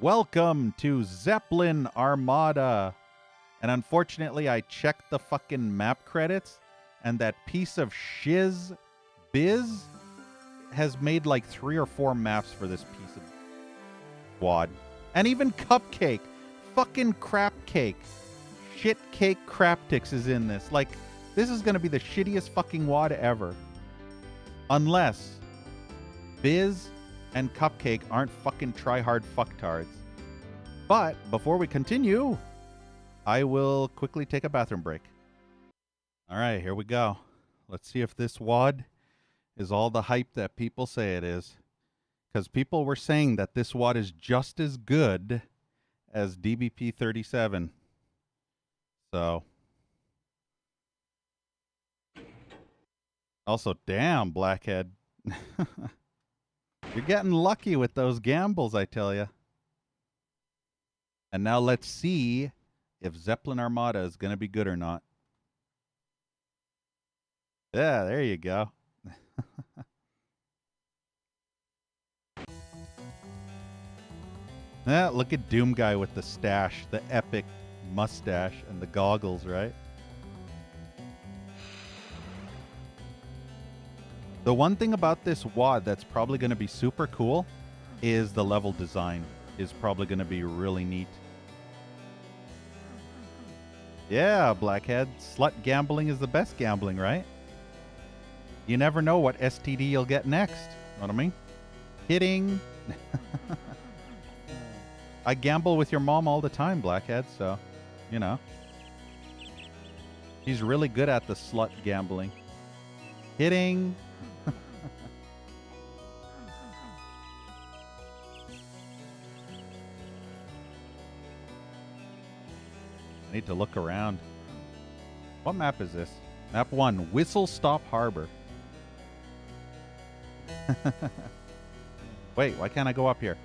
Welcome to Zeppelin Armada. And unfortunately, I checked the fucking map credits, and that piece of shiz biz has made like 3 or 4 maps for this piece of wad. And even Cupcake, fucking crap cake, shit cake craptix is in this. Like, this is going to be the shittiest fucking wad ever. Unless Biz and Cupcake aren't fucking try-hard fucktards. But before we continue, I will quickly take a bathroom break. All right, here we go. Let's see if this wad is all the hype that people say it is. Because people were saying that this wad is just as good as DBP57. So. Also, damn, Blackhead. You're getting lucky with those gambles, I tell you. And now let's see if Zeppelin Armada is going to be good or not. Yeah, there you go. Yeah, look at Doom Guy with the stash, the epic mustache and the goggles, right? The one thing about this wad that's probably going to be super cool is the level design is probably going to be really neat. Yeah, Blackhead. Slut gambling is the best gambling, right? You never know what STD you'll get next. Know what I mean? Kidding. I gamble with your mom all the time, Blackhead, so, you know. She's really good at the slut gambling. Kidding. I need to look around. What map is this? Map 1, Whistle Stop Harbor. Wait, why can't I go up here?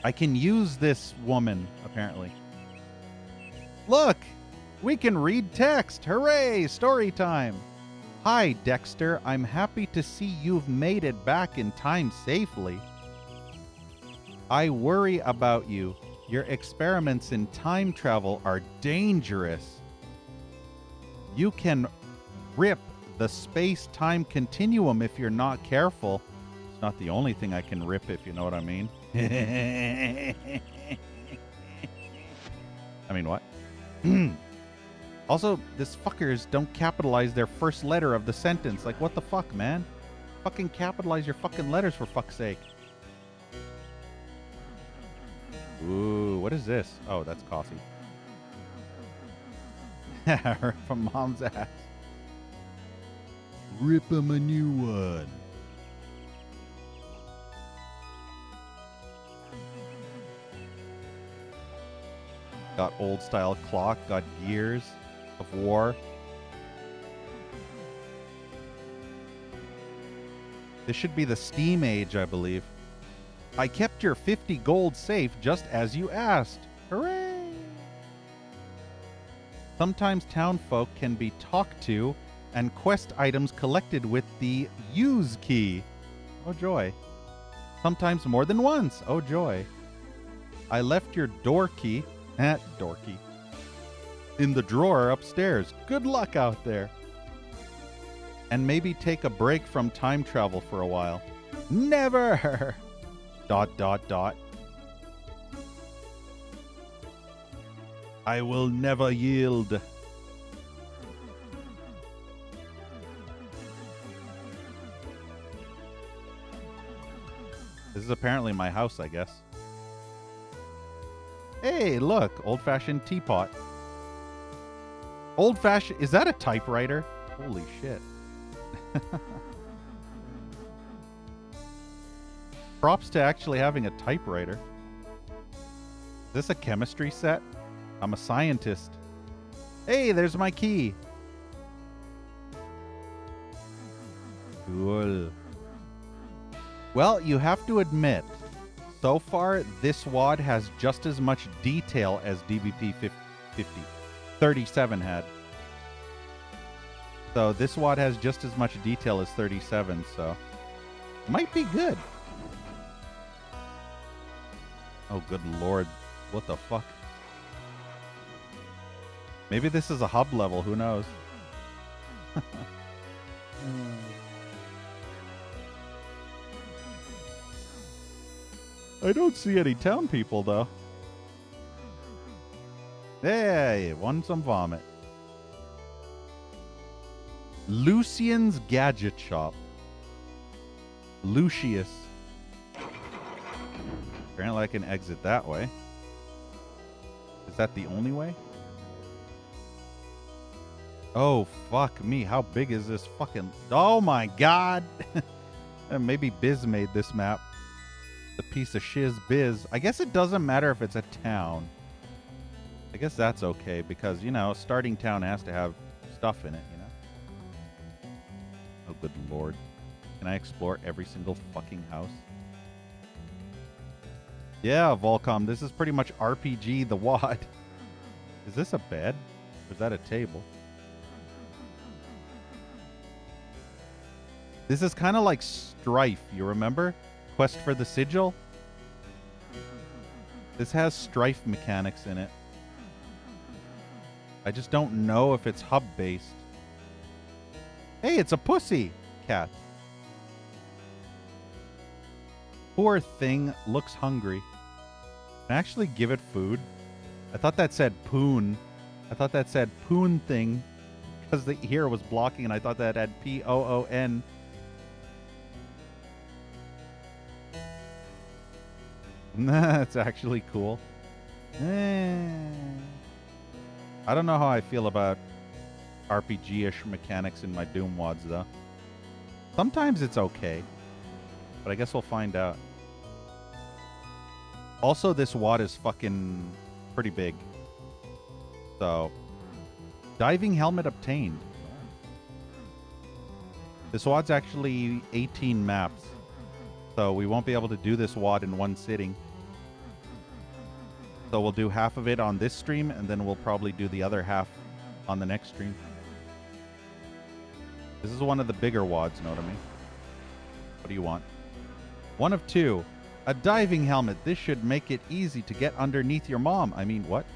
I can use this woman, apparently. Look! We can read text! Hooray! Story time! Hi, Dexter. I'm happy to see you've made it back in time safely. I worry about you. Your experiments in time travel are dangerous. You can rip the space-time continuum if you're not careful. It's not the only thing I can rip, if you know what I mean. I mean, what? Also, these fuckers don't capitalize their first letter of the sentence. Like, what the fuck, man? Fucking capitalize your fucking letters, for fuck's sake. Ooh, what is this? Oh, that's coffee. Rip a mom's ass. Rip him a new one. Got old style clock, got gears of war. This should be the Steam Age, I believe. I kept your 50 gold safe just as you asked. Hooray! Sometimes townfolk can be talked to and quest items collected with the use key. Oh joy. Sometimes more than once. Oh joy. I left your door key, dorky, in the drawer upstairs. Good luck out there. And maybe take a break from time travel for a while. Never! ... I will never yield. This is apparently my house, I guess. Hey, look, old-fashioned teapot. Old-fashioned, is that a typewriter? Holy shit. Props to actually having a typewriter. Is this a chemistry set? I'm a scientist. Hey, there's my key. Cool. Well, you have to admit, so far this wad has just as much detail as DBP57 had. So this wad has just as much detail as 37, so might be good. Oh, good lord. What the fuck? Maybe this is a hub level. Who knows? I don't see any town people, though. Hey, won some vomit. Lucian's Gadget Shop. Lucius. Apparently I can exit that way. Is that the only way? Oh, fuck me. How big is this fucking... Oh, my God. Maybe Biz made this map. The piece of shiz Biz. I guess it doesn't matter if it's a town. I guess that's okay because, you know, starting town has to have stuff in it, you know? Oh, good lord. Can I explore every single fucking house? Yeah, Volcom, this is pretty much RPG the WAD. Is this a bed? Or is that a table? This is kind of like Strife, you remember? Quest for the Sigil? This has Strife mechanics in it. I just don't know if it's hub-based. Hey, it's a pussy cat. Poor thing looks hungry. Can I actually give it food? I thought that said poon. I thought that said poon thing because the ear was blocking and I thought that had P-O-O-N. That's actually cool. I don't know how I feel about RPG-ish mechanics in my Doom WADs, though. Sometimes it's okay, but I guess we'll find out. Also, this WAD is fucking pretty big. So, diving helmet obtained. This WAD's actually 18 maps, so we won't be able to do this WAD in one sitting. So we'll do half of it on this stream, and then we'll probably do the other half on the next stream. This is one of the bigger WADs, know what I mean? What do you want? One of two. A diving helmet. This should make it easy to get underneath your mom. I mean, what?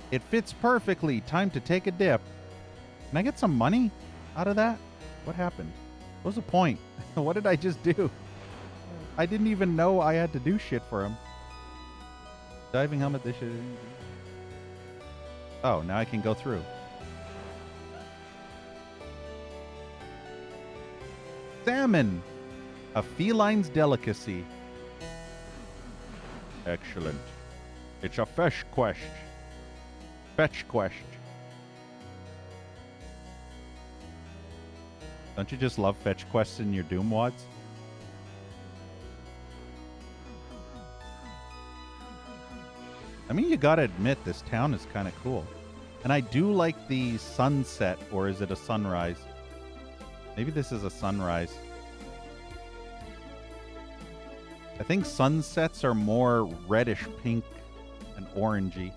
It fits perfectly. Time to take a dip. Can I get some money out of that? What happened? What was the point? What did I just do? I didn't even know I had to do shit for him. Diving helmet, this should... Oh, now I can go through. Salmon! A feline's delicacy. Excellent. It's a fetch quest. Fetch quest. Don't you just love fetch quests in your Doom WADs? I mean, you gotta admit, this town is kind of cool. And I do like the sunset, or is it a sunrise? Maybe this is a sunrise. I think sunsets are more reddish pink and orangey.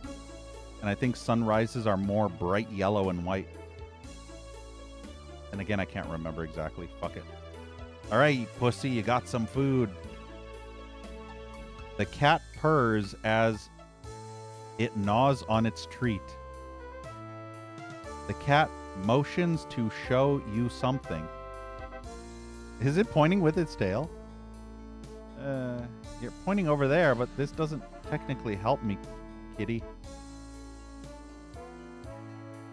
And I think sunrises are more bright yellow and white. And again, I can't remember exactly. Fuck it. All right, pussy, you got some food. The cat purrs as it gnaws on its treat. The cat motions to show you something. Is it pointing with its tail? You're pointing over there, but this doesn't technically help me, kitty.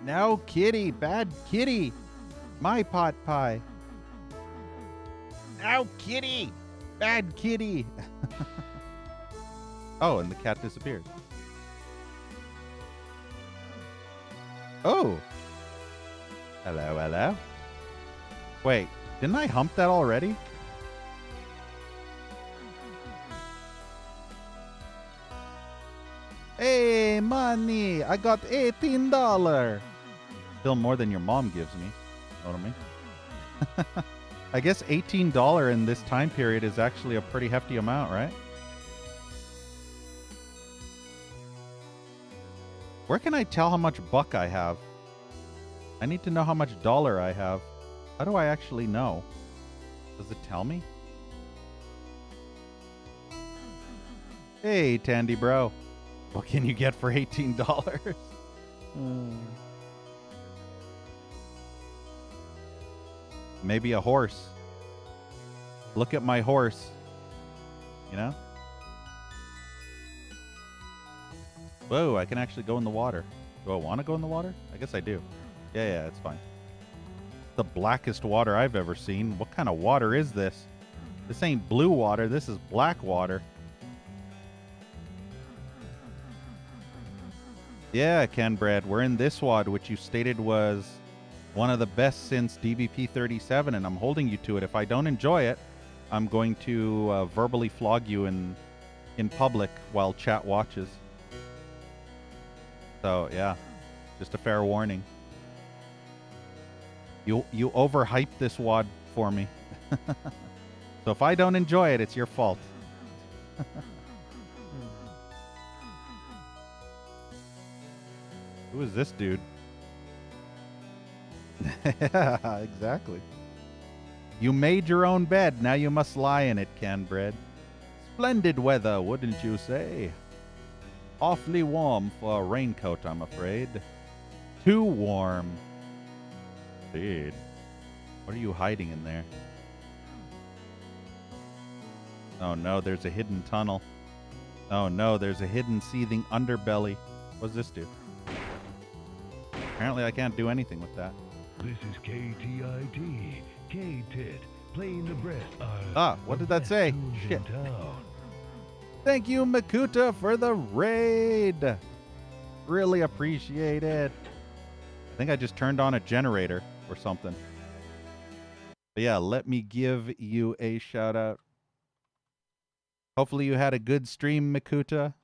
No, kitty. Bad kitty. My pot pie. No, kitty. Bad kitty. Oh, and the cat disappeared. Oh. Hello, hello. Wait, didn't I hump that already? Hey, money! I got $18. Still more than your mom gives me. Know what I mean? I guess $18 in this time period is actually a pretty hefty amount, right? Where can I tell how much buck I have? I need to know how much dollar I have. How do I actually know? Does it tell me? Hey, Tandy bro. What can you get for $18? Maybe a horse. Look at my horse. You know? Whoa, I can actually go in the water. Do I want to go in the water? I guess I do. Yeah, it's fine. The blackest water I've ever seen. What kind of water is this? This ain't blue water. This is black water. Yeah, Ken Brad, we're in this WAD, which you stated was one of the best since DBP57, and I'm holding you to it. If I don't enjoy it, I'm going to verbally flog you in public while chat watches. So, yeah, just a fair warning. You overhyped this WAD for me. So if I don't enjoy it, it's your fault. Who is this dude? Yeah, exactly. You made your own bed. Now you must lie in it, Canbread. Splendid weather, wouldn't you say? Awfully warm for a raincoat, I'm afraid. Too warm. Dude, what are you hiding in there? Oh no, there's a hidden tunnel. Oh no, there's a hidden seething underbelly. What's this do? Apparently I can't do anything with that. This is KTIT, K-Tit, playing the breast. What did that say? Shit. Thank you, Makuta, for the raid. Really appreciate it. I think I just turned on a generator or something. But yeah, let me give you a shout out. Hopefully you had a good stream, Makuta.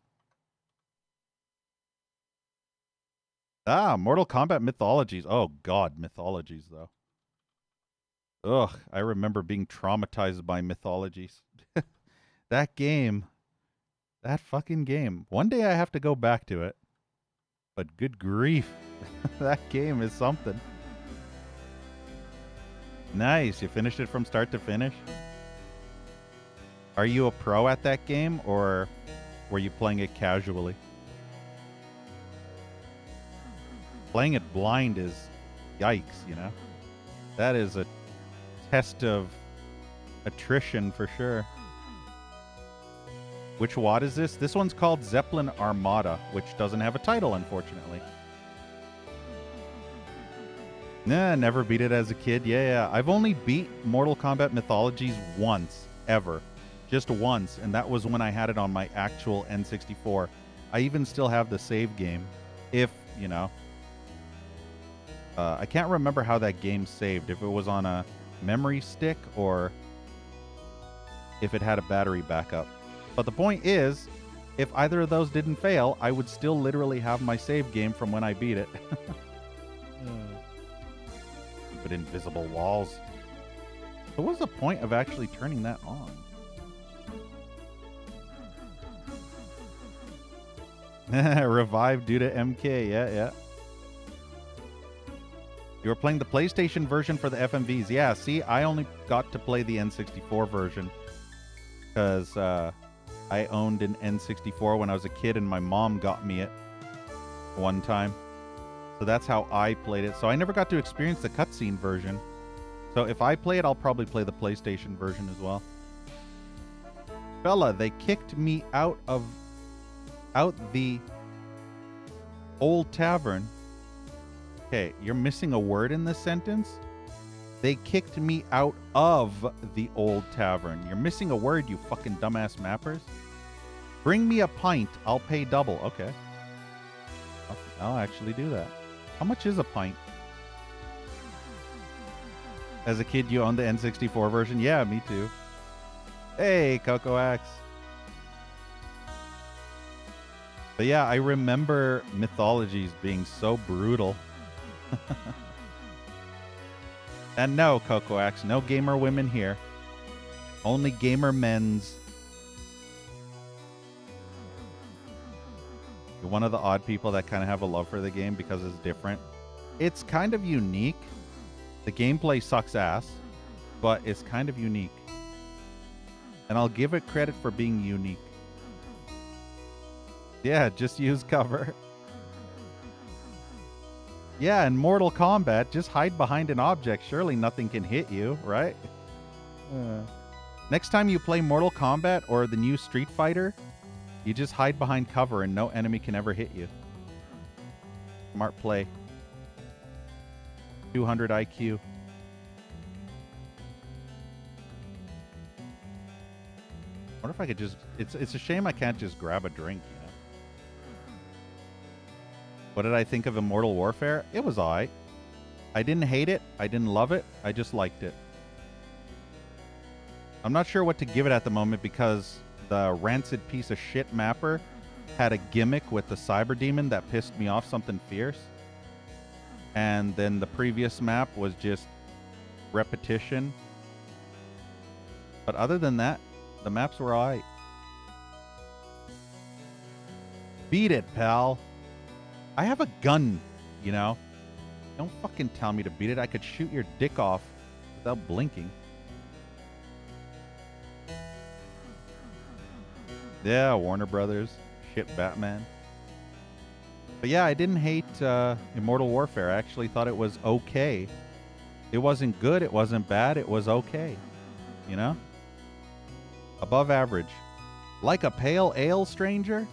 Mortal Kombat Mythologies. Oh, God, Mythologies, though. Ugh, I remember being traumatized by Mythologies. That game. That fucking game. One day I have to go back to it. But good grief. That game is something. Nice. You finished it from start to finish? Are you a pro at that game, or were you playing it casually? Playing it blind is yikes, you know? That is a test of attrition for sure. Which WAD is this? This one's called Zeppelin Armada, which doesn't have a title, unfortunately. Nah, never beat it as a kid. Yeah. I've only beat Mortal Kombat Mythologies once, ever. Just once, and that was when I had it on my actual N64. I even still have the save game, if, you know. I can't remember how that game saved, if it was on a memory stick or if it had a battery backup. But the point is, if either of those didn't fail, I would still literally have my save game from when I beat it. But invisible walls. So what's the point of actually turning that on? Revive due to MK, yeah. You were playing the PlayStation version for the FMVs. Yeah, see, I only got to play the N64 version because I owned an N64 when I was a kid, and my mom got me it one time. So that's how I played it. So I never got to experience the cutscene version. So if I play it, I'll probably play the PlayStation version as well. Fella, they kicked me out the old tavern. Okay, you're missing a word in this sentence. They kicked me out of the old tavern. You're missing a word, you fucking dumbass mappers. Bring me a pint. I'll pay double. Okay. I'll actually do that. How much is a pint? As a kid, you owned the N64 version? Yeah, me too. Hey, Coco Axe. But yeah, I remember Mythologies being so brutal. And no, Coco Axe, no gamer women here. Only gamer men's. You're one of the odd people that kind of have a love for the game because it's different. It's kind of unique. The gameplay sucks ass, but it's kind of unique. And I'll give it credit for being unique. Yeah, just use cover. Yeah, in Mortal Kombat, just hide behind an object. Surely nothing can hit you, right? Next time you play Mortal Kombat or the new Street Fighter, you just hide behind cover and no enemy can ever hit you. Smart play. 200 IQ. Wonder if I could just... It's a shame I can't just grab a drink, you know? What did I think of Immortal Warfare? It was alright. I didn't hate it. I didn't love it. I just liked it. I'm not sure what to give it at the moment because the rancid piece of shit mapper had a gimmick with the Cyber Demon that pissed me off something fierce. And then the previous map was just repetition. But other than that, the maps were alright. Beat it, pal. I have a gun, you know? Don't fucking tell me to beat it. I could shoot your dick off without blinking. Yeah, Warner Brothers. Shit, Batman. But yeah, I didn't hate Immortal Warfare. I actually thought it was okay. It wasn't good. It wasn't bad. It was okay. You know? Above average. Like a pale ale, stranger?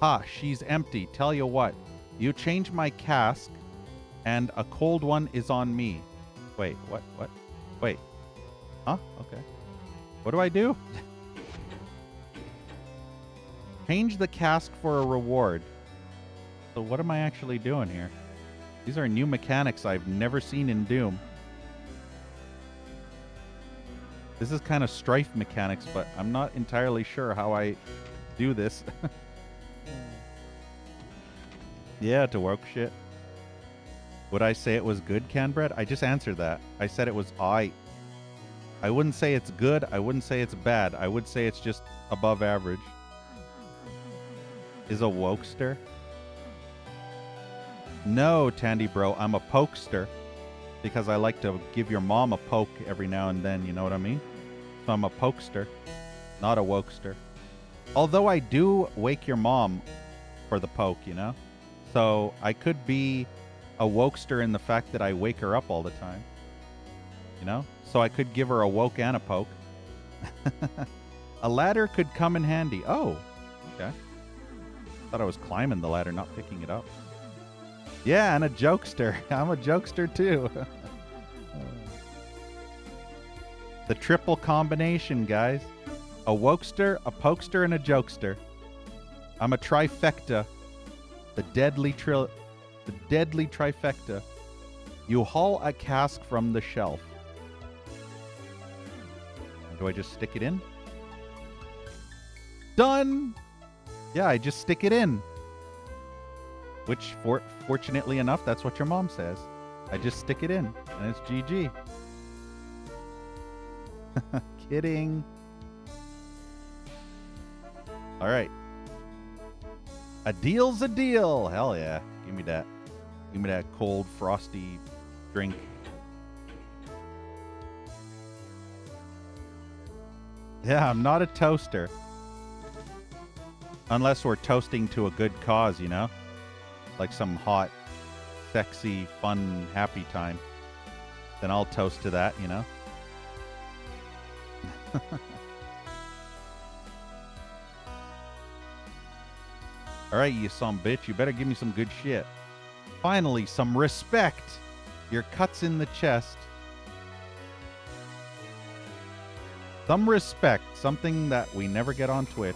Ha, she's empty. Tell you what. You change my cask, and a cold one is on me. Wait, what? Wait. Huh? Okay. What do I do? Change the cask for a reward. So what am I actually doing here? These are new mechanics I've never seen in Doom. This is kind of Strife mechanics, but I'm not entirely sure how I do this. Yeah, to woke shit. Would I say it was good, Canbread? I just answered that. I said it was aight. I wouldn't say it's good. I wouldn't say it's bad. I would say it's just above average. Is a wokester? No, Tandy bro, I'm a pokester. Because I like to give your mom a poke every now and then, you know what I mean? So I'm a pokester, not a wokester. Although I do wake your mom for the poke, you know? So I could be a wokester in the fact that I wake her up all the time. You know? So I could give her a woke and a poke. A ladder could come in handy. Oh, okay. Thought I was climbing the ladder, not picking it up. Yeah, and a jokester. I'm a jokester too. The triple combination, guys. A wokester, a pokester, and a jokester. I'm a trifecta. The deadly trifecta. You haul a cask from the shelf. Do I just stick it in? Done! Yeah, I just stick it in. Which, fortunately enough, that's what your mom says. I just stick it in, and it's GG. Kidding. All right. A deal's a deal. Hell yeah. Give me that. Give me that cold, frosty drink. Yeah, I'm not a toaster. Unless we're toasting to a good cause, you know? Like some hot, sexy, fun, happy time. Then I'll toast to that, you know? Alright, you some bitch. You better give me some good shit. Finally, some respect. Your cuts in the chest. Some respect. Something that we never get on Twitch.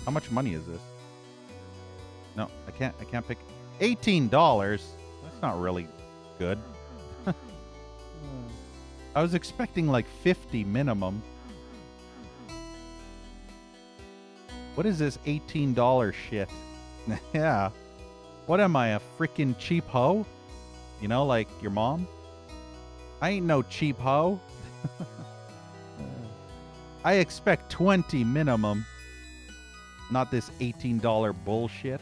How much money is this? No, I can't pick. $18. That's not really good. I was expecting like 50 minimum. What is this $18 shit? Yeah. What am I, a freaking cheap hoe? You know, like your mom? I ain't no cheap hoe. I expect 20 minimum. Not this $18 bullshit.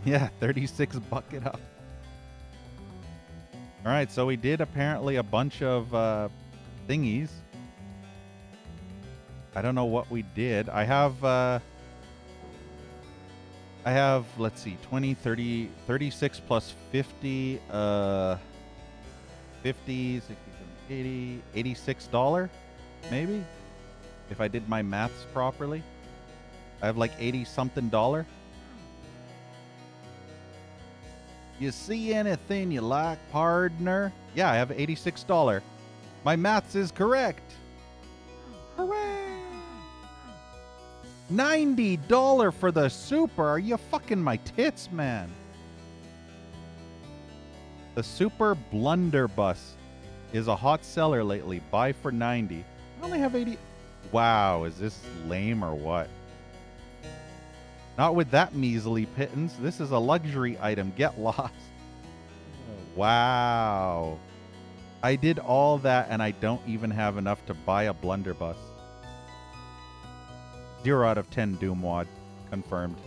Yeah, 36 bucket up. All right, so we did apparently a bunch of thingies. I don't know what we did. I have, let's see, 20, 30, 36 plus 50, 50, 60, 70, 80, $86, maybe? If I did my maths properly. I have like 80 something dollar. You see anything you like, partner? Yeah, I have $86. My maths is correct. Hooray! $90 for the super. Are you fucking my tits, man? The super blunderbuss is a hot seller lately. Buy for 90. I only have 80. Wow, is this lame or what? Not with that measly pittance. This is a luxury item. Get lost. Wow. I did all that and I don't even have enough to buy a blunderbuss. 0 out of 10 Doomwad. Confirmed.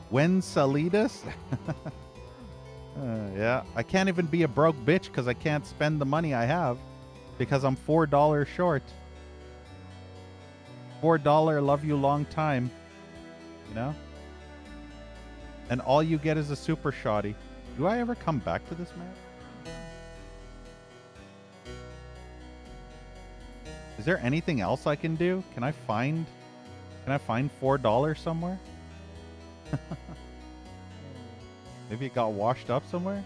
When Salidas? Yeah. I can't even be a broke bitch because I can't spend the money I have because I'm $4 short. $4 love you long time. You know? And all you get is a super shoddy. Do I ever come back to this map? Is there anything else I can do? Can I find $4 somewhere? Maybe it got washed up somewhere?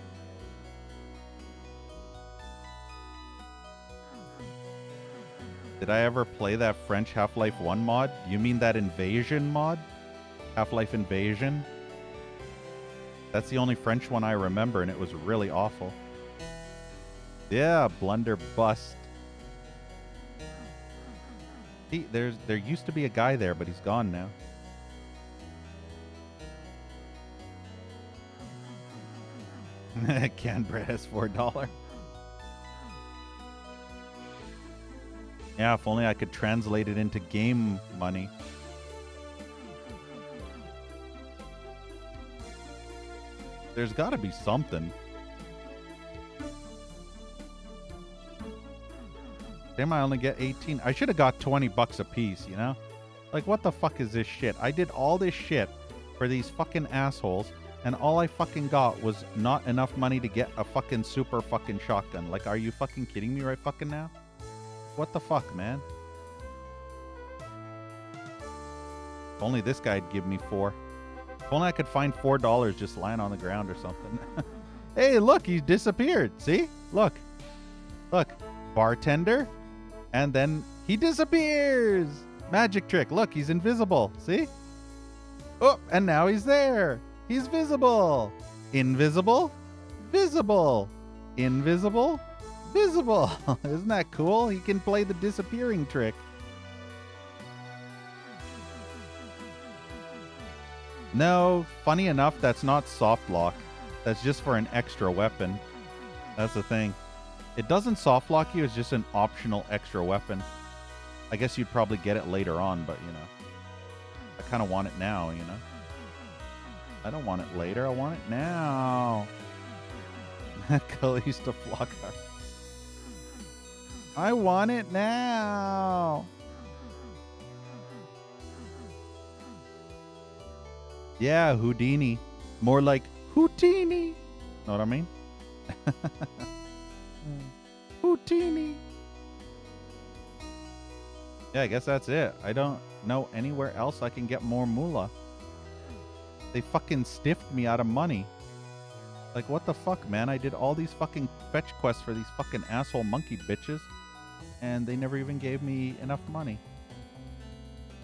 Did I ever play that French Half-Life 1 mod? You mean that Invasion mod? Half-Life Invasion? That's the only French one I remember, and it was really awful. Yeah, blunderbuss. There used to be a guy there, but he's gone now. Canned bread has $4. Yeah, if only I could translate it into game money. There's got to be something. Damn, I only get 18. I should have got 20 bucks a piece, you know? Like, what the fuck is this shit? I did all this shit for these fucking assholes, and all I fucking got was not enough money to get a fucking super fucking shotgun. Like, are you fucking kidding me right fucking now? What the fuck, man? If only this guy'd give me 4. If only I could find $4 just lying on the ground or something. Hey, look, he disappeared. See? Look. Look. Bartender. And then he disappears. Magic trick. Look, he's invisible. See? Oh, and now he's there. He's visible. Invisible. Visible. Invisible. Visible. Isn't that cool? He can play the disappearing trick. No, funny enough, that's not soft lock. That's just for an extra weapon. That's the thing. It doesn't soft lock you, it's just an optional extra weapon. I guess you'd probably get it later on, but you know. I kind of want it now, you know. I don't want it later, I want it now. Kalista Flocker. I want it now. Yeah, Houdini. More like Houdini. Know what I mean? Houdini. Yeah, I guess that's it. I don't know anywhere else I can get more moolah. They fucking stiffed me out of money. Like, what the fuck, man? I did all these fucking fetch quests for these fucking asshole monkey bitches, and they never even gave me enough money.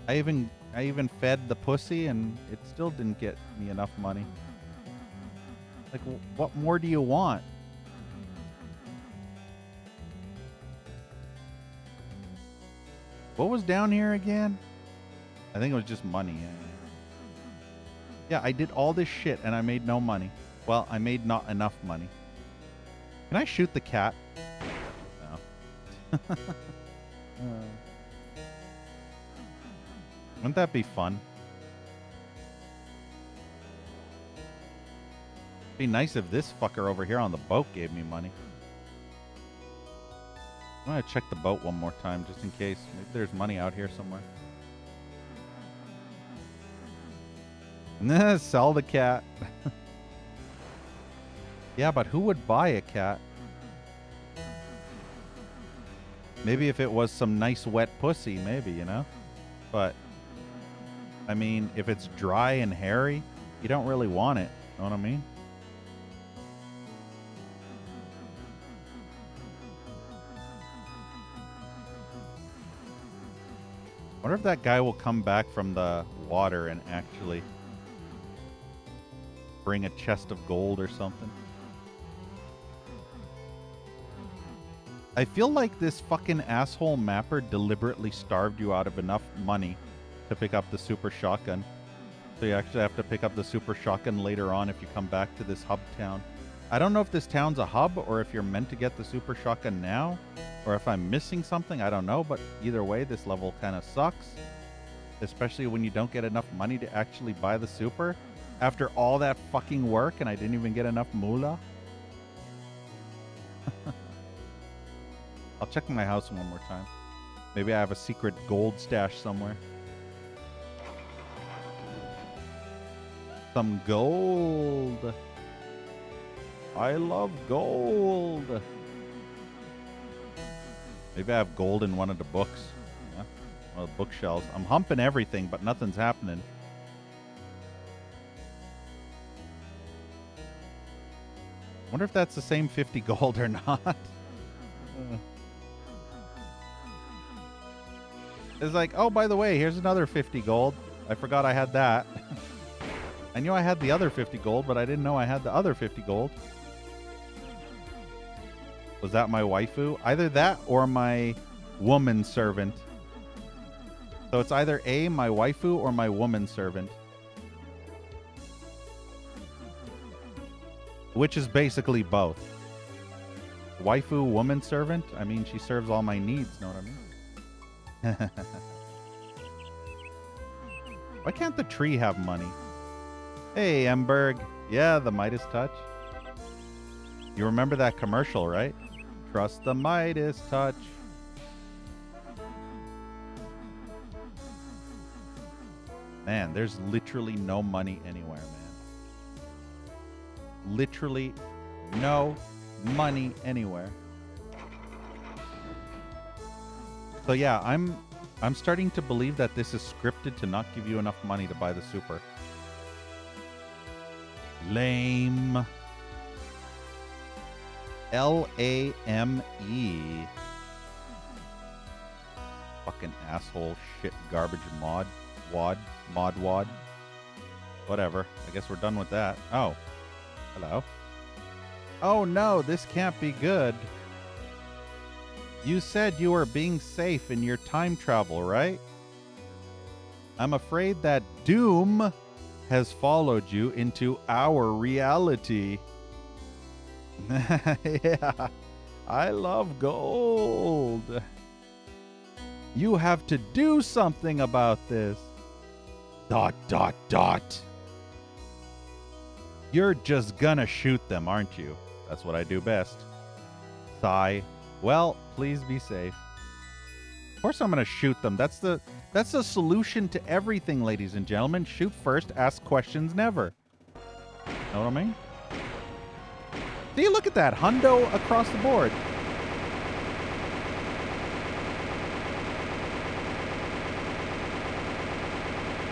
I even fed the pussy, and it still didn't get me enough money. Like, what more do you want? What was down here again? I think it was just money. Yeah, I did all this shit, and I made no money. Well, I made not enough money. Can I shoot the cat? No. Wouldn't that be fun? Be nice if this fucker over here on the boat gave me money. I'm gonna check the boat one more time just in case. Maybe there's money out here somewhere. Nah, sell the cat. Yeah, but who would buy a cat? Maybe if it was some nice wet pussy, maybe, you know? But, I mean, if it's dry and hairy, you don't really want it. Know what I mean? I wonder if that guy will come back from the water and actually bring a chest of gold or something. I feel like this fucking asshole mapper deliberately starved you out of enough money to pick up the super shotgun. So you actually have to pick up the super shotgun later on if you come back to this hub town. I don't know if this town's a hub or if you're meant to get the super shotgun now, or if I'm missing something. I don't know, but either way, this level kind of sucks. Especially when you don't get enough money to actually buy the super after all that fucking work and I didn't even get enough moolah. I'll check my house one more time. Maybe I have a secret gold stash somewhere. Some gold. I love gold. Maybe I have gold in one of the books. Yeah, one of the bookshelves. I'm humping everything, but nothing's happening. Wonder if that's the same 50 gold or not. It's like, oh, by the way, here's another 50 gold. I forgot I had that. I knew I had the other 50 gold, but I didn't know I had the other 50 gold. Was that my waifu? Either that or my woman servant. So it's either A, my waifu, or my woman servant. Which is basically both. Waifu, woman servant? I mean, she serves all my needs, know what I mean? Why can't the tree have money? Hey, Emberg. Yeah, the Midas touch. You remember that commercial, right? Trust the Midas touch. Man, there's literally no money anywhere, man. Literally no money anywhere. So yeah, I'm starting to believe that this is scripted to not give you enough money to buy the super. Lame. L-A-M-E. Fucking asshole shit garbage mod. Wad. Whatever. I guess we're done with that. Oh. Hello. Oh no, this can't be good. You said you were being safe in your time travel, right? I'm afraid that doom has followed you into our reality. Yeah, I love gold. You have to do something about this. ... You're just gonna shoot them, aren't you? That's what I do best. Sigh. Well, please be safe. Of course I'm gonna shoot them. That's the solution to everything, ladies and gentlemen. Shoot first, ask questions never. Know what I mean? See, look at that. Hundo across the board.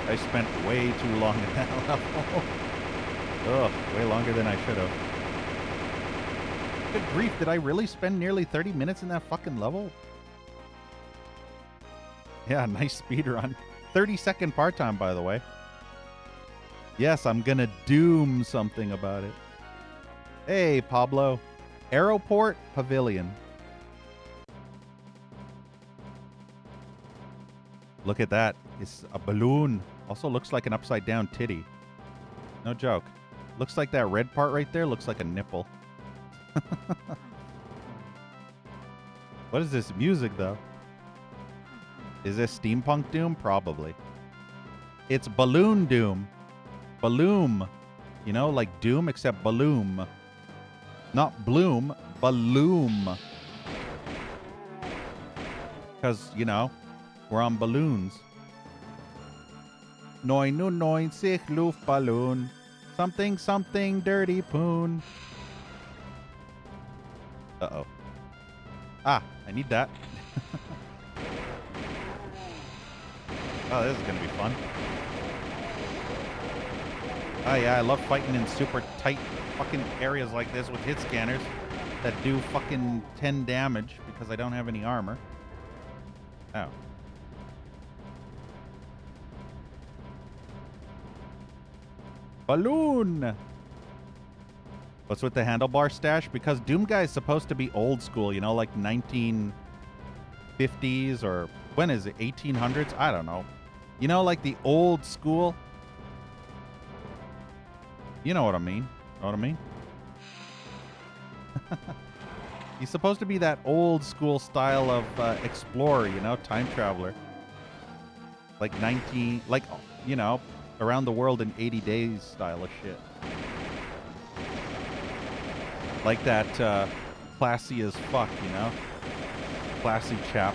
I spent way too long in that level. Ugh, way longer than I should have. Good grief, did I really spend nearly 30 minutes in that fucking level? Yeah, nice speed run. 30-second part time, by the way. Yes, I'm gonna doom something about it. Hey, Pablo. Aeroport Pavilion. Look at that. It's a balloon. Also looks like an upside down titty. No joke. Looks like that red part right there looks like a nipple. What is this music, though? Is this steampunk doom? Probably. It's balloon doom. Balloom. You know, like doom except balloon. Not bloom, balloon. Because, you know, we're on balloons. 99 Luftballon. Something, something, dirty poon. Uh-oh. Ah, I need that. Oh, this is going to be fun. Oh, yeah, I love fighting in super tight fucking areas like this with hit scanners that do fucking 10 damage because I don't have any armor. Oh. Balloon! What's with the handlebar stash? Because Doom Guy is supposed to be old school, you know, like 1950s or when is it? 1800s? I don't know. You know, like the old school. You know what I mean. Know what I mean? He's supposed to be that old school style of explorer, you know, time traveler. Like you know, around the world in 80 days style of shit. Like that classy as fuck, you know? Classy chap.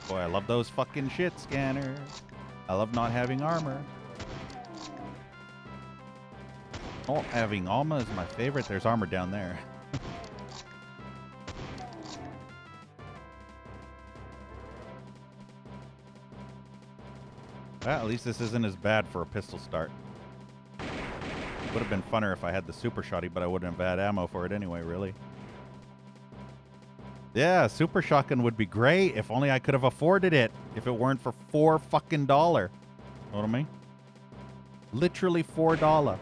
Boy, I love those fucking shit scanners. I love not having armor. Oh, having armor is my favorite. There's armor down there. Well, at least this isn't as bad for a pistol start. Would have been funner if I had the super shotty, but I wouldn't have had ammo for it anyway, really. Yeah, super shotgun would be great if only I could have afforded it. If it weren't for $4 fucking. Know what I mean? Literally $4.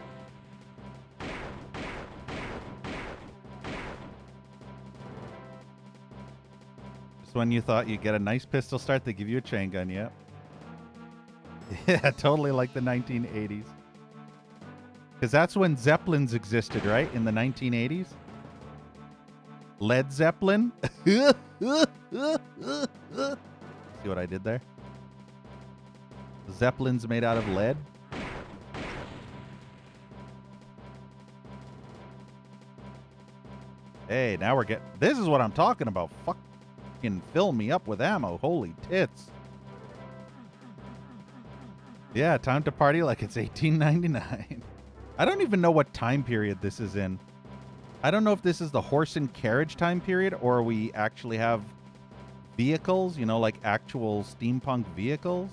Just when you thought you'd get a nice pistol start, they give you a chain gun, yeah. Yeah, totally like the 1980s. Because that's when Zeppelins existed, right? In the 1980s? Led Zeppelin? See what I did there? Zeppelins made out of lead? Hey, now we're getting... This is what I'm talking about. Fucking fill me up with ammo. Holy tits. Yeah, time to party like it's 1899. I don't even know what time period this is in. I don't know if this is the horse and carriage time period or we actually have vehicles, you know, like actual steampunk vehicles.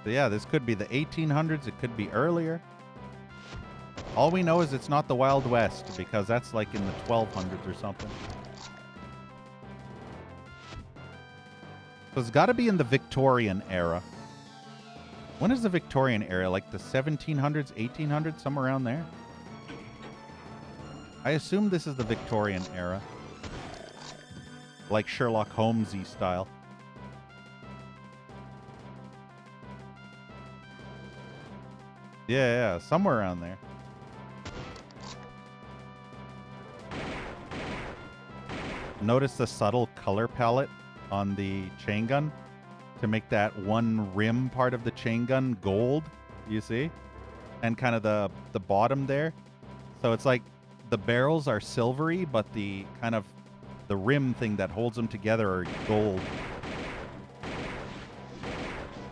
So yeah, this could be the 1800s. It could be earlier. All we know is it's not the Wild West because that's like in the 1200s or something. So it's got to be in the Victorian era. When is the Victorian era? Like the 1700s, 1800s, somewhere around there? I assume this is the Victorian era. Like Sherlock Holmes-y style. Yeah, somewhere around there. Notice the subtle color palette on the chain gun to make that one rim part of the chain gun gold, you see? And kind of the bottom there. So it's like the barrels are silvery, but the kind of the rim thing that holds them together are gold.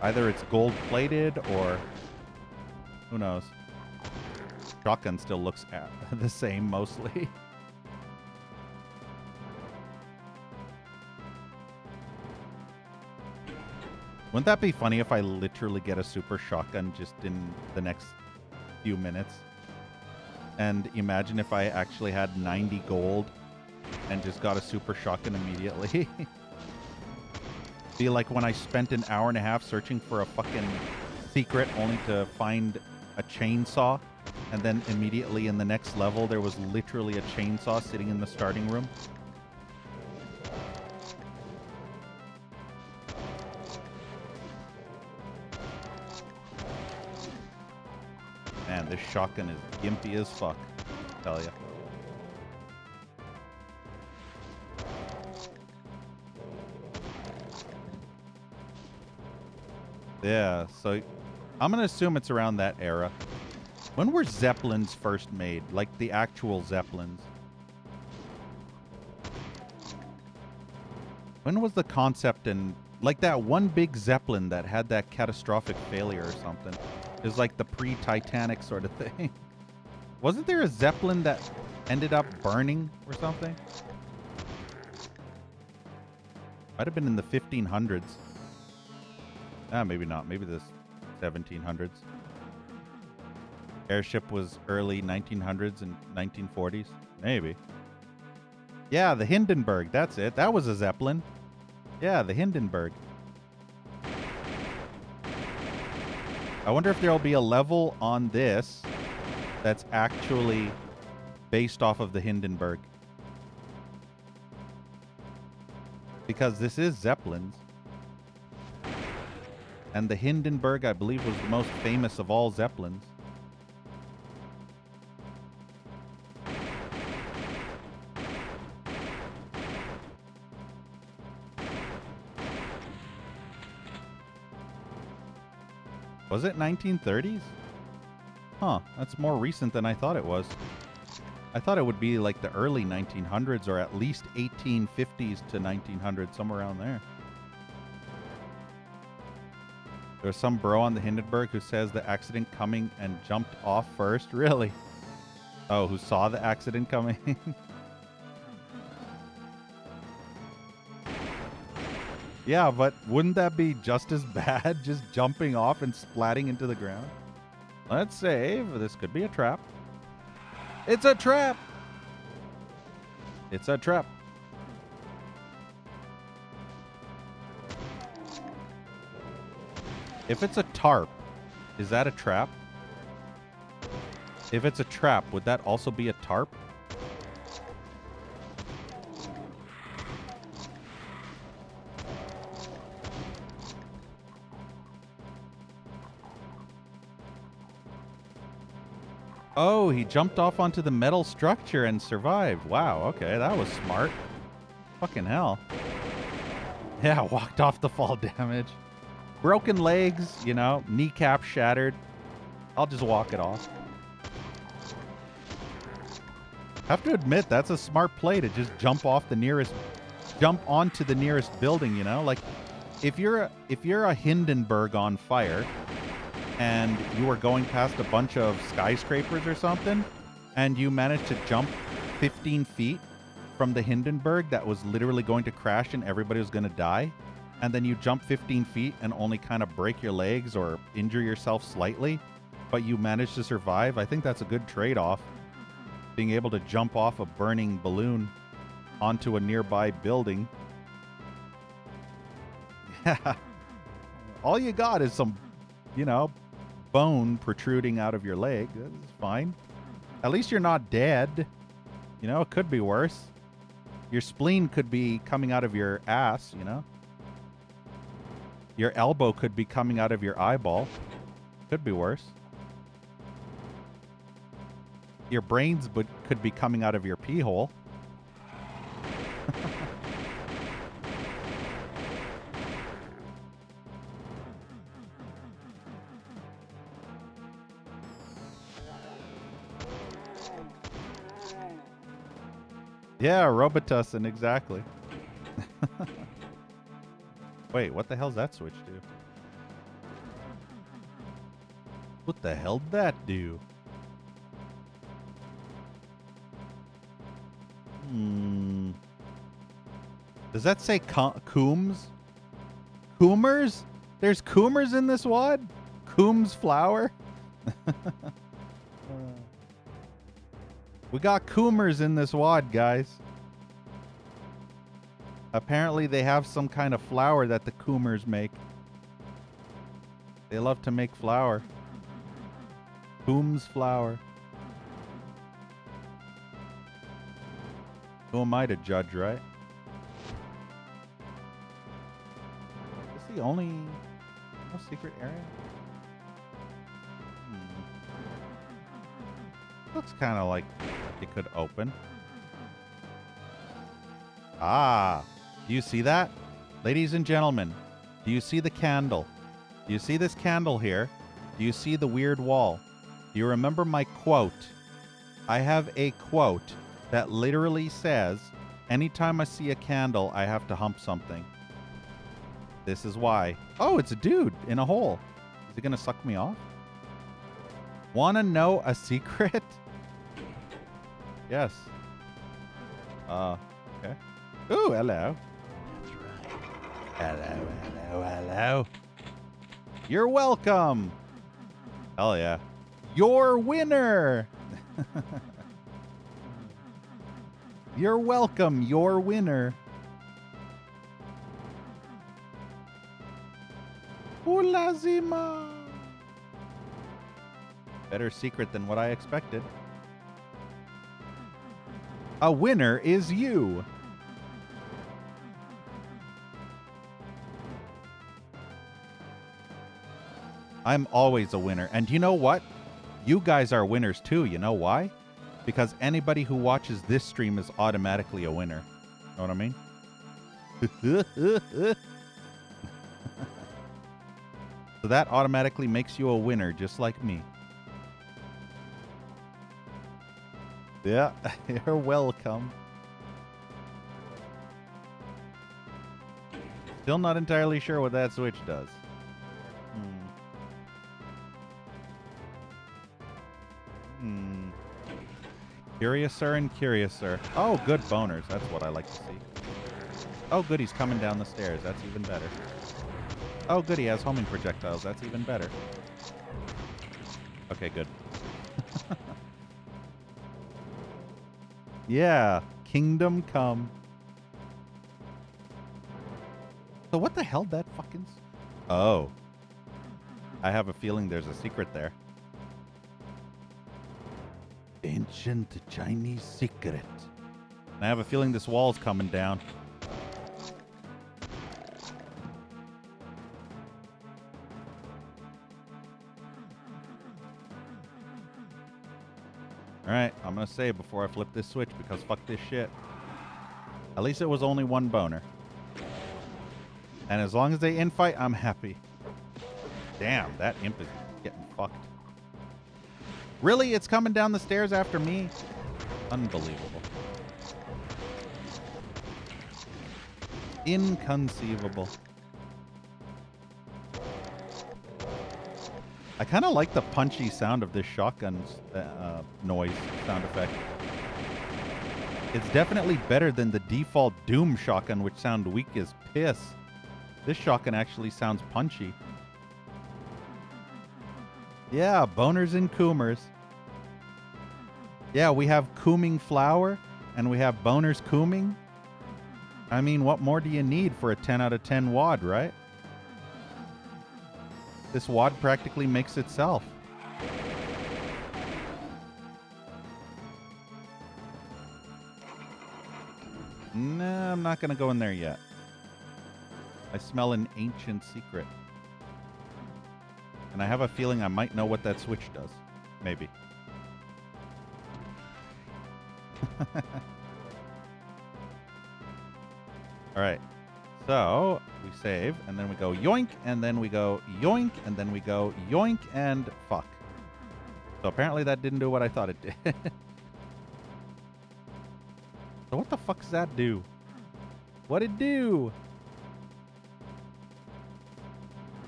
Either it's gold plated or who knows. Shotgun still looks the same mostly. Wouldn't that be funny if I literally get a super shotgun just in the next few minutes? And imagine if I actually had 90 gold and just got a super shotgun immediately. Be like when I spent an hour and a half searching for a fucking secret only to find a chainsaw. And then immediately in the next level, there was literally a chainsaw sitting in the starting room. Man, this shotgun is gimpy as fuck, I tell ya. Yeah, so I'm going to assume it's around that era. When were Zeppelins first made? Like the actual Zeppelins? When was the concept in... Like that one big Zeppelin that had that catastrophic failure or something. It was like the pre-Titanic sort of thing. Wasn't there a Zeppelin that ended up burning or something? Might have been in the 1500s. Ah, maybe not. Maybe the 1700s. Airship was early 1900s and 1940s. Maybe. Yeah, the Hindenburg. That's it. That was a Zeppelin. Yeah, the Hindenburg. I wonder if there'll be a level on this that's actually based off of the Hindenburg. Because this is Zeppelins. And the Hindenburg, I believe, was the most famous of all Zeppelins. Was it 1930s? Huh, that's more recent than I thought it was. I thought it would be like the early 1900s or at least 1850s to 1900s, somewhere around there. There's some bro on the Hindenburg who says the accident coming and jumped off first. Really? Oh, who saw the accident coming? Yeah, but wouldn't that be just as bad? Just jumping off and splatting into the ground? Let's save. This could be a trap. It's a trap! It's a trap. If it's a tarp, is that a trap? If it's a trap, would that also be a tarp? Oh, he jumped off onto the metal structure and survived. Wow, okay, that was smart. Fucking hell. Yeah, walked off the fall damage. Broken legs, you know, kneecap shattered. I'll just walk it off. Have to admit, that's a smart play to just jump onto the nearest building, you know? Like, if you're a Hindenburg on fire, and you were going past a bunch of skyscrapers or something, and you managed to jump 15 feet from the Hindenburg that was literally going to crash and everybody was going to die, and then you jump 15 feet and only kind of break your legs or injure yourself slightly, but you managed to survive, I think that's a good trade-off. Being able to jump off a burning balloon onto a nearby building. Yeah. All you got is some, you know, bone protruding out of your leg. That's fine. At least you're not dead. You know, it could be worse. Your spleen could be coming out of your ass, you know. Your elbow could be coming out of your eyeball. Could be worse. Your brains could be coming out of your pee hole. Yeah, Robitussin, exactly. Wait, what the hell's that switch do? What the hell did that do? Does that say Coombs? Coomers? There's Coomers in this wad? Coombs flour? We got Coomers in this wad, guys. Apparently they have some kind of flour that the Coomers make. They love to make flour. Coombs flour. Who am I to judge, right? Is this the only... no secret area? Looks kind of like it could open. Ah, do you see that? Ladies and gentlemen, do you see the candle? Do you see this candle here? Do you see the weird wall? Do you remember my quote? I have a quote that literally says, anytime I see a candle, I have to hump something. This is why. Oh, it's a dude in a hole. Is he going to suck me off? Want to know a secret? Yes. Okay. Ooh, hello. That's right. Hello, hello, hello. You're welcome. Hell yeah. Your winner. You're welcome. Your winner. Ulazima. Better secret than what I expected. A winner is you. I'm always a winner. And you know what? You guys are winners too. You know why? Because anybody who watches this stream is automatically a winner. Know what I mean? So that automatically makes you a winner, just like me. Yeah, you're welcome. Still not entirely sure what that switch does. Curiouser and curiouser. Oh, good boners. That's what I like to see. Oh, good, he's coming down the stairs. That's even better. Oh, good, he has homing projectiles. That's even better. Okay, good. Yeah, kingdom come. So what the hell that fucking... Oh. I have a feeling there's a secret there. Ancient Chinese secret. And I have a feeling this wall's coming down. Alright, I'm gonna say before I flip this switch because fuck this shit. At least it was only one boner. And as long as they infight, I'm happy. Damn, that imp is getting fucked. Really? It's coming down the stairs after me? Unbelievable. Inconceivable. I kind of like the punchy sound of this shotgun noise sound effect. It's definitely better than the default Doom shotgun, which sound weak as piss. This shotgun actually sounds punchy. Yeah, boners and coomers. Yeah, we have cooming flower, and we have boners cooming. I mean, what more do you need for a 10 out of 10 WAD, right? This WAD practically makes itself. Nah, I'm not going to go in there yet. I smell an ancient secret. And I have a feeling I might know what that switch does. Maybe. Alright. So, we save, and then we go yoink, and then we go yoink, and then we go yoink, and fuck. So apparently that didn't do what I thought it did. So what the fuck does that do? What'd it do?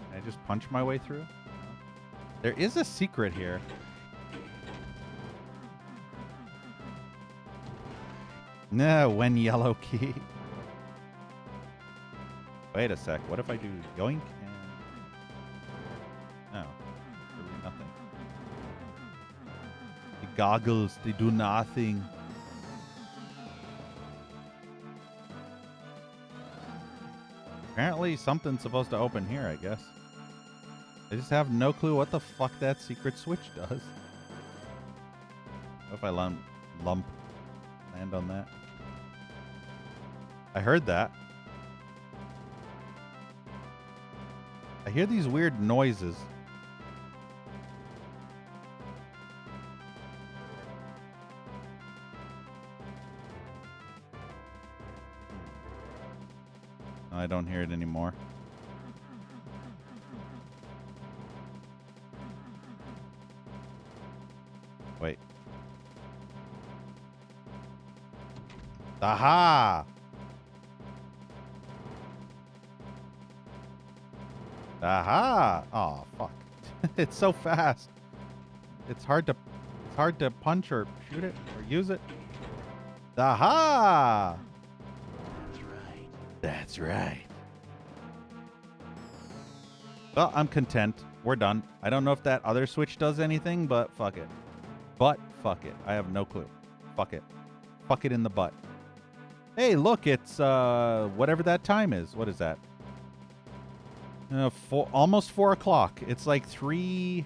Can I just punch my way through? There is a secret here. No, when yellow key. Wait a sec. What if I do yoink and... No. Really nothing. The goggles, they do nothing. Apparently something's supposed to open here, I guess. I just have no clue what the fuck that secret switch does. What if I land on that? I heard that. I hear these weird noises. No, I don't hear it anymore. Wait. Aha! Aha! Oh, fuck. It's so fast. It's hard to punch or shoot it or use it. Aha! That's right. That's right. Well, I'm content. We're done. I don't know if that other switch does anything, but fuck it. Fuck it. I have no clue. Fuck it. Fuck it in the butt. Hey, look, it's whatever that time is. What is that? Almost 4 o'clock. It's like 3:42,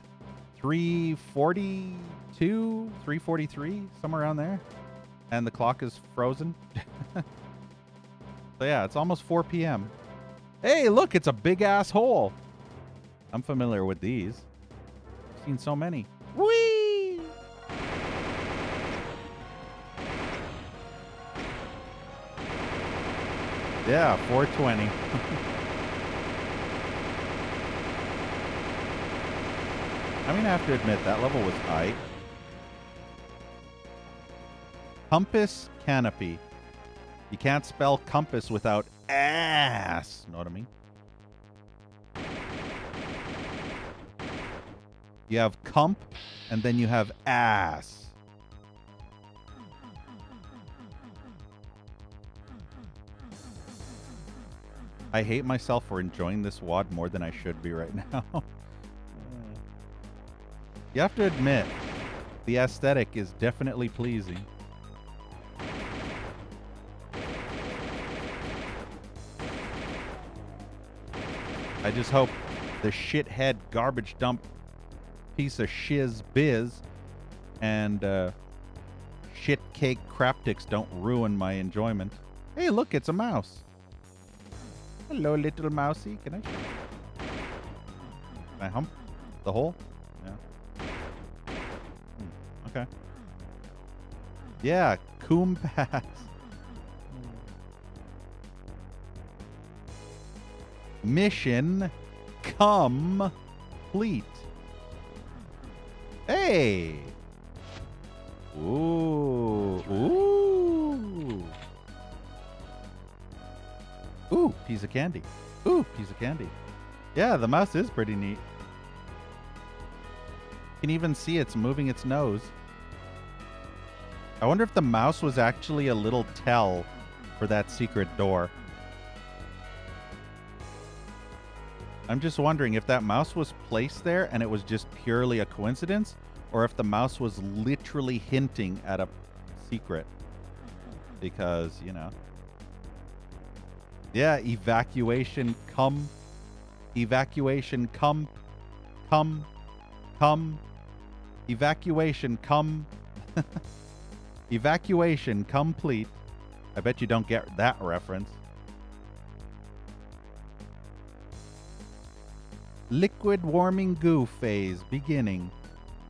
3:43, somewhere around there. And the clock is frozen. So yeah, it's almost 4 p.m. Hey, look, it's a big ass hole. I'm familiar with these. I've seen so many. Whee! Yeah, 420. I mean, I have to admit, that level was aight. Compass canopy. You can't spell compass without ass. Know what I mean? You have comp, and then you have ass. I hate myself for enjoying this WOD more than I should be right now. You have to admit, the aesthetic is definitely pleasing. I just hope the shithead garbage dump piece of shiz biz and shit cake craptics don't ruin my enjoyment. Hey, look, it's a mouse. Hello, little mousey. Can I hump the hole? Yeah. Okay. Yeah, coom pass. Mission complete. Hey. Ooh. Ooh. Ooh, piece of candy. Ooh, piece of candy. Yeah, the mouse is pretty neat. You can even see it's moving its nose. I wonder if the mouse was actually a little tell for that secret door. I'm just wondering if that mouse was placed there and it was just purely a coincidence, or if the mouse was literally hinting at a secret. Because, you know. Yeah, evacuation come. Evacuation come. Come. Come. Evacuation come. Evacuation complete. I bet you don't get that reference. Liquid warming goo phase beginning.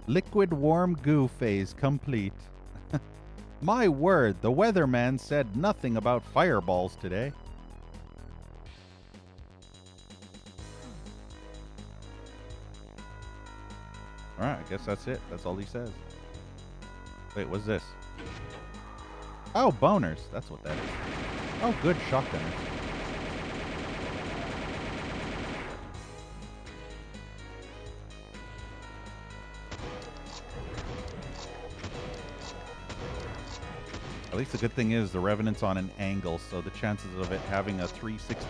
Liquid warm goo phase complete. My word, the weatherman said nothing about fireballs today. Alright, I guess that's it. That's all he says. Wait, what's this? Oh, boners. That's what that is. Oh, good shotgunners. At least the good thing is the Revenant's on an angle, so the chances of it having a 360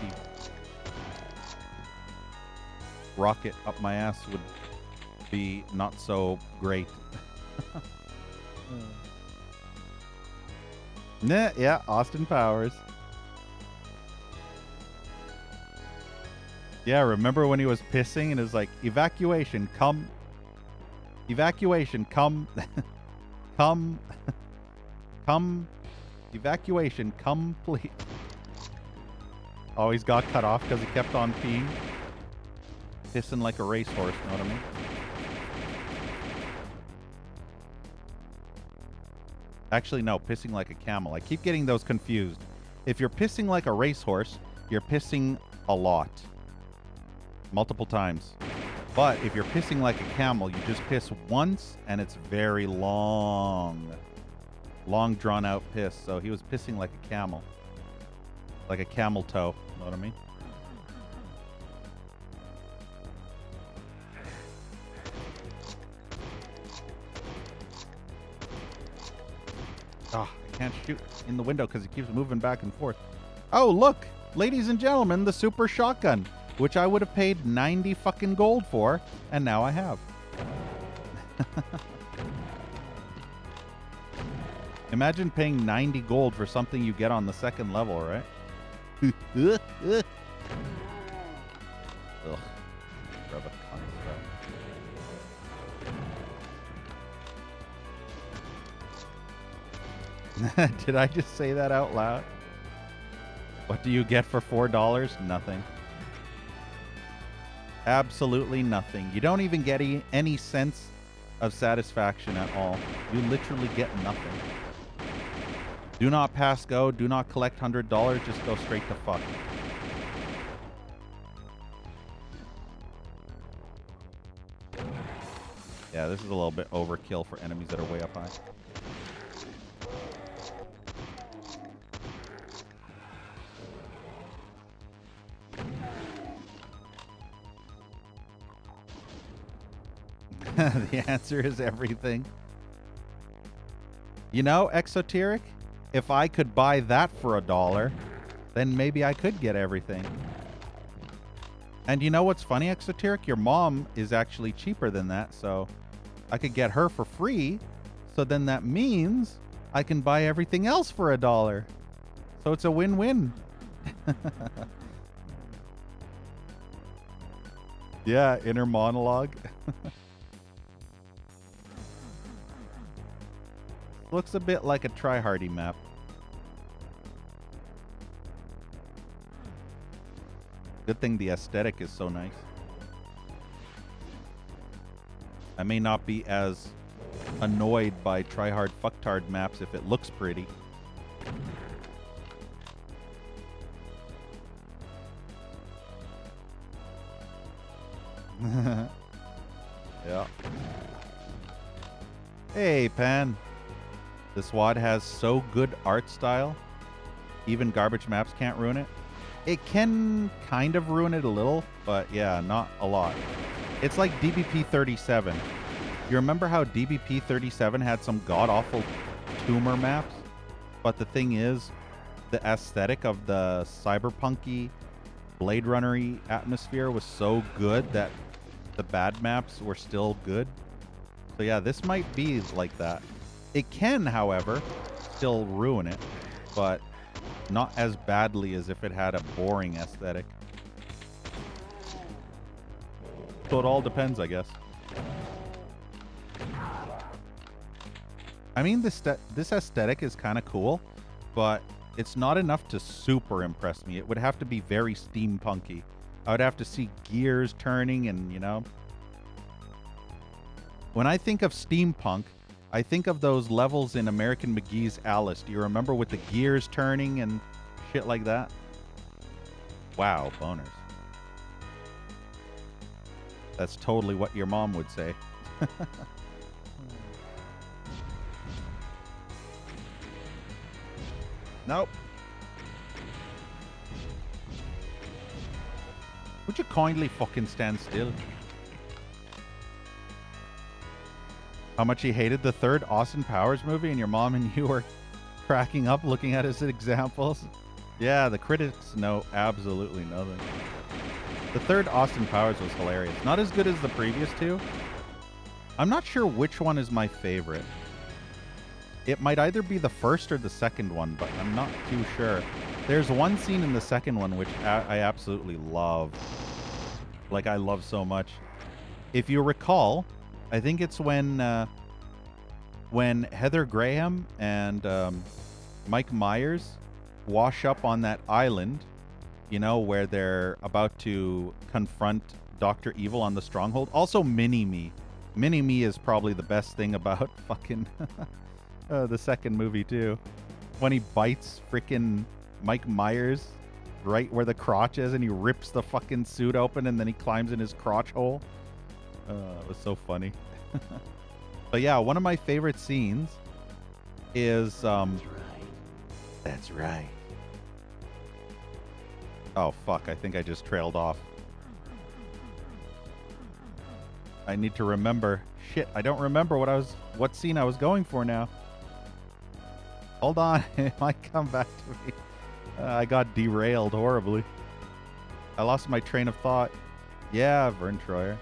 rocket up my ass would be not so great. Nah, yeah, Austin Powers. Yeah, remember when he was pissing and it was like, evacuation, come. Evacuation, come. Come. Come. Evacuation, complete. Always got cut off because he kept on peeing. Pissing like a racehorse, know what I mean? Actually, no, pissing like a camel. I keep getting those confused. If you're pissing like a racehorse, you're pissing a lot. Multiple times. But if you're pissing like a camel, you just piss once, and it's very long. Long, drawn-out piss. So he was pissing like a camel. Like a camel toe. Know what I mean? Ah, I can't shoot in the window because it keeps moving back and forth. Oh, look! Ladies and gentlemen, the super shotgun, which I would have paid 90 fucking gold for, and now I have. Imagine paying 90 gold for something you get on the second level, right? Ugh. Rub it on his throat. Did I just say that out loud? What do you get for $4? Nothing. Absolutely nothing. You don't even get any sense of satisfaction at all. You literally get nothing. Do not pass go. Do not collect $100. Just go straight to fuck. Yeah, this is a little bit overkill for enemies that are way up high. The answer is everything. You know, Exoteric, if I could buy that for $1, then maybe I could get everything. And you know what's funny, Exoteric? Your mom is actually cheaper than that, so I could get her for free. So then that means I can buy everything else for $1. So it's a win-win. Yeah, inner monologue. Looks a bit like a tryhardy map. Good thing the aesthetic is so nice. I may not be as annoyed by tryhard fucktard maps if it looks pretty. Yeah. Hey, Pan. This WAD has so good art style, even garbage maps can't ruin it. It can kind of ruin it a little, but yeah, not a lot. It's like DBP57. You remember how DBP37 had some god-awful tumor maps? But the thing is, the aesthetic of the cyberpunky, Blade Runner-y atmosphere was so good that the bad maps were still good. So yeah, this might be like that. It can, however, still ruin it, but not as badly as if it had a boring aesthetic. So it all depends, I guess. I mean, this aesthetic is kind of cool, but it's not enough to super impress me. It would have to be very steampunky. I would have to see gears turning and, you know. When I think of steampunk, I think of those levels in American McGee's Alice. Do you remember with the gears turning and shit like that? Wow, boners. That's totally what your mom would say. Nope. Would you kindly fucking stand still? How much he hated the third Austin Powers movie, and your mom and you were cracking up looking at his examples? Yeah, the critics know absolutely nothing. The third Austin Powers was hilarious. Not as good as the previous two. I'm not sure which one is my favorite. It might either be the first or the second one, but I'm not too sure. There's one scene in the second one which I absolutely love. Like, I love so much. If you recall, I think it's when Heather Graham and Mike Myers wash up on that island, you know, where they're about to confront Dr. Evil on the Stronghold. Also, Mini-Me. Mini-Me is probably the best thing about fucking the second movie, too. When he bites frickin' Mike Myers right where the crotch is and he rips the fucking suit open and then he climbs in his crotch hole. It was so funny. But yeah, one of my favorite scenes is That's right. Oh fuck, I think I just trailed off. I need to remember. Shit, I don't remember what scene I was going for now. Hold on, it might come back to me. I got derailed horribly. I lost my train of thought. Yeah, Vern Troyer.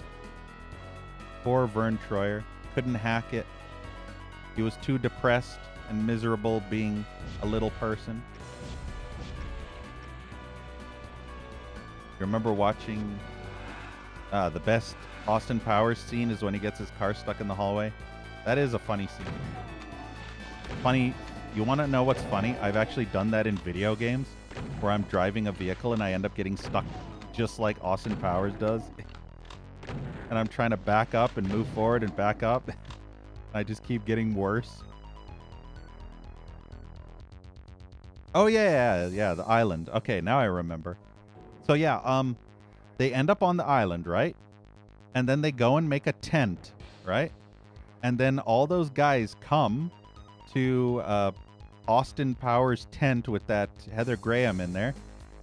Poor Vern Troyer. Couldn't hack it. He was too depressed and miserable being a little person. You remember watching the best Austin Powers scene is when he gets his car stuck in the hallway? That is a funny scene. Funny. You want to know what's funny? I've actually done that in video games where I'm driving a vehicle and I end up getting stuck just like Austin Powers does. And I'm trying to back up and move forward and back up. I just keep getting worse. Oh yeah, the island. Okay, now I remember. So yeah, they end up on the island, right? And then they go and make a tent, right? And then all those guys come to Austin Powers' tent with that Heather Graham in there,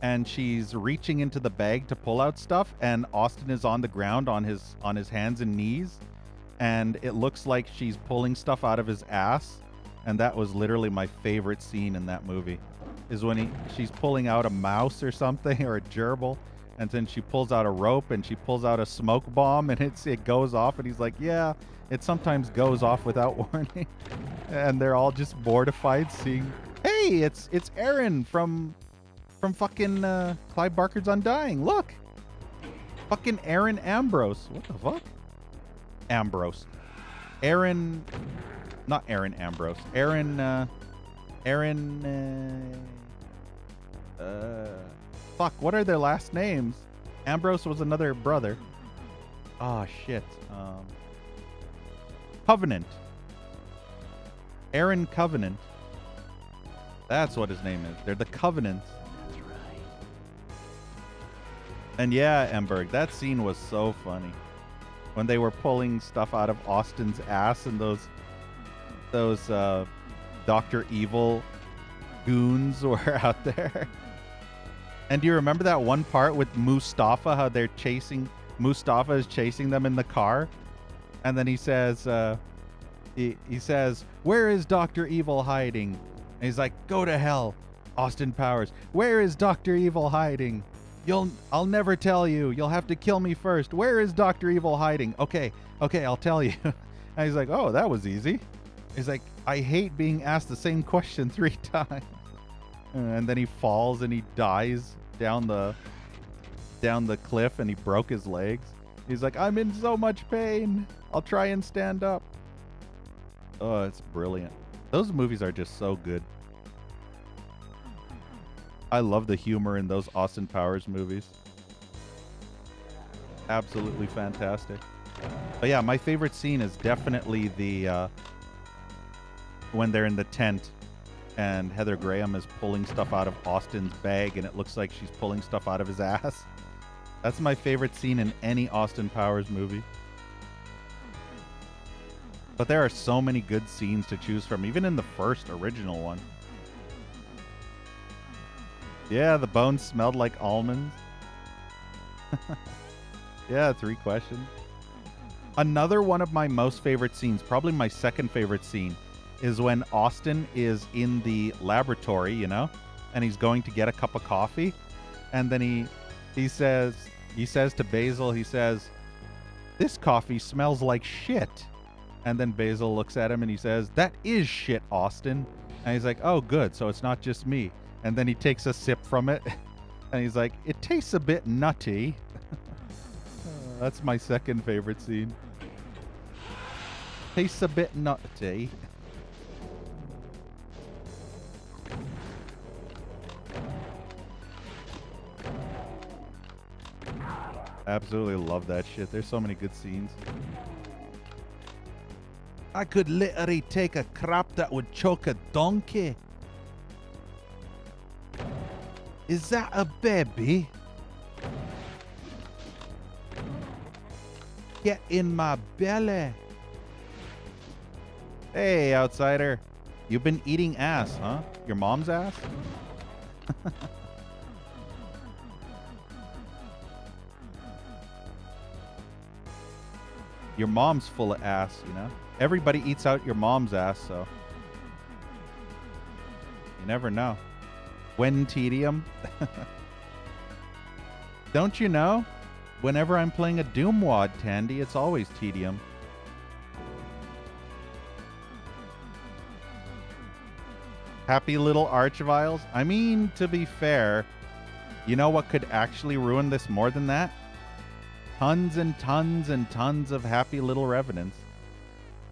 and she's reaching into the bag to pull out stuff, and Austin is on the ground on his hands and knees, and it looks like she's pulling stuff out of his ass. And that was literally my favorite scene in that movie, is when she's pulling out a mouse or something, or a gerbil, and then she pulls out a rope and she pulls out a smoke bomb, and it goes off, and he's like, yeah, it sometimes goes off without warning. And they're all just mortified seeing, hey, it's Aaron from fucking Clive Barker's Undying. Look, fucking Aaron Ambrose. What the fuck? Ambrose. Aaron, not Aaron Ambrose. Fuck, what are their last names? Ambrose was another brother. Oh shit. Covenant. Aaron Covenant. That's what his name is. They're the Covenants. That's right. And yeah, Emberg, that scene was so funny. When they were pulling stuff out of Austin's ass, and those Dr. Evil goons were out there. And do you remember that one part with Mustafa, how Mustafa is chasing them in the car? And then he says, he says, where is Dr. Evil hiding? And he's like, go to hell, Austin Powers. Where is Dr. Evil hiding? I'll never tell you. You'll have to kill me first. Where is Dr. Evil hiding? Okay, I'll tell you. And he's like, oh, that was easy. He's like, I hate being asked the same question 3 times. And then he falls and he dies down the cliff, and he broke his legs. He's like, I'm in so much pain. I'll try and stand up. Oh, it's brilliant. Those movies are just so good. I love the humor in those Austin Powers movies. Absolutely fantastic. But yeah, my favorite scene is definitely the when they're in the tent and Heather Graham is pulling stuff out of Austin's bag, and it looks like she's pulling stuff out of his ass. That's my favorite scene in any Austin Powers movie. But there are so many good scenes to choose from, even in the first original one. Yeah, the bones smelled like almonds. Yeah, 3 questions. Another one of my most favorite scenes, probably my second favorite scene, is when Austin is in the laboratory, you know, and he's going to get a cup of coffee, and then he says to Basil, he says, this coffee smells like shit. And then Basil looks at him and he says, that is shit, Austin. And he's like, oh, good, so it's not just me. And then he takes a sip from it, and he's like, it tastes a bit nutty. That's my second favorite scene. Tastes a bit nutty. Absolutely love that shit. There's so many good scenes. I could literally take a crap that would choke a donkey. Is that a baby? Get in my belly. Hey, outsider. You've been eating ass, huh? Your mom's ass? Your mom's full of ass, you know? Everybody eats out your mom's ass, so. You never know. When tedium? Don't you know? Whenever I'm playing a Doom WOD, Tandy, it's always tedium. Happy little archviles? I mean, to be fair, you know what could actually ruin this more than that? Tons and tons and tons of happy little revenants.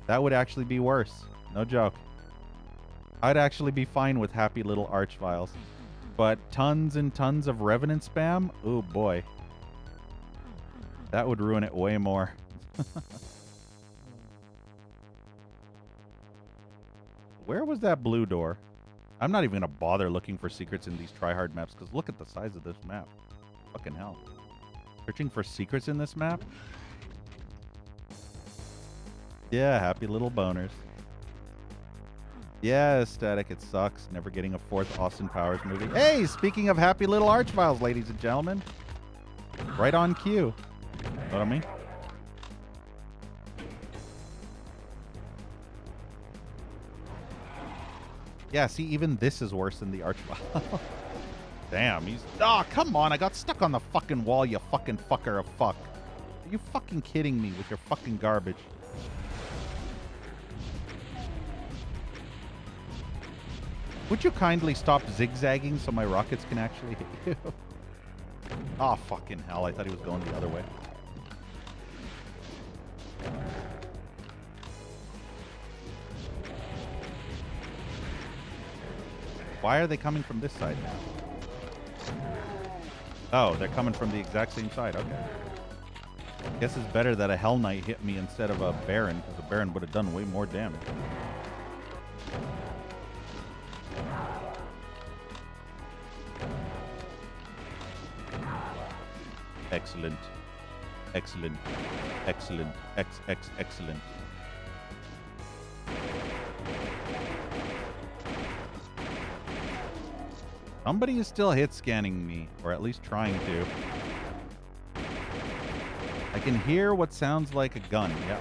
That would actually be worse. No joke. I'd actually be fine with happy little archviles. But tons and tons of revenant spam? Oh boy. That would ruin it way more. Where was that blue door? I'm not even going to bother looking for secrets in these tryhard maps because look at the size of this map. Fucking hell. Searching for secrets in this map? Yeah, happy little boners. Yeah, static, it sucks. Never getting a fourth Austin Powers movie. Hey, speaking of happy little archviles, ladies and gentlemen. Right on cue. Know what I mean? Yeah, see, even this is worse than the archvile. Damn, he's... Oh, come on, I got stuck on the fucking wall, you fucking fucker of fuck. Are you fucking kidding me with your fucking garbage? Would you kindly stop zigzagging so my rockets can actually hit you? Oh, fucking hell, I thought he was going the other way. Why are they coming from this side now? Oh, they're coming from the exact same side. Okay. Guess it's better that a Hell Knight hit me instead of a Baron, because a Baron would have done way more damage. Excellent. Excellent. Excellent. Excellent. Somebody is still hit scanning me, or at least trying to. I can hear what sounds like a gun. Yeah.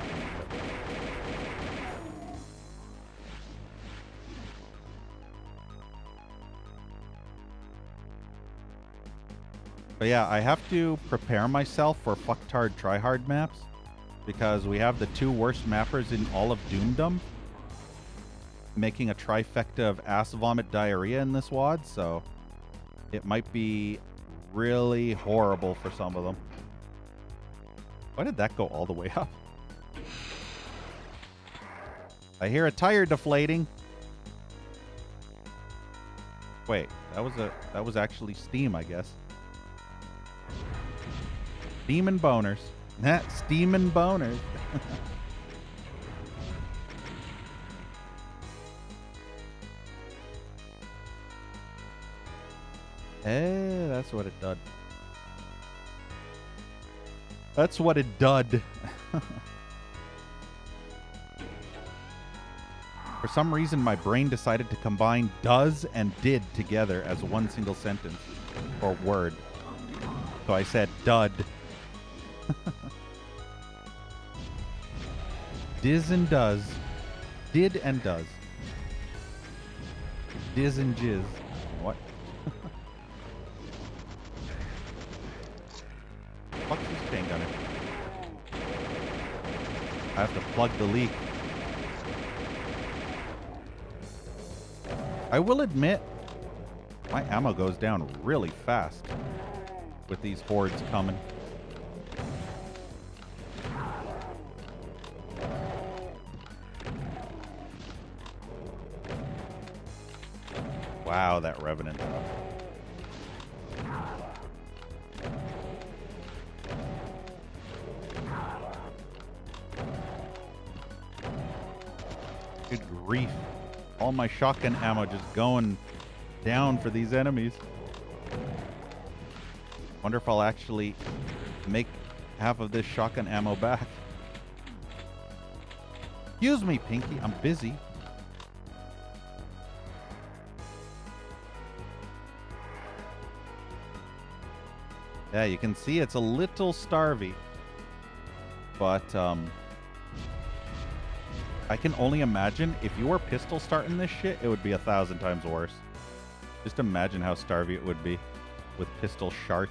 But yeah, I have to prepare myself for fucktard tryhard maps because we have the two worst mappers in all of Doomdom making a trifecta of ass vomit diarrhea in this WOD, so it might be really horrible for some of them. Why did that go all the way up? I hear a tire deflating. Wait, that was actually steam, I guess. Steam and boners. Steam and boners. Hey, that's what it did. That's what it did. For some reason, my brain decided to combine does and did together as one single sentence or word. So I said dud. Diz and does. Did and does. Diz and jizz. What? Fuck this chain gunner. I have to plug the leak. I will admit, my ammo goes down really fast with these hordes coming. Wow, that Revenant. Good grief. All my shotgun ammo just going down for these enemies. Wonder if I'll actually make half of this shotgun ammo back. Excuse me, Pinky. I'm busy. Yeah, you can see it's a little starvy. But, I can only imagine if you were pistol starting this shit, it would be 1,000 times worse. Just imagine how starvy it would be with pistol sharts.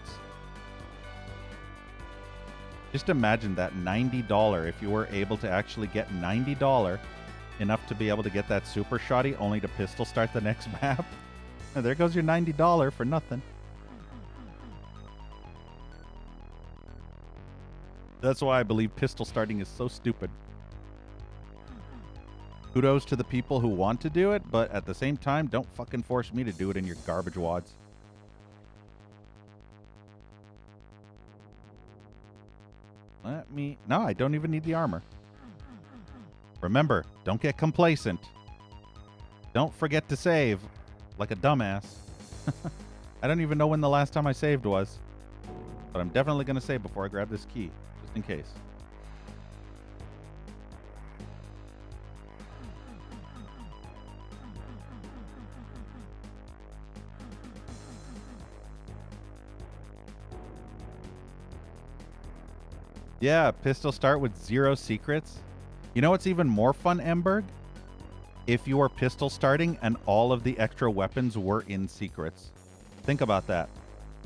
Just imagine that $90 if you were able to actually get $90 enough to be able to get that super shotty only to pistol start the next map. And there goes your $90 for nothing. That's why I believe pistol starting is so stupid. Kudos to the people who want to do it, but at the same time, don't fucking force me to do it in your garbage wads. No, I don't even need the armor. Remember, don't get complacent. Don't forget to save like a dumbass. I don't even know when the last time I saved was, but I'm definitely going to save before I grab this key, just in case. Yeah, pistol start with 0 secrets. You know what's even more fun, Emberg? If you are pistol starting and all of the extra weapons were in secrets. Think about that.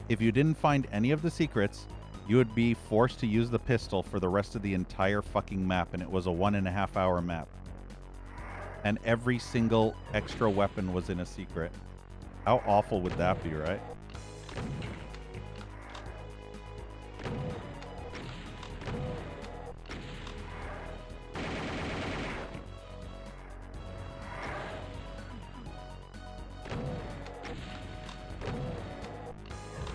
If you didn't find any of the secrets, you would be forced to use the pistol for the rest of the entire fucking map, and it was a 1.5 hour map. And every single extra weapon was in a secret. How awful would that be, right?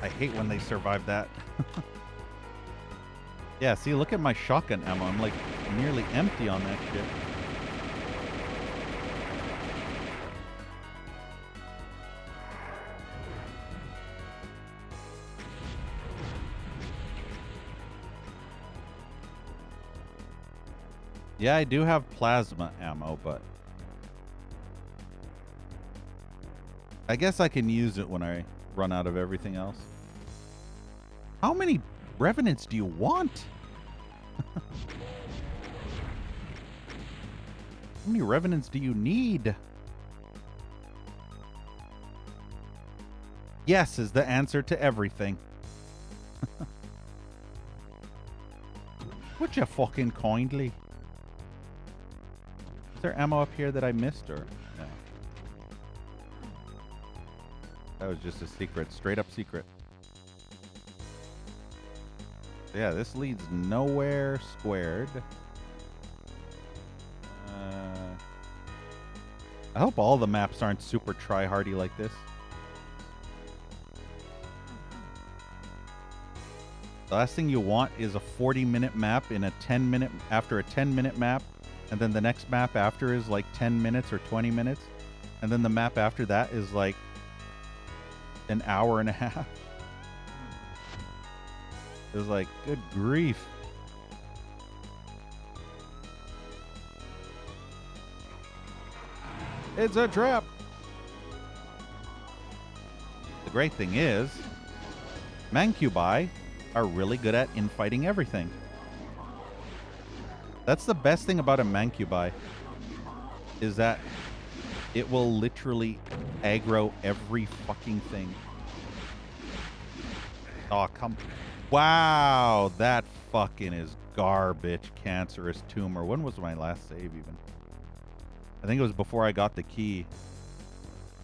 I hate when they survive that. Yeah, see, look at my shotgun ammo. I'm like nearly empty on that shit. Yeah, I do have plasma ammo, but I guess I can use it when I run out of everything else. How many revenants do you want? How many revenants do you need? Yes is the answer to everything. Would you fucking kindly? Is there ammo up here that I missed, or no? That was just a secret, straight up secret. Yeah, this leads nowhere squared. I hope all the maps aren't super try-hardy like this. The last thing you want is a 40-minute map in a 10-minute after a 10-minute map, and then the next map after is like 10 minutes or 20 minutes, and then the map after that is like an hour and a half. It was like, good grief. It's a trap. The great thing is, Mancubi are really good at infighting everything. That's the best thing about a Mancubi, is that it will literally aggro every fucking thing. Oh, come. Wow, that fucking is garbage, cancerous tumor. When was my last save even? I think it was before I got the key.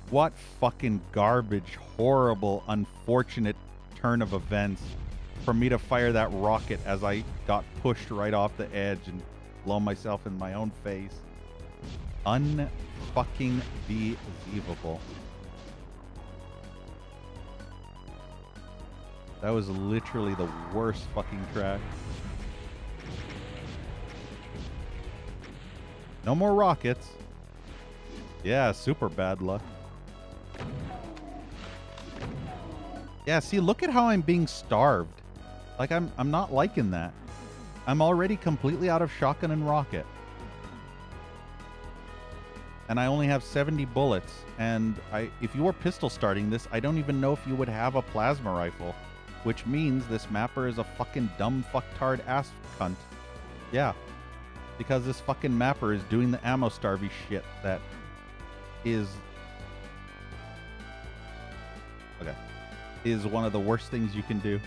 What fucking garbage, horrible, unfortunate turn of events for me to fire that rocket as I got pushed right off the edge and blow myself in my own face. Unfucking believable. That was literally the worst fucking track. No more rockets. Yeah, super bad luck. Yeah, see, look at how I'm being starved. Like, I'm not liking that. I'm already completely out of shotgun and rocket. and I only have 70 bullets. And if you were pistol starting this, I don't even know if you would have a plasma rifle, which means this mapper is a fucking dumb fucktard ass cunt. Yeah, because this fucking mapper is doing the ammo starvy shit that is one of the worst things you can do.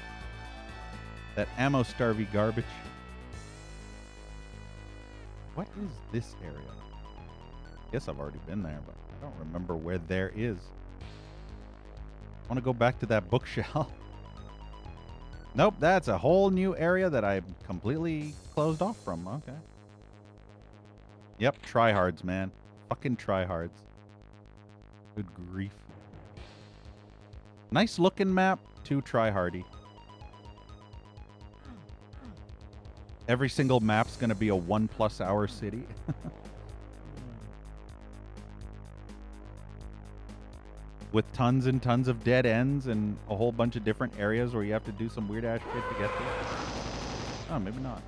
That ammo starvy garbage. What is this area? Guess I've already been there, but I don't remember where there is. I want to go back to that bookshelf. Nope, that's a whole new area that I'm completely closed off from. Okay. Yep, tryhards, man. Fucking tryhards. Good grief. Nice looking map, too tryhardy. Every single map's gonna be a 1+ hour city. With tons and tons of dead ends and a whole bunch of different areas where you have to do some weird ass shit to get there. Oh, maybe not.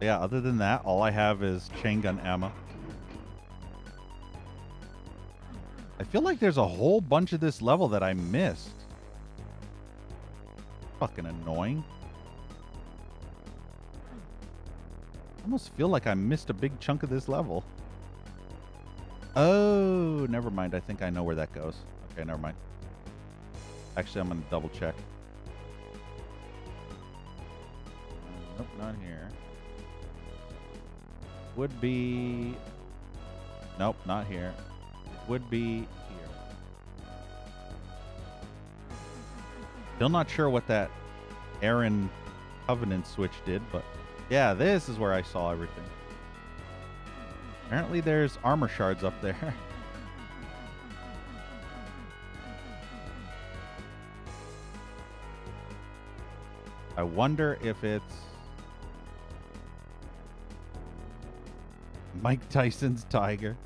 Yeah, other than that, all I have is chain gun ammo. I feel like there's a whole bunch of this level that I missed. Fucking annoying. I almost feel like I missed a big chunk of this level. Oh, never mind. I think I know where that goes. Okay, never mind. Actually, I'm going to double check. Nope, not here. Would be... Nope, not here. It would be here. Still not sure what that Aaron Covenant switch did, but yeah, this is where I saw everything. Apparently there's armor shards up there. I wonder if it's Mike Tyson's tiger.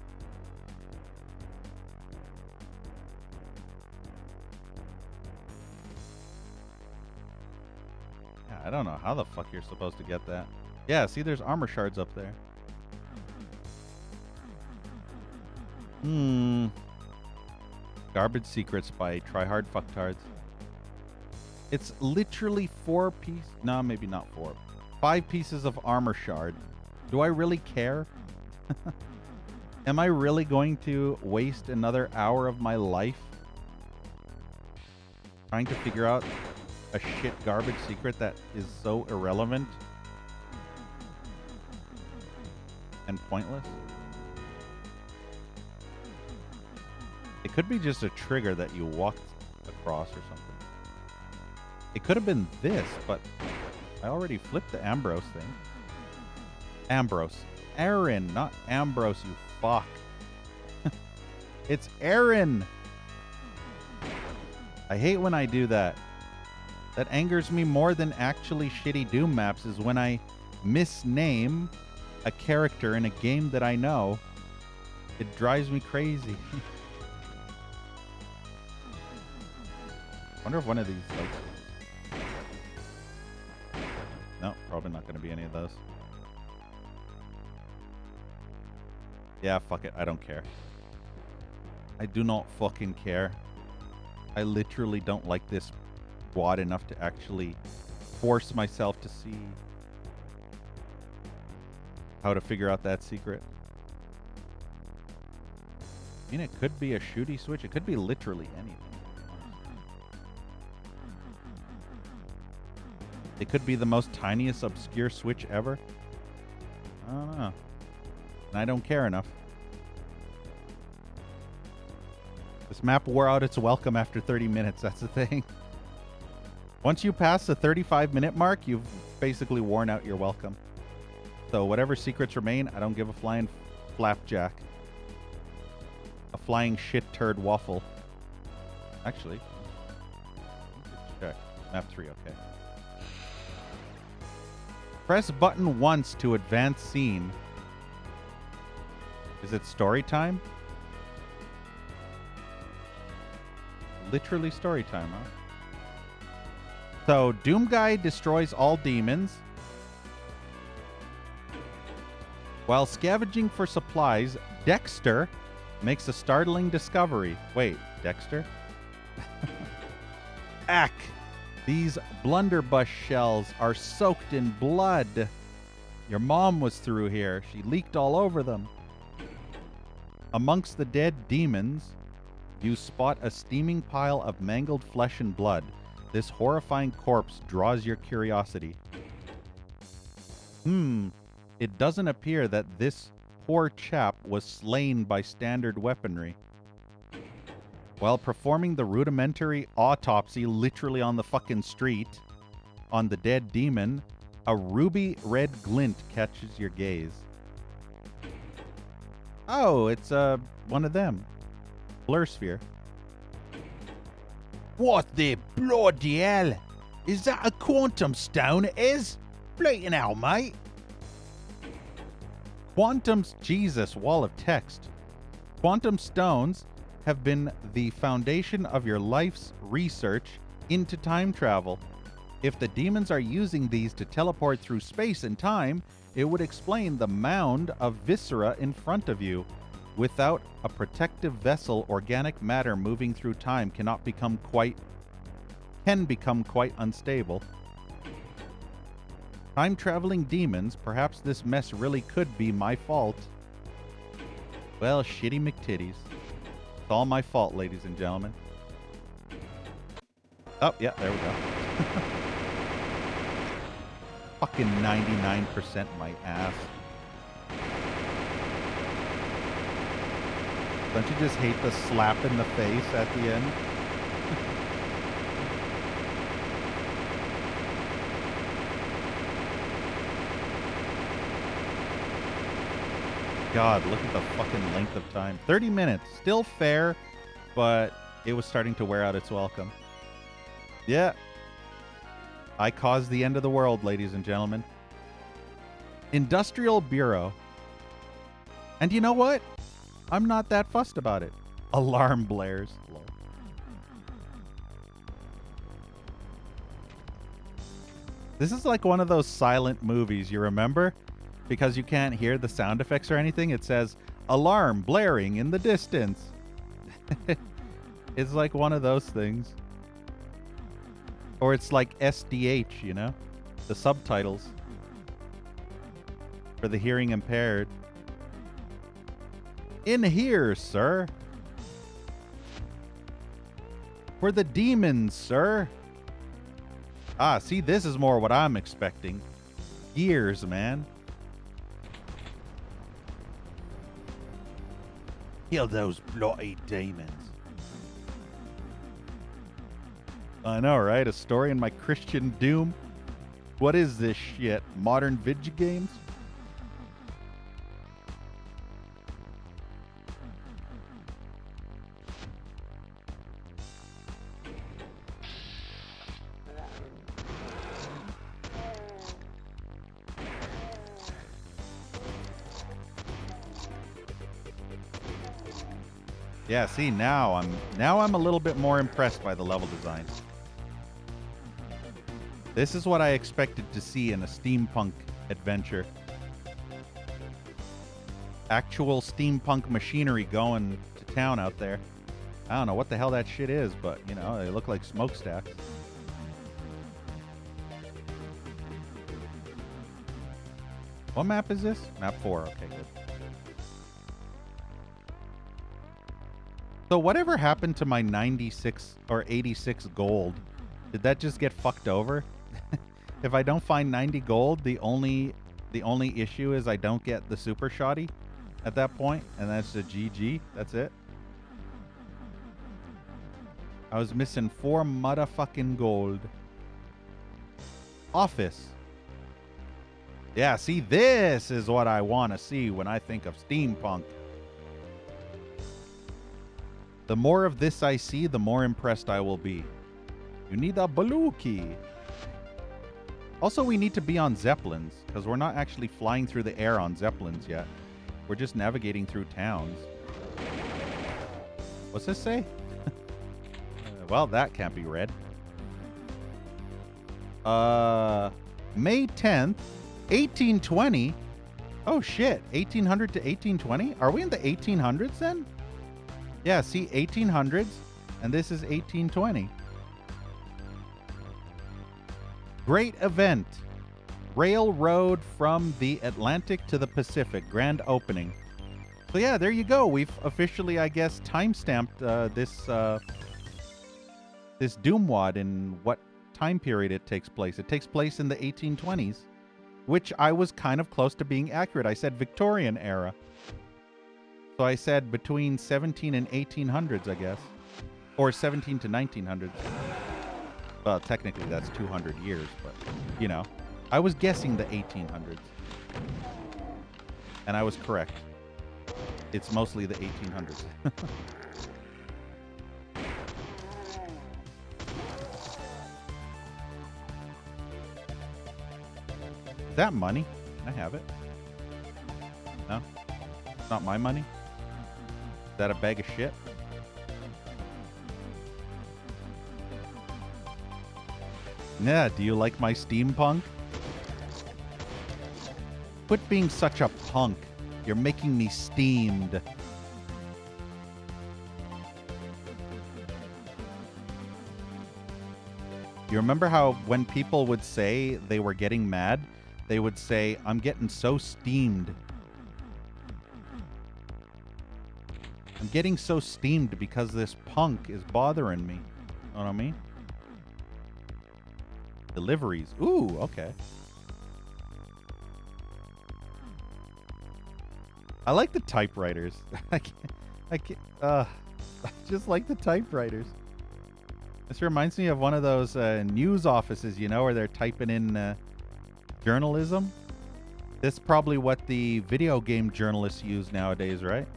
Yeah, I don't know how the fuck you're supposed to get that. Yeah, see, there's armor shards up there. Garbage secrets by tryhard fucktards. It's literally 4 pieces. No, maybe not 4. 5 pieces of armor shard. Do I really care? Am I really going to waste another hour of my life trying to figure out a shit garbage secret that is so irrelevant and pointless? It could be just a trigger that you walked across or something. It could have been this, but I already flipped the Ambrose thing. Ambrose. Aaron, not Ambrose, you fuck. It's Aaron. I hate when I do that. That angers me more than actually shitty Doom maps is when I misname a character in a game that I know. It drives me crazy. Wonder if one of these like... No, probably not going to be any of those. Yeah, fuck it. I don't care. I do not fucking care. I literally don't like this quad enough to actually force myself to see how to figure out that secret. I mean, it could be a shooty switch. It could be literally anything. It could be the most tiniest obscure switch ever. I don't know. And I don't care enough. This map wore out its welcome after 30 minutes. That's the thing. Once you pass the 35-minute mark, you've basically worn out your welcome. So whatever secrets remain, I don't give a flying flapjack. A flying shit turd waffle. Actually, check. Map 3, okay. Press button once to advance scene. Is it story time? Literally story time, huh? So Doom Guy destroys all demons. While scavenging for supplies, Dexter makes a startling discovery. Wait, Dexter? Ack! These blunderbuss shells are soaked in blood. Your mom was through here. She leaked all over them. Amongst the dead demons, you spot a steaming pile of mangled flesh and blood. This horrifying corpse draws your curiosity. It doesn't appear that this poor chap was slain by standard weaponry. While performing the rudimentary autopsy literally on the fucking street on the dead demon, a ruby red glint catches your gaze. Oh, it's one of them. Blur sphere. What the bloody hell? Is that a quantum stone, it is? Bleating out, mate. Quantum's Jesus, wall of text. Quantum stones have been the foundation of your life's research into time travel. If the demons are using these to teleport through space and time, it would explain the mound of viscera in front of you. Without a protective vessel, organic matter moving through time can become quite unstable. Time-traveling demons, perhaps this mess really could be my fault. Well, shitty McTitties. It's all my fault, ladies and gentlemen. Oh, yeah, there we go. Fucking 99% my ass. Don't you just hate the slap in the face at the end? God, look at the fucking length of time. 30 minutes. Still fair, but it was starting to wear out its welcome. Yeah. I caused the end of the world, ladies and gentlemen. Industrial Bureau. And you know what? I'm not that fussed about it. Alarm blares. This is like one of those silent movies, you remember? Because you can't hear the sound effects or anything, it says, alarm blaring in the distance. It's like one of those things. Or it's like SDH, you know? The subtitles. For the hearing impaired. In here, sir. For the demons, sir. Ah, see, this is more what I'm expecting. Gears, man. Kill those bloody demons. I know, right? A story in my Christian Doom? What is this shit? Modern video games? Yeah, see, now I'm a little bit more impressed by the level design. This is what I expected to see in a steampunk adventure. Actual steampunk machinery going to town out there. I don't know what the hell that shit is, but, you know, they look like smokestacks. What map is this? Map 4. Okay, good. So whatever happened to my 96 or 86 gold? Did that just get fucked over? If I don't find 90 gold, the only issue is I don't get the super shoddy at that point, and that's a GG. That's it. I was missing 4 motherfucking gold. Office. Yeah, see, this is what I want to see when I think of steampunk. The more of this I see, the more impressed I will be. You need a blue key. Also, we need to be on Zeppelins, because we're not actually flying through the air on Zeppelins yet. We're just navigating through towns. What's this say? Well, that can't be read. May 10th, 1820. Oh shit, 1800 to 1820? Are we in the 1800s then? Yeah, see, 1800s, and this is 1820. Great event. Railroad from the Atlantic to the Pacific. Grand opening. So yeah, there you go. We've officially, I guess, time-stamped this Doomwad in what time period it takes place. It takes place in the 1820s, which I was kind of close to being accurate. I said Victorian era. So I said between 17 and 1800s, I guess. Or 17 to 1900s. Well, technically that's 200 years, but, you know. I was guessing the 1800s. And I was correct. It's mostly the 1800s. Is that money? Can I have it? No? It's not my money? Is that a bag of shit? Yeah, do you like my steampunk? Quit being such a punk. You're making me steamed. You remember how when people would say they were getting mad, they would say, I'm getting so steamed. I'm getting so steamed because this punk is bothering me. Know what I mean? Deliveries. Ooh, okay. I like the typewriters. I just like the typewriters. This reminds me of one of those news offices, you know, where they're typing in journalism. This is probably what the video game journalists use nowadays, right?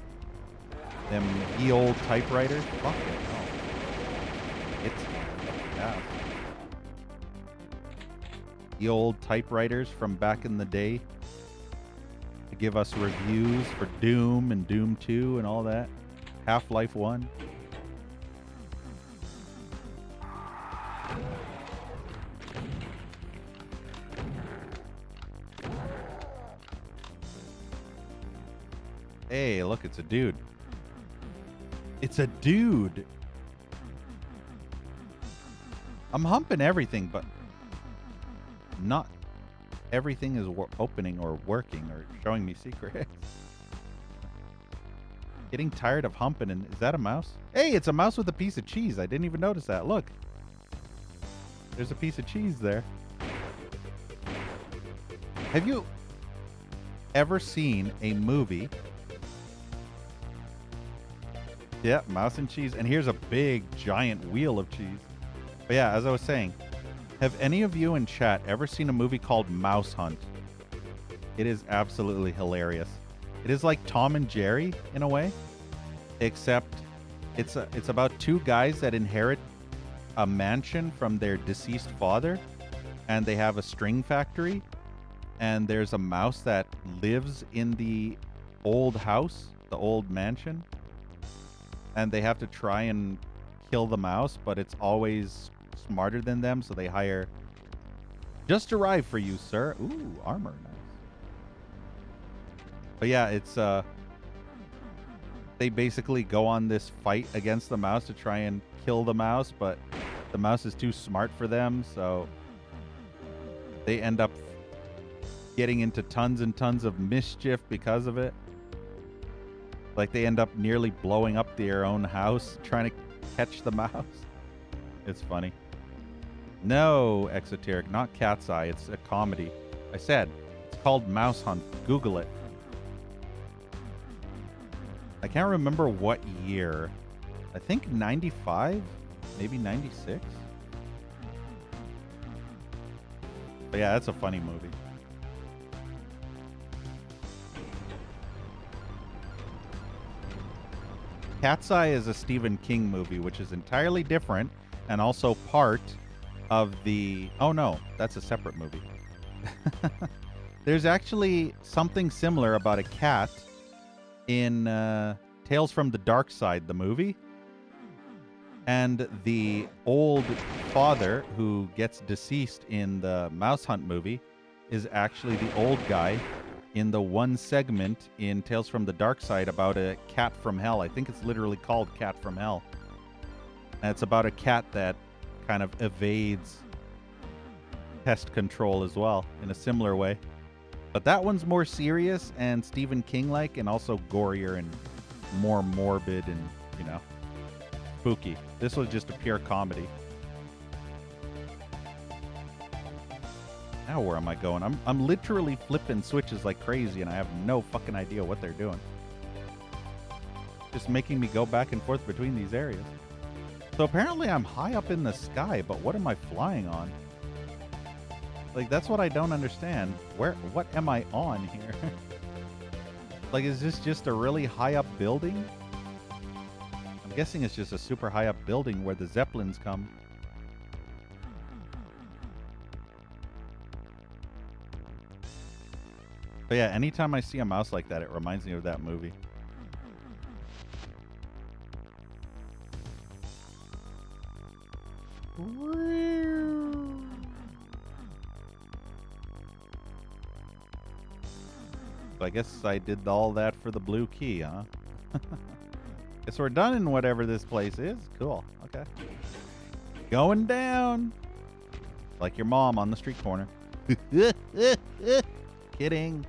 Them ye old typewriters. Fuck it, no. It's yeah. The old typewriters from back in the day to give us reviews for Doom and Doom 2 and all that. Half-Life 1. Hey, look, it's a dude. It's a dude. I'm humping everything, but not everything is opening or working or showing me secrets. Getting tired of humping. And is that a mouse? Hey, it's a mouse with a piece of cheese. I didn't even notice that. Look. There's a piece of cheese there. Have you ever seen a movie? Yeah, mouse and cheese. And here's a big, giant wheel of cheese. But yeah, as I was saying, have any of you in chat ever seen a movie called Mouse Hunt? It is absolutely hilarious. It is like Tom and Jerry in a way, except it's about two guys that inherit a mansion from their deceased father, and they have a string factory, and there's a mouse that lives in the old house, the old mansion, and they have to try and kill the mouse, but it's always smarter than them, so they hire. Just arrived for you, sir. Ooh, armor, nice. But yeah, it's they basically go on this fight against the mouse to try and kill the mouse, but the mouse is too smart for them, so they end up getting into tons and tons of mischief because of it. Like they end up nearly blowing up their own house trying to catch the mouse. It's funny. No, Exoteric, not Cat's Eye. It's a comedy. I said, it's called Mouse Hunt. Google it. I can't remember what year. I think 95? Maybe 96? But yeah, that's a funny movie. Cat's Eye is a Stephen King movie, which is entirely different and also part of the... Oh no, that's a separate movie. There's actually something similar about a cat in Tales from the Dark Side, the movie. And the old father, who gets deceased in the Mouse Hunt movie, is actually the old guy in the one segment in Tales from the Dark Side about a cat from hell. I think it's literally called Cat from Hell. And it's about a cat that kind of evades pest control as well in a similar way. But that one's more serious and Stephen King-like, and also gorier and more morbid and, you know, spooky. This was just a pure comedy. Now where am I going? I'm literally flipping switches like crazy, and I have no fucking idea what they're doing. Just making me go back and forth between these areas. So apparently I'm high up in the sky, but what am I flying on? Like, that's what I don't understand. What am I on here? Like, is this just a really high up building? I'm guessing it's just a super high up building where the Zeppelins come. But yeah, anytime I see a mouse like that, it reminds me of that movie. So I guess I did all that for the blue key, huh? Guess we're done in whatever this place is. Cool. Okay. Going down. Like your mom on the street corner. Kidding.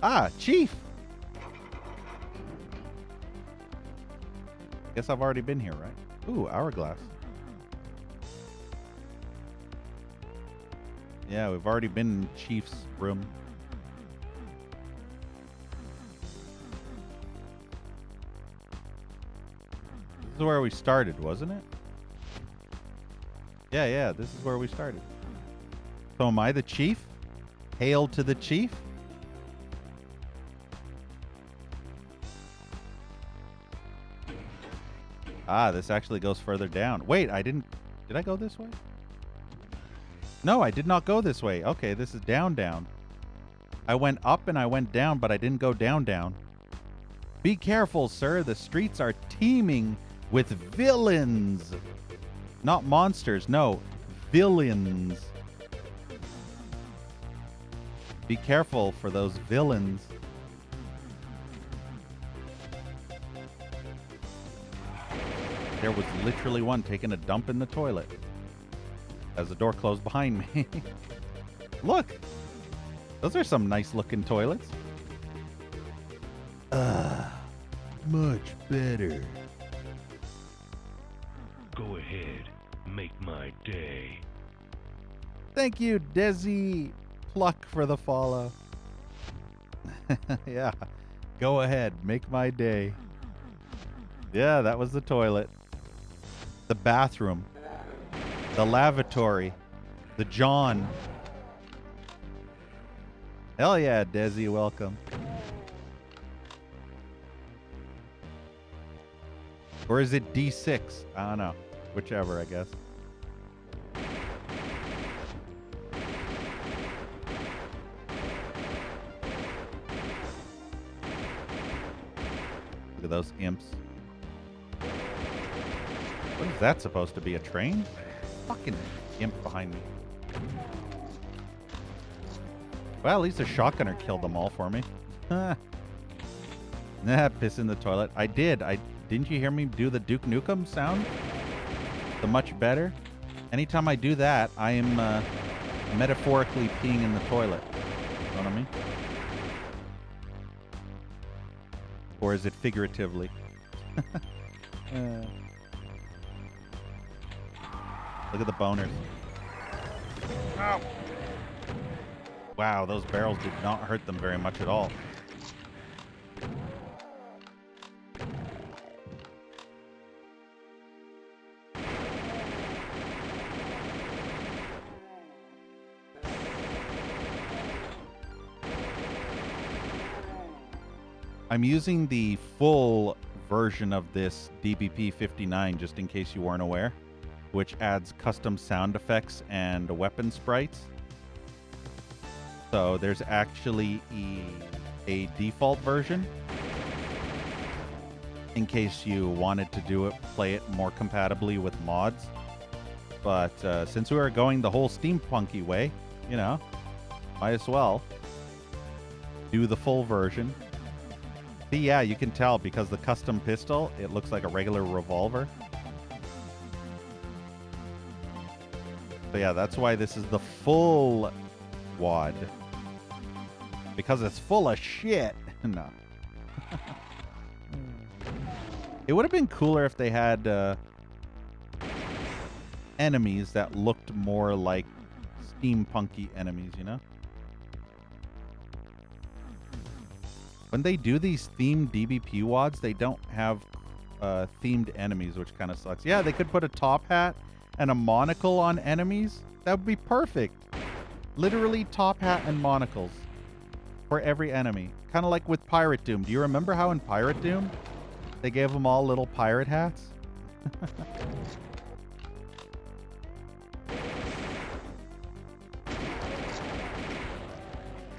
Ah, Chief. Guess I've already been here, right? Ooh, hourglass. Yeah, we've already been in Chief's room. This is where we started, wasn't it? Yeah, this is where we started. So am I the chief? Hail to the chief? Ah, this actually goes further down. Wait, did I go this way? No, I did not go this way. Okay, this is down. I went up and I went down, but I didn't go down. Be careful, sir. The streets are teeming with villains. Not monsters, no. Villains. Be careful for those villains. There was literally one taking a dump in the toilet as the door closed behind me. Look, those are some nice looking toilets. Much better. Go ahead, make my day. Thank you, Desi Pluck, for the follow. Yeah, go ahead, make my day. Yeah, that was the toilet. The bathroom. The lavatory. The John. Hell yeah, Desi, welcome. Or is it D6? I don't know. Whichever, I guess. Look at those imps. What is that supposed to be? A train? Fucking imp behind me. Well, at least a shotgunner killed them all for me. Nah, piss in the toilet. I did. Didn't you hear me do the Duke Nukem sound? The much better. Anytime I do that, I am metaphorically peeing in the toilet. You know what I mean? Or is it figuratively? Look at the boners. Ow. Wow, those barrels did not hurt them very much at all. I'm using the full version of this DBP59 just in case you weren't aware, which adds custom sound effects and weapon sprites. So there's actually a default version in case you wanted to play it more compatibly with mods. But since we are going the whole steampunky way, you know, might as well do the full version. See, yeah, you can tell because the custom pistol, it looks like a regular revolver. So yeah, that's why this is the full wad. Because it's full of shit. No. It would have been cooler if they had enemies that looked more like steampunky enemies, you know? When they do these themed DBP wads, they don't have themed enemies, which kind of sucks. Yeah, they could put a top hat and a monocle on enemies. That would be perfect. Literally top hat and monocles for every enemy. Kind of like with Pirate Doom. Do you remember how in Pirate Doom they gave them all little pirate hats?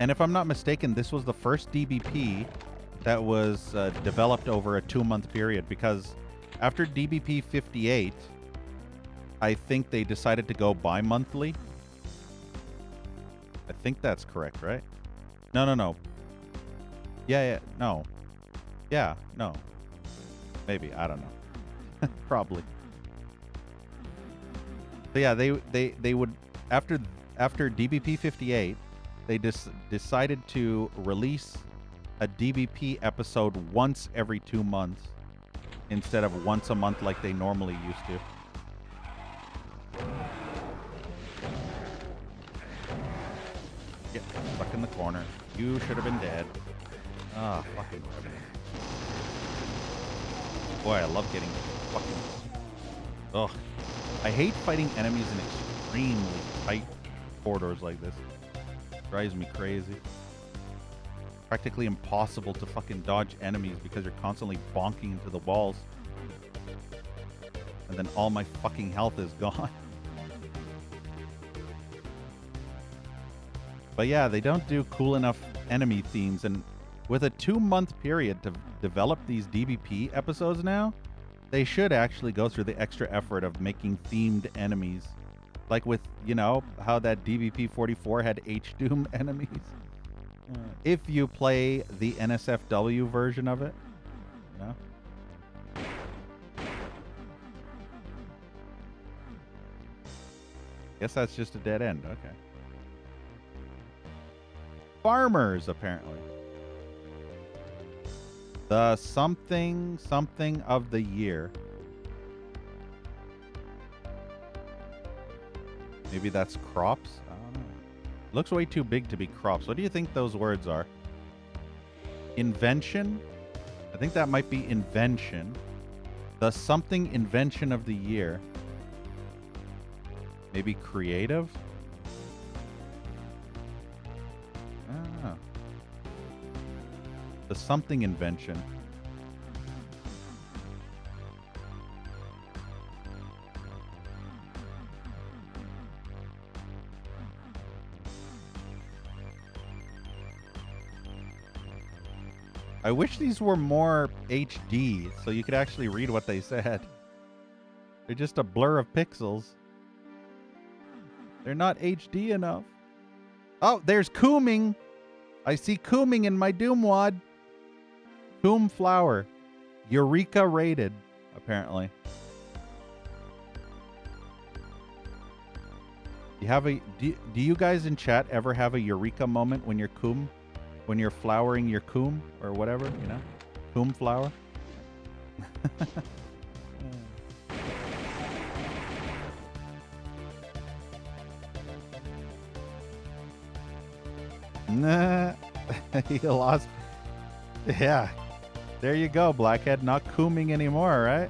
And if I'm not mistaken, this was the first DBP that was developed over a 2-month period, because after DBP58, I think they decided to go bi-monthly. I think that's correct, right? No. Yeah, no. Yeah, no. Maybe, I don't know. Probably. But yeah, they would, after DBP58, they decided to release a DBP episode once every 2 months instead of once a month like they normally used to. Get stuck in the corner. You should have been dead. Ah, fucking. Boy, I love getting fucking. Ugh. I hate fighting enemies in extremely tight corridors like this. Drives me crazy. Practically impossible to fucking dodge enemies because you're constantly bonking into the walls. And then all my fucking health is gone. But yeah, they don't do cool enough enemy themes. And with a 2-month period to develop these DBP episodes now, they should actually go through the extra effort of making themed enemies. Like with, you know, how that DBP44 had H-Doom enemies. If you play the NSFW version of it, you know? Guess that's just a dead end. Okay. Farmers, apparently. The something of the year. Maybe that's crops? I don't know. Looks way too big to be crops. What do you think those words are? Invention? I think that might be invention. The something invention of the year. Maybe creative? I don't know. The something invention. I wish these were more HD so you could actually read what they said. They're just a blur of pixels. They're not HD enough. Oh, there's cooming. I see cooming in my Doom wad. Coom flower. Eureka rated, apparently. Do you guys in chat ever have a Eureka moment when you're coom? When you're flowering your coom or whatever, you know? Coom flower. Nah. You lost. Yeah. There you go, Blackhead. Not cooming anymore, right?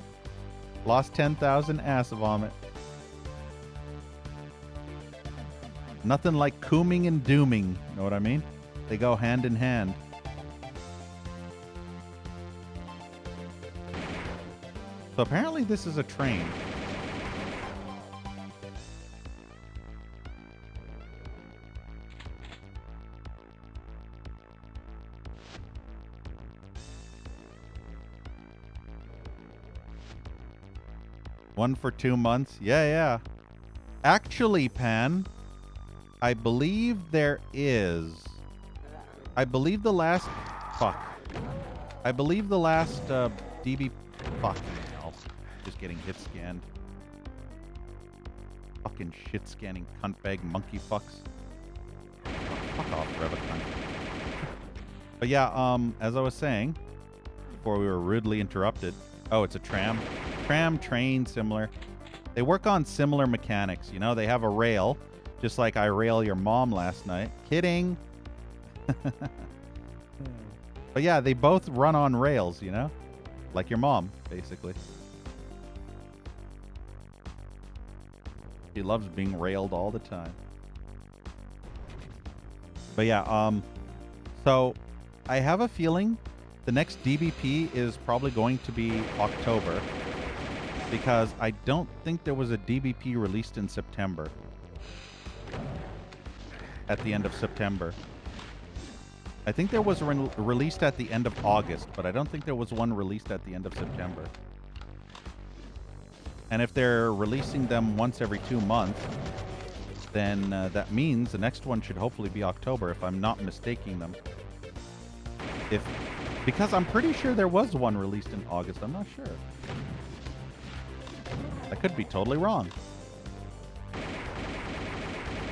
Lost 10,000 ass vomit. Nothing like cooming and dooming. Know what I mean? They go hand in hand. So apparently this is a train. One for 2 months. Yeah. Actually, Pan, I believe there is. I believe the last... Fuck. I believe the last DB... Fuck. Hell. Just getting hit scanned. Fucking shit scanning cuntbag monkey fucks. Fuck off, Revacon. But yeah, as I was saying, before we were rudely interrupted. Oh, it's a tram. Tram, train, similar. They work on similar mechanics, you know? They have a rail, just like I rail your mom last night. Kidding. But yeah, they both run on rails, you know? Like your mom, basically. She loves being railed all the time. But yeah, so I have a feeling the next DBP is probably going to be October, because I don't think there was a DBP released in September. At the end of September. I think there was released at the end of August, but I don't think there was one released at the end of September. And if they're releasing them once every 2 months, then that means the next one should hopefully be October, if I'm not mistaking them. Because I'm pretty sure there was one released in August. I'm not sure. I could be totally wrong.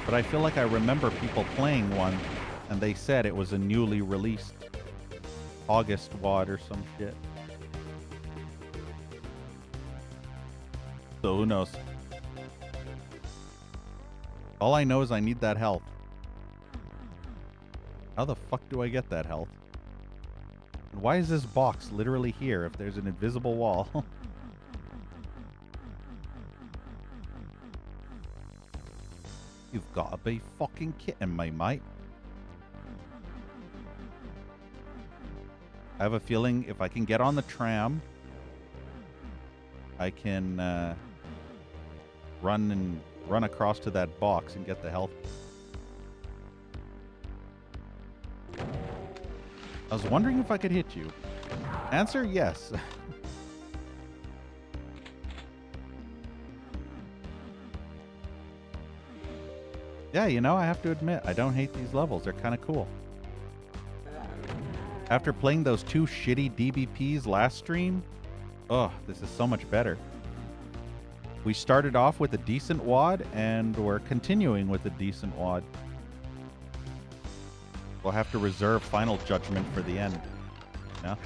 But I feel like I remember people playing one, and they said it was a newly released August WOD or some shit. So who knows? All I know is I need that health. How the fuck do I get that health? And why is this box literally here if there's an invisible wall? You've got to be fucking kidding me, mate. I have a feeling if I can get on the tram, I can run across to that box and get the health. I was wondering if I could hit you. Answer, yes. Yeah, you know, I have to admit, I don't hate these levels. They're kind of cool. After playing those 2 shitty DBPs last stream, oh, this is so much better. We started off with a decent WOD, and we're continuing with a decent WOD. We'll have to reserve final judgment for the end. You know?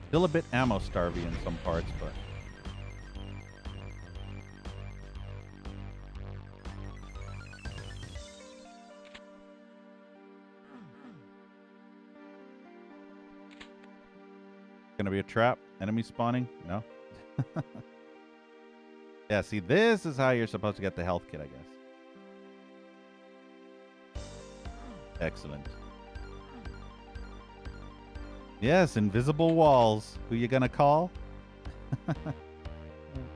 Still a bit ammo starvy in some parts, but... Gonna be a trap? Enemy spawning? No? Yeah, see, this is how you're supposed to get the health kit, I guess. Excellent. Yes, invisible walls. Who you gonna call?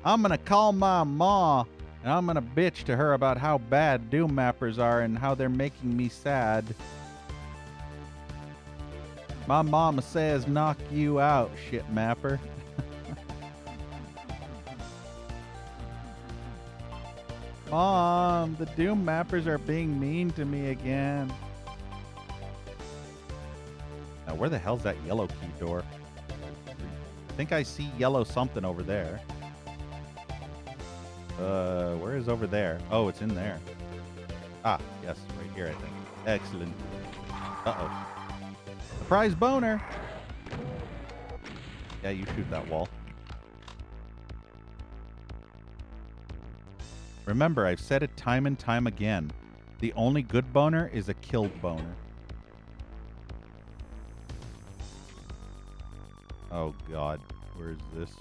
I'm gonna call my ma, and I'm gonna bitch to her about how bad Doom Mappers are and how they're making me sad. My mama says knock you out, shit mapper. Mom, the Doom Mappers are being mean to me again. Now, where the hell's that yellow key door? I think I see yellow something over there. Where is over there? Oh, it's in there. Ah, yes, right here, I think. Excellent. Uh-oh. Surprise boner! Yeah, you shoot that wall. Remember, I've said it time and time again. The only good boner is a killed boner. Oh, God. Where is this?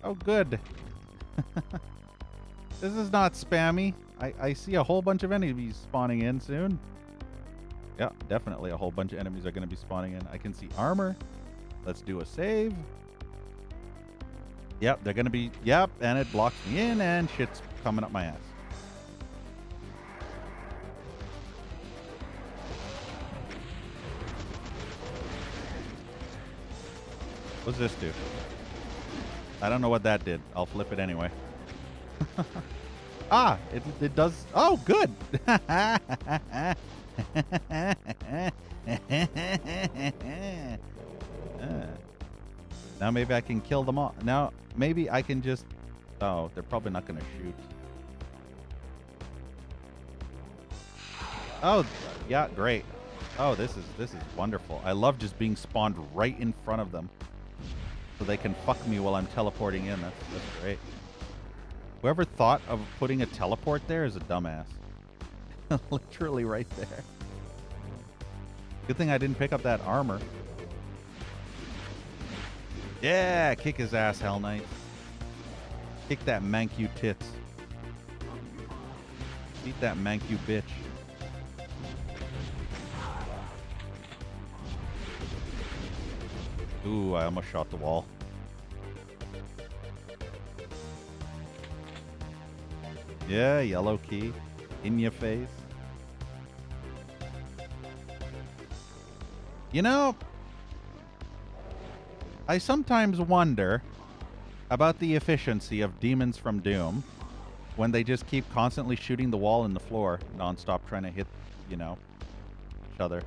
Oh, good. This is not spammy. I see a whole bunch of enemies spawning in soon. Yeah, definitely a whole bunch of enemies are going to be spawning in. I can see armor. Let's do a save. Yep, they're going to be... Yep, and it blocks me in, and shit's coming up my ass. What's this do? I don't know what that did. I'll flip it anyway. Ah, it does. Oh, good. Now maybe I can kill them all. Now maybe I can just. Oh, they're probably not going to shoot. Oh, yeah, great. Oh, this is wonderful. I love just being spawned right in front of them, so they can fuck me while I'm teleporting in. That's great. Whoever thought of putting a teleport there is a dumbass. Literally right there. Good thing I didn't pick up that armor. Yeah, kick his ass, Hell Knight. Kick that mank you tits. Eat that mank you bitch. Ooh, I almost shot the wall. Yeah, yellow key. In your face. You know, I sometimes wonder about the efficiency of demons from Doom when they just keep constantly shooting the wall and the floor nonstop trying to hit, you know, each other.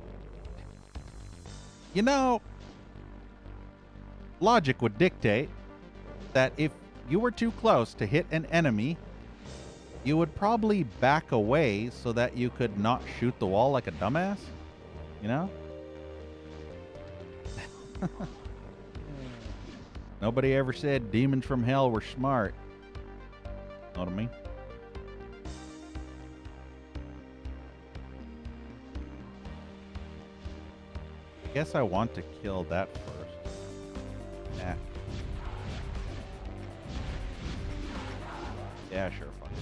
You know, logic would dictate that if you were too close to hit an enemy, you would probably back away so that you could not shoot the wall like a dumbass, you know? Nobody ever said demons from hell were smart. Know what I mean? I guess I want to kill that first. Nah. Yeah, sure, fuck it.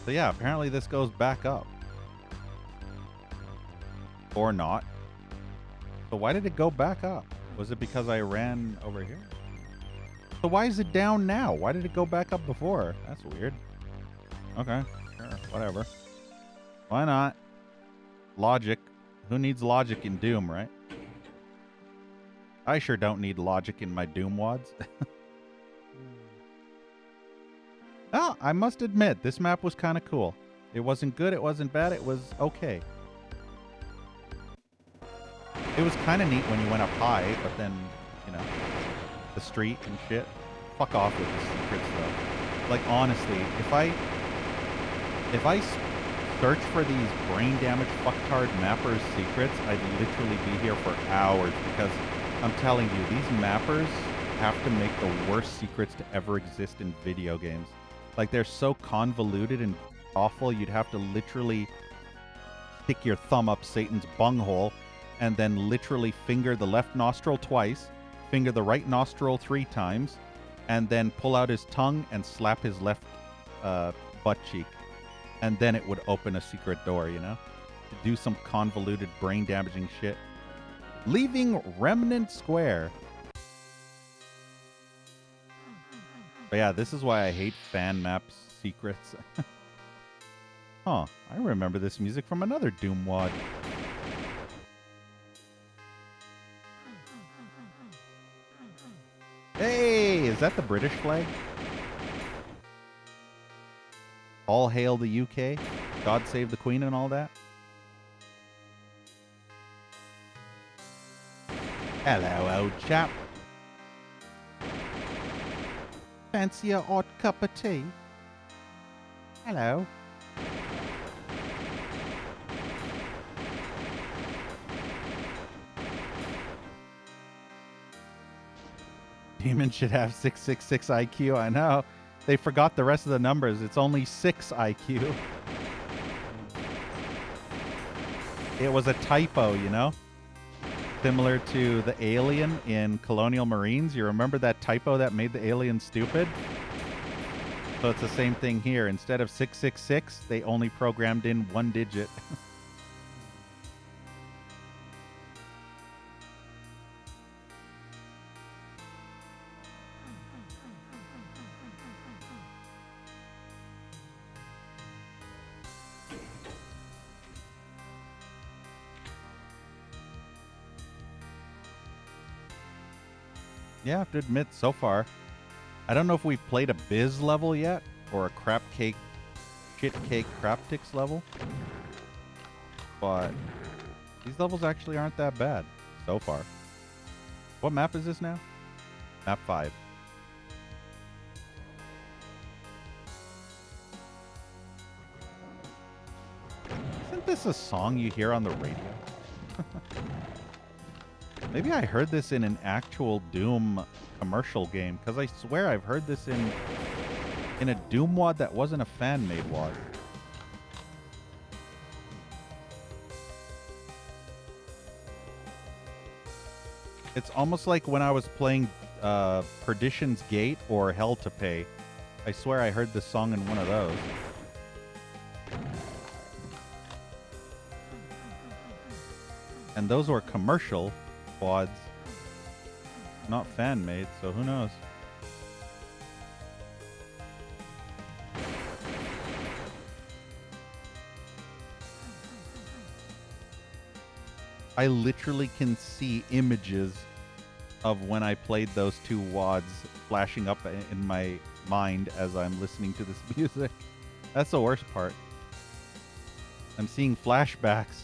So yeah, apparently this goes back up. Or not. So why did it go back up? Was it because I ran over here? So why is it down now? Why did it go back up before? That's weird. Okay, sure, whatever. Why not? Logic. Who needs logic in Doom, right? I sure don't need logic in my Doom wads. Oh, I must admit, this map was kind of cool. It wasn't good, it wasn't bad, it was okay. It was kind of neat when you went up high, but then, you know, the street and shit. Fuck off with the secrets, though. Like, honestly, if I search for these brain damage fucktard mappers secrets, I'd literally be here for hours, because I'm telling you, these mappers have to make the worst secrets to ever exist in video games. Like, they're so convoluted and awful, you'd have to literally stick your thumb up Satan's bunghole and then literally finger the left nostril twice, finger the right nostril 3 times, and then pull out his tongue and slap his left butt cheek. And then it would open a secret door, you know? To do some convoluted brain-damaging shit. Leaving Remnant Square. But yeah, this is why I hate fan maps secrets. Huh, I remember this music from another Doom wad. Hey, is that the British flag? All hail the UK, God save the Queen and all that. Hello, old chap. Fancy a hot cup of tea? Hello. Demons should have 666 IQ. I know. They forgot the rest of the numbers. It's only 6 IQ. It was a typo, you know? Similar to the alien in Colonial Marines. You remember that typo that made the alien stupid? So it's the same thing here. Instead of 666, they only programmed in 1 digit. Yeah, I have to admit, so far, I don't know if we've played a Biz level yet or a crap cake, shit cake craptics level, but these levels actually aren't that bad so far. What map is this now? Map 5. Isn't this a song you hear on the radio? Maybe I heard this in an actual Doom commercial game, because I swear I've heard this in a Doom WOD that wasn't a fan-made WOD. It's almost like when I was playing Perdition's Gate or Hell to Pay. I swear I heard this song in one of those. And those were commercial WODs, not fan-made, so who knows? I literally can see images of when I played those two WODs flashing up in my mind as I'm listening to this music. That's the worst part. I'm seeing flashbacks.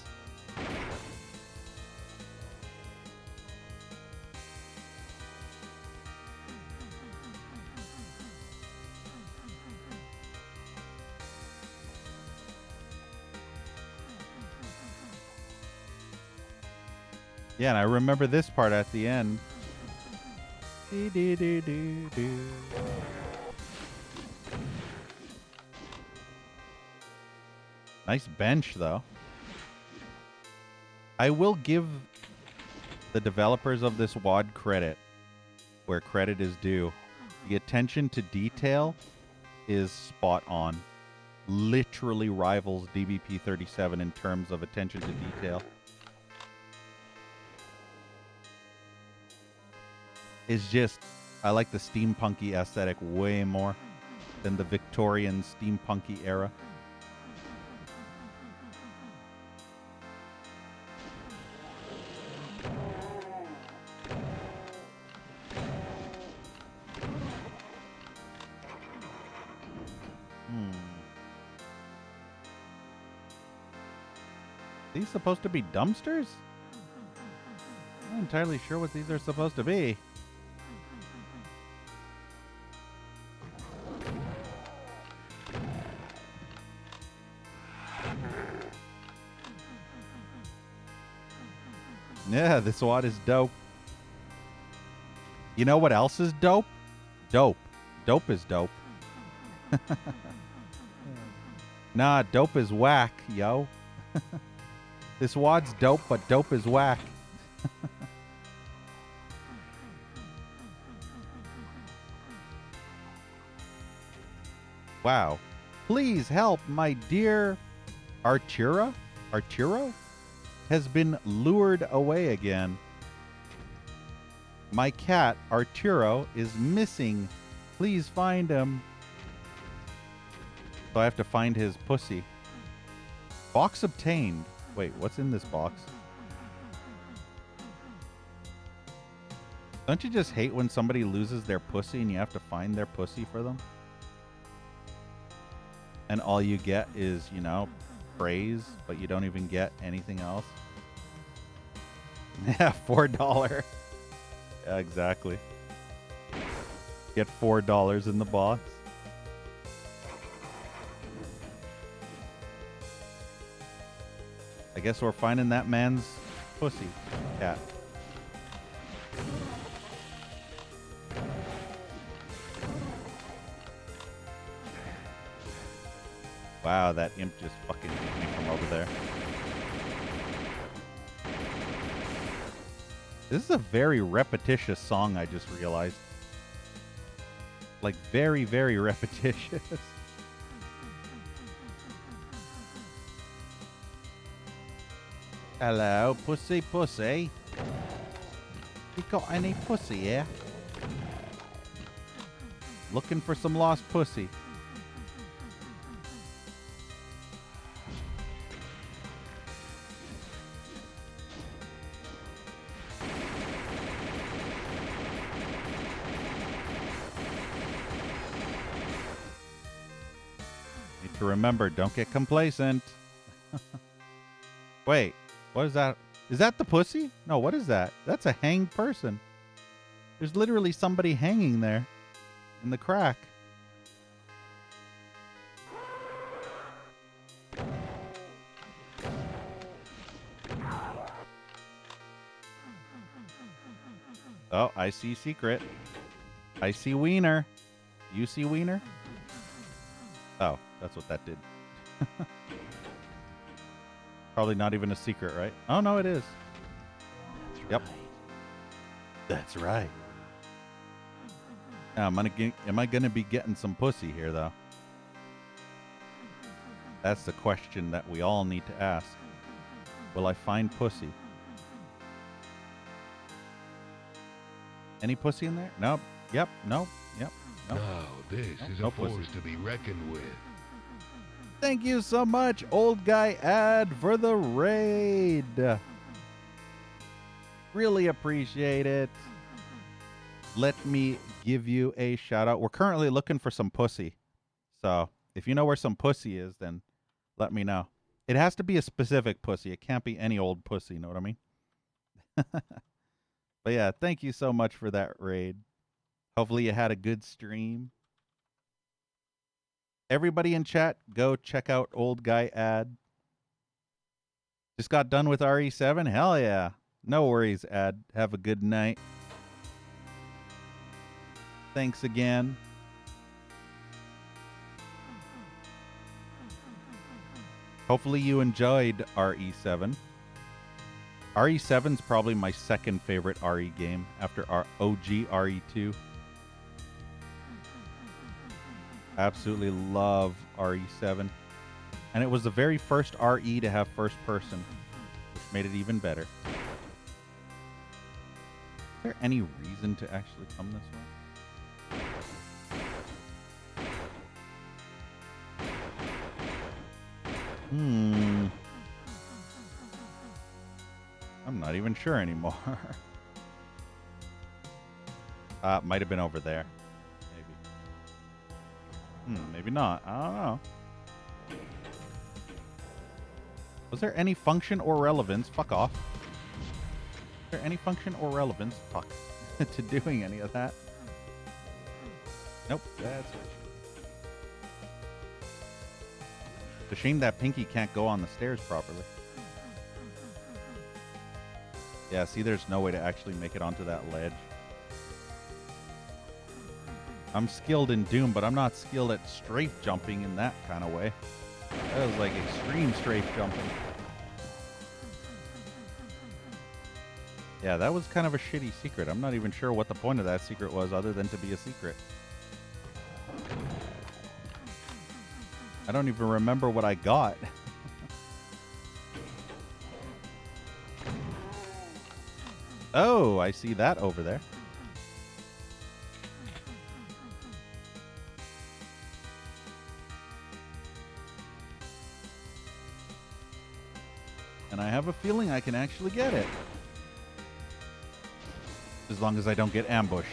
Yeah, and I remember this part at the end. Nice bench, though. I will give the developers of this WOD credit where credit is due. The attention to detail is spot on. Literally rivals DBP57 in terms of attention to detail. It's just, I like the steampunky aesthetic way more than the Victorian steampunky era. These supposed to be dumpsters? I'm not entirely sure what these are supposed to be. Yeah, this WOD is dope. You know what else is dope? Dope. Dope is dope. Nah, dope is whack, yo. This WOD's dope, but dope is whack. Wow. Please help, my dear Arturo has been lured away again. My cat, Arturo, is missing. Please find him. So I have to find his pussy. Box obtained. Wait, what's in this box? Don't you just hate when somebody loses their pussy and you have to find their pussy for them? And all you get is, you know, praise, but you don't even get anything else. Yeah, $4. Yeah, exactly. Get $4 in the box. I guess we're finding that man's pussy cat. Wow, that imp just fucking hit me from over there. This is a very repetitious song, I just realized. Like, very, very repetitious. Hello, pussy, pussy. You got any pussy here? Looking for some lost pussy. to remember, don't get complacent. Wait, what is that? Is that the pussy? No, what is that? That's a hanged person. There's literally somebody hanging there in the crack. Oh, I see secret. I see wiener. You see wiener? Oh, that's what that did. Probably not even a secret, right? Oh, no, it is. Yep. That's right. Now, am I gonna be getting some pussy here, though? That's the question that we all need to ask. Will I find pussy? Any pussy in there? Nope. Yep. Nope. Yep. Nope. Now this is No a force pussy. to be reckoned with. Thank you so much, old guy ad, for the raid. Really appreciate it. Let me give you a shout out. We're currently looking for some pussy. So if you know where some pussy is, then let me know. It has to be a specific pussy. It can't be any old pussy. You know what I mean? But yeah, thank you so much for that raid. Hopefully you had a good stream. Everybody in chat, go check out old guy ad. Just got done with RE7. Hell yeah. No worries, ad. Have a good night. Thanks again. Hopefully you enjoyed RE7. RE7's probably my second favorite RE game after our OG RE2. Absolutely love RE7. And it was the very first RE to have first person, which made it even better. Is there any reason to actually come this way? I'm not even sure anymore. Might have been over there. Maybe. Maybe not. I don't know. Was there any function or relevance? Fuck off. Was there any function or relevance? Fuck. To doing any of that? Nope. That's it. It's a shame that Pinky can't go on the stairs properly. Yeah, see, there's no way to actually make it onto that ledge. I'm skilled in Doom, but I'm not skilled at strafe jumping in that kind of way. That was like extreme strafe jumping. Yeah, that was kind of a shitty secret. I'm not even sure what the point of that secret was other than to be a secret. I don't even remember what I got. Oh, I see that over there. And I have a feeling I can actually get it. As long as I don't get ambushed.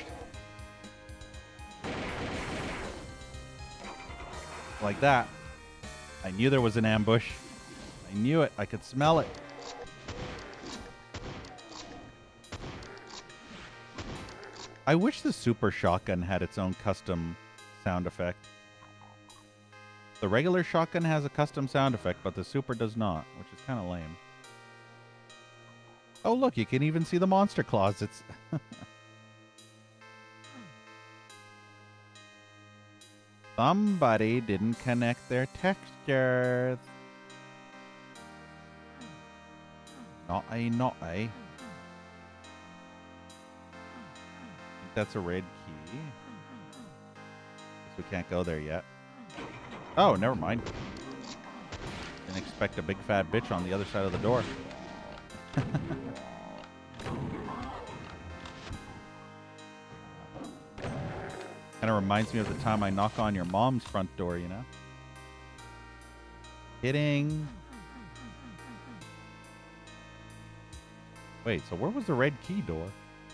Like that. I knew there was an ambush. I knew it. I could smell it. I wish the super shotgun had its own custom sound effect. The regular shotgun has a custom sound effect, but the super does not, which is kind of lame. Oh, look, you can even see the monster closets. Somebody didn't connect their textures. Naughty, naughty. I think that's a red key. Guess we can't go there yet. Oh, never mind. Didn't expect a big fat bitch on the other side of the door. Kind of reminds me of the time I knock on your mom's front door, you know? Kidding. Wait, so where was the red key door?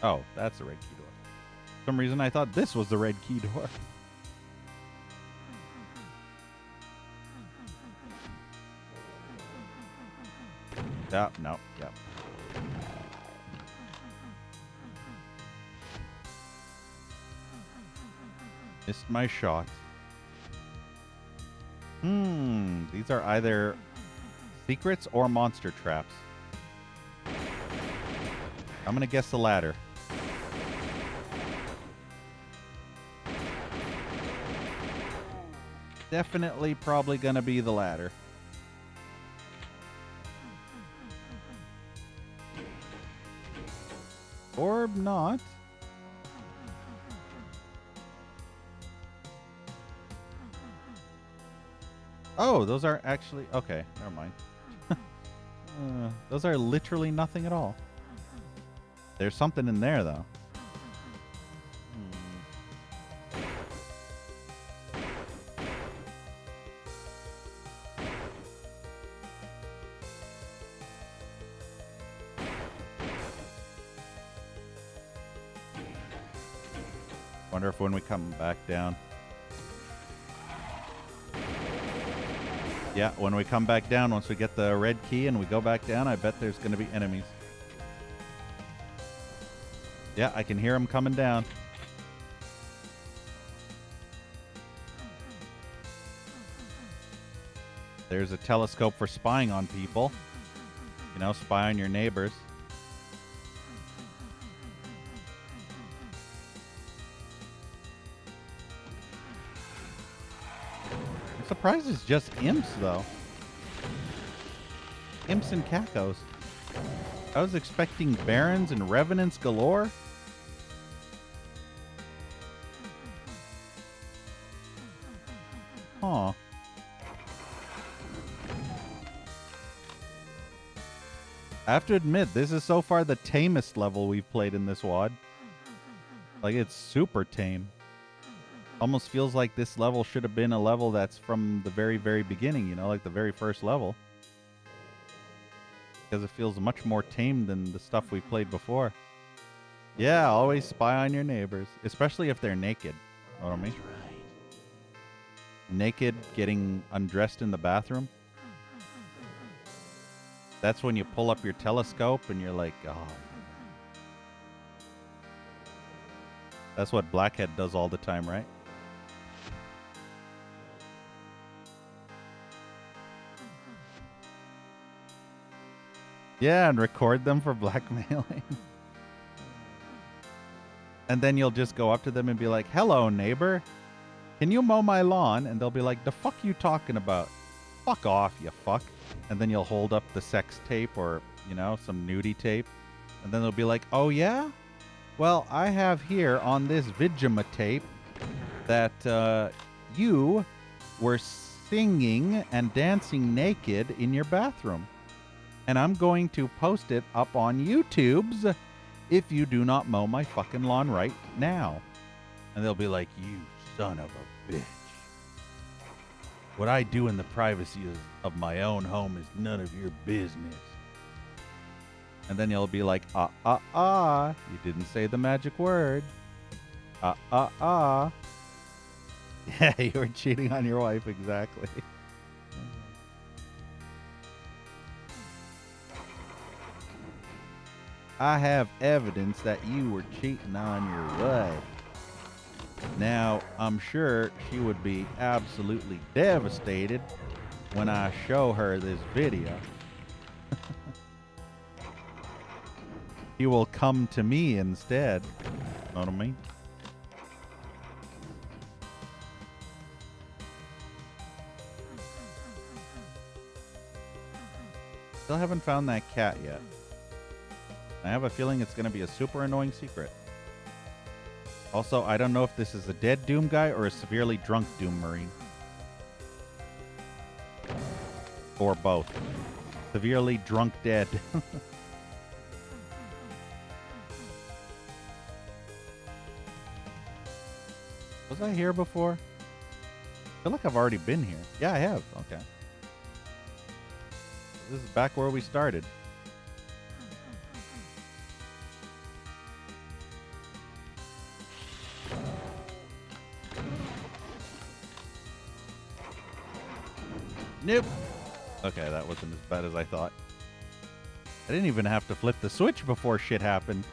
Oh, that's the red key door. For some reason I thought this was the red key door. Yeah, no, yeah. Missed my shot. These are either secrets or monster traps. I'm gonna guess the latter. Definitely probably gonna be the latter. Or not. Oh, those are actually... Okay, never mind. Those are literally nothing at all. There's something in there, though. Wonder if when we come back down... Yeah, when we come back down, once we get the red key and we go back down, I bet there's going to be enemies. Yeah, I can hear them coming down. There's a telescope for spying on people. You know, spy on your neighbors. I'm surprised it's just imps, though. Imps and cacos. I was expecting barons and revenants galore. Huh. I have to admit, this is so far the tamest level we've played in this WOD. Like, it's super tame. Almost feels like this level should have been a level that's from the very, very beginning, you know, like the very first level. Because it feels much more tame than the stuff we played before. Yeah, always spy on your neighbors, especially if they're naked. You know what I mean? Naked, getting undressed in the bathroom. That's when you pull up your telescope and you're like, oh. That's what Blackhead does all the time, right? Yeah, and record them for blackmailing. And then you'll just go up to them and be like, hello, neighbor. Can you mow my lawn? And they'll be like, the fuck you talking about? Fuck off, you fuck. And then you'll hold up the sex tape or, you know, some nudie tape. And then they'll be like, oh, yeah? Well, I have here on this Vigima tape that you were singing and dancing naked in your bathroom. And I'm going to post it up on YouTube's if you do not mow my fucking lawn right now. And they'll be like, you son of a bitch. What I do in the privacy of my own home is none of your business. And then you'll be like, you didn't say the magic word. Yeah, you were cheating on your wife, exactly. I have evidence that you were cheating on your wife. Now, I'm sure she would be absolutely devastated when I show her this video. He will come to me instead. Know what I mean? Still haven't found that cat yet. I have a feeling it's going to be a super annoying secret. Also, I don't know if this is a dead Doom guy or a severely drunk Doom Marine. Or both. Severely drunk dead. Was I here before? I feel like I've already been here. Yeah, I have. Okay. This is back where we started. Nope. Okay, that wasn't as bad as I thought. I didn't even have to flip the switch before shit happened.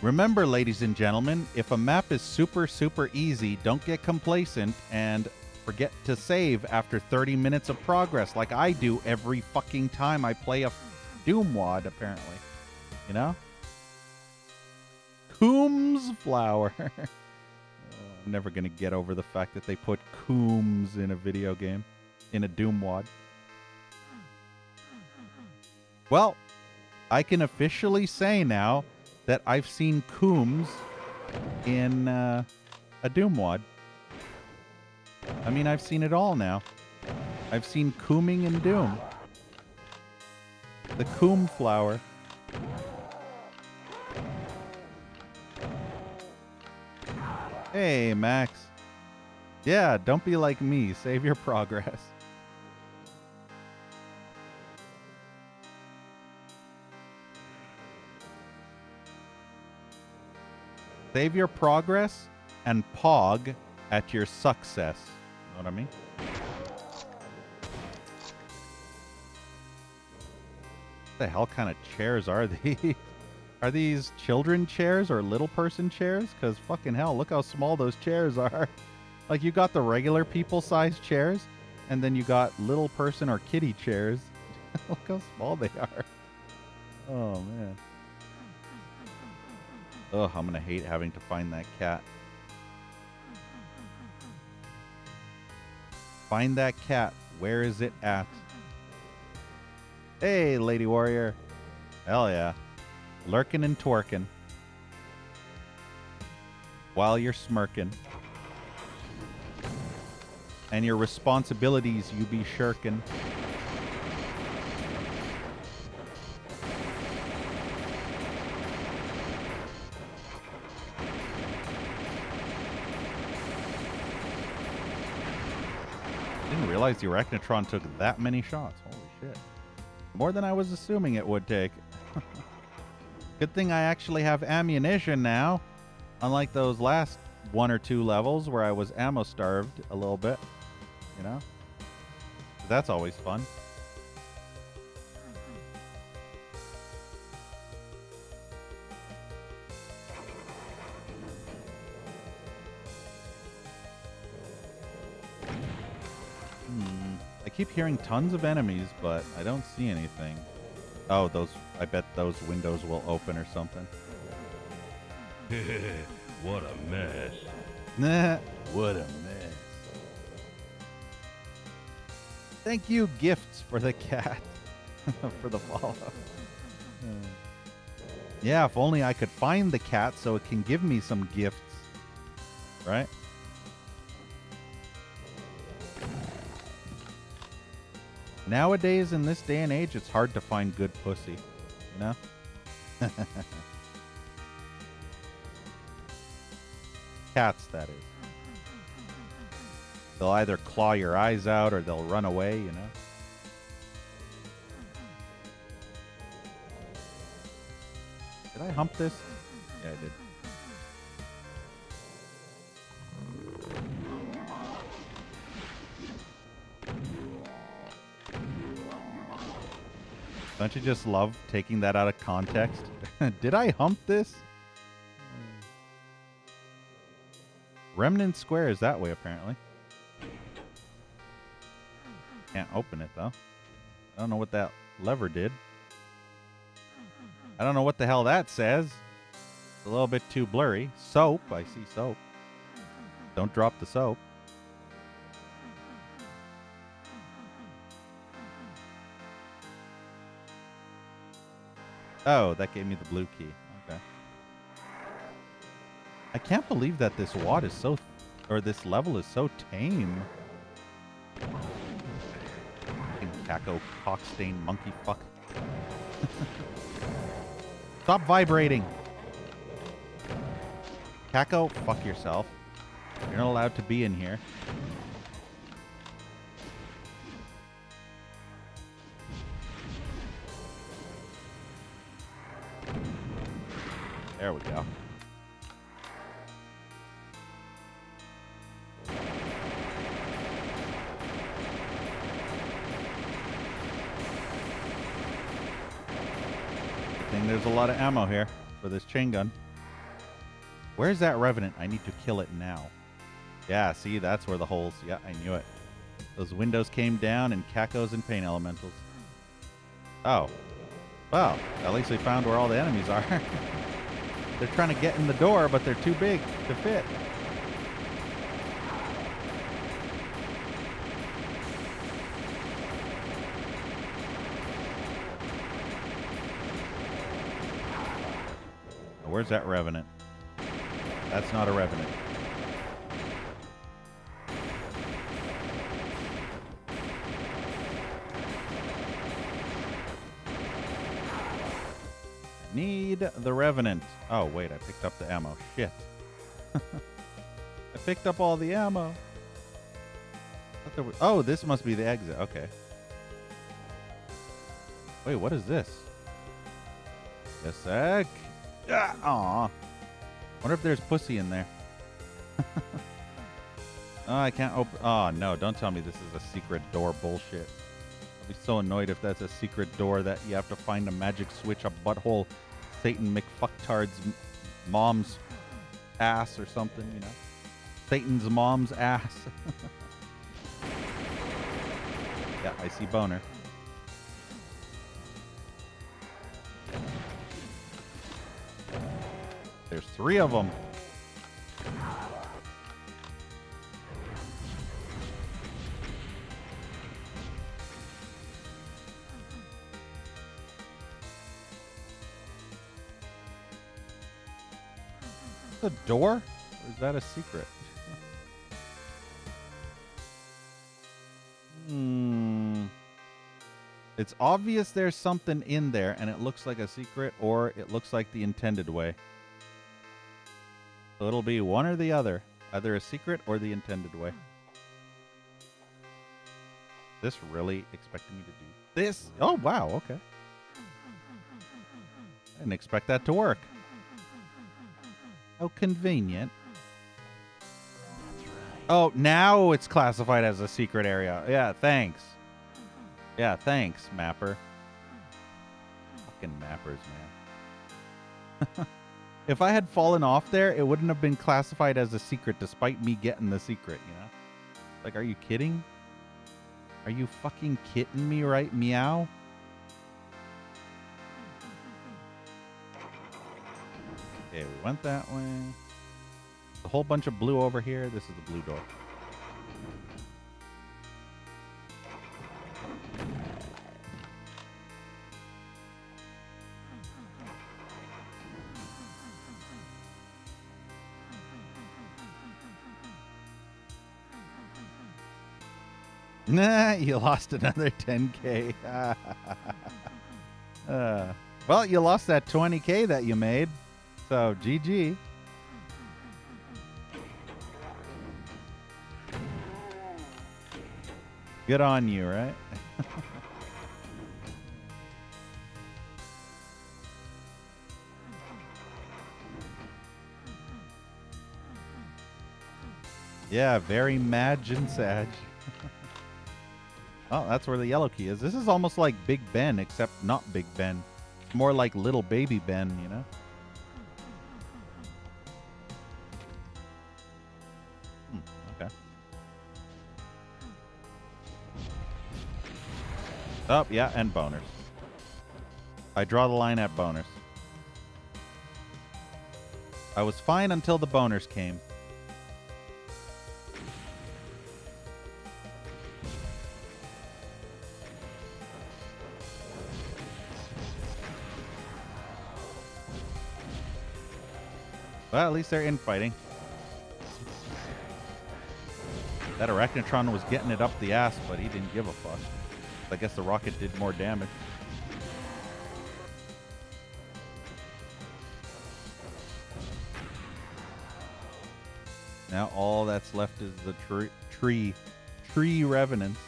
Remember, ladies and gentlemen, if a map is super, super easy, don't get complacent and forget to save after 30 minutes of progress like I do every fucking time I play a Doom wad, apparently. You know? Coombs flower. I'm never going to get over the fact that they put Coombs in a video game, in a Doom wad. Well, I can officially say now that I've seen Coombs in a Doom wad. I mean, I've seen it all now. I've seen cooming in Doom. The coom flower. Hey, Max. Yeah, don't be like me. Save your progress. Save your progress and pog at your success. You know what I mean? What the hell kind of chairs are these? Are these children chairs or little person chairs? Because fucking hell, look how small those chairs are. Like, you got the regular people-sized chairs, and then you got little person or kitty chairs. Look how small they are. Oh, man. Ugh, I'm gonna hate having to find that cat. Find that cat. Where is it at? Hey, Lady Warrior. Hell yeah. Lurking and twerking. While you're smirking. And your responsibilities you be shirking. Didn't realize the Arachnotron took that many shots. Holy shit. More than I was assuming it would take. Good thing I actually have ammunition now. Unlike those last 1 or 2 levels where I was ammo starved a little bit. You know? That's always fun. I keep hearing tons of enemies, but I don't see anything. Oh, those, I bet those windows will open or something. What a mess. Nah, what a mess. Thank you, Gifts, for the cat. For the follow. Yeah, if only I could find the cat so it can give me some gifts. Right? Nowadays, in this day and age, it's hard to find good pussy. You know? Cats, that is. They'll either claw your eyes out or they'll run away, you know? Did I hump this? Yeah, I did. Don't you just love taking that out of context? Did I hump this? Remnant Square is that way, apparently. Can't open it, though. I don't know what that lever did. I don't know what the hell that says. It's a little bit too blurry. Soap. I see soap. Don't drop the soap. Oh, that gave me the blue key. Okay. I can't believe that this wad is so, or this level is so tame. Fucking caco, cock-stained monkey fuck. Stop vibrating. Caco, fuck yourself. You're not allowed to be in here. There we go. thing there's a lot of ammo here for this chain gun. Where's that Revenant? I need to kill it now. Yeah, see, that's where the holes. Yeah, I knew it. Those windows came down and Cacos and Pain Elementals. Oh. Well, at least we found where all the enemies are. They're trying to get in the door, but they're too big to fit. Where's that Revenant? That's not a Revenant. Need the Revenant. Oh, wait, I picked up the ammo. Shit. I picked up all the ammo. Oh, this must be the exit. Okay. Wait, what is this? A sec. Aw. Wonder if there's pussy in there. Oh, I can't open. Oh, no. Don't tell me this is a secret door bullshit. I'll be so annoyed if that's a secret door that you have to find a magic switch, a butthole Satan McFucktard's mom's ass or something, you know? Satan's mom's ass. Yeah, I see boner. There's 3 of them. A door? Or is that a secret? It's obvious there's something in there and it looks like a secret, or it looks like the intended way. So it'll be one or the other. Either a secret or the intended way. This really expecting me to do this? Oh, wow. Okay. I didn't expect that to work. How convenient. Oh, now it's classified as a secret area. Yeah, thanks. Yeah, thanks, mapper. Fucking mappers, man. If I had fallen off there, it wouldn't have been classified as a secret despite me getting the secret, you know? Like, are you kidding? Are you fucking kidding me, right, meow? Okay, we went that way. A whole bunch of blue over here. This is the blue door. Nah, you lost another 10K. Well, you lost that 20K that you made. So, GG. Good on you, right? Yeah, very Mad Sag. Oh, that's where the yellow key is. This is almost like Big Ben, except not Big Ben. It's more like little baby Ben, you know? Okay. Oh, yeah, and boners. I draw the line at boners. I was fine until the boners came. Well, at least they're infighting. That Arachnotron was getting it up the ass, but he didn't give a fuck. I guess the rocket did more damage. Now all that's left is the tree revenants.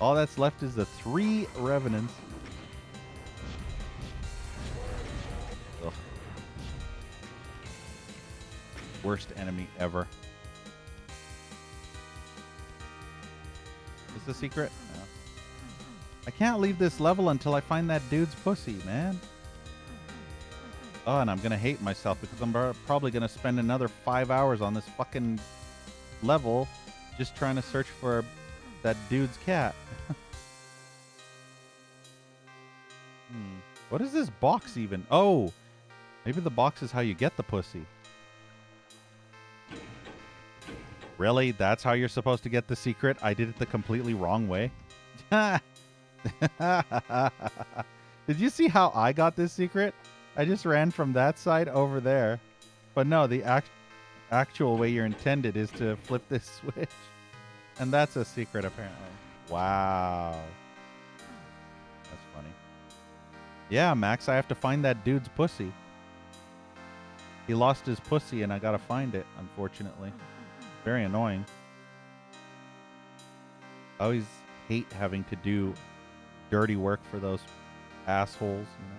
All that's left is the 3 revenants. Ugh. Worst enemy ever. Is this a secret? No. I can't leave this level until I find that dude's pussy, man. Oh, and I'm going to hate myself because I'm probably going to spend another 5 hours on this fucking level just trying to search for that dude's cat. What is this box even? Oh, maybe the box is how you get the pussy. Really? That's how you're supposed to get the secret? I did it the completely wrong way. Did you see how I got this secret? I just ran from that side over there. But no, the actual way you're intended is to flip this switch. And that's a secret, apparently. Wow. That's funny. Yeah, Max, I have to find that dude's pussy. He lost his pussy, and I gotta find it, unfortunately. Very annoying. I always hate having to do dirty work for those assholes, you know?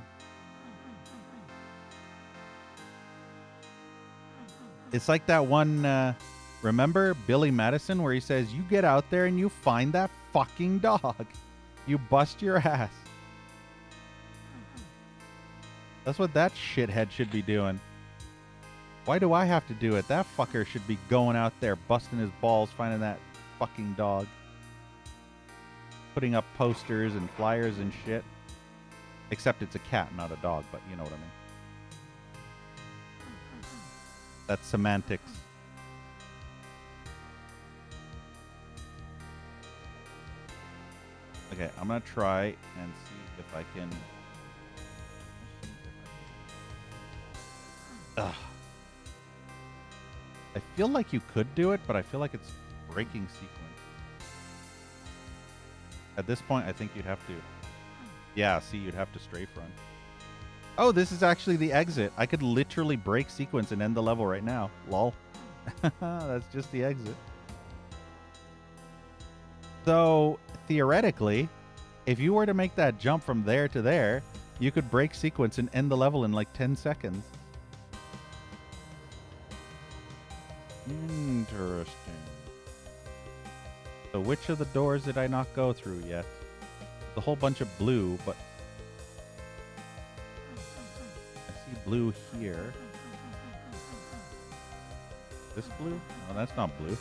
It's like that one, remember Billy Madison, where he says, you get out there and you find that fucking dog. You bust your ass. That's what that shithead should be doing. Why do I have to do it? That fucker should be going out there, busting his balls, finding that fucking dog. Putting up posters and flyers and shit. Except it's a cat, not a dog, but you know what I mean. That's semantics. Okay, I'm gonna try and see if I can... Ugh. I feel like you could do it, but I feel like it's breaking sequence. At this point, I think you'd have to... Yeah, see, you'd have to strafe run. Oh, this is actually the exit. I could literally break sequence and end the level right now. Lol. That's just the exit. So, theoretically, if you were to make that jump from there to there, you could break sequence and end the level in like 10 seconds. Interesting. So which of the doors did I not go through yet? The whole bunch of blue, but I see blue here. This blue? Oh, that's not blue.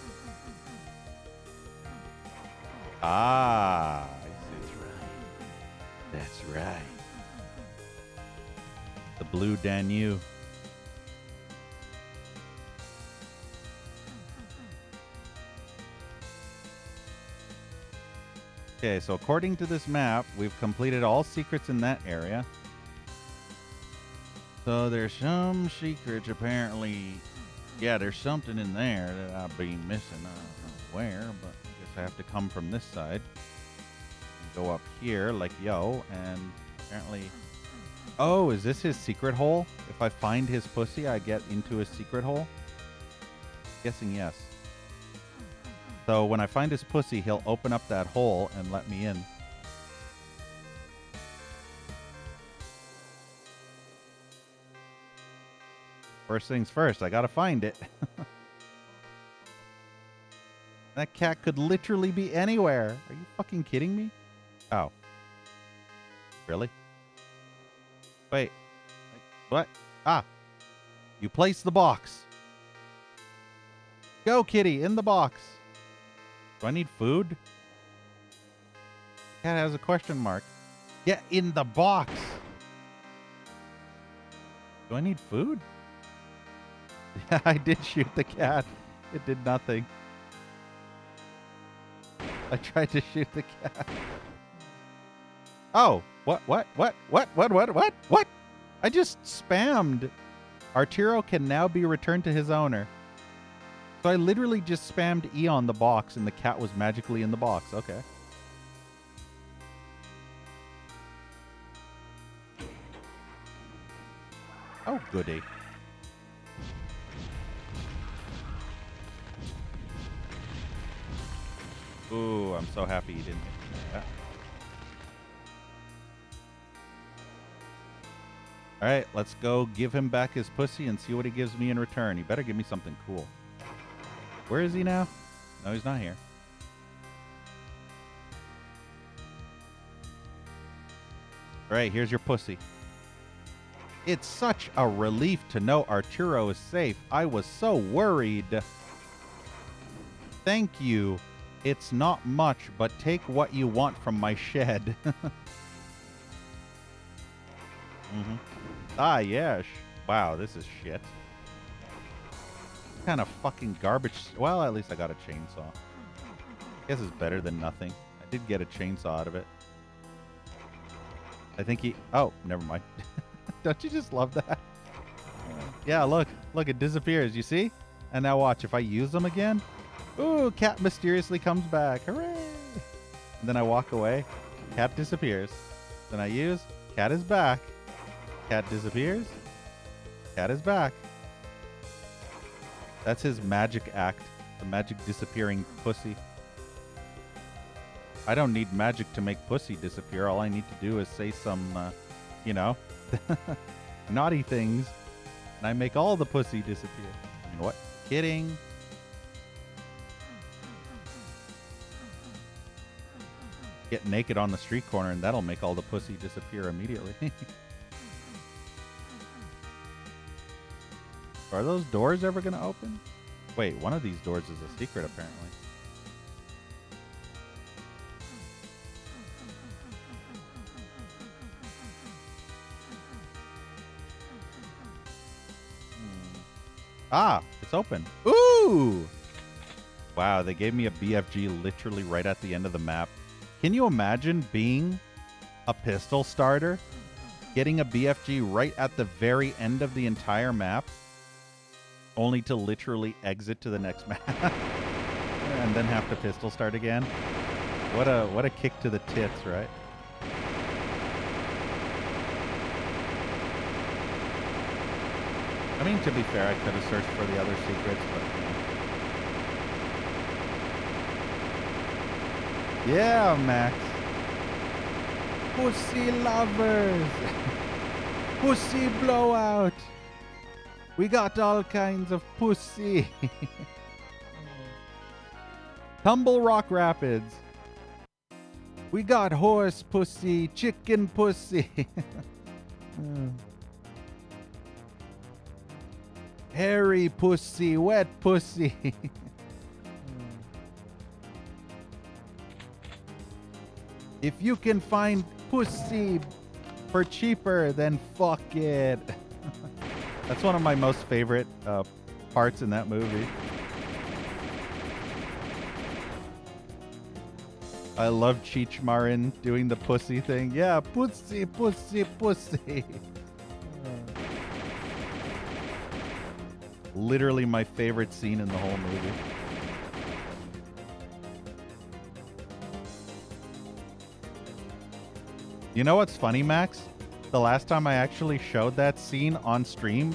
Ah, I see. That's right. The blue Danube. Okay, so according to this map, we've completed all secrets in that area. So there's some secrets apparently. Yeah, there's something in there that I've been missing. I don't know where, but I guess I have to come from this side. And go up here like yo, and apparently... Oh, is this his secret hole? If I find his pussy, I get into his secret hole? Guessing yes. So when I find his pussy, he'll open up that hole and let me in. First things first, I gotta find it. That cat could literally be anywhere. Are you fucking kidding me? Oh. Really? Wait. What? Ah. You place the box. Go, kitty, in the box. Do I need food? The cat has a question mark. Get in the box. Do I need food? Yeah, I did shoot the cat. It did nothing. I tried to shoot the cat. Oh, what? I just spammed. Arturo can now be returned to his owner. So I literally just spammed E on the box and the cat was magically in the box. Okay. Oh, goody. Ooh, I'm so happy you didn't hit me with that. All right, let's go give him back his pussy and see what he gives me in return. He better give me something cool. Where is he now? No, he's not here. All right, here's your pussy. It's such a relief to know Arturo is safe. I was so worried. Thank you. It's not much, but take what you want from my shed. Ah, yes. Wow, this is shit. What kind of fucking garbage. Well, at least I got a chainsaw. Guess it's better than nothing. I did get a chainsaw out of it. I think he... Oh, never mind. Don't you just love that? Yeah, look. Look, it disappears. You see? And now watch. If I use them again... Ooh, cat mysteriously comes back. Hooray! And then I walk away. Cat disappears. Then I use. Cat is back. Cat disappears. Cat is back. That's his magic act. The magic disappearing pussy. I don't need magic to make pussy disappear. All I need to do is say some, you know, naughty things. And I make all the pussy disappear. You know what? Kidding. Get naked on the street corner and that'll make all the pussy disappear immediately. Are those doors ever going to open? Wait, one of these doors is a secret apparently. Ah, it's open. Ooh! Wow, they gave me a BFG literally right at the end of the map. Can you imagine being a pistol starter? Getting a BFG right at the very end of the entire map? Only to literally exit to the next map. And then have to pistol start again? What a kick to the tits, right? I mean, to be fair, I could have searched for the other secrets, but... Yeah, Max. Pussy lovers. Pussy blowout. We got all kinds of pussy. Tumble Rock Rapids. We got horse pussy, chicken pussy. Hairy pussy, wet pussy. If you can find pussy for cheaper, then fuck it. That's one of my most favorite parts in that movie. I love Cheech Marin doing the pussy thing. Yeah, pussy, pussy, pussy. Literally my favorite scene in the whole movie. You know what's funny, Max? The last time I actually showed that scene on stream,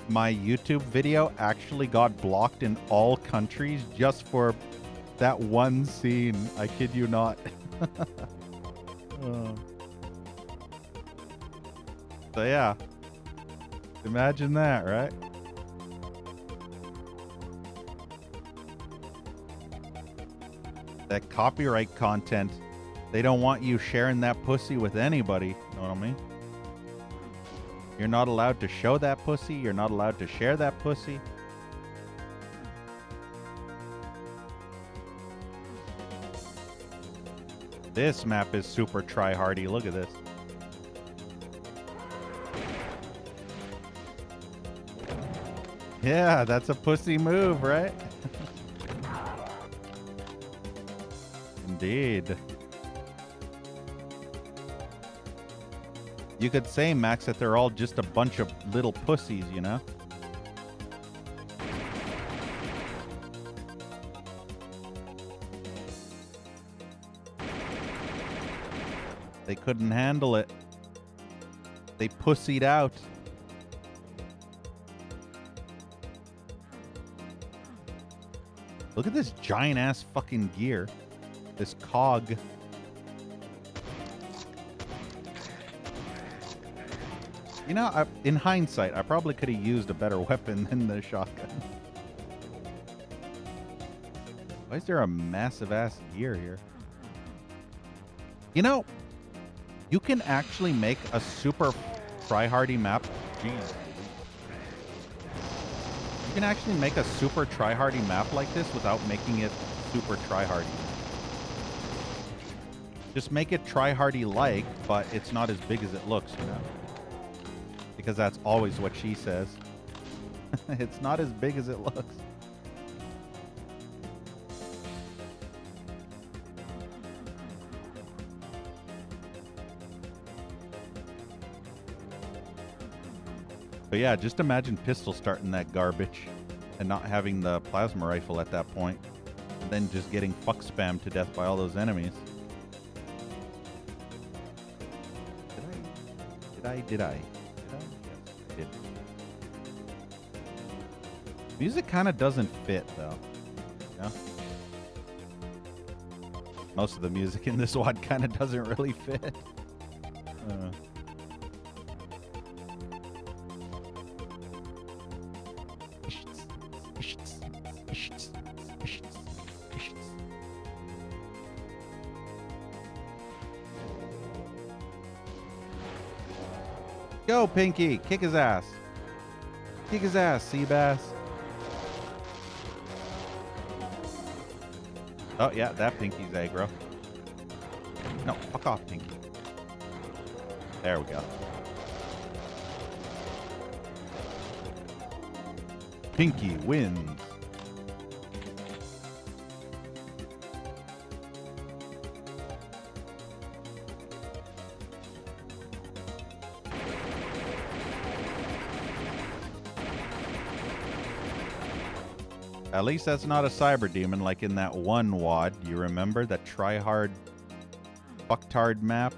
my YouTube video actually got blocked in all countries just for that one scene. I kid you not. So yeah. Imagine that, right? That copyright content. They don't want you sharing that pussy with anybody. You know what I mean? You're not allowed to show that pussy. You're not allowed to share that pussy. This map is super try-hardy. Look at this. Yeah, that's a pussy move, right? Indeed. You could say, Max, that they're all just a bunch of little pussies, you know? They couldn't handle it. They pussied out. Look at this giant-ass fucking gear. This cog. You know, in hindsight, I probably could have used a better weapon than the shotgun. Why is there a massive-ass gear here? You know, You can actually make a super tryhardy map. Jeez. You can actually make a super tryhardy map like this without making it super tryhardy. Just make it tryhardy-like, but it's not as big as it looks, you know? Because that's always what she says. It's not as big as it looks. But yeah, just imagine pistol starting that garbage and not having the plasma rifle at that point. And then just getting fuck spammed to death by all those enemies. Did I? Yes, I did. Music kind of doesn't fit, though. Yeah. Most of the music in this WOD kind of doesn't really fit. Go, Pinky! Kick his ass! Kick his ass, Seabass! Oh, yeah, that Pinky's aggro. No, fuck off, Pinky. There we go. Pinky wins. At least that's not a cyber demon like in that one WOD. You remember that tryhard fucktard map?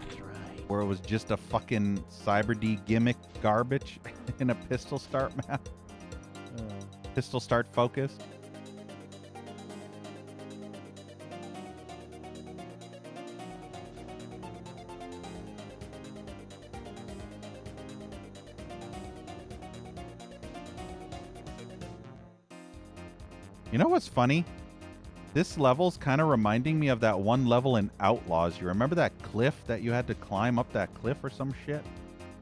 That's right. Where it was just a fucking cyber D gimmick garbage in a pistol start map. Pistol start focused. You know what's funny? This level's kind of reminding me of that one level in Outlaws. You remember that cliff that you had to climb up that cliff or some shit?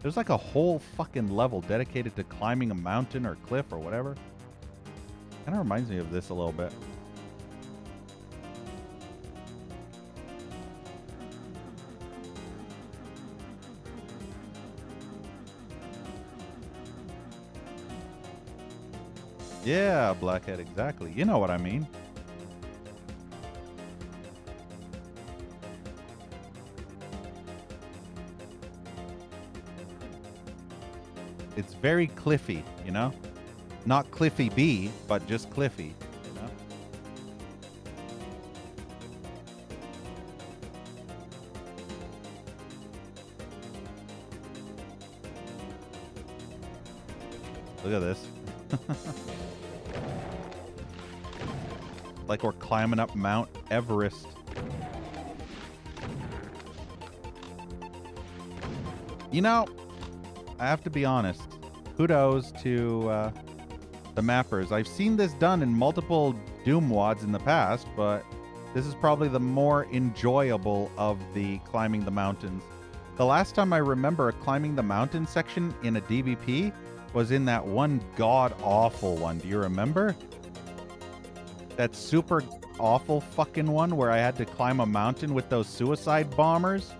There's like a whole fucking level dedicated to climbing a mountain or cliff or whatever. Kind of reminds me of this a little bit. Yeah, Blackhead, exactly. You know what I mean. It's very Cliffy, you know? Not Cliffy B, but just Cliffy, you know? Look at this. Like we're climbing up Mount Everest. You know, I have to be honest. Kudos to the mappers. I've seen this done in multiple Doom WODs in the past, but this is probably the more enjoyable of the climbing the mountains. The last time I remember a climbing the mountain section in a DBP was in that one god-awful one. Do you remember? That super awful fucking one where I had to climb a mountain with those suicide bombers.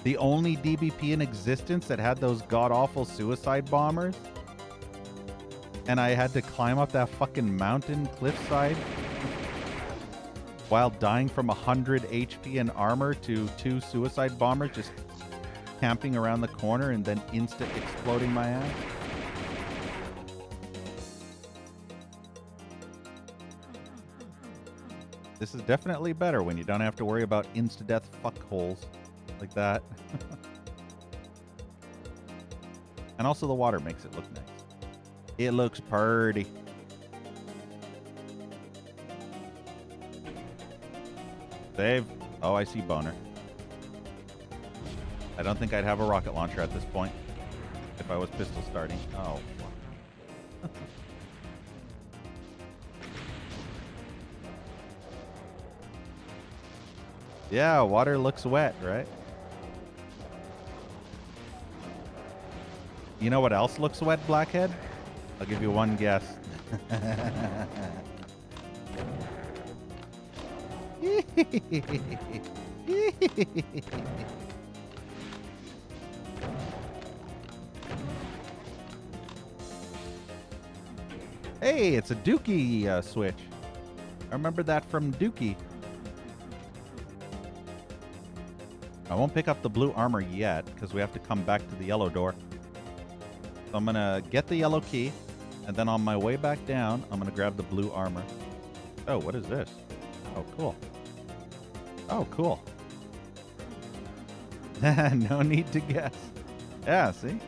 The only DBP in existence that had those god-awful suicide bombers. And I had to climb up that fucking mountain cliffside while dying from 100 HP and armor to 2 suicide bombers just camping around the corner and then instant exploding my ass. This is definitely better when you don't have to worry about insta-death fuckholes like that. And also the water makes it look nice. It looks pretty. Save. Oh, I see Boner. I don't think I'd have a rocket launcher at this point if I was pistol starting. Oh, fuck. Yeah, water looks wet, right? You know what else looks wet, Blackhead? I'll give you one guess. Hey, it's a Dookie switch. I remember that from Dookie. I won't pick up the blue armor yet because we have to come back to the yellow door. So I'm going to get the yellow key, and then on my way back down, I'm going to grab the blue armor. Oh, what is this? Oh, cool. Oh, cool. No need to guess. Yeah, see?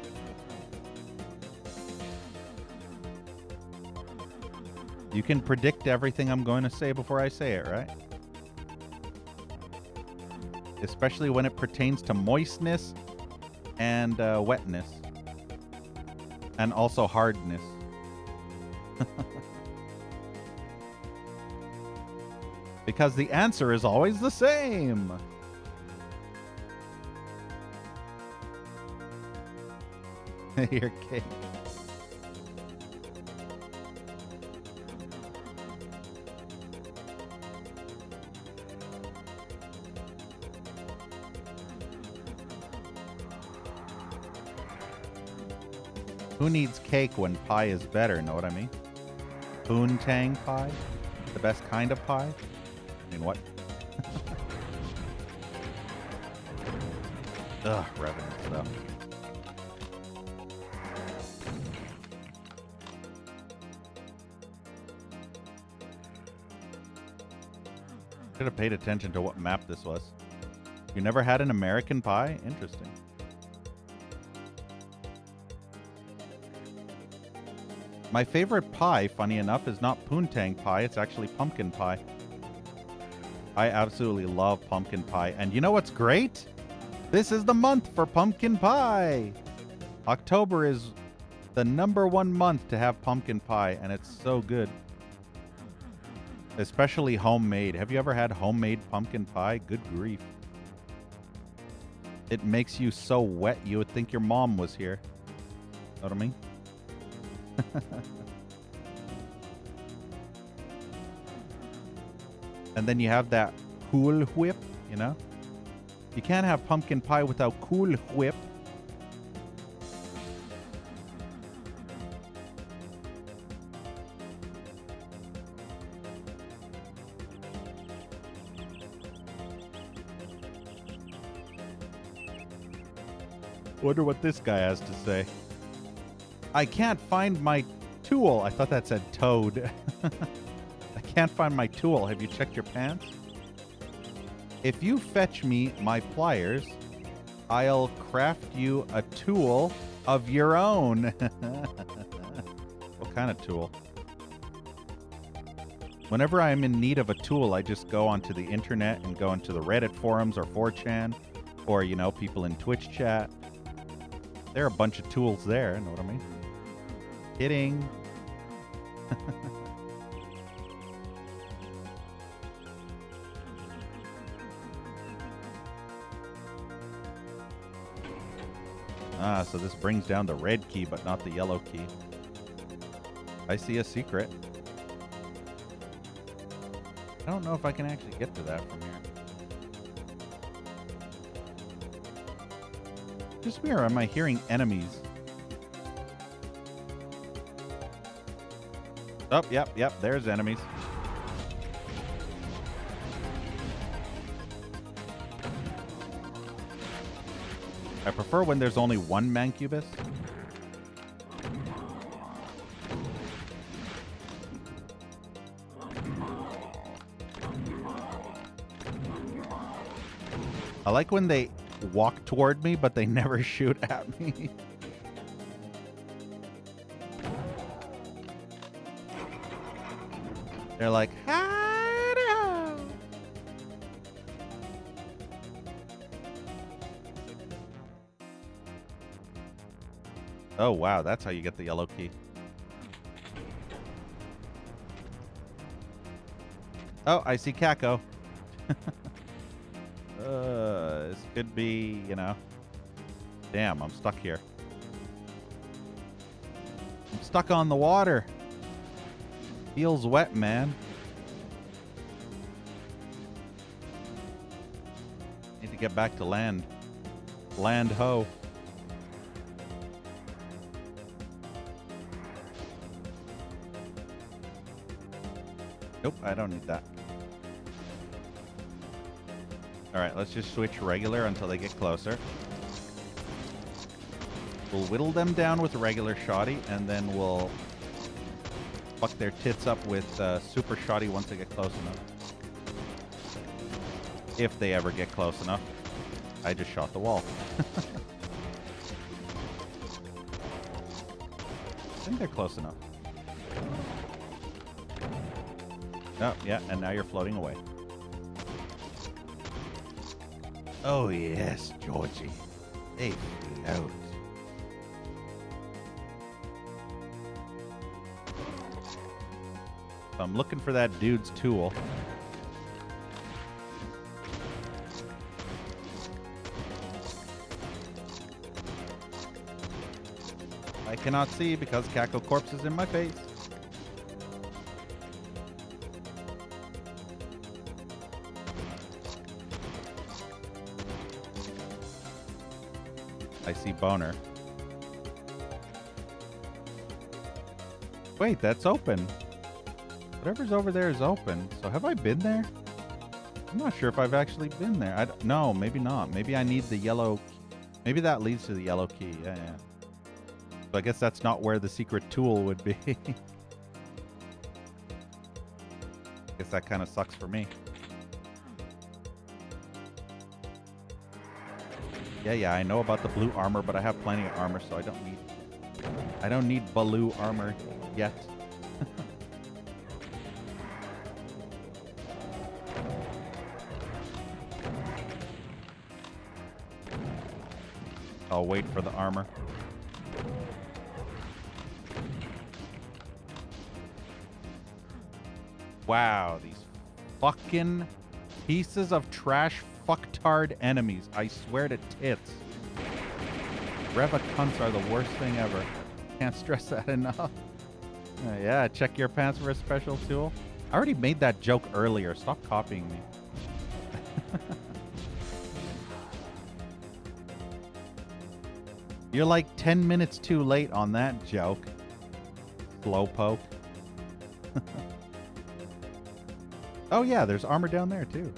You can predict everything I'm going to say before I say it, right? Especially when it pertains to moistness and wetness. And also hardness. Because the answer is always the same. Your cake. Who needs cake when pie is better? Know what I mean? Poontang pie? The best kind of pie? I mean, what? Ugh, Revenant stuff. Should have paid attention to what map this was. You never had an American pie? Interesting. My favorite pie, funny enough, is not poontang pie. It's actually pumpkin pie. I absolutely love pumpkin pie. And you know what's great? This is the month for pumpkin pie. October is the #1 month to have pumpkin pie, and it's so good. Especially homemade. Have you ever had homemade pumpkin pie? Good grief. It makes you so wet you would think your mom was here. Know what I mean? And then you have that Cool Whip, you know? You can't have pumpkin pie without Cool Whip. Wonder what this guy has to say. I can't find my tool. I thought that said toad. I can't find my tool. Have you checked your pants? If you fetch me my pliers, I'll craft you a tool of your own. What kind of tool? Whenever I'm in need of a tool, I just go onto the internet and go into the Reddit forums or 4chan or, you know, people in Twitch chat. There are a bunch of tools there. Know what I mean? Kidding. Ah, so this brings down the red key, but not the yellow key. I see a secret. I don't know if I can actually get to that from here. Just me, or am I hearing enemies? Oh, yep, there's enemies. I prefer when there's only one Mancubus. I like when they walk toward me, but they never shoot at me. They're like, hi-do. Oh, wow, that's how you get the yellow key. Oh, I see Kako. This could be, you know. Damn, I'm stuck here. I'm stuck on the water. Feels wet, man. Need to get back to land. Land ho. Nope, I don't need that. Alright, let's just switch regular until they get closer. We'll whittle them down with regular shoddy, and then we'll fuck their tits up with super shoddy once they get close enough. If they ever get close enough. I just shot the wall. I think they're close enough. Oh, yeah, and now you're floating away. Oh, yes, Georgie. They float. I'm looking for that dude's tool. I cannot see because Caco Corpse is in my face. I see Boner. Wait, that's open. Whatever's over there is open. So have I been there? I'm not sure if I've actually been there. No, maybe not. Maybe I need the yellow. Maybe that leads to the yellow key. Yeah, yeah. So I guess that's not where the secret tool would be. Guess that kind of sucks for me. Yeah, I know about the blue armor, but I have plenty of armor, so I don't need blue armor yet. I'll wait for the armor. Wow, these fucking pieces of trash fucktard enemies. I swear to tits. Reva cunts are the worst thing ever. Can't stress that enough. Yeah, check your pants for a special tool. I already made that joke earlier. Stop copying me. You're like 10 minutes too late on that joke. Slowpoke. Oh yeah, there's armor down there too.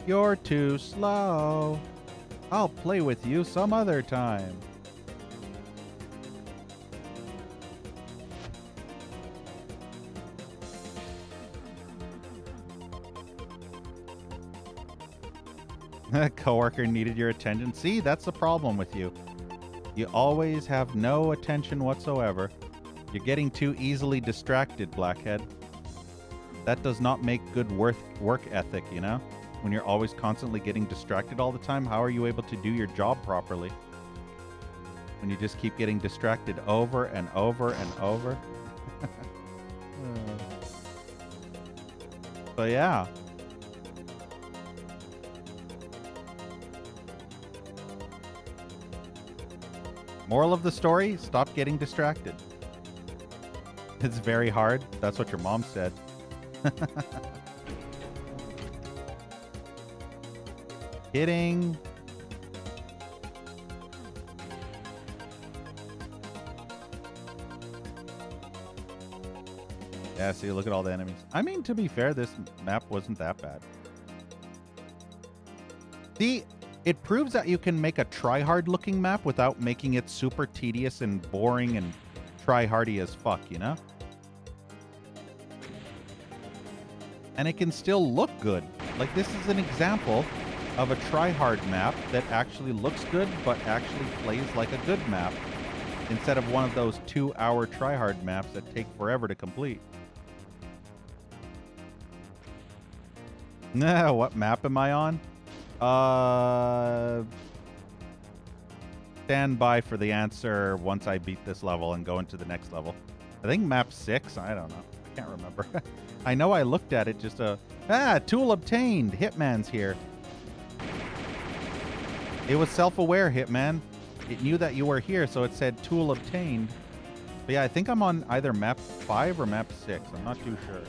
You're too slow. I'll play with you some other time. A coworker needed your attention. See, that's the problem with you. You always have no attention whatsoever. You're getting too easily distracted, Blackhead. That does not make good work ethic, you know? When you're always constantly getting distracted all the time, how are you able to do your job properly? When you just keep getting distracted over and over and over. So yeah. Moral of the story, stop getting distracted. It's very hard. That's what your mom said. Kidding. Yeah, see, look at all the enemies. I mean, to be fair, this map wasn't that bad. See, it proves that you can make a try-hard looking map without making it super tedious and boring and try-hardy as fuck, you know? And it can still look good. Like, this is an example of a try-hard map that actually looks good, but actually plays like a good map, instead of one of those 2-hour try-hard maps that take forever to complete. Nah, what map am I on? Stand by for the answer once I beat this level and go into the next level. I think map 6. I don't know. I can't remember. I know I looked at it just tool obtained. Hitman's here. It was self-aware, Hitman. It knew that you were here, so it said tool obtained. But yeah, I think I'm on either map 5 or map 6. I'm not too sure.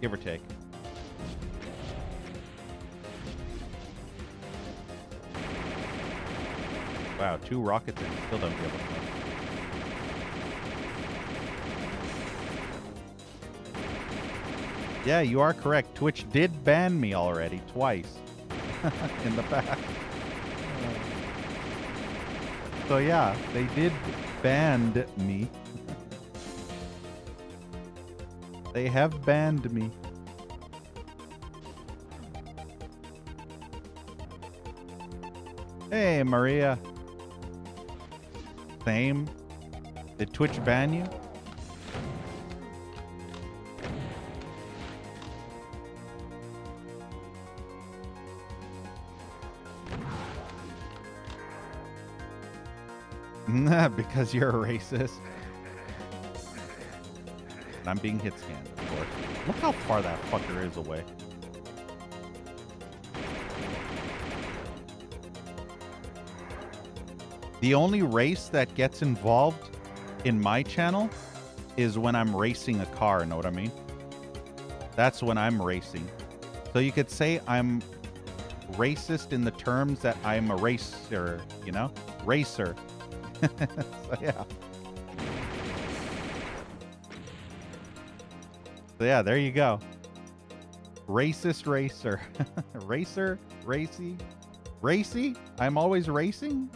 Give or take. Wow, 2 rockets and still don't give a fuck. Yeah, you are correct. Twitch did ban me already twice in the past. So yeah, they did ban me. They have banned me. Hey, Maria. Same. Did Twitch ban you? Because you're a racist. And I'm being hit scanned, of course. Look how far that fucker is away. The only race that gets involved in my channel is when I'm racing a car, know what I mean? That's when I'm racing. So you could say I'm racist in the terms that I'm a racer, you know? Racer. So yeah. So yeah, there you go. Racist racer. Racer, racy. Racy? I'm always racing?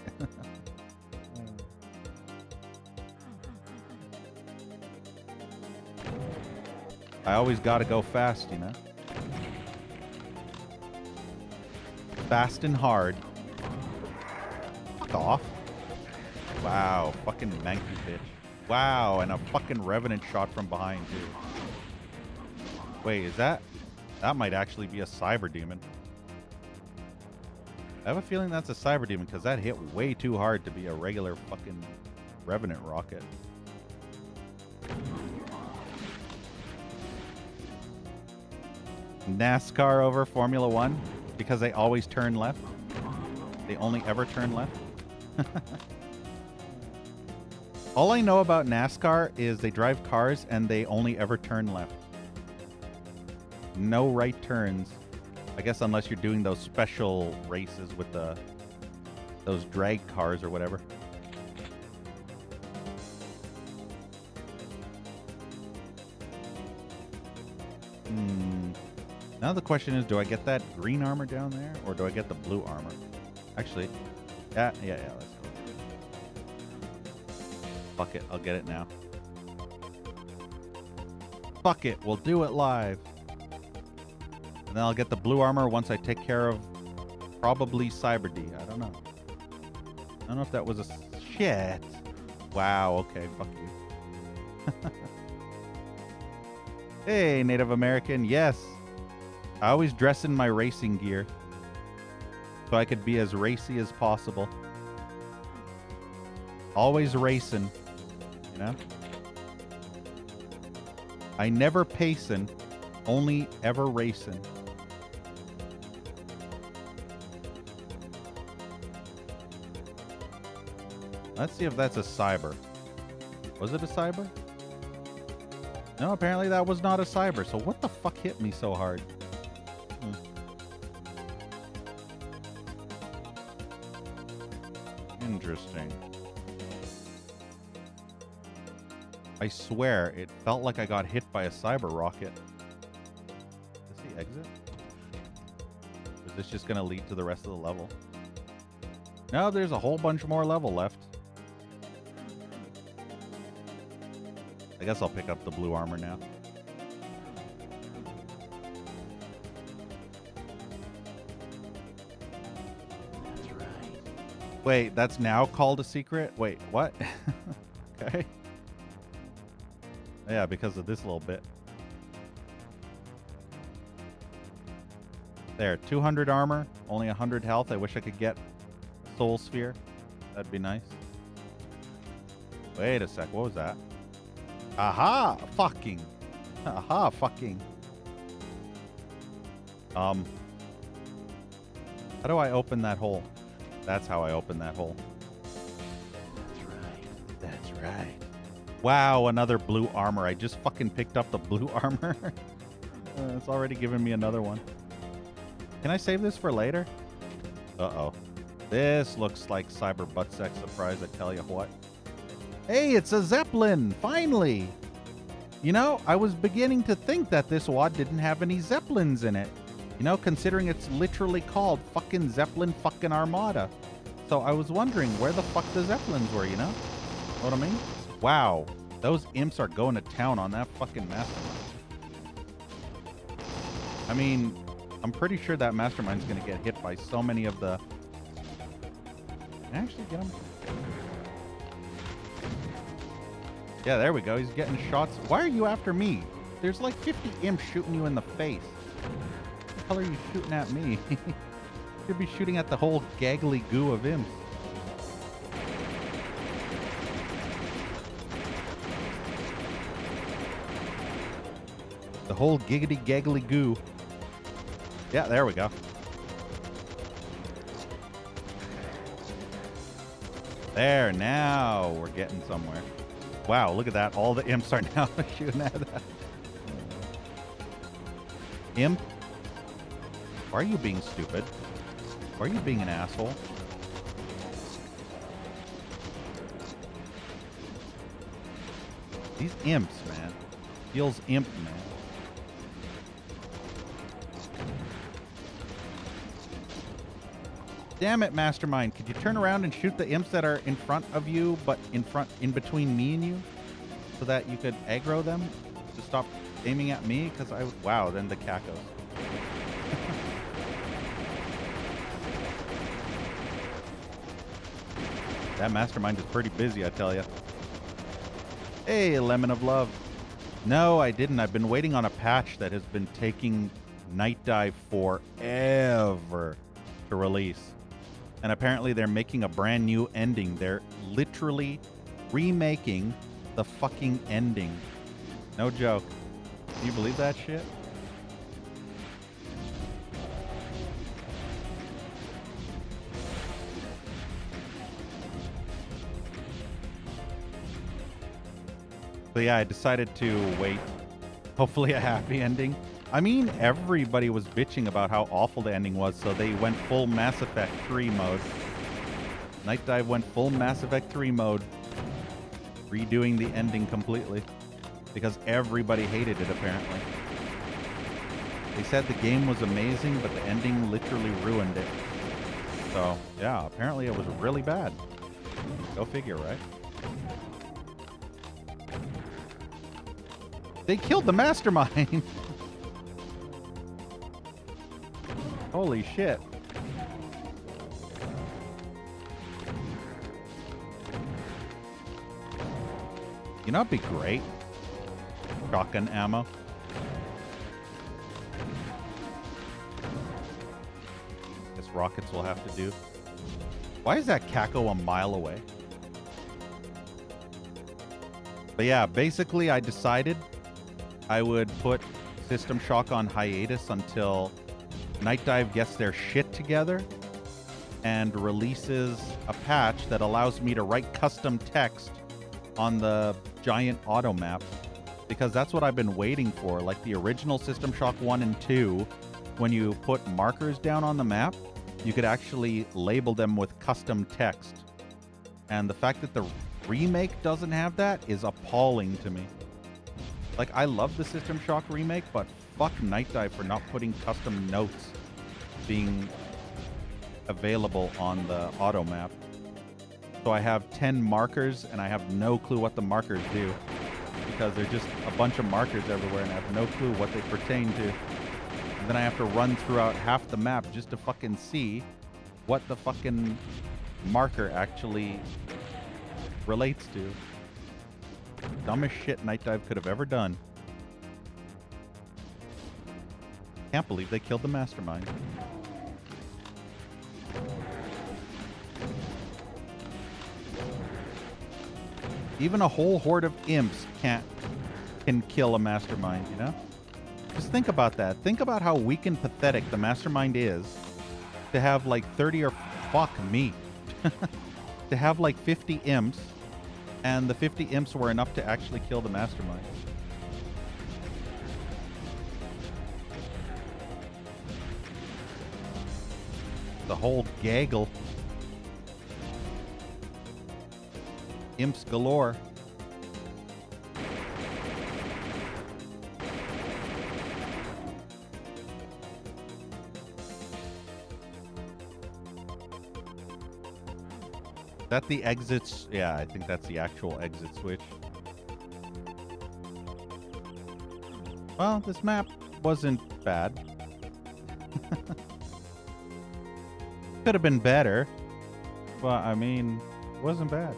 I always gotta go fast, you know? Fast and hard. Fuck off. Wow, fucking manky bitch. Wow, and a fucking Revenant shot from behind, too. Wait, is that... That might actually be a Cyber Demon. I have a feeling that's a Cyber Demon, because that hit way too hard to be a regular fucking Revenant rocket. NASCAR over Formula 1? Because they always turn left? They only ever turn left? All I know about NASCAR is they drive cars and they only ever turn left. No right turns. I guess unless you're doing those special races with those drag cars or whatever. Now the question is, do I get that green armor down there or do I get the blue armor? Actually, yeah, let's go. Fuck it, I'll get it now. Fuck it, we'll do it live. And then I'll get the blue armor once I take care of probably Cyber D. I don't know. I don't know if that was a... Shit. Wow, okay, fuck you. Hey, Native American, yes. I always dress in my racing gear so I could be as racy as possible. Always racing, you know? I never pacing, only ever racing. Let's see if that's a Cyber. Was it a Cyber? No, apparently that was not a Cyber. So what the fuck hit me so hard? Interesting. I swear, it felt like I got hit by a Cyber rocket. Is the exit? Or is this just going to lead to the rest of the level? No, there's a whole bunch more level left. I guess I'll pick up the blue armor now. That's right. Wait, that's now called a secret? Wait, what? Okay. Yeah, because of this little bit. There, 200 armor, only 100 health. I wish I could get a soul sphere. That'd be nice. Wait a sec, what was that? Aha! Fucking. Aha, fucking. How do I open that hole? That's how I open that hole. That's right. Wow, another blue armor. I just fucking picked up the blue armor. It's already given me another one. Can I save this for later? Uh-oh. This looks like cyber butt sex surprise, I tell you what. Hey, it's a Zeppelin! Finally! You know, I was beginning to think that this wad didn't have any Zeppelins in it. You know, considering it's literally called fucking Zeppelin fucking Armada. So I was wondering where the fuck the Zeppelins were, you know? Know what I mean? Wow. Those imps are going to town on that fucking mastermind. I mean, I'm pretty sure that mastermind's going to get hit by so many of the... Can I actually get him? Yeah, there we go. He's getting shots. Why are you after me? There's like 50 imps shooting you in the face. What the hell are you shooting at me? You'd be shooting at the whole gaggly goo of imps. The whole giggity gaggly goo. Yeah, there we go. There, now we're getting somewhere. Wow, look at that. All the imps are now shooting at that. Imp? Why are you being stupid? Why are you being an asshole? These imps, man. Feels imp, man. Damn it, Mastermind. Could you turn around and shoot the imps that are in front of you, but in between me and you? So that you could aggro them to stop aiming at me? Because wow, then the cacos. That Mastermind is pretty busy, I tell you. Hey, Lemon of Love. No, I didn't. I've been waiting on a patch that has been taking Night Dive forever to release. And apparently they're making a brand new ending. They're literally remaking the fucking ending. No joke. Do you believe that shit? So yeah, I decided to wait. Hopefully a happy ending. I mean, everybody was bitching about how awful the ending was, so they went full Mass Effect 3 mode. Night Dive went full Mass Effect 3 mode, redoing the ending completely, because everybody hated it, apparently. They said the game was amazing, but the ending literally ruined it. So, yeah, apparently it was really bad. Go figure, right? They killed the Mastermind! Holy shit. You know, it'd be great. Shotgun ammo. Guess rockets will have to do. Why is that Caco a mile away? But yeah, basically I decided I would put System Shock on hiatus until Night Dive gets their shit together and releases a patch that allows me to write custom text on the giant auto map, because that's what I've been waiting for. Like the original System Shock 1 and 2, when you put markers down on the map, you could actually label them with custom text. And the fact that the remake doesn't have that is appalling to me. Like, I love the System Shock remake, but fuck Night Dive for not putting custom notes being available on the auto map. So I have 10 markers, and I have no clue what the markers do, because they're just a bunch of markers everywhere, and I have no clue what they pertain to. And then I have to run throughout half the map just to fucking see what the fucking marker actually relates to. Dumbest shit Night Dive could have ever done. Can't believe they killed the Mastermind. Even a whole horde of imps can kill a Mastermind, you know? Just think about that. Think about how weak and pathetic the Mastermind is to have like 30 or fuck me. To have like 50 imps, and the 50 imps were enough to actually kill the mastermind. The whole gaggle. Imps galore. Is that the exits? Yeah, I think that's the actual exit switch. Well, this map wasn't bad. Could have been better, but I mean, it wasn't bad.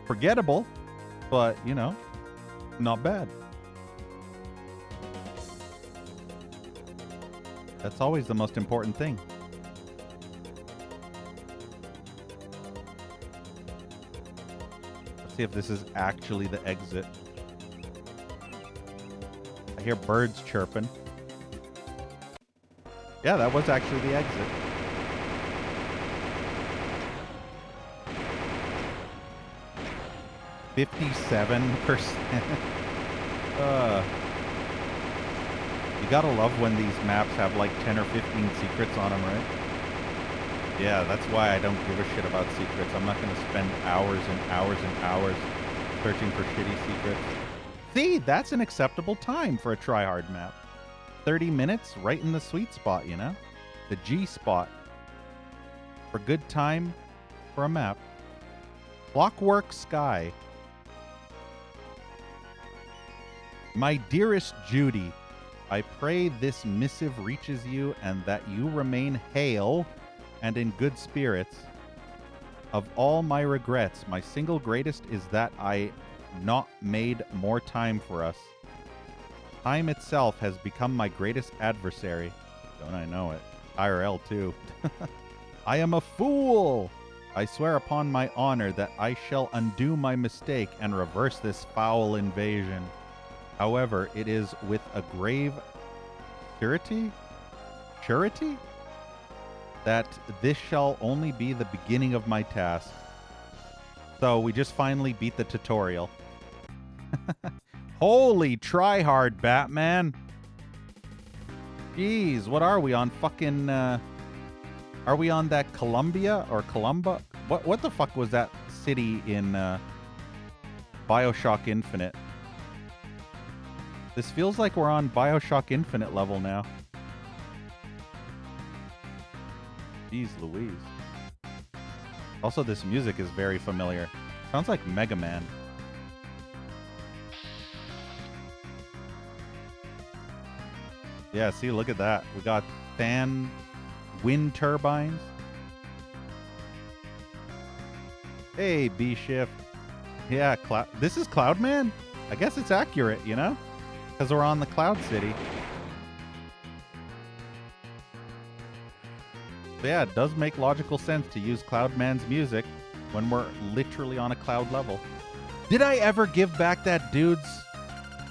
Forgettable, but you know, not bad. That's always the most important thing. Let's see if this is actually the exit. I hear birds chirping. Yeah, that was actually the exit. You gotta love when these maps have like 10 or 15 secrets on them, right? Yeah, that's why I don't give a shit about secrets. I'm not gonna spend hours and hours and hours searching for shitty secrets. See, that's an acceptable time for a tryhard map. 30 minutes, right in the sweet spot, you know? The G spot. For good time for a map. Clockwork Sky. My dearest Judy, I pray this missive reaches you and that you remain hale and in good spirits. Of all my regrets, my single greatest is that I not made more time for us. Time itself has become my greatest adversary. Don't I know it? IRL too. I am a fool! I swear upon my honor that I shall undo my mistake and reverse this foul invasion. However, it is with a grave surety that this shall only be the beginning of my task. So we just finally beat the tutorial. Holy tryhard, Batman. Jeez, what are we on? Fucking, are we on that Columbia or Columba? What the fuck was that city in BioShock Infinite? This feels like we're on BioShock Infinite level now. Jeez Louise. Also, this music is very familiar. Sounds like Mega Man. Yeah, see, look at that. We got fan wind turbines. Hey, B-Shift. Yeah, this is Cloudman? I guess it's accurate, you know? Because we're on the Cloud City. So yeah, it does make logical sense to use Cloudman's music when we're literally on a cloud level. Did I ever give back that dude's...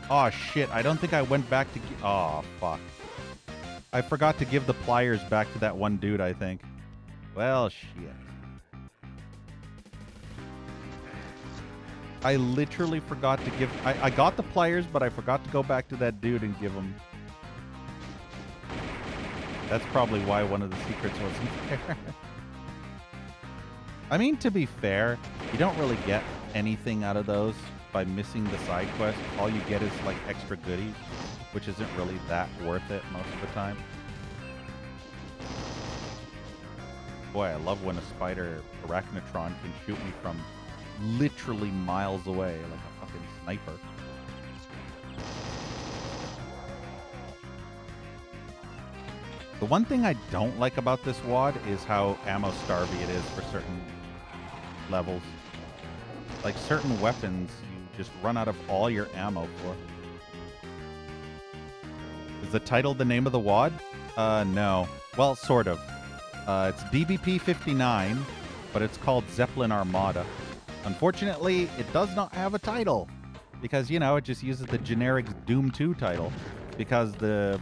Oh, shit. I don't think I went back to... Oh, fuck. I forgot to give the pliers back to that one dude, I think. Well, shit. I literally forgot to give... I got the pliers, but I forgot to go back to that dude and give him... That's probably why one of the secrets wasn't there. I mean, to be fair, you don't really get anything out of those by missing the side quest. All you get is, like, extra goodies, which isn't really that worth it most of the time. Boy, I love when a spider arachnotron can shoot me from literally miles away like a fucking sniper. The one thing I don't like about this WAD is how ammo starvy it is for certain levels. Like certain weapons, you just run out of all your ammo for. Is the title the name of the WAD? No. Well, sort of. It's DBP59, but it's called Zeppelin Armada. Unfortunately, it does not have a title because, you know, it just uses the generic Doom 2 title because the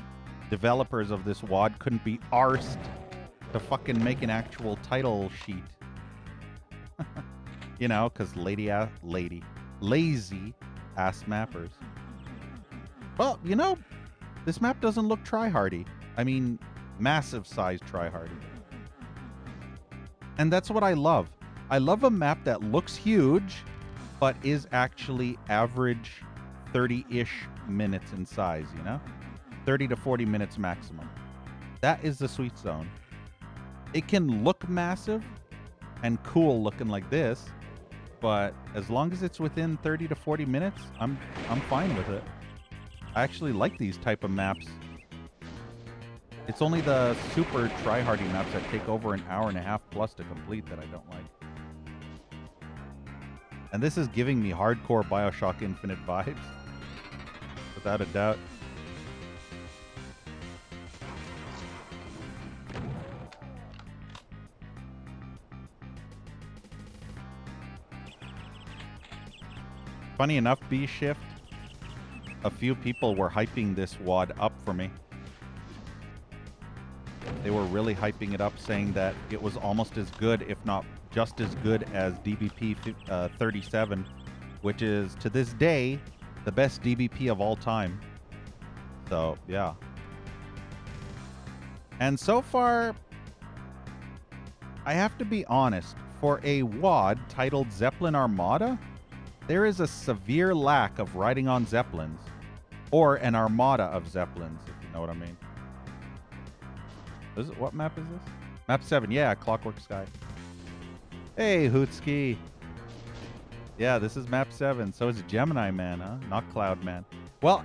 developers of this WAD couldn't be arsed to fucking make an actual title sheet. You know, because lazy ass mappers. Well, you know, this map doesn't look tryhardy. I mean, massive size tryhardy. And that's what I love. I love a map that looks huge, but is actually average 30-ish minutes in size, you know? 30 to 40 minutes maximum. That is the sweet zone. It can look massive and cool looking like this, but as long as it's within 30 to 40 minutes, I'm fine with it. I actually like these type of maps. It's only the super tryhardy maps that take over an hour and a half plus to complete that I don't like. And this is giving me hardcore BioShock Infinite vibes. Without a doubt. Funny enough, B-Shift, a few people were hyping this WAD up for me. They were really hyping it up, saying that it was almost as good, if not just as good as DBP57, which is, to this day, the best DBP of all time. So, yeah. And so far, I have to be honest, for a WAD titled Zeppelin Armada, there is a severe lack of riding on Zeppelins, or an armada of Zeppelins, if you know what I mean. What map is this? Map 7, yeah, Clockwork Sky. Hey, Hootski. Yeah, this is map 7. So is Gemini Man, huh? Not Cloud Man. Well,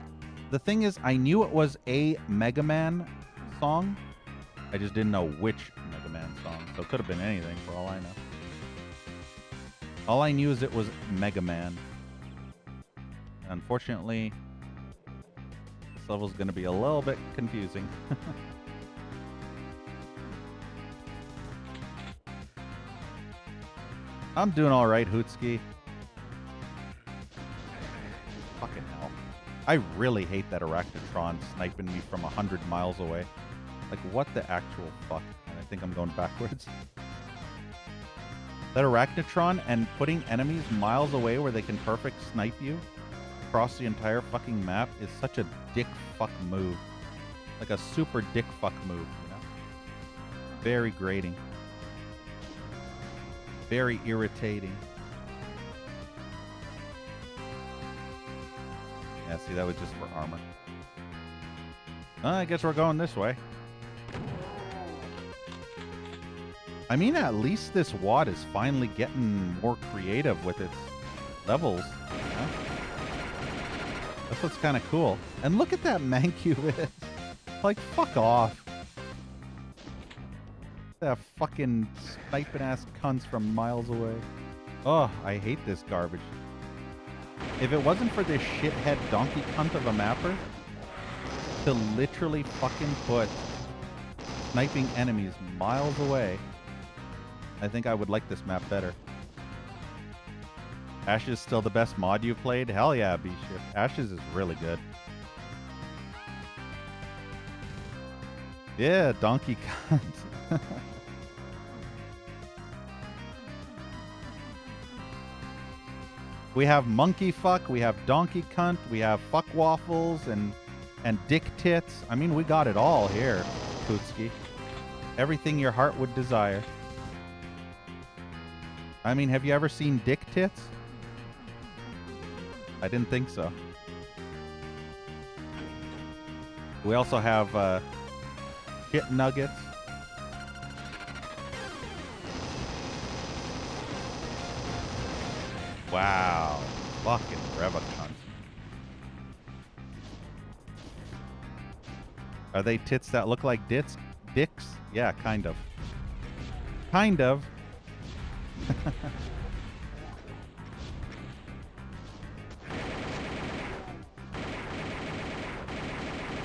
the thing is, I knew it was a Mega Man song. I just didn't know which Mega Man song. So it could have been anything for all I know. All I knew is it was Mega Man. Unfortunately, this level's going to be a little bit confusing. I'm doing all right, Hootski. Fucking hell. I really hate that Arachnotron sniping me from 100 miles away. Like, what the actual fuck? And I think I'm going backwards. That Arachnotron and putting enemies miles away where they can perfect snipe you across the entire fucking map is such a dick fuck move. Like a super dick fuck move, you know? Very grating. Very irritating. Yeah, see, that was just for armor. I guess we're going this way. I mean, at least this WAD is finally getting more creative with its levels. You know? That's what's kind of cool. And look at that Mancubus. Like, fuck off. That fucking sniping ass cunts from miles away. Oh, I hate this garbage. If it wasn't for this shithead donkey cunt of a mapper to literally fucking put sniping enemies miles away, I think I would like this map better. Ashes still the best mod you've played? Hell yeah, B-Shift. Ashes is really good. Yeah, donkey cunt. We have monkey fuck, we have donkey cunt, we have fuck waffles and dick tits. I mean, we got it all here, Kutski. Everything your heart would desire. I mean, have you ever seen dick tits? I didn't think so. We also have shit nuggets. Wow. Fucking Revacons. Are they tits that look like dicks? Yeah, kind of. Kind of.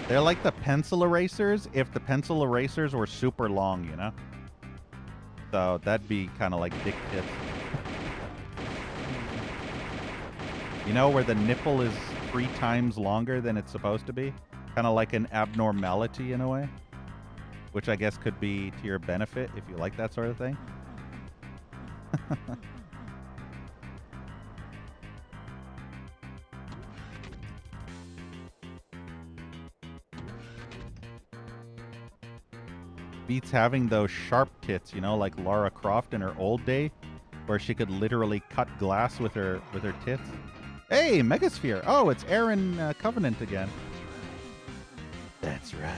They're like the pencil erasers if the pencil erasers were super long, you know? So that'd be kind of like dick tits. You know, where the nipple is 3 times longer than it's supposed to be? Kind of like an abnormality in a way, which I guess could be to your benefit if you like that sort of thing. Beats having those sharp tits, you know, like Lara Croft in her old day, where she could literally cut glass with her tits. Hey, Megasphere! Oh, it's Aaron Covenant again. That's right.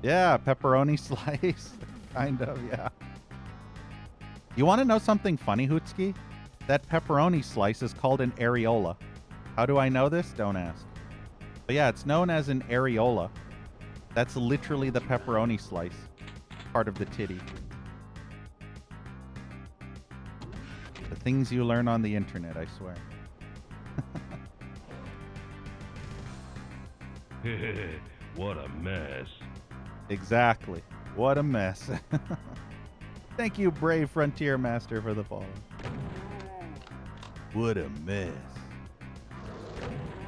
Yeah, pepperoni slice. Kind of, yeah. You want to know something funny, Hootski? That pepperoni slice is called an areola. How do I know this? Don't ask. But yeah, it's known as an areola. That's literally the pepperoni slice. Part of the titty. The things you learn on the internet, I swear. What a mess. Exactly. What a mess. Thank you, Brave Frontier Master, for the follow. What a mess.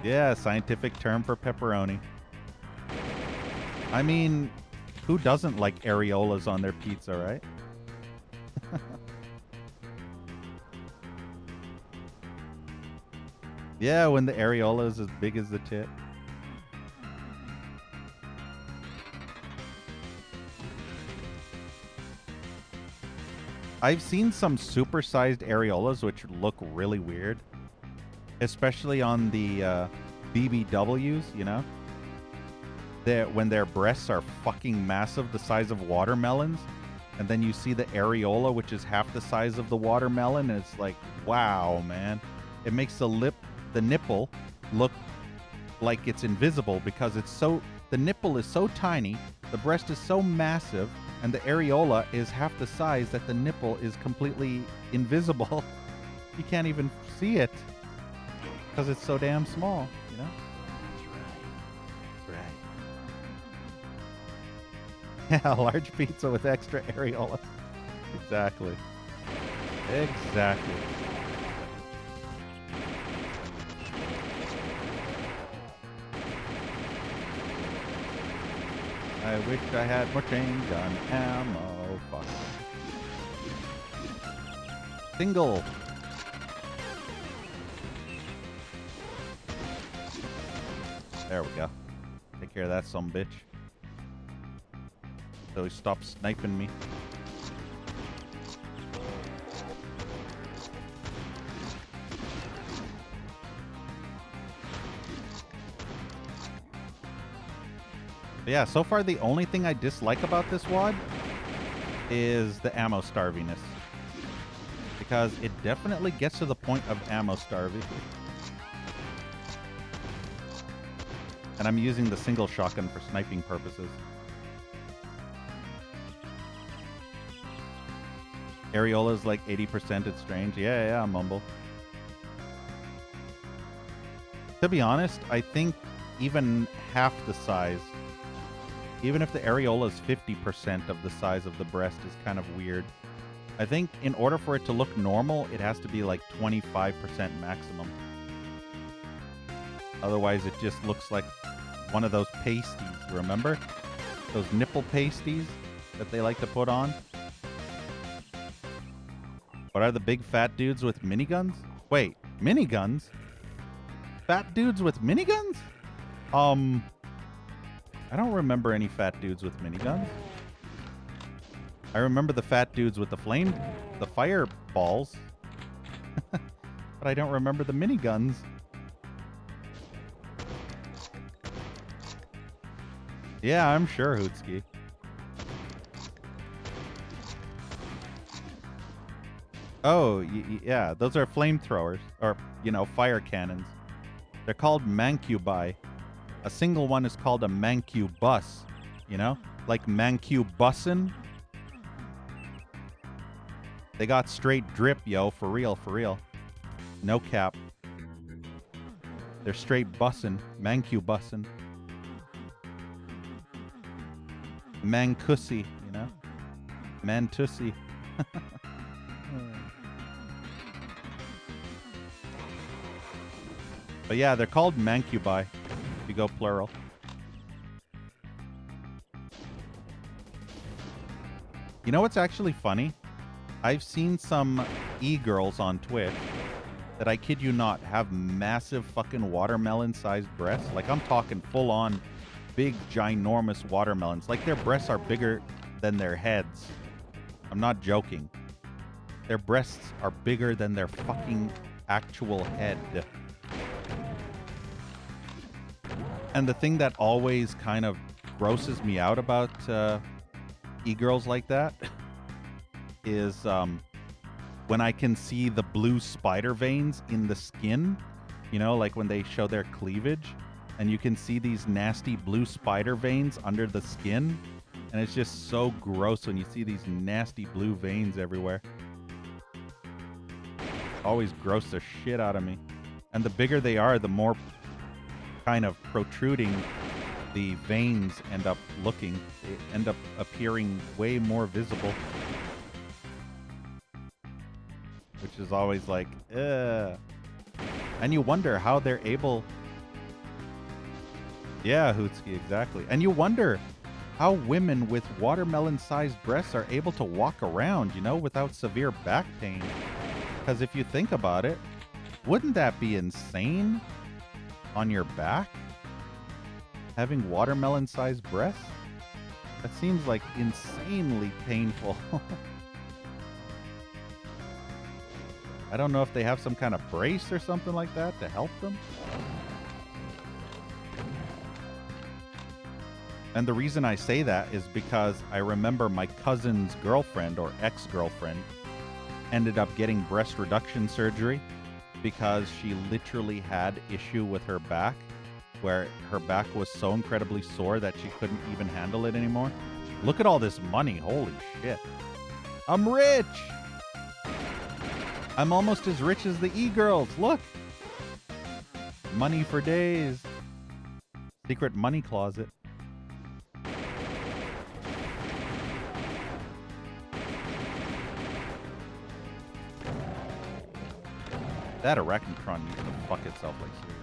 Yeah, scientific term for pepperoni. I mean, who doesn't like areolas on their pizza, right? Yeah, when the areola is as big as the tit. I've seen some supersized areolas which look really weird. Especially on the BBWs, you know? When their breasts are fucking massive, the size of watermelons. And then you see the areola, which is half the size of the watermelon. And it's like, wow, man. It makes the nipple look like it's invisible because the nipple is so tiny, the breast is so massive, and the areola is half the size that the nipple is completely invisible. You can't even see it because it's so damn small, you know? That's right. Yeah, large pizza with extra areolas. Exactly. Exactly. I wish I had more chain gun ammo. Fuck. Single. There we go. Take care of that some bitch. So he stops sniping me. But yeah, so far the only thing I dislike about this WAD is the ammo starviness. Because it definitely gets to the point of ammo starving. And I'm using the single shotgun for sniping purposes. Areola's like 80%, it's strange. Yeah, Mumble. To be honest, I think even half the size, even if the areola is 50% of the size of the breast, is kind of weird. I think in order for it to look normal, it has to be like 25% maximum. Otherwise, it just looks like one of those pasties, remember? Those nipple pasties that they like to put on? What are the big fat dudes with miniguns? Wait, miniguns? Fat dudes with miniguns? I don't remember any fat dudes with miniguns. I remember the fat dudes with the fireballs. But I don't remember the miniguns. Yeah, I'm sure, Hootski. Oh, yeah, those are flamethrowers, or, fire cannons. They're called mancubi. A single one is called a mancubus, like mancubussin. They got straight drip, yo, for real. No cap. They're straight bussin', mancubussin. Mancussy, Mantussy. But But yeah, they're called mancubi, if you go plural. You know what's actually funny? I've seen some e-girls on Twitch that, I kid you not, have massive fucking watermelon-sized breasts. Like, I'm talking full-on big, ginormous watermelons. Like, their breasts are bigger than their heads. I'm not joking. Their breasts are bigger than their fucking actual head. And the thing that always kind of grosses me out about e-girls like that is when I can see the blue spider veins in the skin, you know, like when they show their cleavage, and you can see these nasty blue spider veins under the skin, and it's just so gross when you see these nasty blue veins everywhere. Always gross the shit out of me. And the bigger they are, the more kind of protruding the veins end up looking. They end up appearing way more visible. Which is always like, ugh. And you wonder how they're able... Yeah, Hootski, exactly. And you wonder how women with watermelon-sized breasts are able to walk around, you know, without severe back pain. Because if you think about it, wouldn't that be insane on your back? Having watermelon-sized breasts? That seems like insanely painful. I don't know if they have some kind of brace or something like that to help them. And the reason I say that is because I remember my cousin's girlfriend or ex-girlfriend ended up getting breast reduction surgery because she literally had issue with her back, where her back was so incredibly sore that she couldn't even handle it anymore. Look at all this money. Holy shit. I'm rich. I'm almost as rich as the e-girls. Look. Money for days. Secret money closet. That arachnotron needs to fuck itself like serious.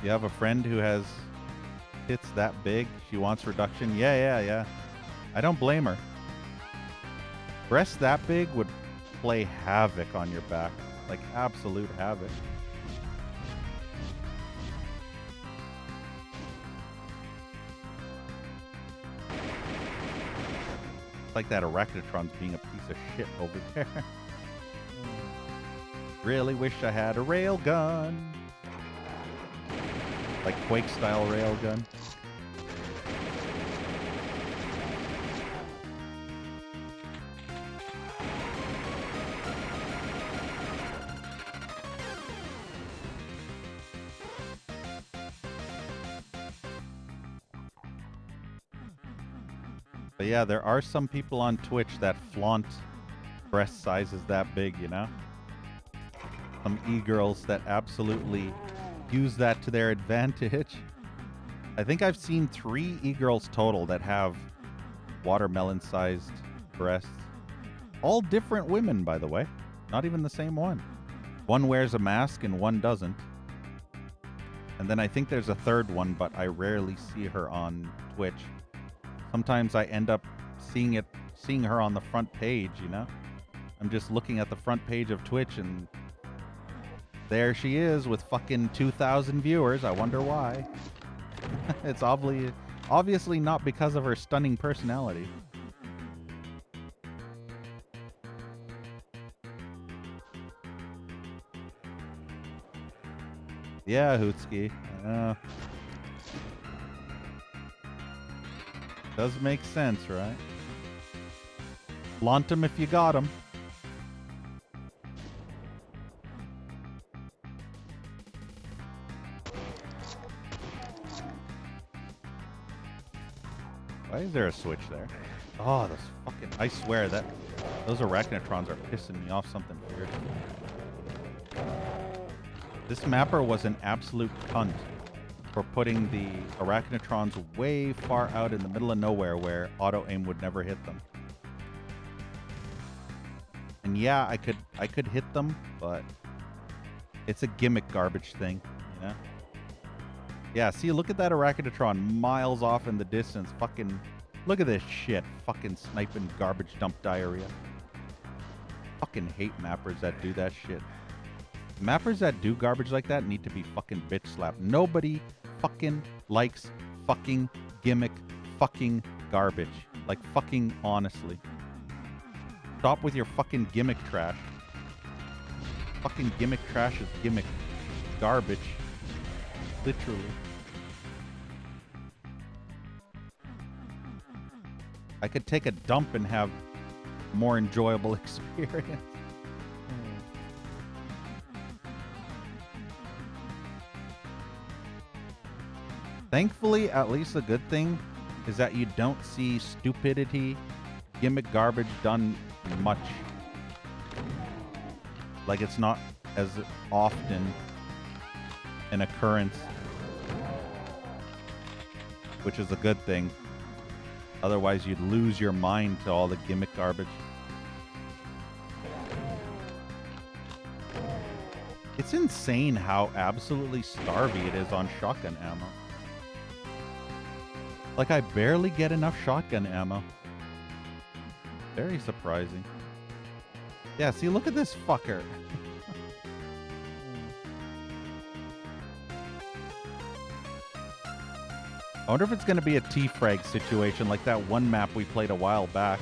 You have a friend who has tits that big, she wants reduction? Yeah. I don't blame her. Breasts that big would play havoc on your back. Like absolute havoc. It's like that arachnotron's being a piece of shit over there. Really wish I had a rail gun. Like Quake style rail gun. But yeah, there are some people on Twitch that flaunt breast sizes that big, you know? Some e-girls that absolutely use that to their advantage. I think I've seen 3 e-girls total that have watermelon-sized breasts. All different women, by the way. Not even the same one. One wears a mask and one doesn't. And then I think there's a third one, but I rarely see her on Twitch. Sometimes I end up seeing her on the front page, you know? I'm just looking at the front page of Twitch and there she is with fucking 2,000 viewers. I wonder why. It's obviously not because of her stunning personality. Yeah, Hootski. Does make sense, right? Flaunt 'em if you got 'em. Why is there a switch there? Oh, those fucking... I swear that those arachnotrons are pissing me off something weird. This mapper was an absolute cunt for putting the arachnotrons way far out in the middle of nowhere where auto-aim would never hit them. And yeah, I could hit them, but it's a gimmick garbage thing, you know? Yeah, see, look at that Arachidatron miles off in the distance. Fucking, look at this shit. Fucking sniping garbage dump diarrhea. Fucking hate mappers that do that shit. Mappers that do garbage like that need to be fucking bitch slapped. Nobody fucking likes fucking gimmick fucking garbage. Like, fucking honestly. Stop with your fucking gimmick trash. Fucking gimmick trash is gimmick garbage. Literally. I could take a dump and have more enjoyable experience. Thankfully, at least a good thing is that you don't see stupidity, gimmick garbage done much. Like, it's not as often an occurrence, which is a good thing. Otherwise, you'd lose your mind to all the gimmick garbage. It's insane how absolutely starvy it is on shotgun ammo. Like, I barely get enough shotgun ammo. Very surprising. Yeah, see, look at this fucker. I wonder if it's going to be a T-frag situation like that one map we played a while back.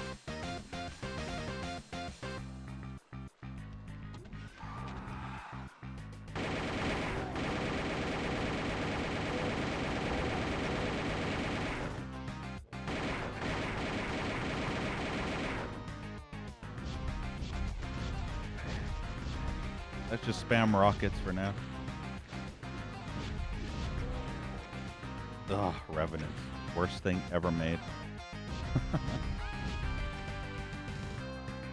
Let's just spam rockets for now. Ugh, Revenants. Worst thing ever made.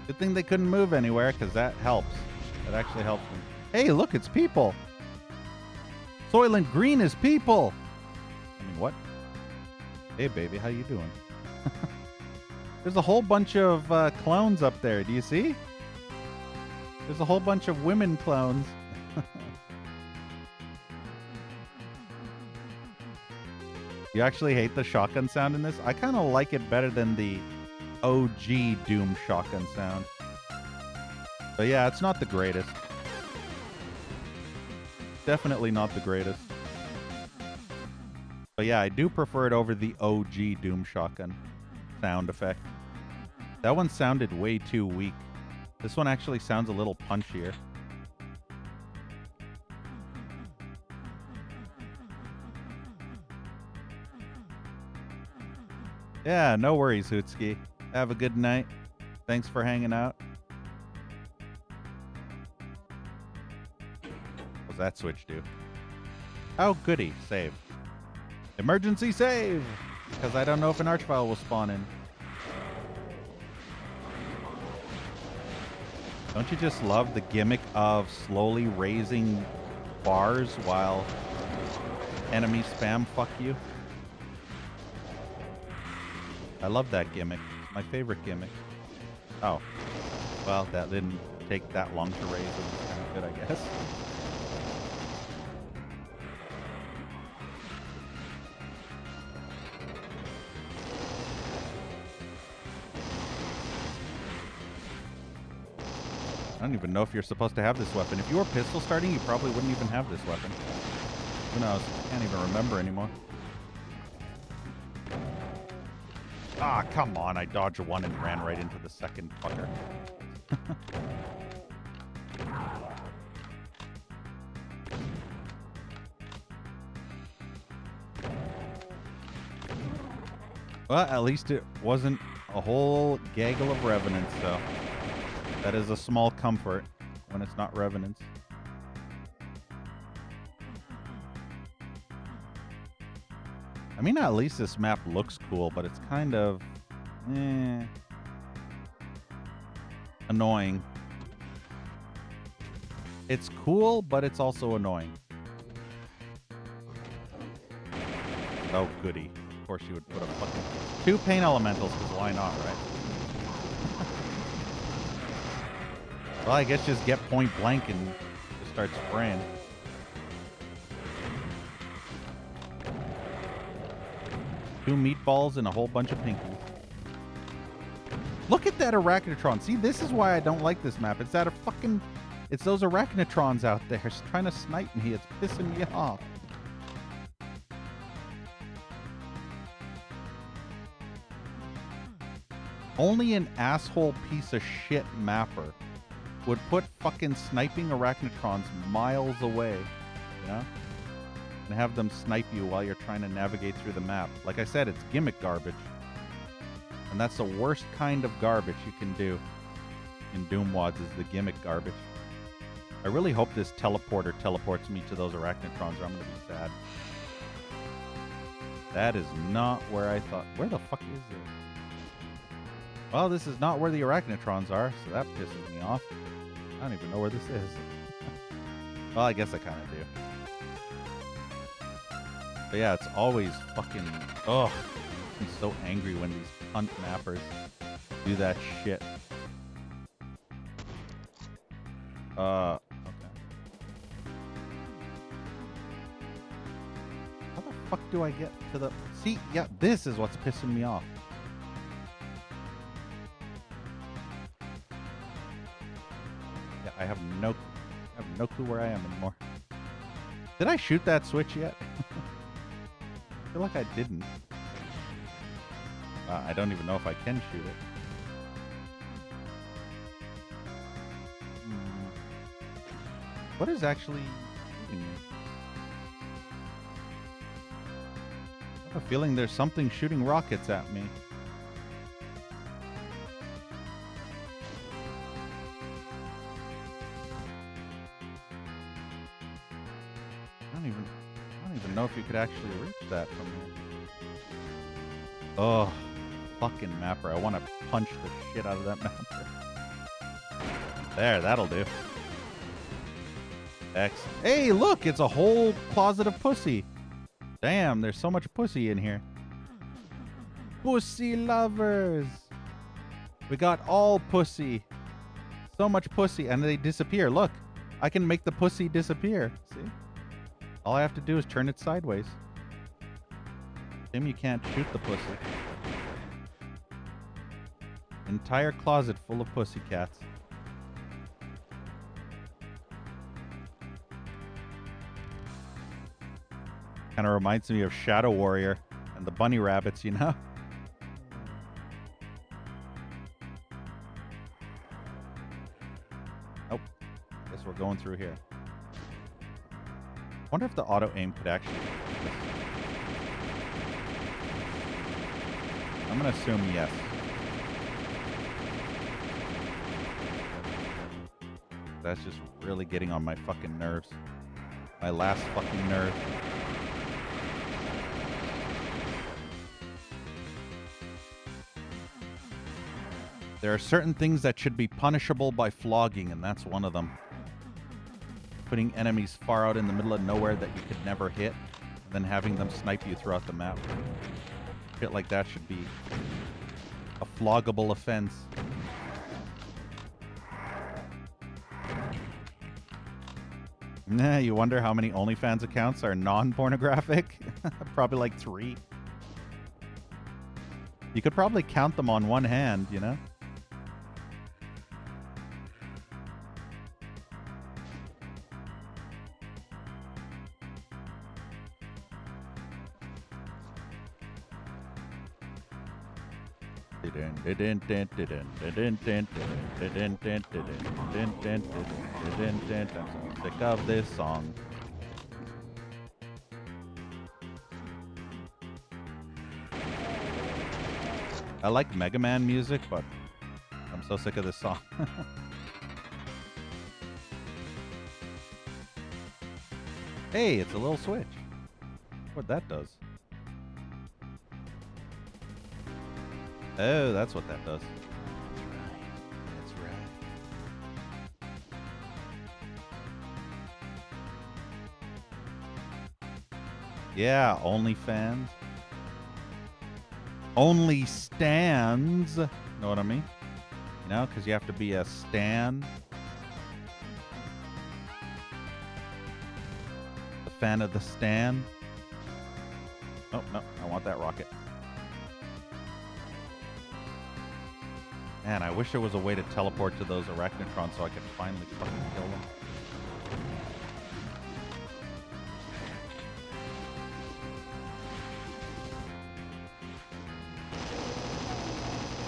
Good thing they couldn't move anywhere, because that helps. That actually helps them. Hey, look, it's people! Soylent Green is people! I mean, what? Hey, baby, how you doing? There's a whole bunch of clones up there. Do you see? There's a whole bunch of women clones. You actually hate the shotgun sound in this? I kind of like it better than the OG Doom shotgun sound. But yeah, it's not the greatest. Definitely not the greatest. But yeah, I do prefer it over the OG Doom shotgun sound effect. That one sounded way too weak. This one actually sounds a little punchier. Yeah, no worries, Hootski. Have a good night. Thanks for hanging out. What's that switch do? Oh, goody. Save. Emergency save! Because I don't know if an archvile will spawn in. Don't you just love the gimmick of slowly raising bars while enemy spam fuck you? I love that gimmick. It's my favorite gimmick. Oh. Well, that didn't take that long to raise. It was kind of good, I guess. I don't even know if you're supposed to have this weapon. If you were pistol starting, you probably wouldn't even have this weapon. Who knows? I can't even remember anymore. Ah, come on. I dodged one and ran right into the second fucker. Well, at least it wasn't a whole gaggle of revenants, so that is a small comfort when it's not revenants. I mean, at least this map looks cool, but it's kind of annoying. It's cool, but it's also annoying. Oh, goody. Of course you would put a fucking 2 pain elementals, because why not, right? Well, I guess just get point blank and just start spraying. Two meatballs and a whole bunch of pinkies. Look at that arachnotron. See, this is why I don't like this map. It's that it's those arachnotrons out there trying to snipe me. It's pissing me off. Only an asshole piece of shit mapper would put fucking sniping arachnotrons miles away, you know? And have them snipe you while you're trying to navigate through the map. Like I said, it's gimmick garbage. And that's the worst kind of garbage you can do in Doomwads is the gimmick garbage. I really hope this teleporter teleports me to those arachnotrons or I'm going to be sad. That is not where I thought. Where the fuck is it? Well, this is not where the arachnotrons are, so that pisses me off. I don't even know where this is. Well, I guess I kind of do. But yeah, it's always fucking... Ugh. I'm so angry when these cunt mappers do that shit. Okay. How the fuck do I get to the... See, yeah, this is what's pissing me off. Yeah, I have no clue where I am anymore. Did I shoot that switch yet? I feel like I didn't. I don't even know if I can shoot it. What is actually shooting me? I have a feeling there's something shooting rockets at me. I don't even know if you could actually reach that from here. Oh, fucking mapper. I want to punch the shit out of that mapper. There, that'll do. Excellent. Hey, look, it's a whole closet of pussy. Damn, there's so much pussy in here. Pussy lovers. We got all pussy. So much pussy, and they disappear. Look, I can make the pussy disappear. See? All I have to do is turn it sideways. Tim, you can't shoot the pussy. Entire closet full of pussy cats. Kind of reminds me of Shadow Warrior and the bunny rabbits, you know? Nope. Guess we're going through here. I wonder if the auto aim could actually... I'm going to assume yes. That's just really getting on my fucking nerves. My last fucking nerve. There are certain things that should be punishable by flogging, and that's one of them. Putting enemies far out in the middle of nowhere that you could never hit, and then having them snipe you throughout the map. Shit like that should be a floggable offense. Nah, you wonder how many OnlyFans accounts are non-pornographic? Probably like 3. You could probably count them on one hand, you know? I'm so sick of this song. I like Mega Man music, but I'm so sick of this song. Hey, it's a little switch. What that does. Oh, that's what that does. That's right. Yeah, OnlyFans. Only stands. Know what I mean? You know, because you have to be a stan fan of the stand. Oh, no, I want that rocket. Man, I wish there was a way to teleport to those arachnotrons so I could finally fucking kill them.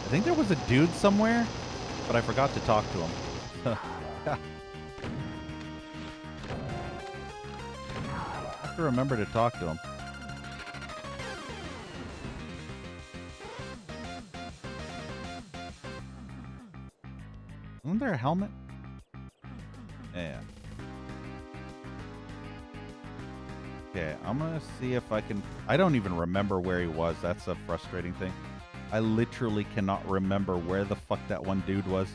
I think there was a dude somewhere, but I forgot to talk to him. I have to remember to talk to him. Isn't there a helmet? Yeah. Okay, I'm gonna see if I can... I don't even remember where he was. That's a frustrating thing. I literally cannot remember where the fuck that one dude was.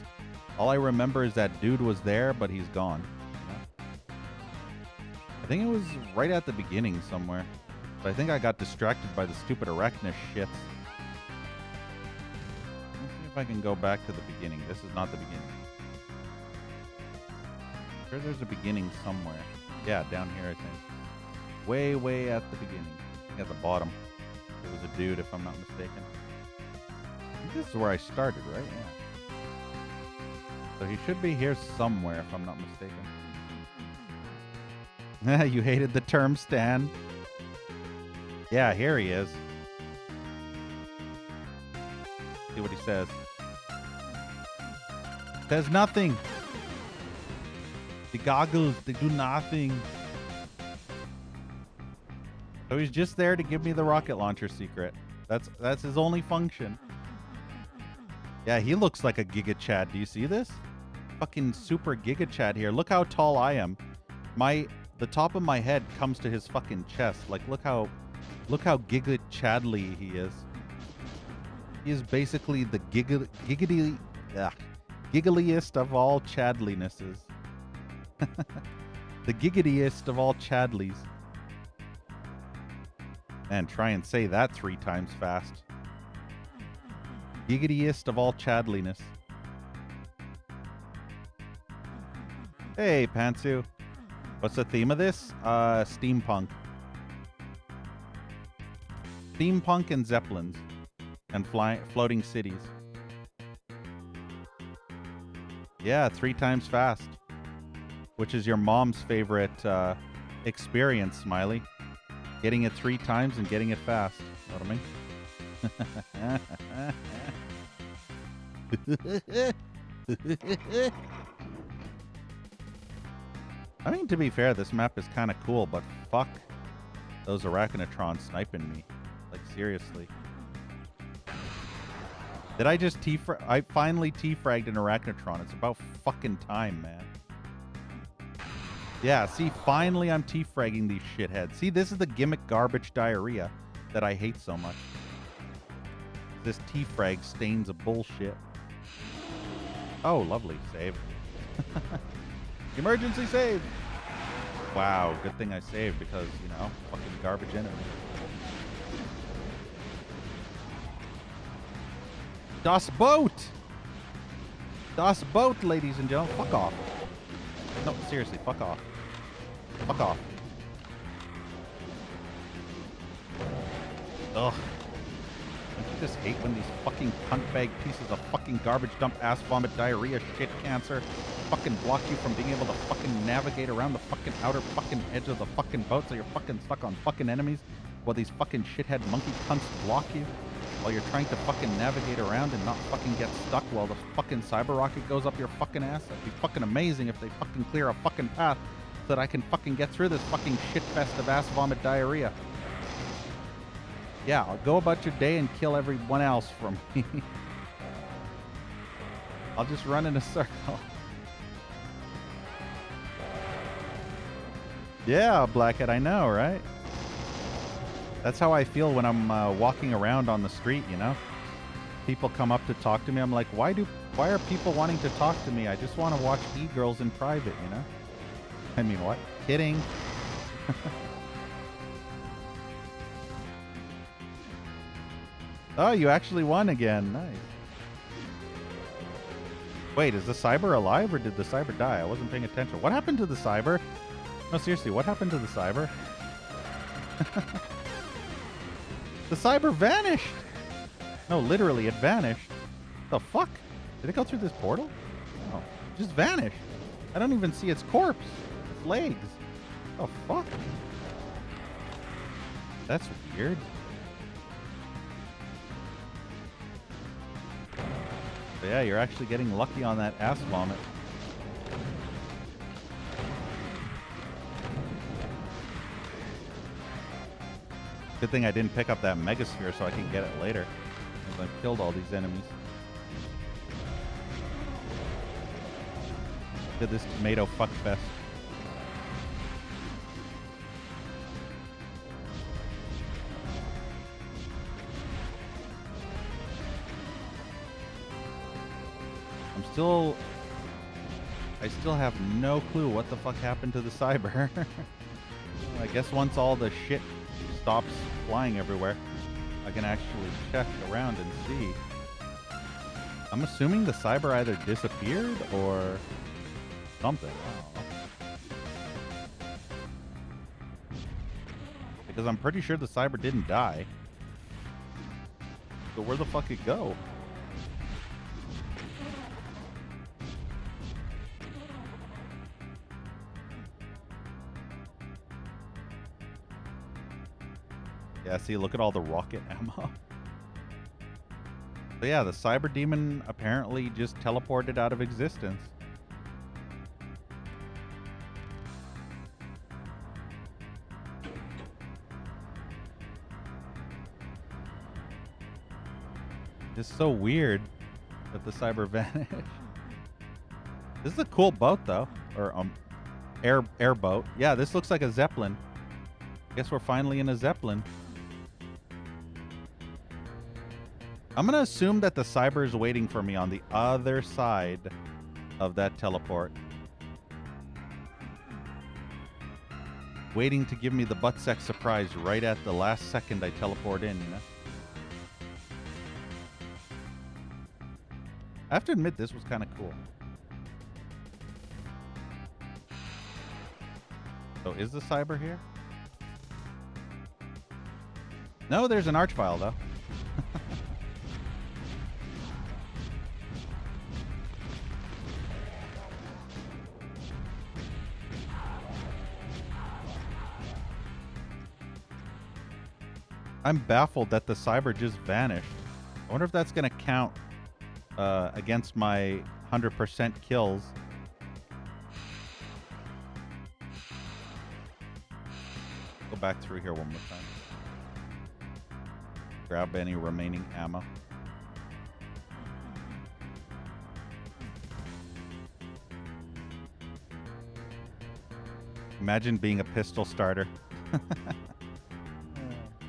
All I remember is that dude was there, but he's gone. I think it was right at the beginning somewhere. But I think I got distracted by the stupid arachnid shits. Let's see if I can go back to the beginning. This is not the beginning. I'm sure there's a beginning somewhere. Yeah, down here, I think. Way, way at the beginning. I think at the bottom. There was a dude, if I'm not mistaken. I think this is where I started, right? Yeah. So he should be here somewhere, if I'm not mistaken. You hated the term stand. Yeah, here he is. See what he says. Says nothing. The goggles, they do nothing. So he's just there to give me the rocket launcher secret. That's his only function. Yeah, he looks like a Giga Chad. Do you see this? Fucking super Giga Chad here. Look how tall I am. The top of my head comes to his fucking chest. Like, look how Giga Chadly he is. He is basically the gigglyest of all Chadlinesses. The giggitiest of all Chadleys. Man, try and say that 3 times fast. Giggitiest of all Chadliness. Hey, Pantsu. What's the theme of this? Steampunk. Steampunk and Zeppelins. And floating cities. Yeah, 3 times fast. Which is your mom's favorite experience, Smiley. Getting it 3 times and getting it fast. Know what I mean? I mean, to be fair, this map is kind of cool, but fuck those arachnotrons sniping me. Like, seriously. Did I just I finally T-fragged an arachnotron. It's about fucking time, man. Yeah, see, finally I'm T-fragging these shitheads. See, this is the gimmick garbage diarrhea that I hate so much. This T-frag stains of bullshit. Oh, lovely. Save. Emergency save! Wow, good thing I saved because, you know, fucking garbage enemy. Das Boot! Das Boot, ladies and gentlemen. Fuck off. No, seriously, fuck off. Fuck off. Ugh. Don't you just hate when these fucking cunt-bag pieces of fucking garbage dump, ass vomit, diarrhea, shit, cancer fucking block you from being able to fucking navigate around the fucking outer fucking edge of the fucking boat so you're fucking stuck on fucking enemies while these fucking shithead monkey cunts block you while you're trying to fucking navigate around and not fucking get stuck while the fucking cyber rocket goes up your fucking ass? That'd be fucking amazing if they fucking clear a fucking path so that I can fucking get through this fucking shit fest of ass vomit diarrhea. Yeah, I'll go about your day and kill everyone else from me. I'll just run in a circle. Yeah, Blackhead, I know, right? That's how I feel when I'm walking around on the street, you know? People come up to talk to me. I'm like, why are people wanting to talk to me? I just want to watch e-girls in private, you know? I mean, what? Kidding. Oh, you actually won again. Nice. Wait, is the cyber alive or did the cyber die? I wasn't paying attention. What happened to the cyber? No, seriously, what happened to the cyber? The cyber vanished! No, literally, it vanished. The fuck? Did it go through this portal? Oh, it just vanished. I don't even see its corpse. Its legs. The fuck? That's weird. So yeah, you're actually getting lucky on that ass vomit. Good thing I didn't pick up that megasphere so I can get it later. Because I've killed all these enemies. Look at this tomato fuckfest. I still have no clue what the fuck happened to the cyber. I guess once all the shit stops flying everywhere, I can actually check around and see. I'm assuming the cyber either disappeared or something. I don't know. Because I'm pretty sure the cyber didn't die. So where the fuck it go? Yeah, see, look at all the rocket ammo. So yeah, the cyber demon apparently just teleported out of existence. It's so weird that the cyber vanished. This is a cool boat though, or airboat. Yeah, this looks like a Zeppelin. Guess we're finally in a Zeppelin. I'm gonna assume that the cyber is waiting for me on the other side of that teleport. Waiting to give me the buttsack surprise right at the last second I teleport in. I have to admit, this was kind of cool. So is the cyber here? No, there's an archvile though. I'm baffled that the cyber just vanished. I wonder if that's going to count against my 100% kills. Go back through here one more time. Grab any remaining ammo. Imagine being a pistol starter.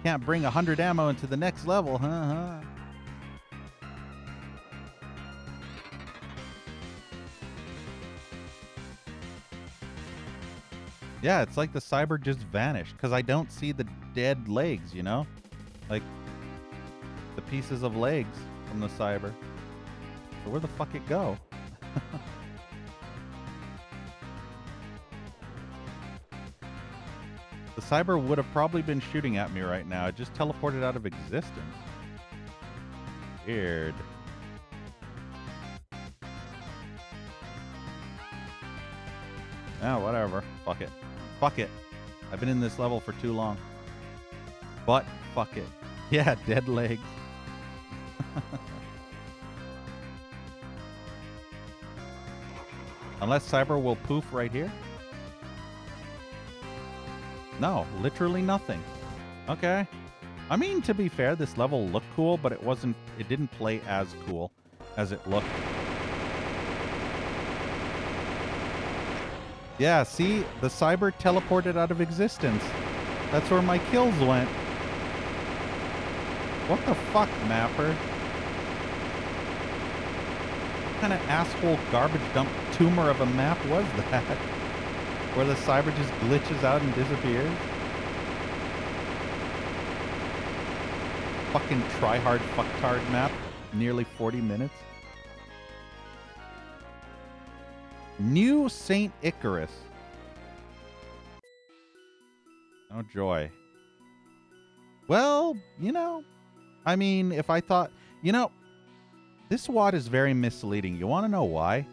Can't bring 100 ammo into the next level, huh? Yeah, it's like the cyber just vanished because I don't see the dead legs, you know? Like the pieces of legs from the cyber. So where the fuck it go? The cyber would have probably been shooting at me right now. It just teleported out of existence. Weird. Oh, whatever. Fuck it. Fuck it. I've been in this level for too long. But fuck it. Yeah, dead legs. Unless cyber will poof right here. No, literally nothing. Okay. I mean, to be fair, this level looked cool, but it didn't play as cool as it looked. Yeah, see? The cyber teleported out of existence. That's where my kills went. What the fuck, mapper? What kind of asshole garbage dump tumor of a map was that? Where the cyber just glitches out and disappears? Fucking tryhard fucktard map. Nearly 40 minutes. New Saint Icarus. No joy. Well, I mean, if I thought, this WAD is very misleading. You want to know why?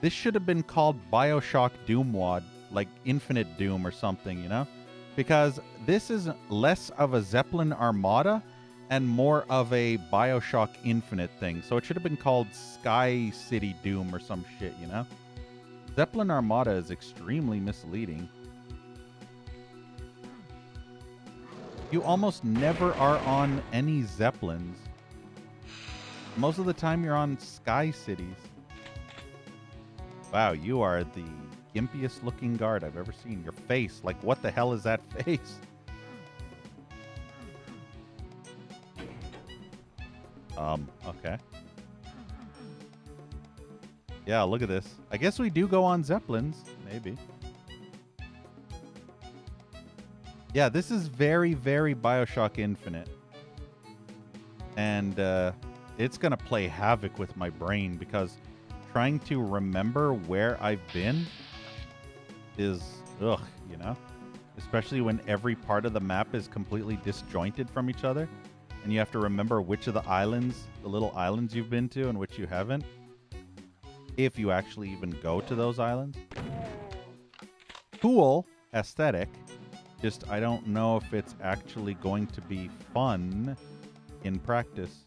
This should have been called Bioshock Doom WAD, like Infinite Doom or something, Because this is less of a Zeppelin Armada and more of a Bioshock Infinite thing. So it should have been called Sky City Doom or some shit, Zeppelin Armada is extremely misleading. You almost never are on any Zeppelins. Most of the time you're on Sky Cities. Wow, you are the gimpiest looking guard I've ever seen. Your face, like what the hell is that face? Okay. Yeah, look at this. I guess we do go on Zeppelins, maybe. Yeah, this is very, very Bioshock Infinite. And it's going to play havoc with my brain because trying to remember where I've been is, ugh, Especially when every part of the map is completely disjointed from each other. And you have to remember which of the islands, the little islands you've been to and which you haven't. If you actually even go to those islands. Cool aesthetic. Just, I don't know if it's actually going to be fun in practice.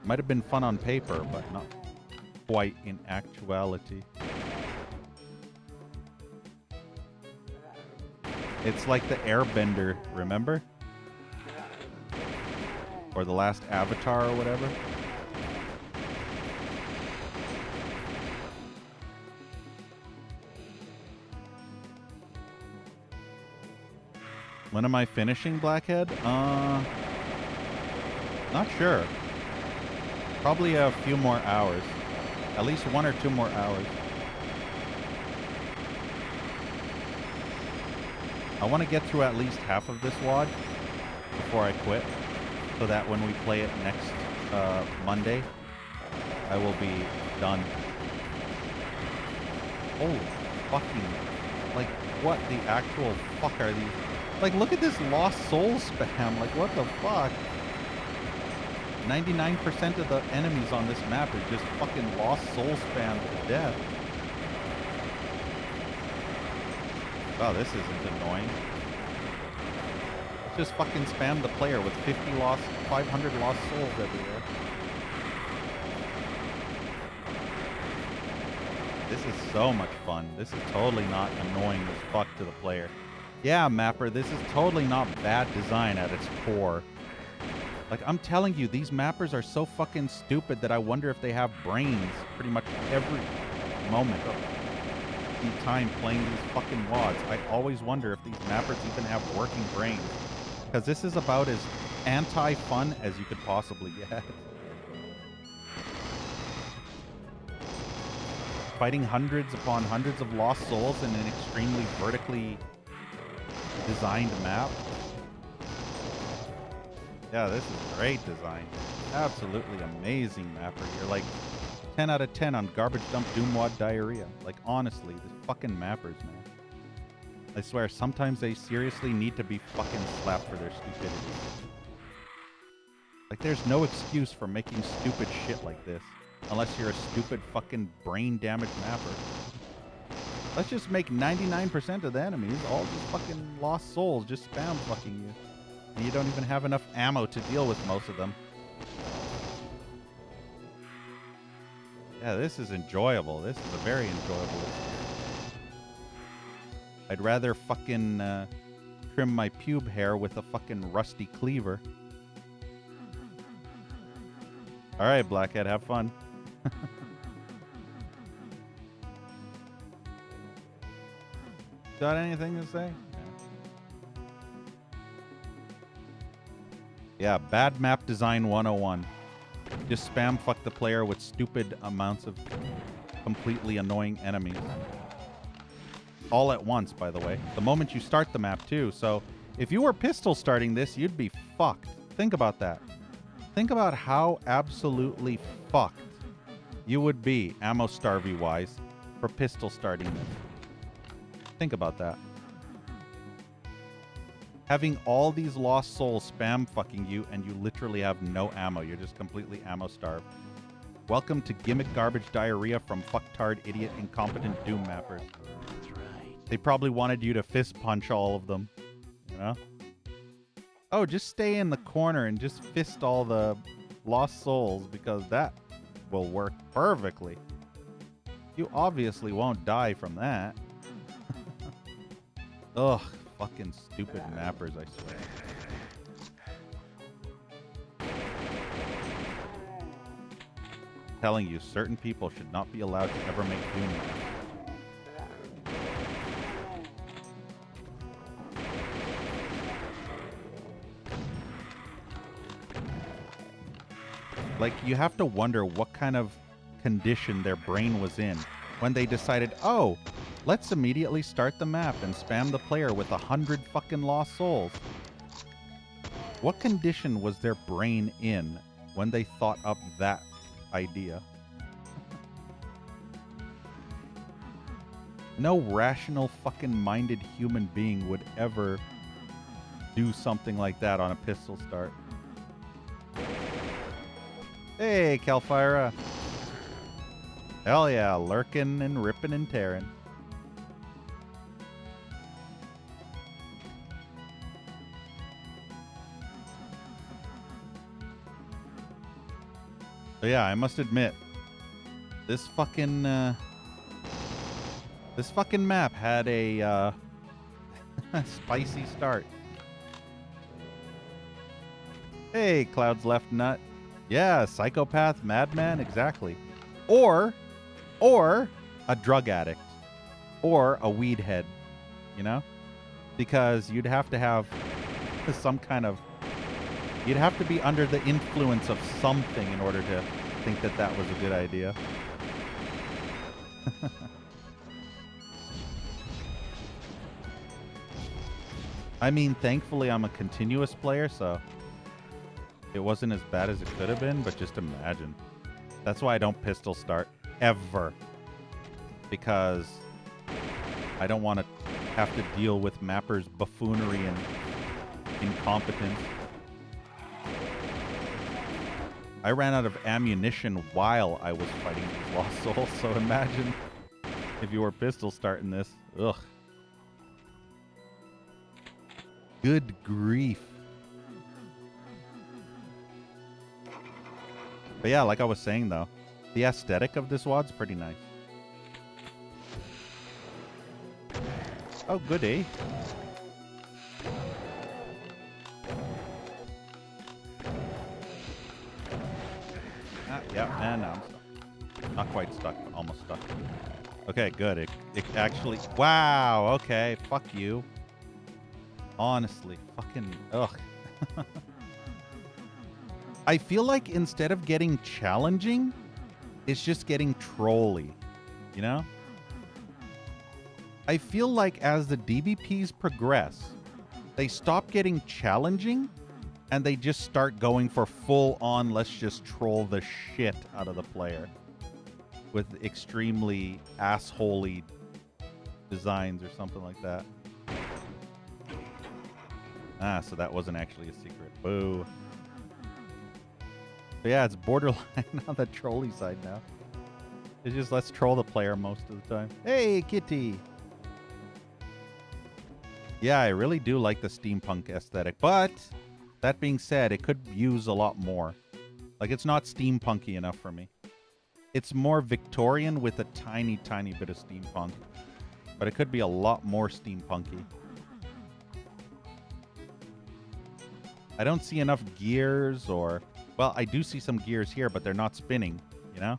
Might have been fun on paper, but not quite in actuality. It's like the Airbender, remember? Or the last Avatar or whatever. When am I finishing Blackhead? Not sure. Probably a few more hours. At least 1 or 2 more hours. I want to get through at least half of this WAD before I quit, so that when we play it next Monday, I will be done. Holy fucking... Like, what the actual fuck are these? Like, look at this Lost Soul spam. Like, what the fuck? 99% of the enemies on this map are just fucking Lost Soul spam to death. Wow, this isn't annoying. Just fucking spam the player with 500 Lost Souls everywhere. This is so much fun. This is totally not annoying as fuck to the player. Yeah, Mapper, this is totally not bad design at its core. Like, I'm telling you, these mappers are so fucking stupid that I wonder if they have brains pretty much every moment of the time playing these fucking WADs. I always wonder if these mappers even have working brains. Because this is about as anti-fun as you could possibly get. Fighting hundreds upon hundreds of lost souls in an extremely vertically designed map. Yeah, this is great design. Absolutely amazing mapper. You're like 10 out of 10 on Garbage Dump Doomwad Diarrhea. Like, honestly, the fucking mappers, man. I swear, sometimes they seriously need to be fucking slapped for their stupidity. Like, there's no excuse for making stupid shit like this. Unless you're a stupid fucking brain-damaged mapper. Let's just make 99% of the enemies all just fucking lost souls, just spam fucking you. And you don't even have enough ammo to deal with most of them. Yeah, this is enjoyable. This is a very enjoyable. I'd rather fucking trim my pube hair with a fucking rusty cleaver. Alright, Blackhead, have fun. Got anything to say? Yeah, bad map design 101. Just spam fuck the player with stupid amounts of completely annoying enemies. All at once, by the way. The moment you start the map, too. So, if you were pistol starting this, you'd be fucked. Think about that. Think about how absolutely fucked you would be, ammo starvy-wise, for pistol starting this. Think about that. Having all these lost souls spam fucking you and you literally have no ammo. You're just completely ammo starved. Welcome to gimmick garbage diarrhea from fucktard idiot incompetent doom mappers. They probably wanted you to fist punch all of them, you know? Oh, just stay in the corner and just fist all the lost souls because that will work perfectly. You obviously won't die from that. Ugh, fucking stupid mappers, I swear. Telling you, certain people should not be allowed to ever make Doom maps. Like, you have to wonder what kind of condition their brain was in when they decided, oh, let's immediately start the map and spam the player with 100 fucking lost souls. What condition was their brain in when they thought up that idea? No rational fucking minded human being would ever do something like that on a pistol start. Hey, Calfira. Hell yeah, lurking and ripping and tearing. So yeah, I must admit, this fucking map had a spicy start. Hey, Cloud's left nut. Yeah, psychopath, madman, exactly. Or a drug addict. Or a weed head, you know? Because you'd have to have some kind of... You'd have to be under the influence of something in order to think that that was a good idea. I mean, thankfully I'm a continuous player, so... It wasn't as bad as it could have been, but just imagine. That's why I don't pistol start ever. Because I don't want to have to deal with mappers' buffoonery and incompetence. I ran out of ammunition while I was fighting these lost souls, so imagine if you were pistol starting this. Ugh. Good grief. But yeah, like I was saying though, the aesthetic of this WOD's pretty nice. Oh, goody. Yeah, and now I'm stuck. Not quite stuck, but almost stuck. Okay, good. It actually... Wow, okay. Fuck you. Honestly, fucking... Ugh. I feel like instead of getting challenging, it's just getting trolly, you know? I feel like as the DBPs progress, they stop getting challenging and they just start going for full-on, let's just troll the shit out of the player with extremely assholey designs or something like that. Ah, so that wasn't actually a secret. Boo. But yeah, it's borderline on the trolley side now. It's just let's troll the player most of the time. Hey, kitty! Yeah, I really do like the steampunk aesthetic, but that being said, it could use a lot more. Like, it's not steampunky enough for me. It's more Victorian with a tiny, tiny bit of steampunk. But it could be a lot more steampunky. I don't see enough gears or... Well, I do see some gears here, but they're not spinning, you know?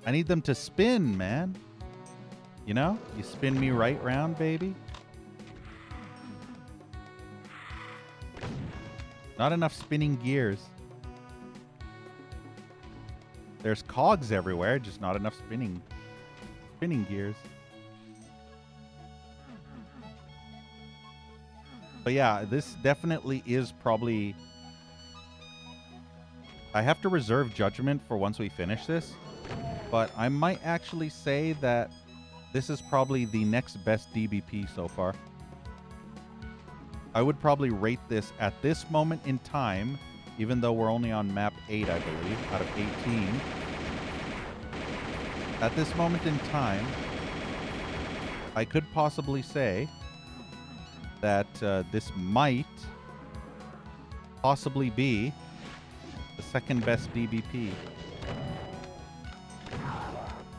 I need them to spin, man. You know? You spin me right round, baby. Not enough spinning gears. There's cogs everywhere, just not enough spinning gears. But yeah, this definitely is probably... I have to reserve judgment for once we finish this, but I might actually say that this is probably the next best DBP so far. I would probably rate this at this moment in time, even though we're only on map 8, I believe, out of 18. At this moment in time, I could possibly say that this might possibly be the second best DBP.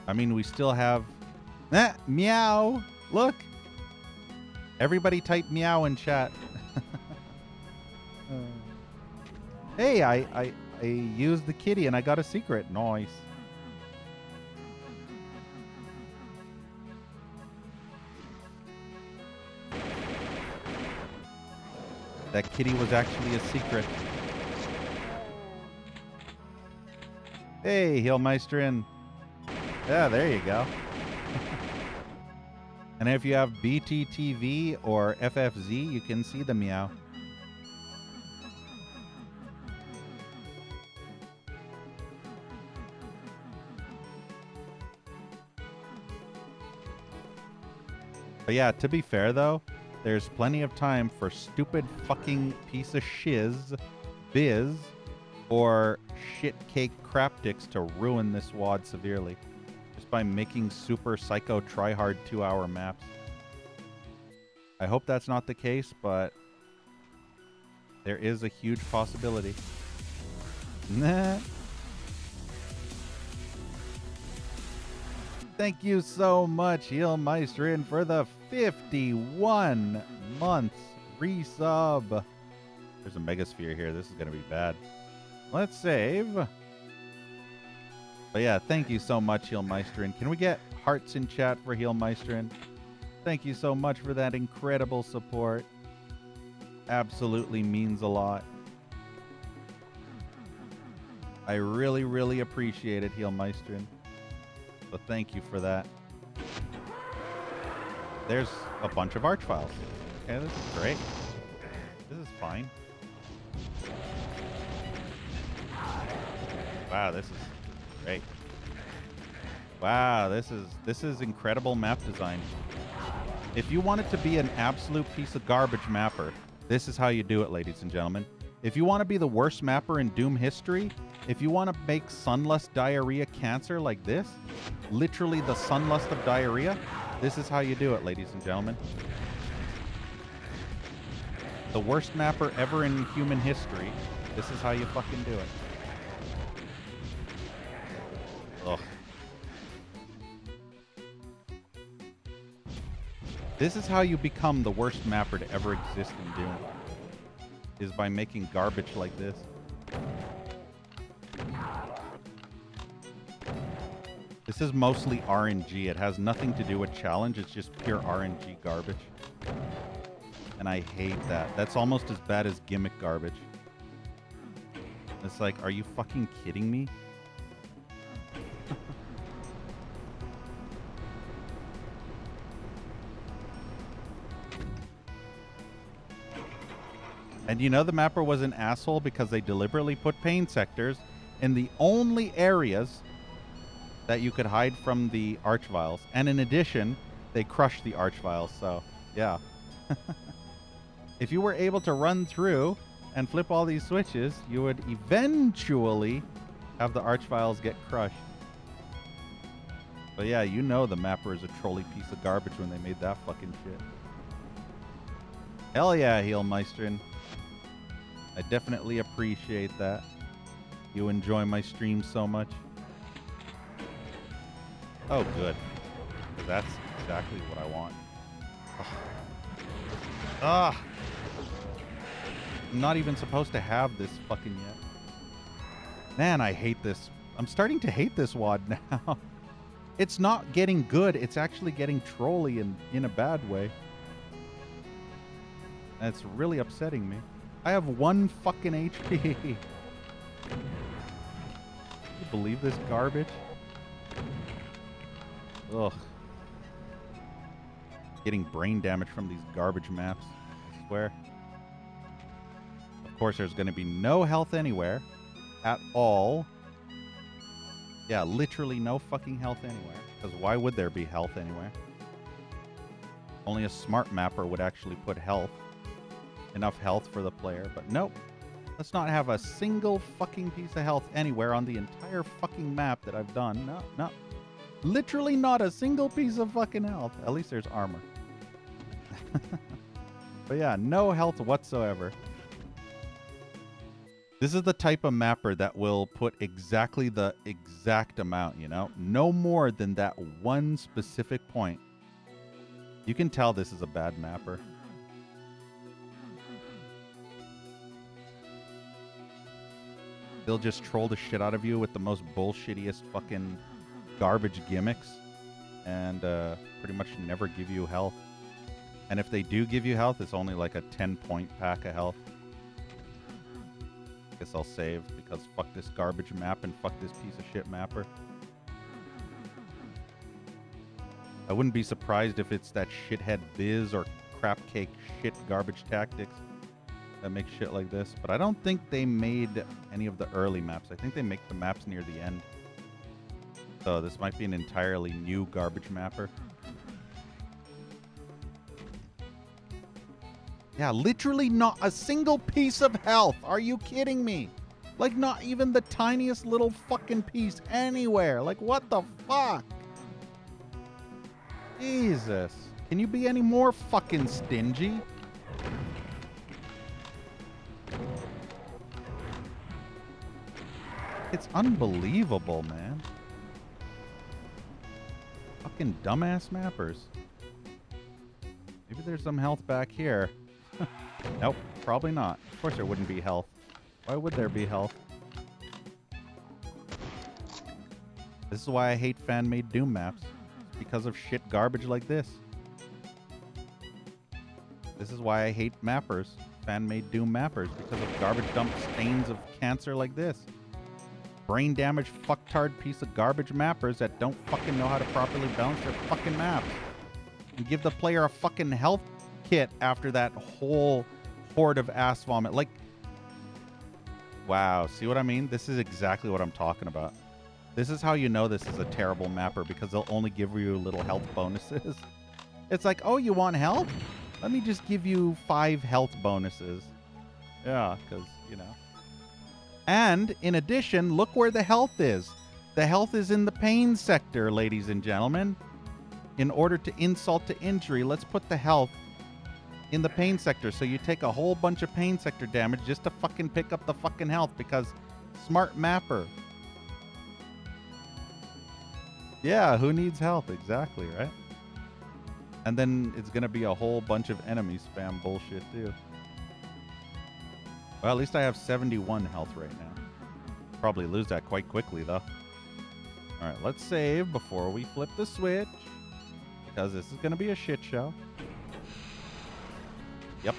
I mean, we still have... meow! Look! Everybody type meow in chat. Hey, I used the kitty and I got a secret. Nice. That kitty was actually a secret. Hey, Heelmeisterin. Yeah, there you go. And if you have BTTV or FFZ, you can see the meow. But yeah, to be fair though, there's plenty of time for stupid fucking piece of shiz, biz, or shit cake craptics to ruin this WOD severely. Just by making super psycho tryhard 2-hour maps. I hope that's not the case, but there is a huge possibility. Nah. Thank you so much, Heelmeisterin, for the 51 months resub. There's a megasphere here. This is going to be bad. Let's save. But yeah, thank you so much, Heelmeisterin. Can we get hearts in chat for Heelmeisterin? Thank you so much for that incredible support. Absolutely means a lot. I really, really appreciate it, Heelmeisterin. So thank you for that. There's a bunch of arch files. Okay, this is great. This is fine. Wow, this is great. Wow, this is incredible map design. If you want it to be an absolute piece of garbage mapper, this is how you do it, ladies and gentlemen. If you want to be the worst mapper in Doom history, if you want to make sunlust diarrhea cancer like this, literally the sunlust of diarrhea, this is how you do it, ladies and gentlemen. The worst mapper ever in human history, this is how you fucking do it. Ugh. This is how you become the worst mapper to ever exist in Doom, is by making garbage like this. This is mostly RNG. It has nothing to do with challenge. It's just pure RNG garbage. And I hate that. That's almost as bad as gimmick garbage. It's like, are you fucking kidding me? And you know the mapper was an asshole because they deliberately put pain sectors in the only areas that you could hide from the archviles. And in addition, they crushed the archviles. So, yeah. If you were able to run through and flip all these switches, you would eventually have the archviles get crushed. But yeah, you know the mapper is a trolly piece of garbage when they made that fucking shit. Hell yeah, Heelmeisterin. I definitely appreciate that. You enjoy my stream so much. Oh, good. That's exactly what I want. Ah! I'm not even supposed to have this fucking yet. Man, I hate this. I'm starting to hate this WOD now. It's not getting good. It's actually getting trolly in a bad way. And it's really upsetting me. I have 1 fucking HP. Can you believe this garbage? Ugh. Getting brain damage from these garbage maps. I swear. Of course, there's going to be no health anywhere. At all. Yeah, literally no fucking health anywhere. Because why would there be health anywhere? Only a smart mapper would actually put health. enough health for the player. But nope. Let's not have a single fucking piece of health anywhere on the entire fucking map that I've done. No, no. Literally not a single piece of fucking health. At least there's armor. But yeah, no health whatsoever. This is the type of mapper that will put exactly the exact amount, you know? No more than that one specific point. You can tell this is a bad mapper. They'll just troll the shit out of you with the most bullshittiest fucking garbage gimmicks and pretty much never give you health. And if they do give you health, it's only like a 10-point pack of health. Guess I'll save because fuck this garbage map and fuck this piece of shit mapper. I wouldn't be surprised if it's that shithead Biz or crap cake shit garbage tactics that makes shit like this. But I don't think they made any of the early maps. I think they make the maps near the end. So this might be an entirely new garbage mapper. Yeah, literally not a single piece of health. Are you kidding me? Like, not even the tiniest little fucking piece anywhere. Like, what the fuck? Jesus. Can you be any more fucking stingy? It's unbelievable, man. Fucking dumbass mappers. Maybe there's some health back here. Nope, probably not. Of course there wouldn't be health. Why would there be health? This is why I hate fan-made Doom maps. It's because of shit garbage like this. This is why I hate mappers. Fan-made Doom mappers. Because of garbage dump stains of cancer like this. Brain damaged fucktard piece of garbage mappers that don't fucking know how to properly balance their fucking maps. And give the player a fucking health kit after that whole horde of ass vomit. Like, wow, see what I mean? This is exactly what I'm talking about. This is how you know this is a terrible mapper, because they'll only give you little health bonuses. It's like, oh, you want health? Let me just give you 5 health bonuses. Yeah, because, you know. And in addition, look where the health is. The health is in the pain sector, ladies and gentlemen. In order to insult to injury, let's put the health in the pain sector. So you take a whole bunch of pain sector damage just to fucking pick up the fucking health, because smart mapper. Yeah, who needs health? Exactly, right? And then it's going to be a whole bunch of enemy spam bullshit too. Well, at least I have 71 health right now. Probably lose that quite quickly though. All right, let's save before we flip the switch, because this is going to be a shit show. Yep.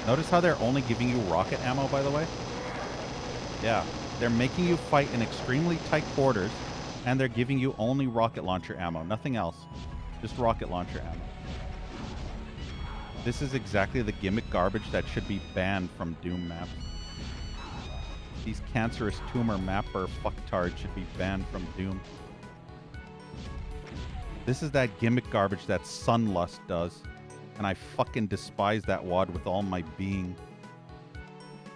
Notice how they're only giving you rocket ammo, by the way? Yeah, they're making you fight in extremely tight quarters, and they're giving you only rocket launcher ammo, nothing else. Just rocket launcher ammo. This is exactly the gimmick garbage that should be banned from Doom maps. These cancerous tumor mapper fucktards should be banned from Doom. This is that gimmick garbage that Sunlust does, and I fucking despise that WOD with all my being.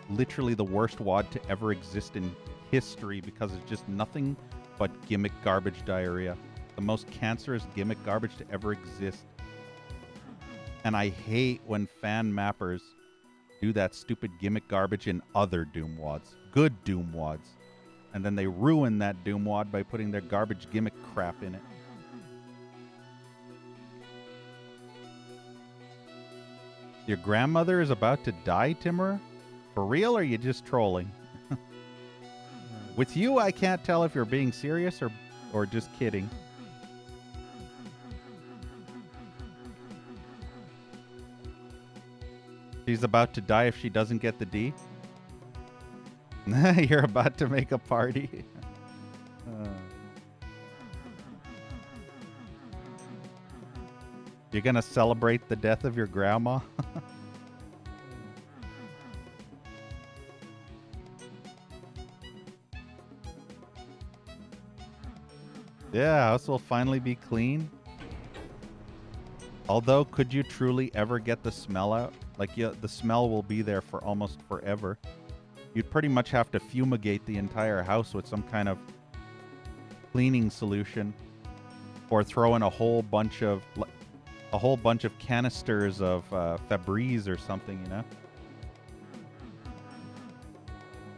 Literally the worst WOD to ever exist in history, because it's just nothing but gimmick garbage diarrhea. The most cancerous gimmick garbage to ever exist. And I hate when fan mappers do that stupid gimmick garbage in other Doom WODs. Good Doom WODs. And then they ruin that Doom WOD by putting their garbage gimmick crap in it. Your grandmother is about to die, Timur? For real, or are you just trolling? With you, I can't tell if you're being serious or just kidding. She's about to die if she doesn't get the D. You're about to make a party. You're gonna celebrate the death of your grandma? Yeah, house will finally be clean. Although, could you truly ever get the smell out? Like, yeah, the smell will be there for almost forever. You'd pretty much have to fumigate the entire house with some kind of cleaning solution, or throw in a whole bunch of canisters of Febreze or something, you know,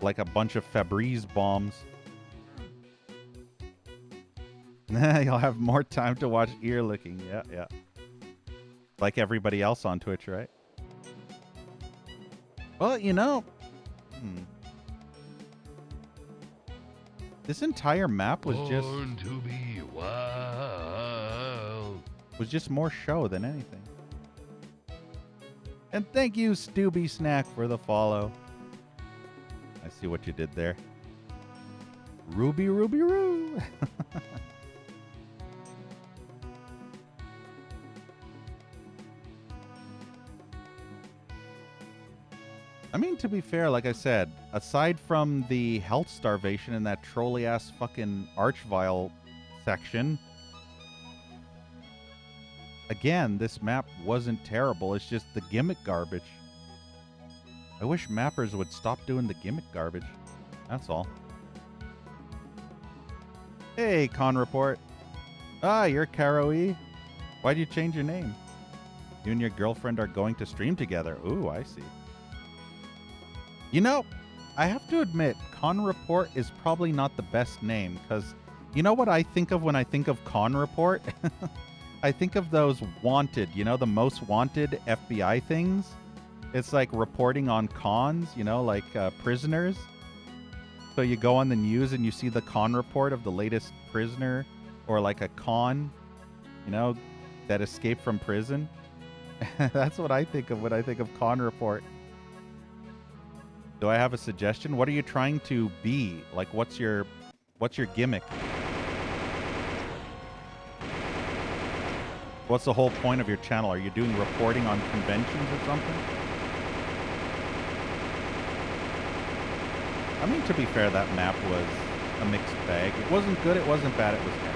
like a bunch of Febreze bombs. You'll have more time to watch ear licking. Yeah, yeah. Like everybody else on Twitch, right? Well, you know, this entire map was Born to be wild. just more show than anything. And thank you, Stooby Snack, for the follow. I see what you did there. Ruby, Ruby, Roo. I mean, to be fair, like I said, aside from the health starvation in that trolley-ass fucking Archvile section, again, this map wasn't terrible. It's just the gimmick garbage. I wish mappers would stop doing the gimmick garbage. That's all. Hey, Con Report. Ah, you're Karo-E. Why'd you change your name? You and your girlfriend are going to stream together. Ooh, I see. You know, I have to admit, Con Report is probably not the best name, because you know what I think of when I think of Con Report? I think of those wanted, you know, the most wanted FBI things. It's like reporting on cons, you know, like prisoners. So you go on the news and you see the con report of the latest prisoner, or like a con, you know, that escaped from prison. That's what I think of when I think of Con Report. Do I have a suggestion? What are you trying to be? Like, what's your gimmick? What's the whole point of your channel? Are you doing reporting on conventions or something? I mean, to be fair, that map was a mixed bag. It wasn't good, it wasn't bad, it was bad.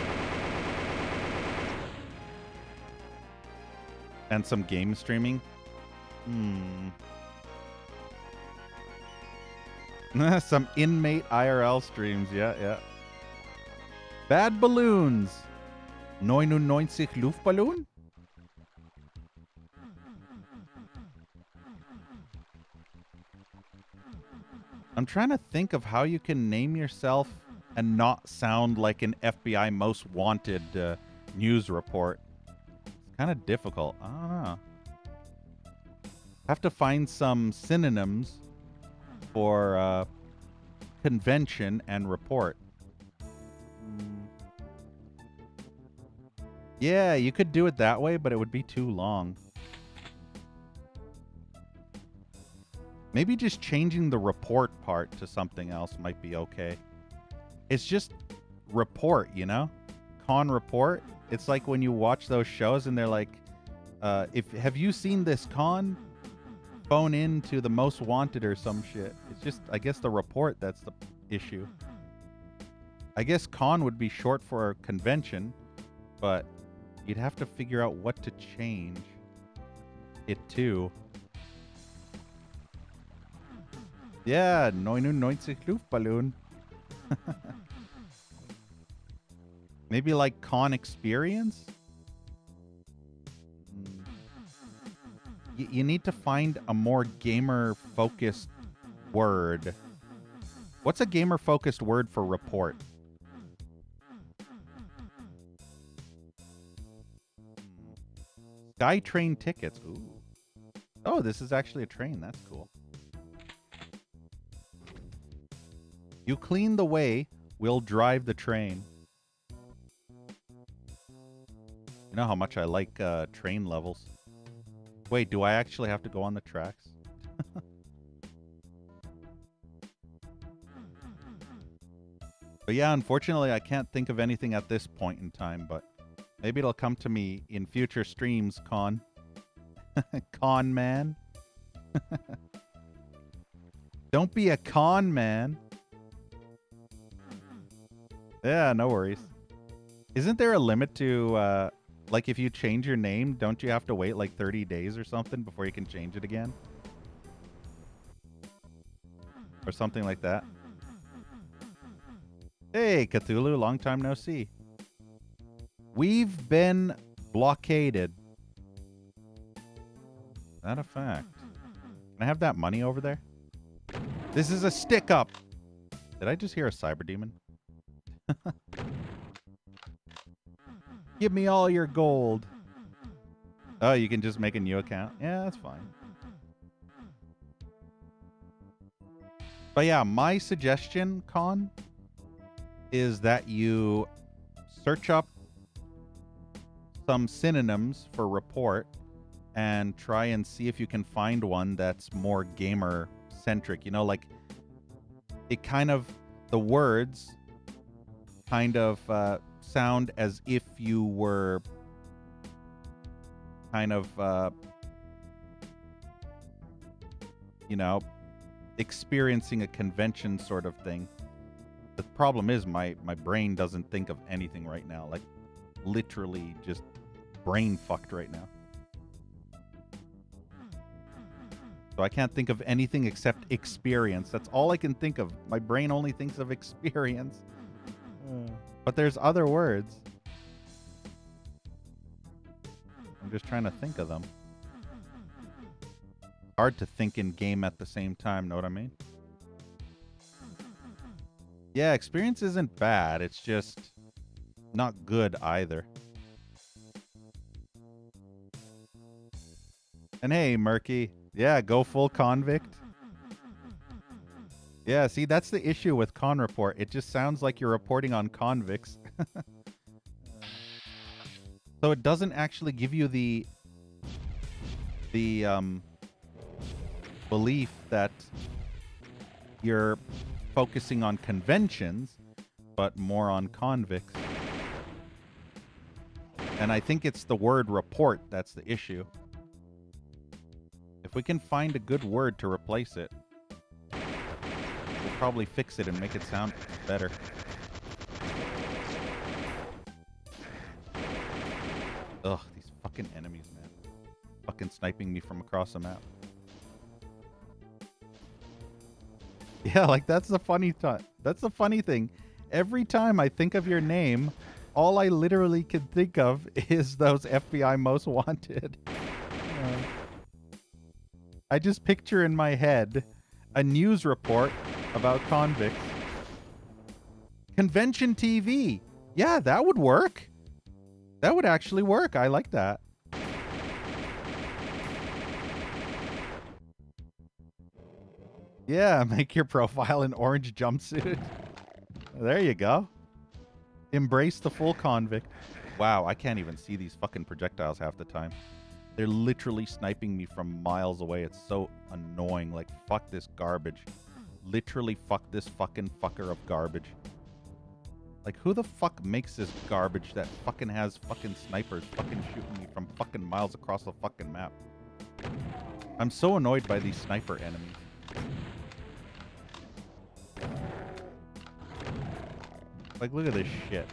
And some game streaming? Some inmate IRL streams, yeah, yeah. Bad Balloons. 99 Luftballon? I'm trying to think of how you can name yourself and not sound like an FBI most wanted news report. It's kind of difficult. I don't know. Have to find some synonyms for convention and report. Yeah, you could do it that way, but it would be too long. Maybe just changing the report part to something else might be okay. It's just report, you know? Con Report. It's like when you watch those shows and they're like, have you seen this con? Phone in to the most wanted or some shit. It's just, I guess, the report that's the issue. I guess con would be short for convention, but you'd have to figure out what to change it to. Yeah, 99 Luftballon. Maybe like con experience? You need to find a more gamer-focused word. What's a gamer-focused word for report? Skytrain tickets. Ooh. Oh, this is actually a train. That's cool. You clean the way, we'll drive the train. You know how much I like train levels. Wait, do I actually have to go on the tracks? But yeah, unfortunately, I can't think of anything at this point in time, but maybe it'll come to me in future streams, Con. Con man. Don't be a con man. Yeah, no worries. Isn't there a limit to, like, if you change your name, don't you have to wait like 30 days or something before you can change it again? Or something like that. Hey, Cthulhu, long time no see. We've been blockaded. Is that a fact? Can I have that money over there? This is a stick up. Did I just hear a cyber demon? Give me all your gold. Oh, you can just make a new account? Yeah, that's fine. But yeah, my suggestion, Con, is that you search up some synonyms for report and try and see if you can find one that's more gamer centric. You know, like it kind of, the words kind of sound as if you were kind of, you know, experiencing a convention sort of thing. The problem is my brain doesn't think of anything right now. Like literally just brain fucked right now. So I can't think of anything except experience. That's all I can think of. My brain only thinks of experience. But there's other words. I'm just trying to think of them. Hard to think in game at the same time, know what I mean? Yeah, experience isn't bad. It's just not good either. And hey, Murky. Yeah, go full convict. Yeah, see, that's the issue with Con Report. It just sounds like you're reporting on convicts. So it doesn't actually give you the belief that you're focusing on conventions, but more on convicts. And I think it's the word report that's the issue. If we can find a good word to replace it, we'll probably fix it and make it sound better. Ugh, these fucking enemies, man. Fucking sniping me from across the map. Yeah, like that's the funny that's the funny thing. Every time I think of your name, all I literally can think of is those FBI Most Wanted. I just picture in my head a news report about convicts. Convention TV. Yeah, that would work. That would actually work. I like that. Yeah, make your profile an orange jumpsuit. There you go. Embrace the full convict. Wow, I can't even see these fucking projectiles half the time. They're literally sniping me from miles away. It's so annoying. Like, fuck this garbage. Literally fuck this fucking fucker of garbage. Like, who the fuck makes this garbage that fucking has fucking snipers fucking shooting me from fucking miles across the fucking map? I'm so annoyed by these sniper enemies. Like, look at this shit.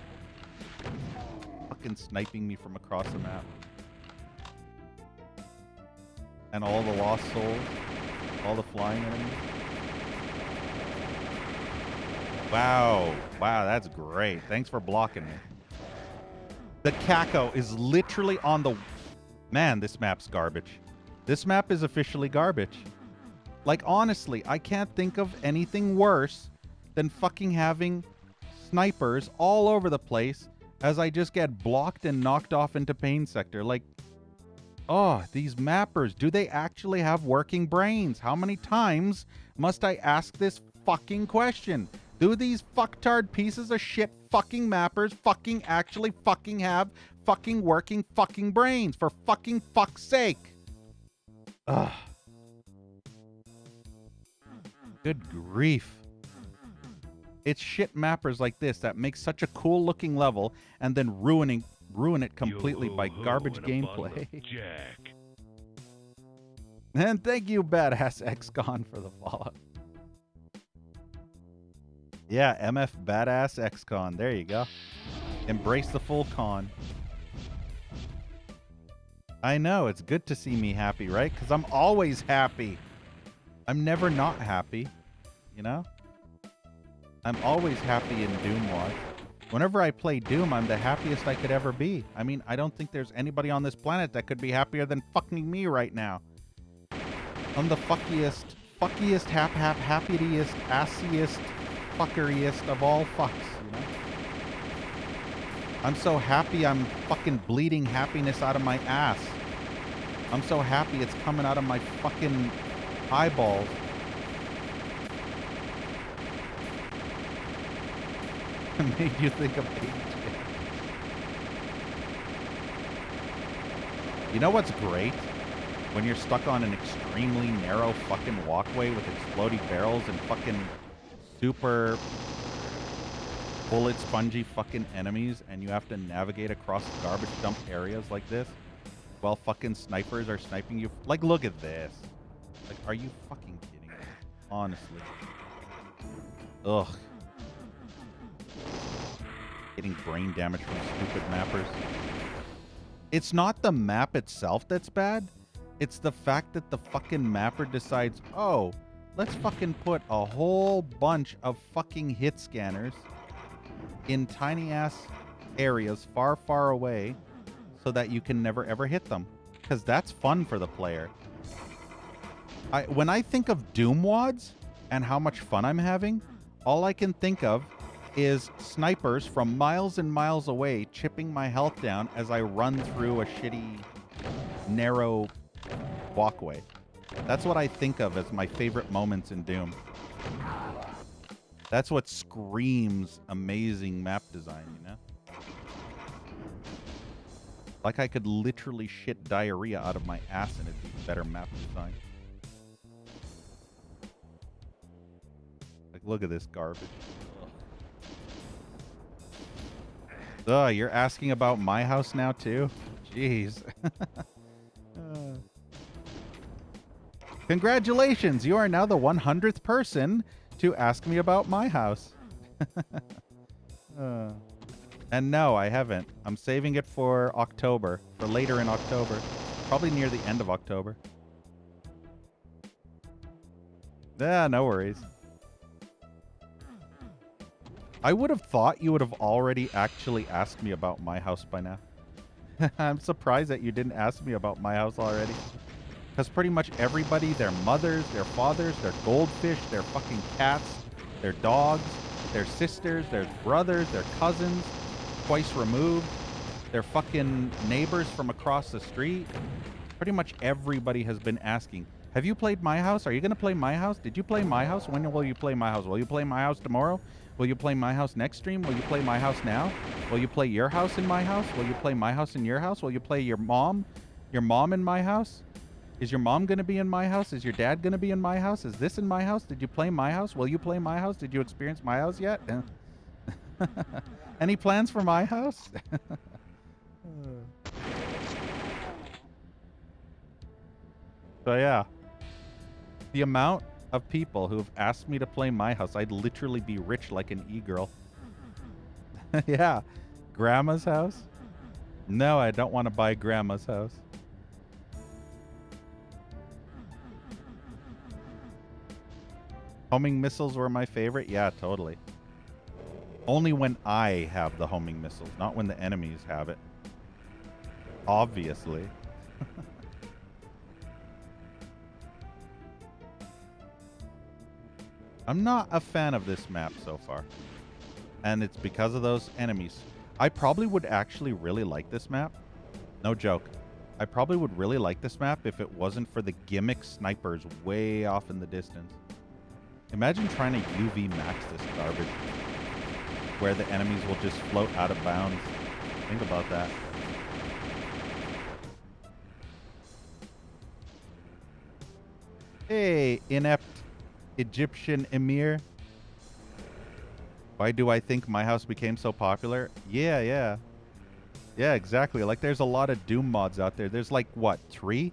Fucking sniping me from across the map. And all the lost souls. All the flying enemies. Wow. Wow, that's great. Thanks for blocking me. The Kako is literally on the... Man, this map's garbage. This map is officially garbage. Like, honestly, I can't think of anything worse than fucking having snipers all over the place as I just get blocked and knocked off into pain sector. Like, oh, these mappers, do they actually have working brains? How many times must I ask this fucking question? Do these fucktard pieces of shit fucking mappers fucking actually fucking have fucking working fucking brains? For fucking fuck's sake. Ugh. Good grief. It's shit mappers like this that make such a cool looking level and then ruin it completely by garbage gameplay. Jack. And thank you, Badass XCon, for the follow. Yeah, MF Badass XCon. There you go. Embrace the full con. I know, it's good to see me happy, right? Because I'm always happy. I'm never not happy, you know? I'm always happy in Doom Watch. Whenever I play Doom, I'm the happiest I could ever be. I mean, I don't think there's anybody on this planet that could be happier than fucking me right now. I'm the fuckiest, happiest, assiest, fuckeriest of all fucks, you know? I'm so happy I'm fucking bleeding happiness out of my ass. I'm so happy it's coming out of my fucking eyeballs. Made you think of age. You know what's great? When you're stuck on an extremely narrow fucking walkway with exploding barrels and fucking super bullet spongy fucking enemies, and you have to navigate across garbage dump areas like this while fucking snipers are sniping you. Like, look at this. Like, are you fucking kidding me? Honestly. Ugh. Getting brain damage from stupid mappers. It's not the map itself that's bad. It's the fact that the fucking mapper decides, oh, let's fucking put a whole bunch of fucking hit scanners in tiny ass areas far, far away so that you can never ever hit them. Because that's fun for the player. When I think of Doom Wads and how much fun I'm having, all I can think of is snipers from miles and miles away chipping my health down as I run through a shitty, narrow walkway. That's what I think of as my favorite moments in Doom. That's what screams amazing map design, you know? Like I could literally shit diarrhea out of my ass and it'd be better map design. Like, look at this garbage. Ugh, you're asking about my house now too? Jeez. Congratulations, you are now the 100th person to ask me about my house. And no, I haven't. I'm saving it for October, for later in October. Probably near the end of October. Yeah, no worries. I would have thought you would have already actually asked me about my house by now. I'm surprised that you didn't ask me about my house already. Because pretty much everybody, their mothers, their fathers, their goldfish, their fucking cats, their dogs, their sisters, their brothers, their cousins, twice removed, their fucking neighbors from across the street. Pretty much everybody has been asking, have you played my house? Are you going to play my house? Did you play my house? When will you play my house? Will you play my house tomorrow? Will you play my house next stream? Will you play my house now? Will you play your house in my house? Will you play my house in your house? Will you play your mom in my house? Is your mom going to be in my house? Is your dad going to be in my house? Is this in my house? Did you play my house? Will you play my house? Did you experience my house yet? Any plans for my house? So yeah, the amount of people who have asked me to play my house, I'd literally be rich like an e-girl. Yeah, grandma's house? No, I don't want to buy grandma's house. Homing missiles were my favorite? Yeah, totally. Only when I have the homing missiles, not when the enemies have it. Obviously. I'm not a fan of this map so far. And it's because of those enemies. I probably would actually really like this map. No joke. I probably would really like this map if it wasn't for the gimmick snipers way off in the distance. Imagine trying to UV max this garbage where the enemies will just float out of bounds. Think about that. Hey, inept Egyptian Emir. Why do I think my house became so popular? Yeah, exactly. Like, there's a lot of Doom mods out there. There's like, what, 3?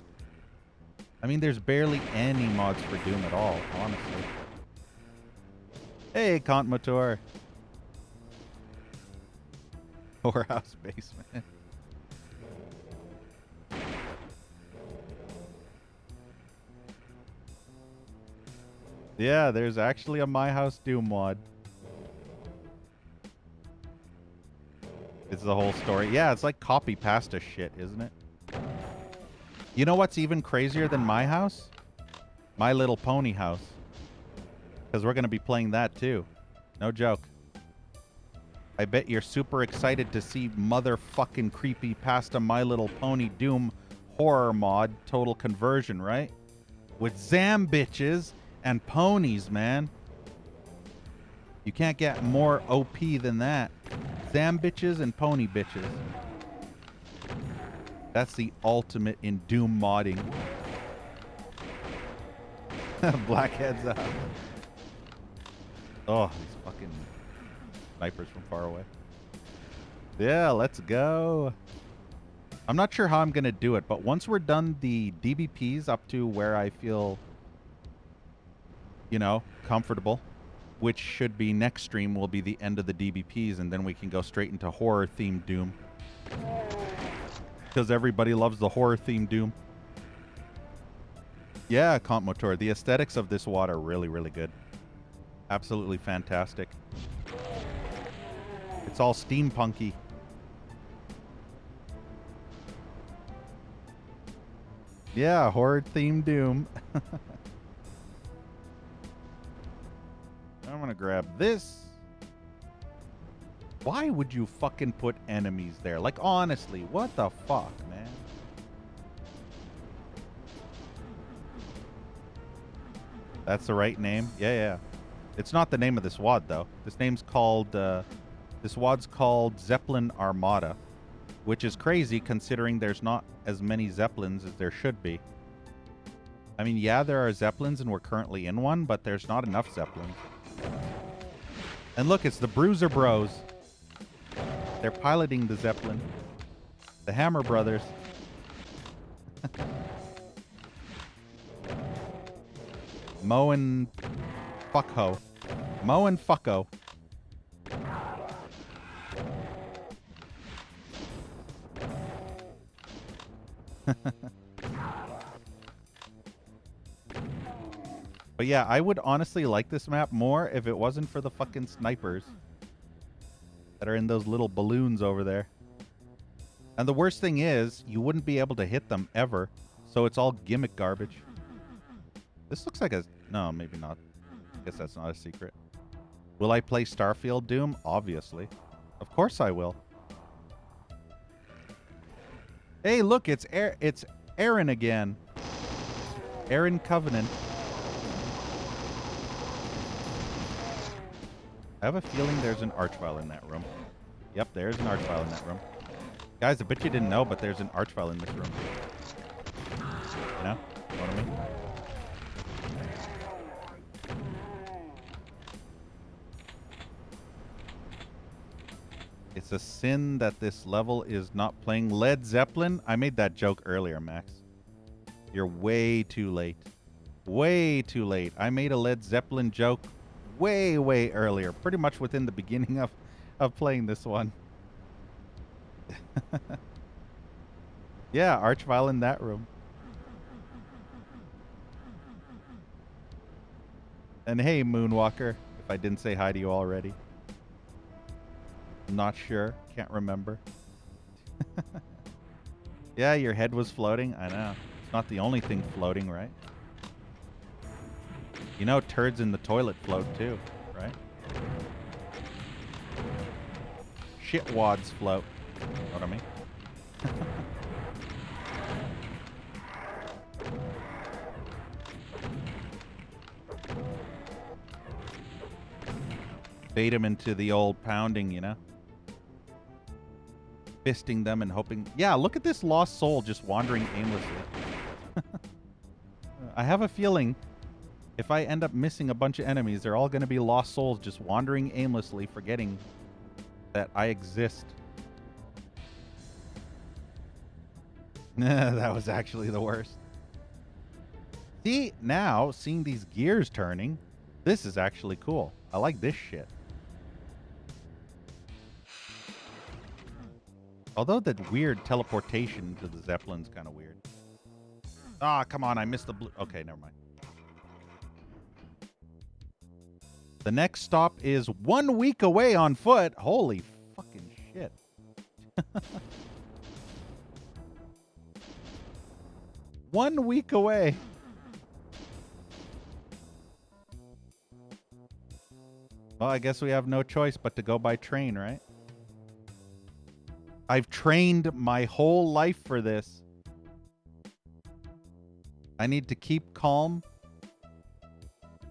I mean, there's barely any mods for Doom at all, honestly. Hey, Kant Motor. Whorehouse basement. Yeah, there's actually a My House Doom mod. It's the whole story. Yeah, it's like copy pasta shit, isn't it? You know what's even crazier than My House? My Little Pony House. Because we're going to be playing that too. No joke. I bet you're super excited to see motherfucking creepy pasta My Little Pony Doom horror mod total conversion, right? With Zam bitches and ponies, man. You can't get more OP than that. Zam bitches and pony bitches. That's the ultimate in Doom modding. Blackheads up. Oh, these fucking snipers from far away. Yeah, let's go. I'm not sure how I'm going to do it, but once we're done the DBPs up to where I feel, you know, comfortable, which should be next stream will be the end of the DBPs, and then we can go straight into horror-themed Doom. Because everybody loves the horror-themed Doom. Yeah, Comp Motor. The aesthetics of this WOD are really, really good. Absolutely fantastic. It's all steampunky. Yeah, horror-themed Doom. I'm gonna grab this. Why would you fucking put enemies there? Like, honestly, what the fuck, man? That's the right name? Yeah, yeah. It's not the name of this WOD, though. This name's called, this WOD's called Zeppelin Armada, which is crazy considering there's not as many Zeppelins as there should be. I mean, yeah, there are Zeppelins and we're currently in one, but there's not enough Zeppelins. And look, it's the Bruiser Bros. They're piloting the Zeppelin. The Hammer Brothers. Mo and Fuckho. Mo and Fucko. But yeah, I would honestly like this map more if it wasn't for the fucking snipers that are in those little balloons over there. And the worst thing is, you wouldn't be able to hit them ever, so it's all gimmick garbage. This looks like a... No, maybe not. I guess that's not a secret. Will I play Starfield Doom? Obviously. Of course I will. Hey, look, it's Aaron again. Aaron Covenant. I have a feeling there's an Archvile in that room. Yep, there's an Archvile in that room. Guys, I bet you didn't know, but there's an Archvile in this room. You know? You know what I mean? It's a sin that this level is not playing Led Zeppelin. I made that joke earlier, Max. You're way too late. Way too late. I made a Led Zeppelin joke way, way earlier. Pretty much within the beginning of playing this one. Yeah, Archvile in that room. And hey, Moonwalker, if I didn't say hi to you already. Not sure. Can't remember. Yeah, your head was floating. I know. It's not the only thing floating, right? You know, turds in the toilet float too, right? Shit wads float. You know what I mean? Bait him into the old pounding, you know? Fisting them and hoping... Yeah, look at this lost soul just wandering aimlessly. I have a feeling if I end up missing a bunch of enemies, they're all going to be lost souls just wandering aimlessly, forgetting that I exist. That was actually the worst. See, now, seeing these gears turning, this is actually cool. I like this shit. Although that weird teleportation to the Zeppelin's kind of weird. Ah, come on, I missed the blue. Okay, never mind. The next stop is 1 week away on foot. Holy fucking shit. 1 week away. Well, I guess we have no choice but to go by train, right? I've trained my whole life for this. I need to keep calm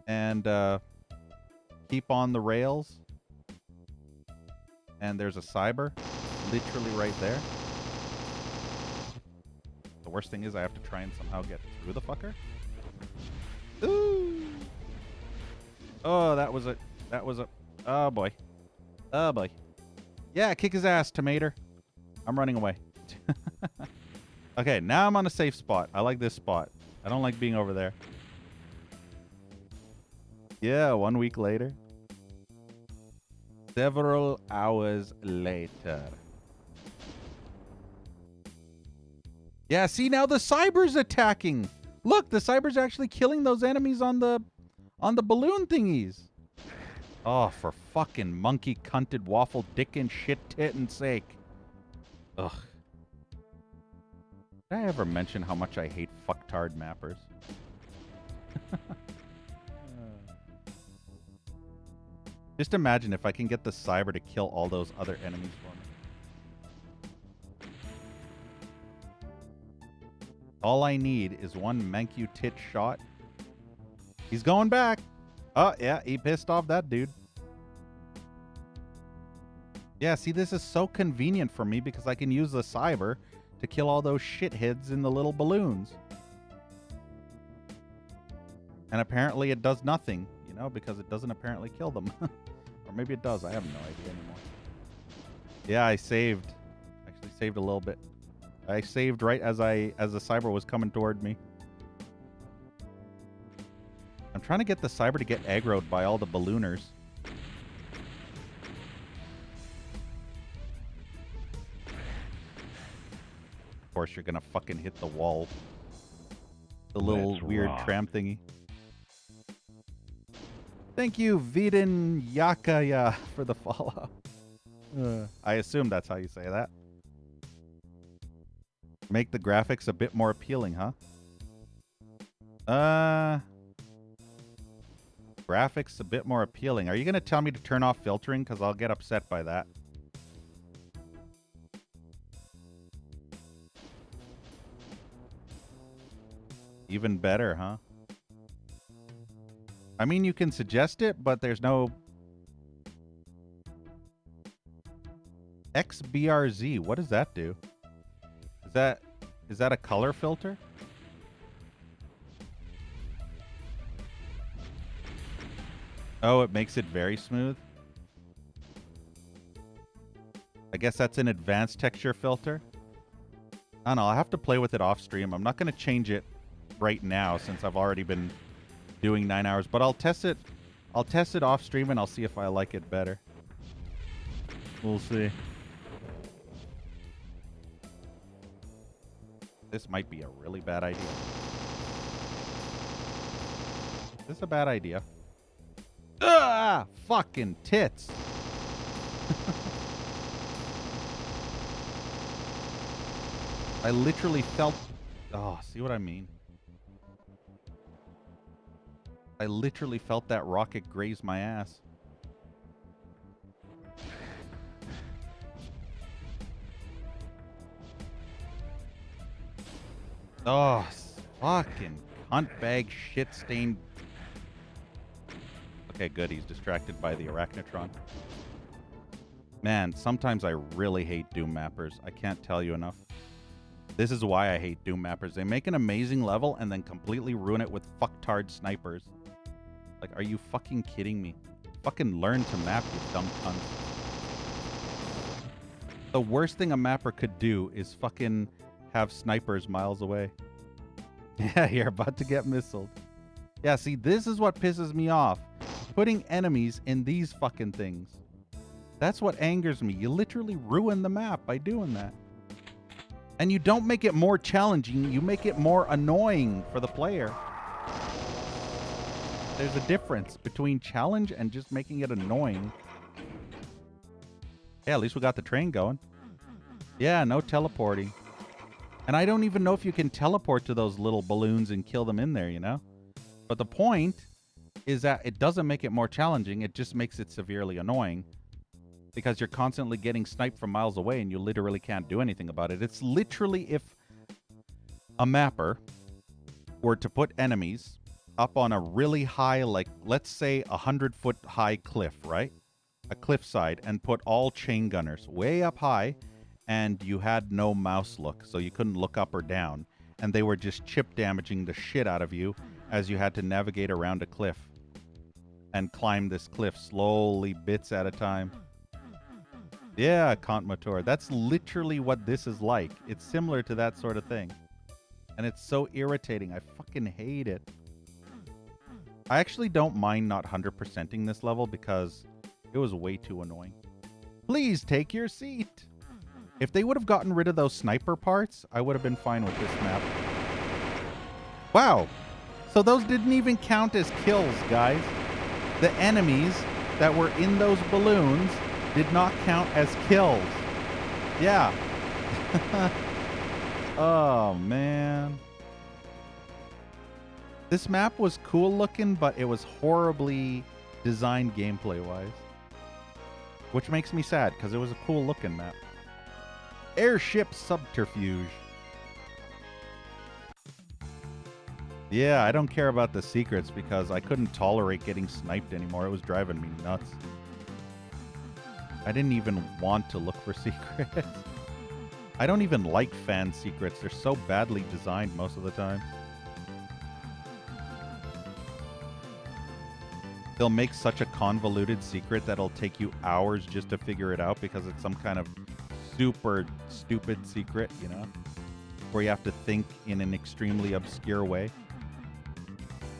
and keep on the rails. And there's a cyber literally right there. The worst thing is I have to try and somehow get through the fucker. Ooh. Oh, that was a... Oh, boy. Oh, boy. Yeah, kick his ass, Tomater. I'm running away. Okay, now I'm on a safe spot. I like this spot. I don't like being over there. Yeah, 1 week later. Several hours later. Yeah, see, now the cyber's attacking. Look, the cyber's actually killing those enemies on the balloon thingies. Oh, for fucking monkey cunted waffle dick and shit tittin' sake. Ugh. Did I ever mention how much I hate fucktard mappers? Just imagine if I can get the cyber to kill all those other enemies for me. All I need is one Mancu tit shot. He's going back. Oh, yeah, he pissed off that dude. Yeah, see, this is so convenient for me because I can use the cyber to kill all those shitheads in the little balloons. And apparently it does nothing, you know, because it doesn't apparently kill them. Or maybe it does. I have no idea anymore. Yeah, I saved. Actually saved a little bit. I saved right as the cyber was coming toward me. I'm trying to get the cyber to get aggroed by all the ballooners. Of course, you're gonna fucking hit the wall. The little weird tram thingy. Thank you, Vidin Yakaya, for the follow. I assume that's how you say that. Make the graphics a bit more appealing, huh? Graphics a bit more appealing. Are you going to tell me to turn off filtering? Because I'll get upset by that. Even better, huh? I mean, you can suggest it, but there's no... XBRZ, what does that do? Is that a color filter? Oh, it makes it very smooth. I guess that's an advanced texture filter. I don't know, I'll have to play with it off stream. I'm not going to change it right now since I've already been doing 9 hours, but I'll test it off stream and I'll see if I like it better. We'll see. This might be a really bad idea. Is this a bad idea? Ah, fucking tits. I literally felt... Oh, see what I mean? I literally felt that rocket graze my ass. Oh, fucking cunt bag shit stained. Okay, good. He's distracted by the Arachnotron. Man, sometimes I really hate Doom mappers. I can't tell you enough. This is why I hate Doom mappers. They make an amazing level and then completely ruin it with fucktard snipers. Like, are you fucking kidding me? Fucking learn to map, you dumb cunt. The worst thing a mapper could do is fucking have snipers miles away. Yeah, you're about to get missiled. Yeah, see, this is what pisses me off. Putting enemies in these fucking things. That's what angers me. You literally ruin the map by doing that. And you don't make it more challenging, you make it more annoying for the player. There's a difference between challenge and just making it annoying. Yeah, at least we got the train going. Yeah, no teleporting. And I don't even know if you can teleport to those little balloons and kill them in there, you know? But the point is that it doesn't make it more challenging, it just makes it severely annoying. Because you're constantly getting sniped from miles away and you literally can't do anything about it. It's literally if a mapper were to put enemies up on a really high, like, let's say 100-foot high cliff, right? A cliffside, and put all chain gunners way up high, and you had no mouse look, so you couldn't look up or down. And they were just chip damaging the shit out of you as you had to navigate around a cliff and climb this cliff slowly, bits at a time. Yeah, Kant Motor. That's literally what this is like. It's similar to that sort of thing. And it's so irritating. I fucking hate it. I actually don't mind not 100%ing this level because it was way too annoying. Please take your seat. If they would have gotten rid of those sniper parts, I would have been fine with this map. Wow. So those didn't even count as kills, guys. The enemies that were in those balloons did not count as kills. Yeah. Oh, man. This map was cool looking, but it was horribly designed gameplay-wise. Which makes me sad, because it was a cool looking map. Airship Subterfuge. Yeah, I don't care about the secrets because I couldn't tolerate getting sniped anymore. It was driving me nuts. I didn't even want to look for secrets. I don't even like fan secrets. They're so badly designed most of the time. They'll make such a convoluted secret that'll take you hours just to figure it out because it's some kind of super stupid secret, you know? Where you have to think in an extremely obscure way.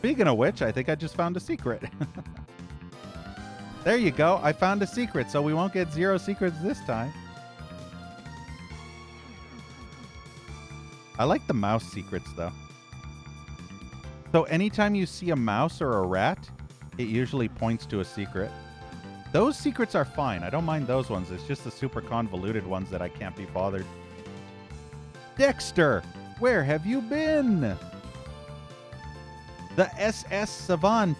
Speaking of which, I think I just found a secret. There you go. I found a secret, so we won't get 0 secrets this time. I like the mouse secrets, though. So anytime you see a mouse or a rat, it usually points to a secret. Those secrets are fine. I don't mind those ones. It's just the super convoluted ones that I can't be bothered. Dexter, where have you been? The SS Savant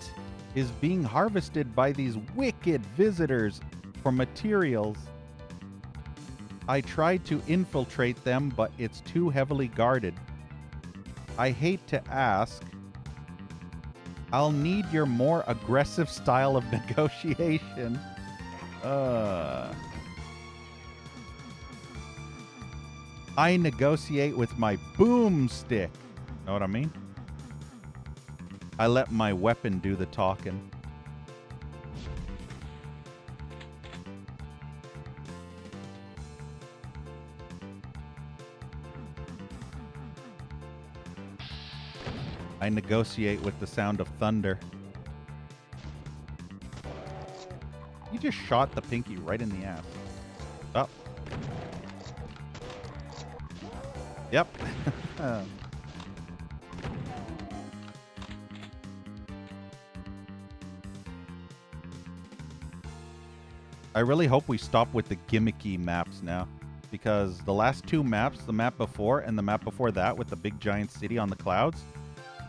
is being harvested by these wicked visitors for materials. I tried to infiltrate them, but it's too heavily guarded. I hate to ask. I'll need your more aggressive style of negotiation. I negotiate with my boomstick. Know what I mean? I let my weapon do the talking. I negotiate with the sound of thunder. You just shot the pinky right in the ass. Oh. Yep. I really hope we stop with the gimmicky maps now. Because the last 2 maps, the map before and the map before that with the big giant city on the clouds,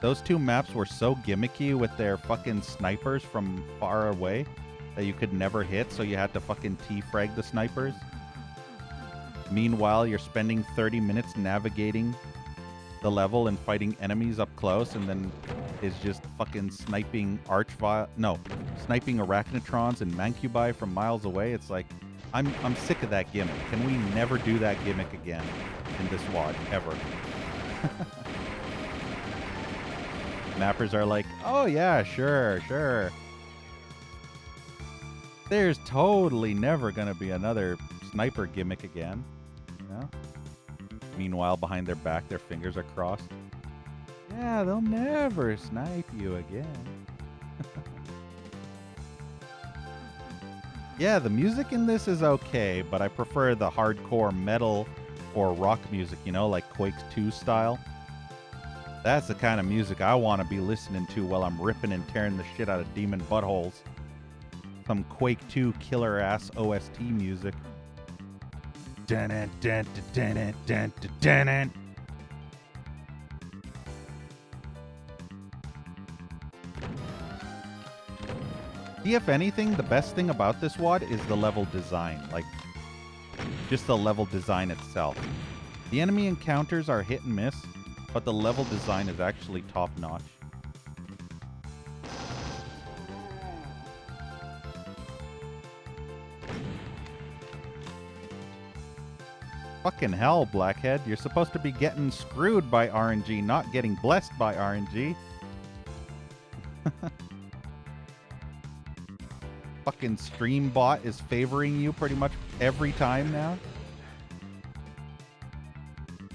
those 2 maps were so gimmicky with their fucking snipers from far away that you could never hit, so you had to fucking T-frag the snipers. Meanwhile, you're spending 30 minutes navigating the level and fighting enemies up close, and then is just fucking sniping sniping arachnotrons and mancubi from miles away. It's like, I'm sick of that gimmick. Can we never do that gimmick again in this WOD, ever? Mappers are like, oh yeah, sure. There's totally never gonna be another sniper gimmick again. You know? Meanwhile, behind their back, their fingers are crossed. Yeah, they'll never snipe you again. Yeah, the music in this is okay, but I prefer the hardcore metal or rock music, you know, like Quake 2 style. That's the kind of music I want to be listening to while I'm ripping and tearing the shit out of demon buttholes. Some Quake 2 killer ass OST music. Dun dun dun dun dun dun. If anything, the best thing about this WOD is the level design. Like, just the level design itself. The enemy encounters are hit and miss, but the level design is actually top-notch. Fucking hell, Blackhead. You're supposed to be getting screwed by RNG, not getting blessed by RNG. Fucking Streambot is favoring you pretty much every time now.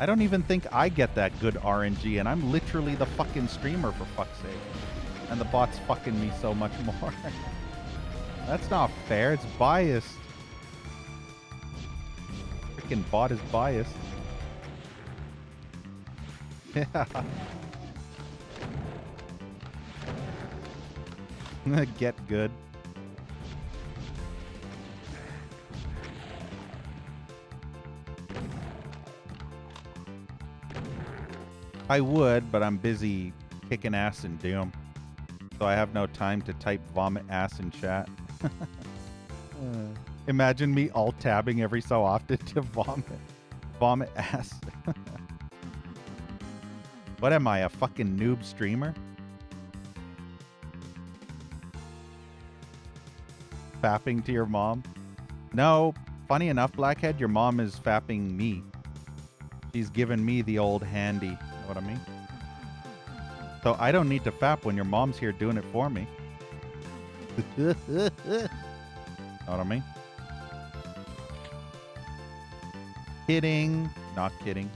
I don't even think I get that good RNG, and I'm literally the fucking streamer, for fuck's sake. And the bot's fucking me so much more. That's not fair. It's biased. Freaking bot is biased. Yeah. Get good. I would, but I'm busy kicking ass in Doom. So I have no time to type vomit ass in chat. Imagine me alt-tabbing every so often to vomit ass. What am I, a fucking noob streamer? Fapping to your mom? No, funny enough, Blackhead, your mom is fapping me. She's giving me the old handy. Know what I mean? So I don't need to fap when your mom's here doing it for me. Know what I mean? Kidding. Not kidding.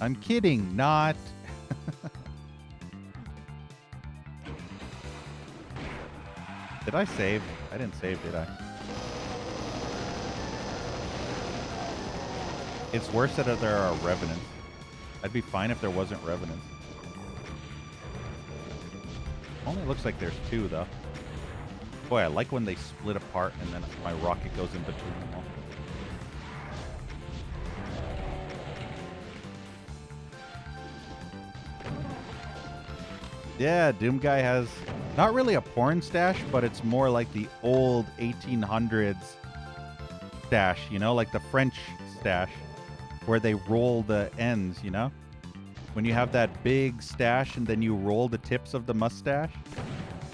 I'm kidding, not. Did I save? I didn't save, did I? It's worse that there are revenants. I'd be fine if there wasn't revenants. Only looks like there's two, though. Boy, I like when they split apart and then my rocket goes in between them all. Yeah, Doom Guy has not really a porn stash, but it's more like the old 1800s stash, you know, like the French stash where they roll the ends, you know? When you have that big stash and then you roll the tips of the mustache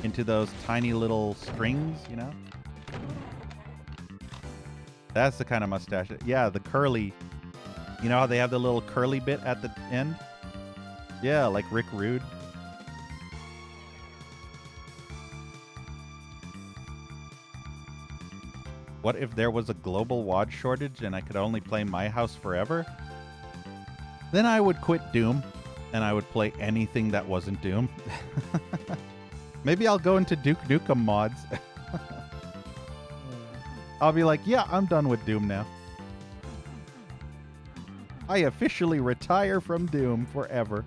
into those tiny little strings, you know? That's the kind of mustache. Yeah, the curly. You know how they have the little curly bit at the end? Yeah, like Rick Rude. What if there was a global WOD shortage and I could only play My House forever? Then I would quit Doom and I would play anything that wasn't Doom. Maybe I'll go into Duke Nukem mods. I'll be like, yeah, I'm done with Doom now. I officially retire from Doom forever.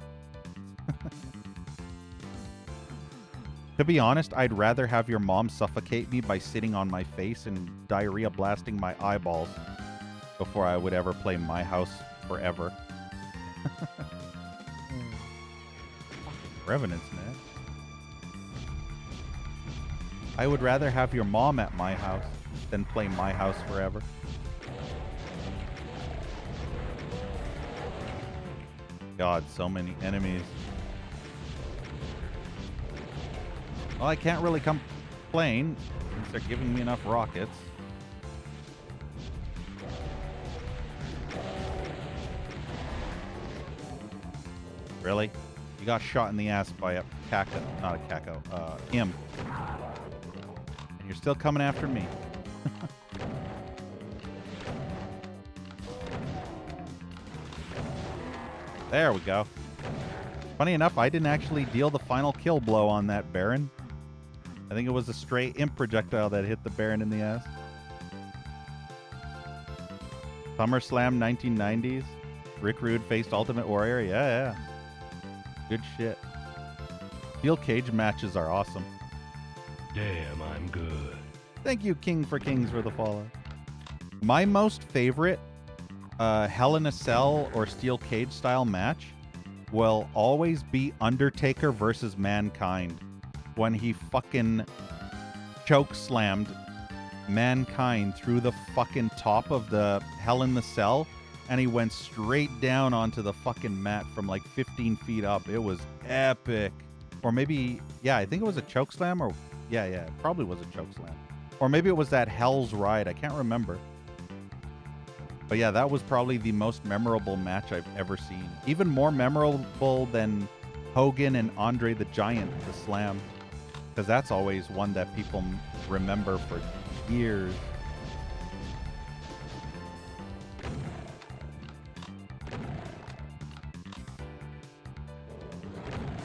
To be honest, I'd rather have your mom suffocate me by sitting on my face and diarrhea blasting my eyeballs before I would ever play My House forever. Revenants, man. I would rather have your mom at my house than play My House forever. God, so many enemies. Well, I can't really complain since they're giving me enough rockets. Really? You got shot in the ass by a caco, not a caco, him. And you're still coming after me. There we go. Funny enough, I didn't actually deal the final kill blow on that Baron. I think it was a stray imp projectile that hit the Baron in the ass. SummerSlam 1990s. Rick Rude faced Ultimate Warrior. Yeah. Good shit. Steel cage matches are awesome. Damn, I'm good. Thank you, King for Kings, for the follow. My most favorite Hell in a Cell or Steel Cage style match will always be Undertaker versus Mankind. When he fucking choke slammed Mankind through the fucking top of the Hell in the Cell, and he went straight down onto the fucking mat from like 15 feet up. It was epic. Or maybe, yeah, I think it was a choke slam, or yeah, it probably was a choke slam. Or maybe it was that Hell's Ride. I can't remember. But yeah, that was probably the most memorable match I've ever seen. Even more memorable than Hogan and Andre the Giant, the slam. Because that's always one that people remember for years.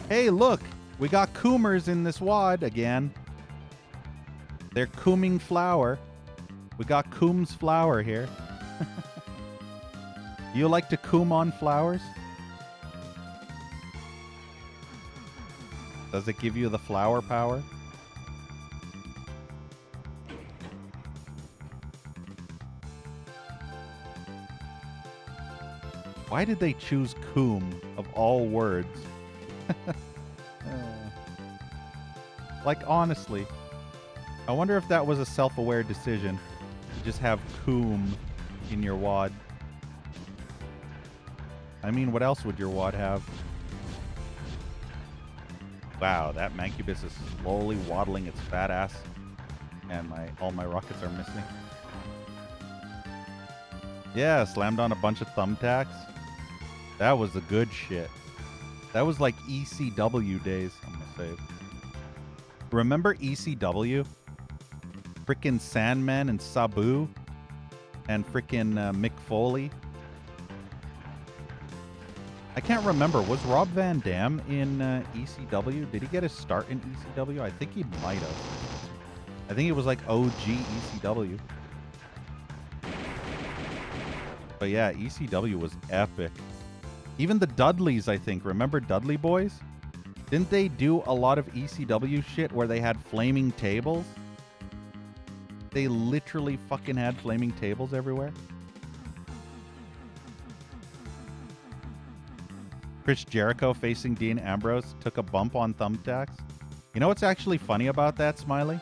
Hey, look! We got Coomers in this wad again. They're cooming flour. We got Coombs flour here. You like to coom on flowers? Does it give you the flower power? Why did they choose coom of all words? Like, honestly, I wonder if that was a self-aware decision to just have coom in your wad. I mean, what else would your wad have? Wow, that Mancubus is slowly waddling its fat ass, and all my rockets are missing. Yeah, slammed on a bunch of thumbtacks. That was the good shit. That was like ECW days, I'm gonna say. Remember ECW? Frickin' Sandman and Sabu and frickin' Mick Foley. I can't remember. Was Rob Van Dam in ECW? Did he get his start in ECW? I think he might have. I think it was like OG ECW. But yeah, ECW was epic. Even the Dudleys, I think. Remember Dudley Boys? Didn't they do a lot of ECW shit where they had flaming tables? They literally fucking had flaming tables everywhere. Chris Jericho facing Dean Ambrose took a bump on thumbtacks. You know what's actually funny about that, Smiley?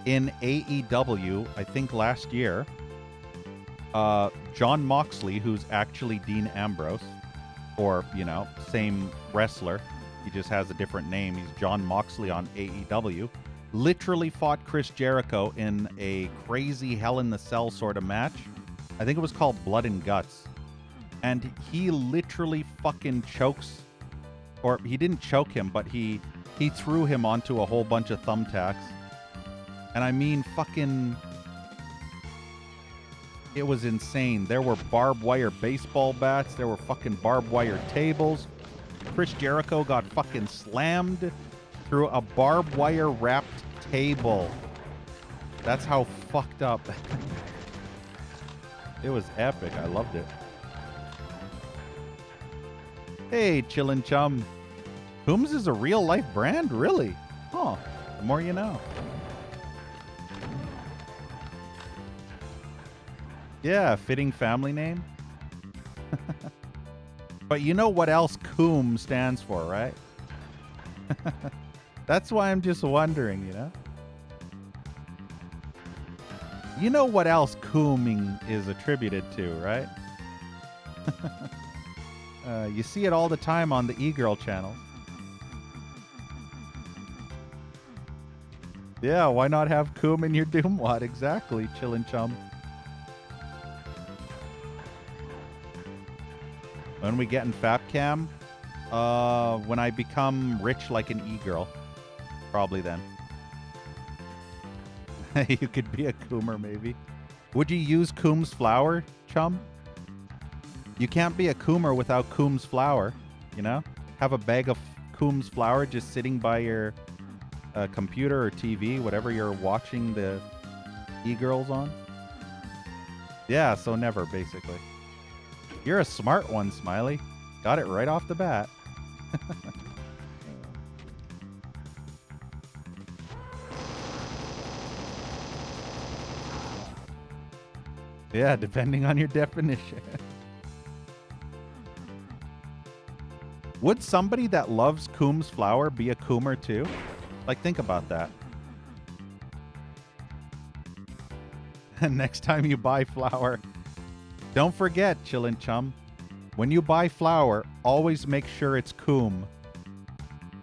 In AEW, I think last year, John Moxley, who's actually Dean Ambrose, or, you know, same wrestler, he just has a different name. He's John Moxley on AEW. Literally fought Chris Jericho in a crazy Hell in the Cell sort of match. I think it was called Blood and Guts. And he literally fucking chokes, or he didn't choke him, but he threw him onto a whole bunch of thumbtacks. And I mean, fucking, it was insane. There were barbed wire baseball bats. There were fucking barbed wire tables. Chris Jericho got fucking slammed through a barbed wire wrapped table. That's how fucked up. It was epic. I loved it. Hey, Chillin' Chum. Coombs is a real life brand? Really? Huh. The more you know. Yeah, fitting family name. But you know what else Coom stands for, right? That's why I'm just wondering, you know? You know what else cooming is attributed to, right? You see it all the time on the e-girl channel. Yeah, why not have Coom in your Doomwad? Exactly, Chillin' Chum. When we get in Fapcam? When I become rich like an e-girl. Probably then. You could be a Coomer, maybe. Would you use Coombs flour, Chum? You can't be a Coomer without Coombs flour, you know? have a bag of Coombs flour just sitting by your computer or TV, whatever you're watching the e-girls on? Yeah, so never, basically. You're a smart one, Smiley. Got it right off the bat. Yeah, depending on your definition. Would somebody that loves Coombs flour be a Coomer too? Like, think about that. And next time you buy flour, don't forget, Chillin' Chum, when you buy flour, always make sure it's Coomb.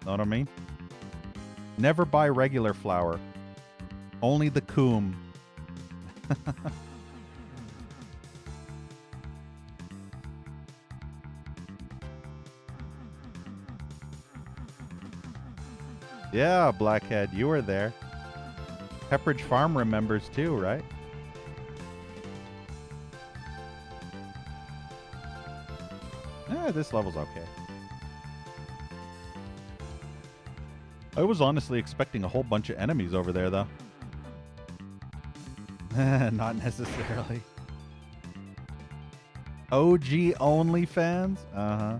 Know what I mean? Never buy regular flour. Only the Coomb. Yeah, Blackhead, you were there. Pepperidge Farm remembers too, right? Yeah, this level's okay. I was honestly expecting a whole bunch of enemies over there, though. Not necessarily. OG only fans? Uh-huh.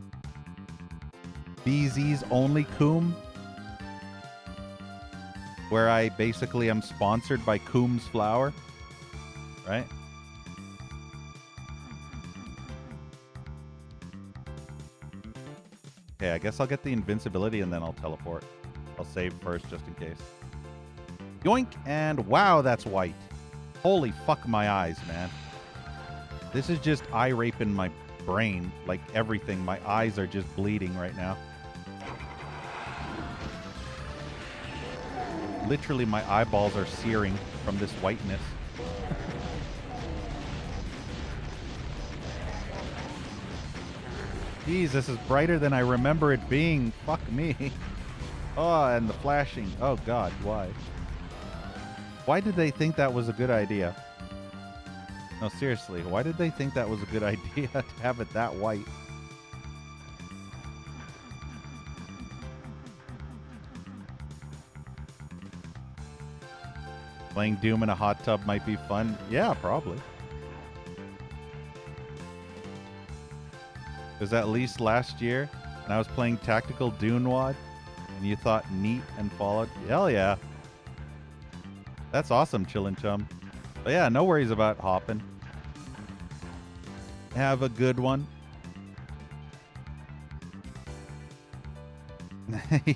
BZ's only Coomb? Where I basically am sponsored by Coombs Flour, right? Okay, I guess I'll get the invincibility and then I'll teleport. I'll save first just in case. Yoink! And wow, that's white. Holy fuck my eyes, man. This is just eye rape in my brain. Like everything. My eyes are just bleeding right now. Literally, my eyeballs are searing from this whiteness. Jeez, this is brighter than I remember it being. Fuck me. Oh, and the flashing. Oh, God, why? Why did they think that was a good idea? No, seriously, why did they think that was a good idea to have it that white? Playing Doom in a hot tub might be fun. Yeah, probably. Because at least last year, when I was playing Tactical Dune Wad, and you thought neat and followed, hell yeah. That's awesome, Chillin' Chum. But yeah, no worries about hopping. Have a good one.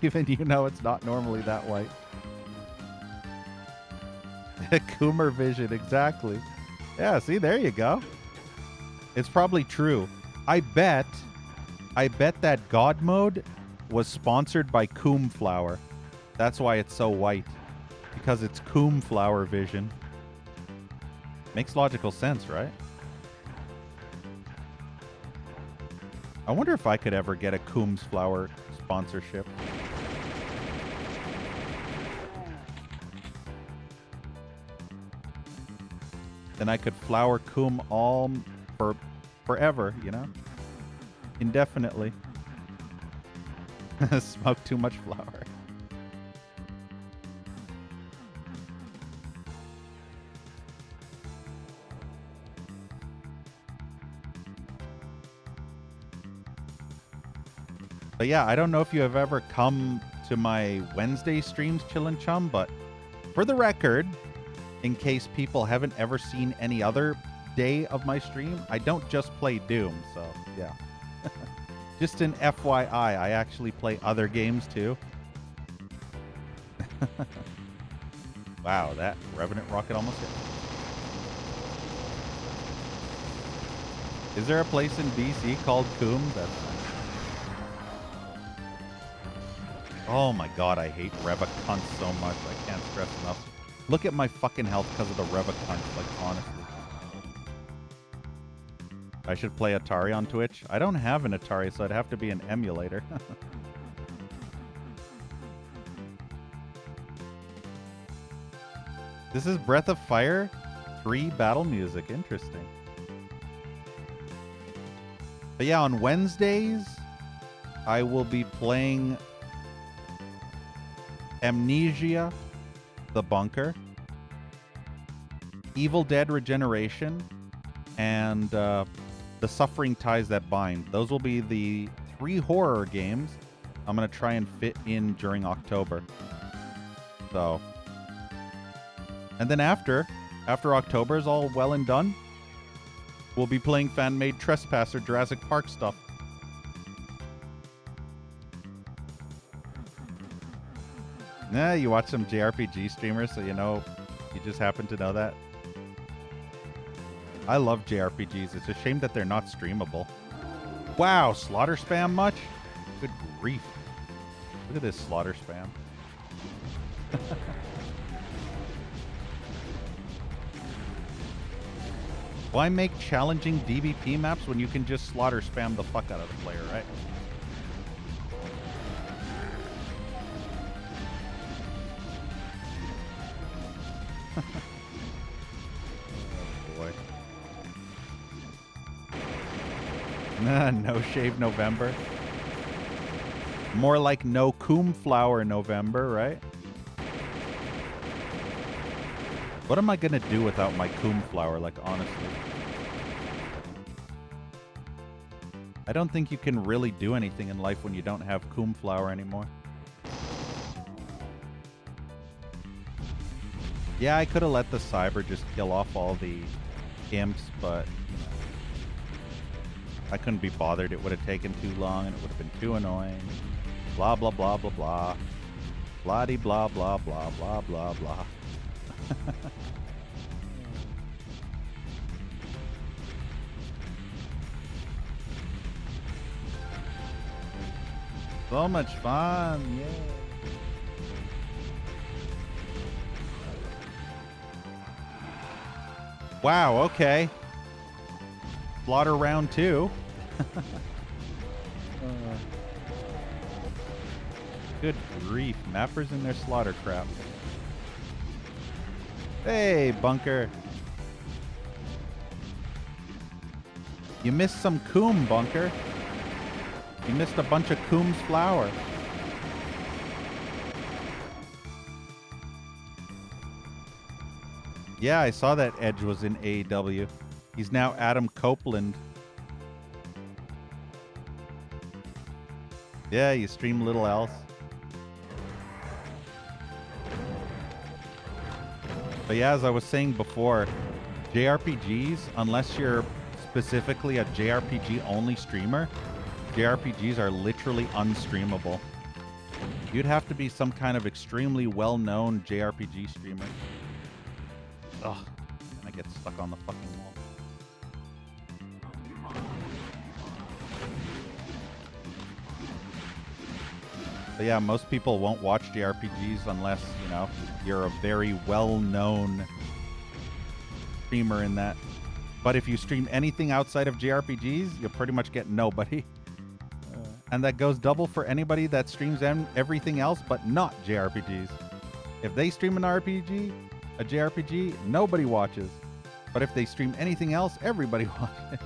Even you know it's not normally that white. Coomer vision, exactly. Yeah, see, there you go. It's probably true. I bet that God mode was sponsored by Coomb Flour. That's why it's so white. Because it's Coomb Flour vision. Makes logical sense, right? I wonder if I could ever get a Coombs Flour sponsorship. Then I could flour Coomb all for forever, you know? Indefinitely. Smoke too much flour. But yeah, I don't know if you have ever come to my Wednesday streams, Chillin' Chum, but for the record, in case people haven't ever seen any other day of my stream, I don't just play Doom, so yeah. Just an FYI, I actually play other games too. Wow, that Revenant rocket almost hit. Is there a place in BC called Coombe? That's nice. Oh my god, I hate Revacunt so much. I can't stress enough. Look at my fucking health because of the Revacunt, like, honestly. I should play Atari on Twitch. I don't have an Atari, so it'd have to be an emulator. This is Breath of Fire 3 battle music. Interesting. But yeah, on Wednesdays, I will be playing Amnesia, The Bunker, Evil Dead Regeneration, and The Suffering Ties That Bind. Those will be the 3 horror games I'm going to try and fit in during October. So, and then after October is all well and done, we'll be playing fan-made Trespasser Jurassic Park stuff. Nah, you watch some JRPG streamers, so you know, you just happen to know that. I love JRPGs. It's a shame that they're not streamable. Wow, slaughter spam much? Good grief. Look at this slaughter spam. Why make challenging DBP maps when you can just slaughter spam the fuck out of the player, right? Oh boy. Nah, no shave November. More like no coom flower November, right? What am I gonna do without my coom flower, like, honestly? I don't think you can really do anything in life when you don't have coom flower anymore. Yeah, I could have let the cyber just kill off all the imps, but I couldn't be bothered. It would have taken too long and it would have been too annoying. Blah, blah, blah, blah, blah. Blah-de, blah, blah, blah, blah, blah, blah. So much fun, yeah. Wow, okay. Slaughter round 2. Good grief. Mappers in their slaughter crap. Hey, Bunker. You missed some coom, Bunker. You missed a bunch of coom's flower. Yeah, I saw that Edge was in AEW. He's now Adam Copeland. Yeah, you stream Little Else. But yeah, as I was saying before, JRPGs, unless you're specifically a JRPG-only streamer, JRPGs are literally unstreamable. You'd have to be some kind of extremely well-known JRPG streamer. Ugh, and I get stuck on the fucking wall. But yeah, most people won't watch JRPGs unless, you know, you're a very well-known streamer in that. But if you stream anything outside of JRPGs, you'll pretty much get nobody. And that goes double for anybody that streams everything else but not JRPGs. If they stream an RPG, a JRPG, nobody watches. But if they stream anything else, everybody watches.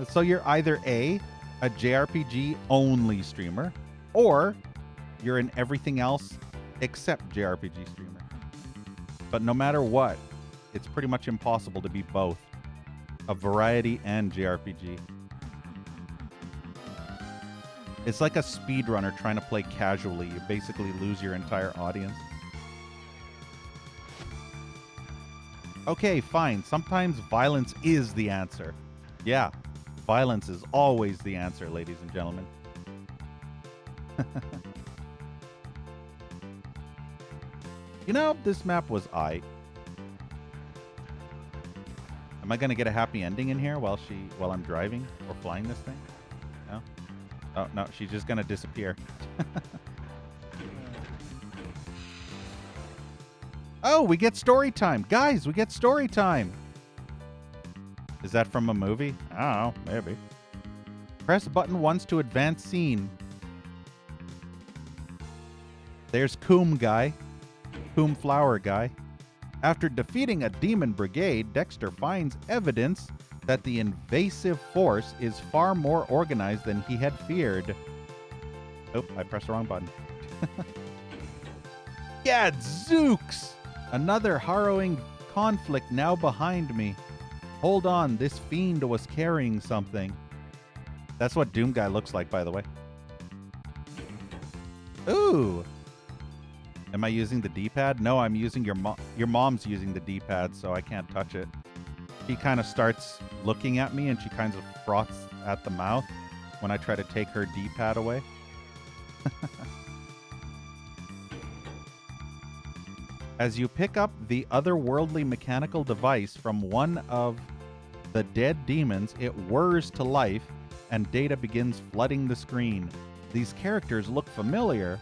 So you're either a JRPG only streamer, or you're an everything else except JRPG streamer. But no matter what, it's pretty much impossible to be both a variety and JRPG. It's like a speedrunner trying to play casually. You basically lose your entire audience. Okay, fine. Sometimes violence is the answer. Yeah, violence is always the answer, ladies and gentlemen. You know, this map was aight. Am I gonna get a happy ending in here while I'm driving or flying this thing? No? Oh no, she's just gonna disappear. Oh, we get story time. Guys, we get story time. Is that from a movie? I don't know, maybe. Press button once to advance scene. There's Coom Guy. Coom Flower Guy. After defeating a demon brigade, Dexter finds evidence that the invasive force is far more organized than he had feared. Oh, I pressed the wrong button. Gadzooks! Another harrowing conflict now behind me. Hold on, this fiend was carrying something. That's what Doom Guy looks like, by the way. Ooh! Am I using the D-pad? No, I'm using your mom's using the D-pad, so I can't touch it. She kind of starts looking at me, and she kind of froths at the mouth when I try to take her D-pad away. As you pick up the otherworldly mechanical device from one of the dead demons, it whirs to life, and data begins flooding the screen. These characters look familiar.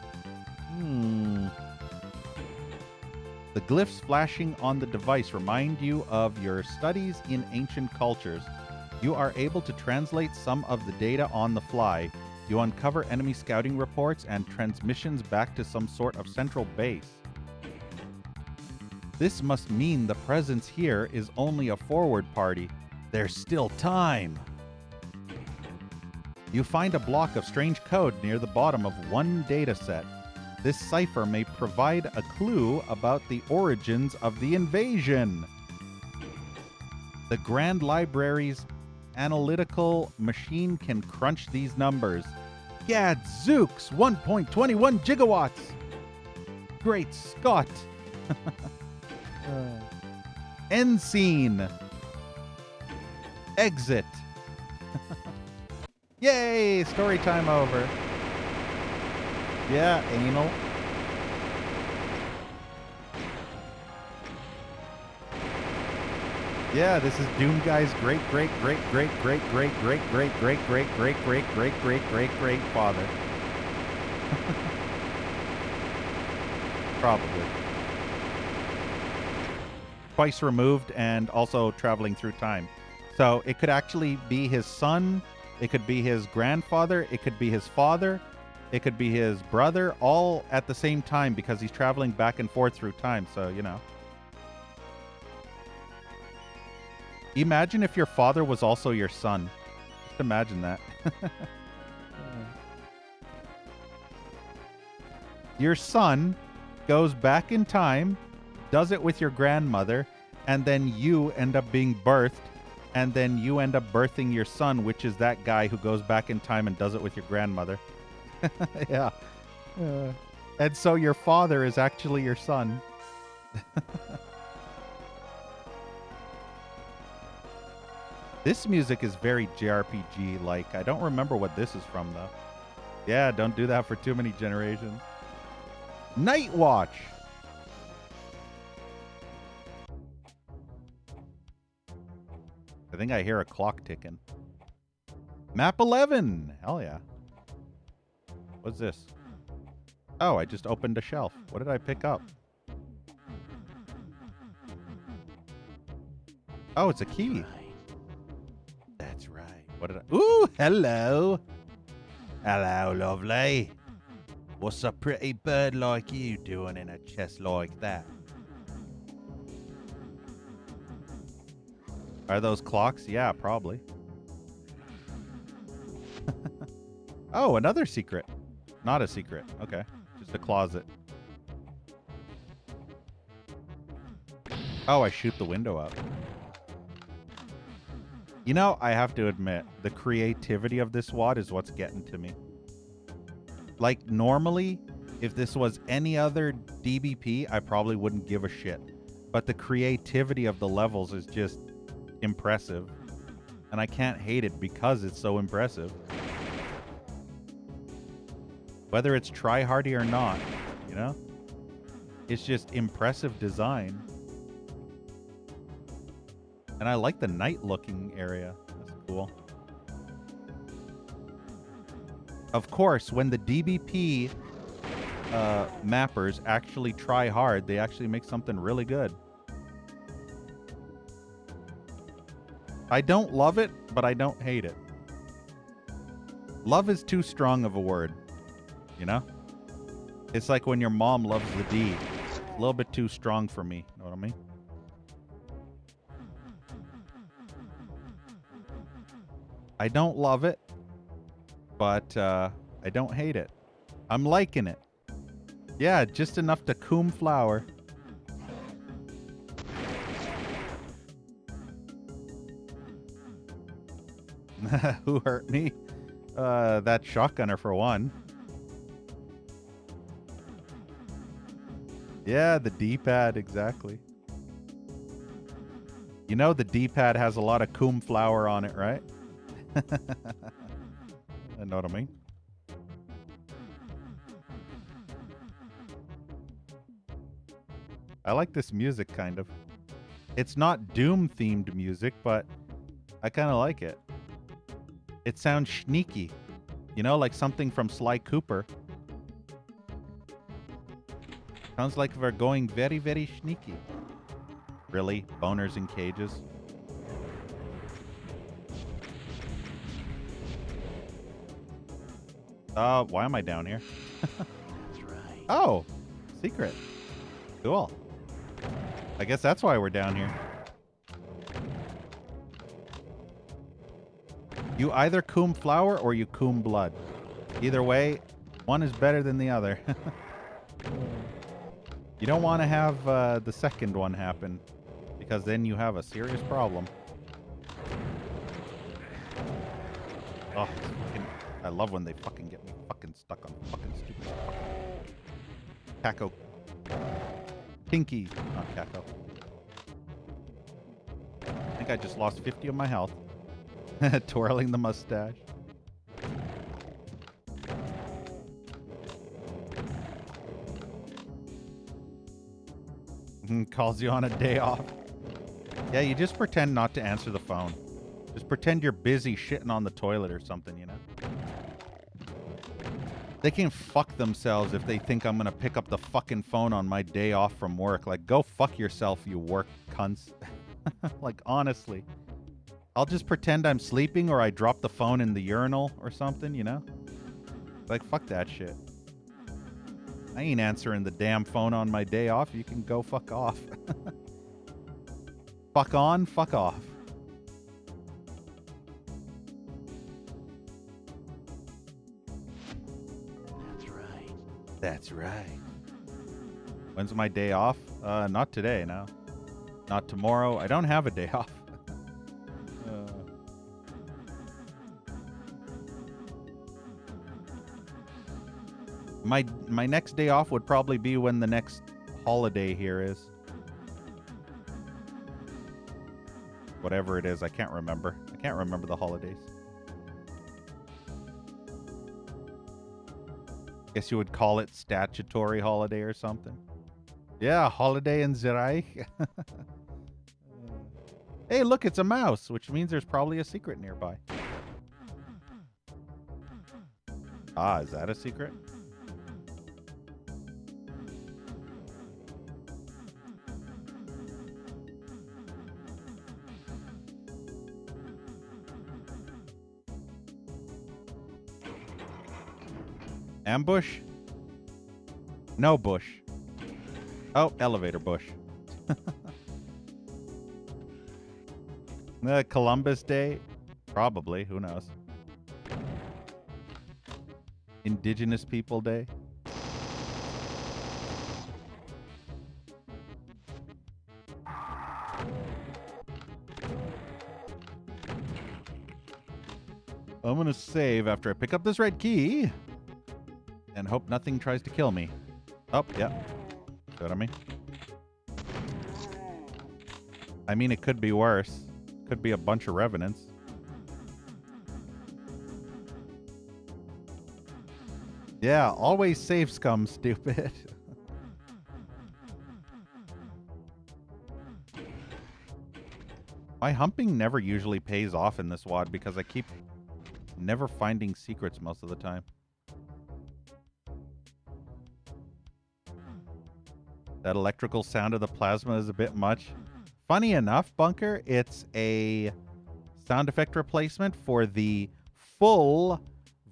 The glyphs flashing on the device remind you of your studies in ancient cultures. You are able to translate some of the data on the fly. You uncover enemy scouting reports and transmissions back to some sort of central base. This must mean the presence here is only a forward party. There's still time. You find a block of strange code near the bottom of one data set. This cipher may provide a clue about the origins of the invasion. The Grand Library's analytical machine can crunch these numbers. Gadzooks! 1.21 gigawatts! Great Scott! End scene. Exit. Yay! Story time over. Yeah, anal. Yeah, this is Doom Guy's great father. Probably. Twice removed and also traveling through time. So it could actually be his son, it could be his grandfather, it could be his father, it could be his brother, all at the same time because he's traveling back and forth through time. So, you know. Imagine if your father was also your son. Just imagine that. Your son goes back in time, does it with your grandmother, and then you end up being birthed, and then you end up birthing your son, which is that guy who goes back in time and does it with your grandmother. Yeah. And so your father is actually your son. This music is very JRPG-like. I don't remember what this is from, though. Yeah, don't do that for too many generations. Night Watch! I think I hear a clock ticking. Map 11! Hell yeah. What's this? Oh, I just opened a shelf. What did I pick up? Oh, it's a key. That's right. What did I... Ooh, hello. Hello, lovely. What's a pretty bird like you doing in a chest like that? Are those clocks? Yeah, probably. Oh, another secret. Not a secret. Okay. Just a closet. Oh, I shoot the window up. You know, I have to admit, the creativity of this WAD is what's getting to me. Like, normally, if this was any other DBP, I probably wouldn't give a shit. But the creativity of the levels is just impressive. And I can't hate it because it's so impressive. Whether it's try-hardy or not, you know? It's just impressive design. And I like the night-looking area. That's cool. Of course, when the DBP mappers actually try hard, they actually make something really good. I don't love it, but I don't hate it. Love is too strong of a word, you know? It's like when your mom loves the D. It's a little bit too strong for me, know what I mean? I don't love it, but I don't hate it. I'm liking it. Yeah, just enough to coom flower. Who hurt me? That shotgunner for one. Yeah, the D-pad, exactly. You know the D-pad has a lot of coom flower on it, right? I know what I mean. I like this music, kind of. It's not Doom-themed music, but I kind of like it. It sounds sneaky. You know, like something from Sly Cooper. Sounds like we're going very, very sneaky. Really? Boners in cages? Why am I down here? That's right. Oh, secret. Cool. I guess that's why we're down here. You either coom flower or you coom blood. Either way, one is better than the other. You don't want to have the second one happen, because then you have a serious problem. Oh, fucking, I love when they fucking get me fucking stuck on fucking stupid Caco. Pinky, not Caco. I think I just lost 50 of my health. Twirling the mustache. Calls you on a day off. Yeah, you just pretend not to answer the phone. Just pretend you're busy shitting on the toilet or something, you know? They can fuck themselves if they think I'm gonna pick up the fucking phone on my day off from work. Like, go fuck yourself, you work cunts. Like, honestly. I'll just pretend I'm sleeping or I drop the phone in the urinal or something, you know? Like, fuck that shit. I ain't answering the damn phone on my day off. You can go fuck off. Fuck on, fuck off. That's right. That's right. When's my day off? Not today, no. Not tomorrow. I don't have a day off. My next day off would probably be when the next holiday here is. Whatever it is, I can't remember. I can't remember the holidays. Guess you would call it statutory holiday or something. Yeah, holiday in Zerreich. Hey, look, it's a mouse, which means there's probably a secret nearby. Ah, is that a secret? Ambush? No bush. Oh, elevator bush. Columbus Day? Probably. Who knows? Indigenous People Day? I'm gonna save after I pick up this red key. And hope nothing tries to kill me. Oh, yeah. See what I mean? I mean, it could be worse. Could be a bunch of revenants. Yeah, always save scum, stupid. My humping never usually pays off in this WOD because I keep never finding secrets most of the time. That electrical sound of the plasma is a bit much. Funny enough, Bunker, it's a sound effect replacement for the full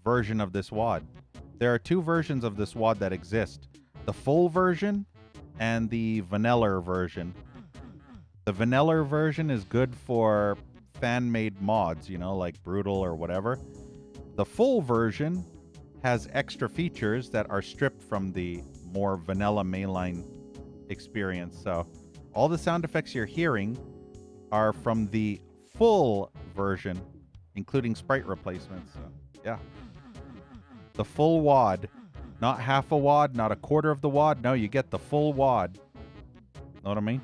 version of this WOD. There are two versions of this WOD that exist. The full version and the vanilla version. The vanilla version is good for fan-made mods, you know, like Brutal or whatever. The full version has extra features that are stripped from the more vanilla mainline experience. So all the sound effects you're hearing are from the full version, including sprite replacements. So, yeah. The full wad. Not half a wad, not a quarter of the wad. No, you get the full wad. Know what I mean?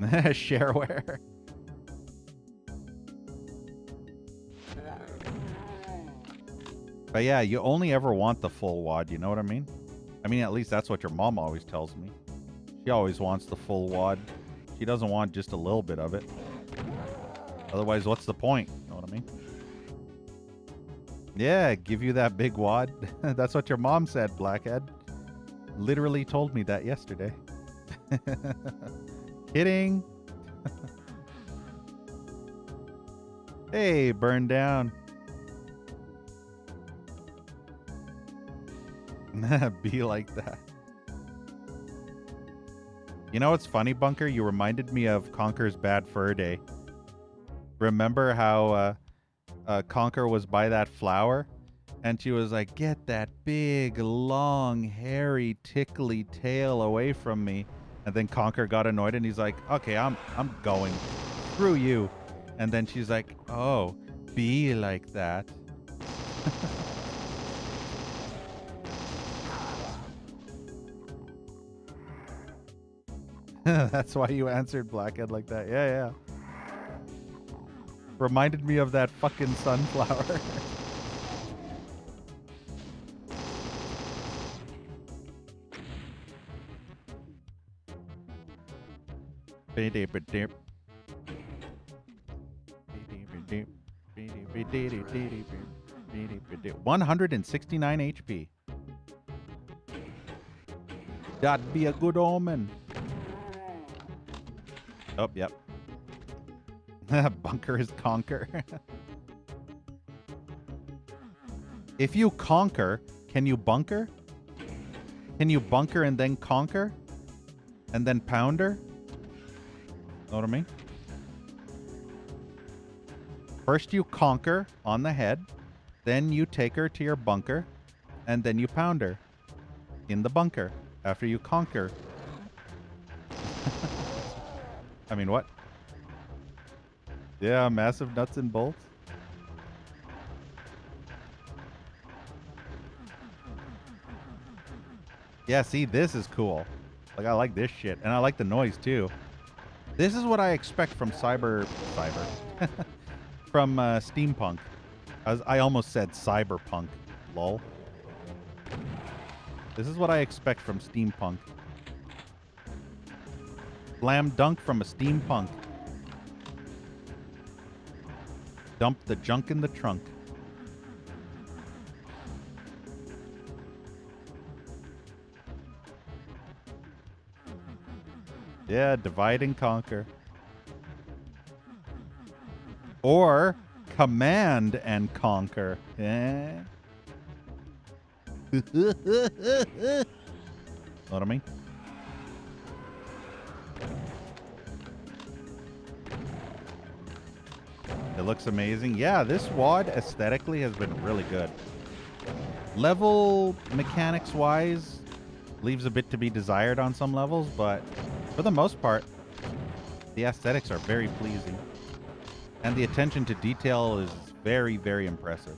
Shareware. But yeah, you only ever want the full wad, you know what I mean? I mean, at least that's what your mom always tells me. She always wants the full wad. She doesn't want just a little bit of it. Otherwise, what's the point? You know what I mean? Yeah, give you that big wad. That's what your mom said, Blackhead. Literally told me that yesterday. Kidding. Hey, burn down. Be like that. You know what's funny, Bunker? You reminded me of Conker's Bad Fur Day. Remember how Conker was by that flower? And she was like, get that big, long, hairy, tickly tail away from me. And then Conker got annoyed and he's like, okay, I'm going. Screw you. And then she's like, oh, be like that. That's why you answered Blackhead like that. Yeah, yeah. Reminded me of that fucking sunflower. $169 HP. That'd be a good omen. Oh, yep. Bunker is conquer. If you conquer, can you bunker? Can you bunker and then conquer? And then pounder? Know what I mean? First you conquer on the head, then you take her to your bunker, and then you pound her in the bunker after you conquer. I mean, what? Yeah, massive nuts and bolts. Yeah, see, this is cool. Like, I like this shit. And I like the noise, too. This is what I expect from cyber... from steampunk. I almost said cyberpunk. Lol. This is what I expect from steampunk. Slam dunk from a steampunk. Dump the junk in the trunk. Yeah, divide and conquer. Or command and conquer. Eh? Know what I mean? It looks amazing. Yeah, this WAD aesthetically has been really good. Level mechanics wise leaves a bit to be desired on some levels, but for the most part, the aesthetics are very pleasing. And the attention to detail is very, very impressive.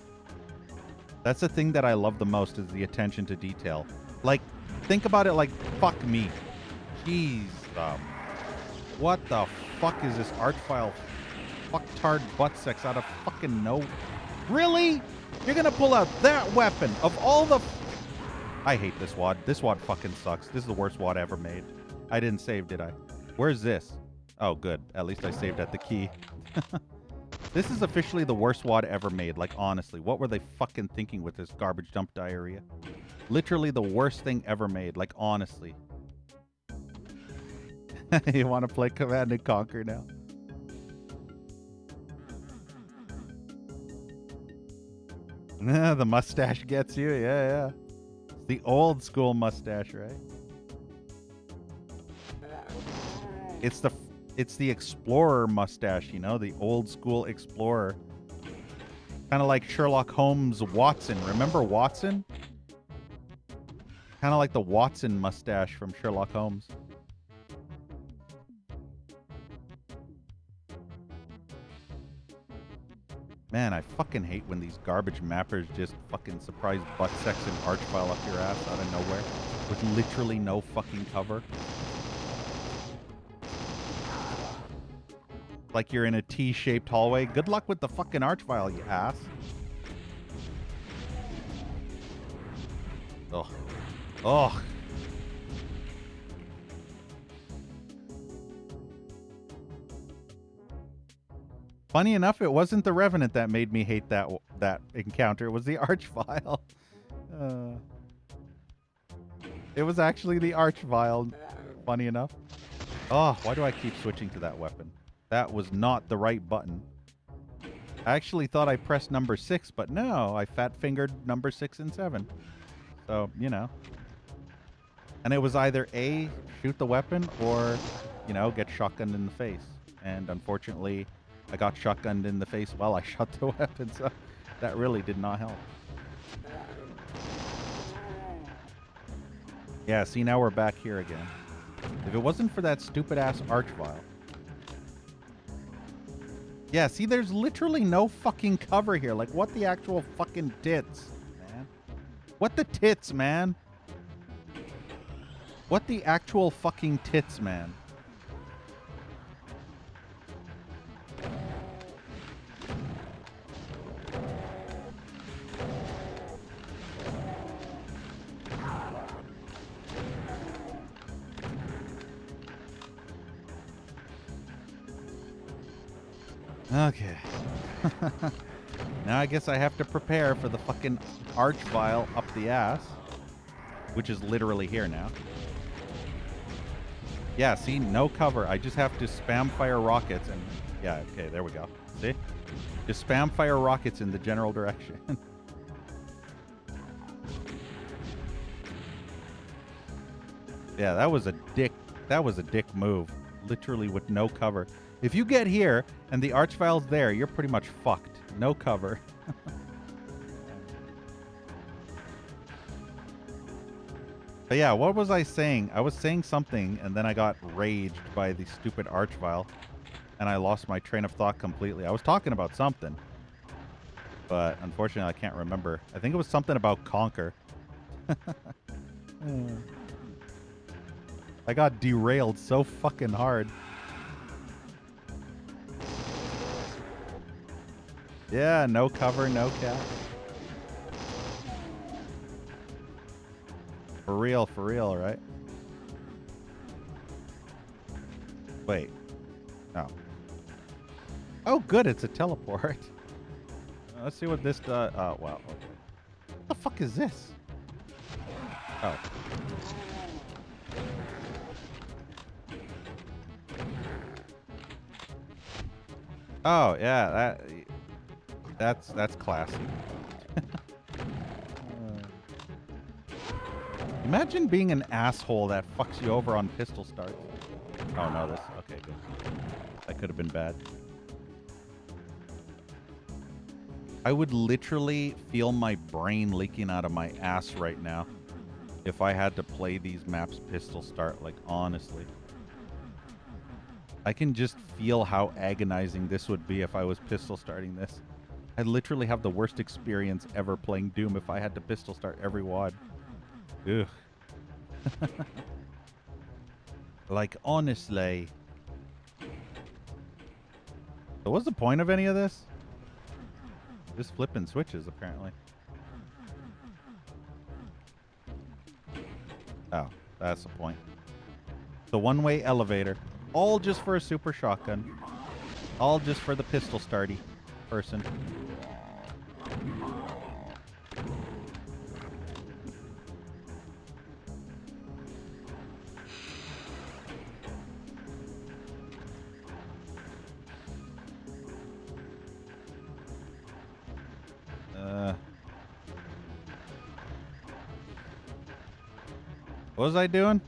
That's the thing that I love the most, is the attention to detail. Like, think about it like, fuck me. Jeez, what the fuck is this art file? Fucktard butt sex out of fucking no. Really? You're gonna pull out that weapon of all the... I hate this WAD. This WAD fucking sucks. This is the worst WAD ever made. I didn't save, did I? Where's this? Oh, good. At least I saved at the key. This is officially the worst WAD ever made. Like, honestly, what were they fucking thinking with this garbage dump diarrhea? Literally the worst thing ever made. Like, honestly. You want to play Command and Conquer now? The mustache gets you. Yeah, yeah. It's the old school mustache, right? It's the explorer mustache, you know, the old school explorer Kind of like Sherlock Holmes Watson. Remember Watson? Kind of like the Watson mustache from Sherlock Holmes. Man, I fucking hate when these garbage mappers just fucking surprise butt sex and archvile up your ass out of nowhere with literally no fucking cover. Like you're in a T-shaped hallway. Good luck with the fucking archvile, you ass. Ugh. Ugh. Funny enough, it wasn't the Revenant that made me hate that encounter. It was the Archvile. It was actually the Archvile. Funny enough. Oh, why do I keep switching to that weapon? That was not the right button. I actually thought I pressed number 6, but no, I fat-fingered number 6 and 7. So, you know. And it was either A, shoot the weapon, or, you know, get shotgunned in the face. And unfortunately, I got shotgunned in the face while I shot the weapon, so that really did not help. Yeah, see, now we're back here again. If it wasn't for that stupid-ass Archvile. Yeah, see, there's literally no fucking cover here. Like, what the actual fucking tits, man? What the tits, man? What the actual fucking tits, man? Okay. Now I guess I have to prepare for the fucking Archvile up the ass, which is literally here now. Yeah, see, no cover. I just have to spam fire rockets and... Yeah, okay, there we go. See? Just spam fire rockets in the general direction. Yeah, that was a dick move. Literally with no cover. If you get here and the Archvile's there, you're pretty much fucked. No cover. But yeah, what was I saying? I was saying something, and then I got raged by the stupid Archvile, and I lost my train of thought completely. I was talking about something, but unfortunately I can't remember. I think it was something about Conquer. I got derailed so fucking hard. Yeah, no cover, no cap. For real, right? Wait. No. Oh, good, it's a teleport. Let's see what this does. Oh, wow. Okay. What the fuck is this? Oh. Oh, yeah, that's classy. Imagine being an asshole that fucks you over on pistol starts. Oh no, this. Okay, good. That could have been bad. I would literally feel my brain leaking out of my ass right now if I had to play these maps pistol start, like, honestly. I can just feel how agonizing this would be if I was pistol starting this. I'd literally have the worst experience ever playing Doom if I had to pistol start every WAD. Ugh. Like, honestly. So what's the point of any of this? Just flipping switches, apparently. Oh, that's the point. The one-way elevator. All just for a super shotgun. All just for the pistol starty person. What was I doing?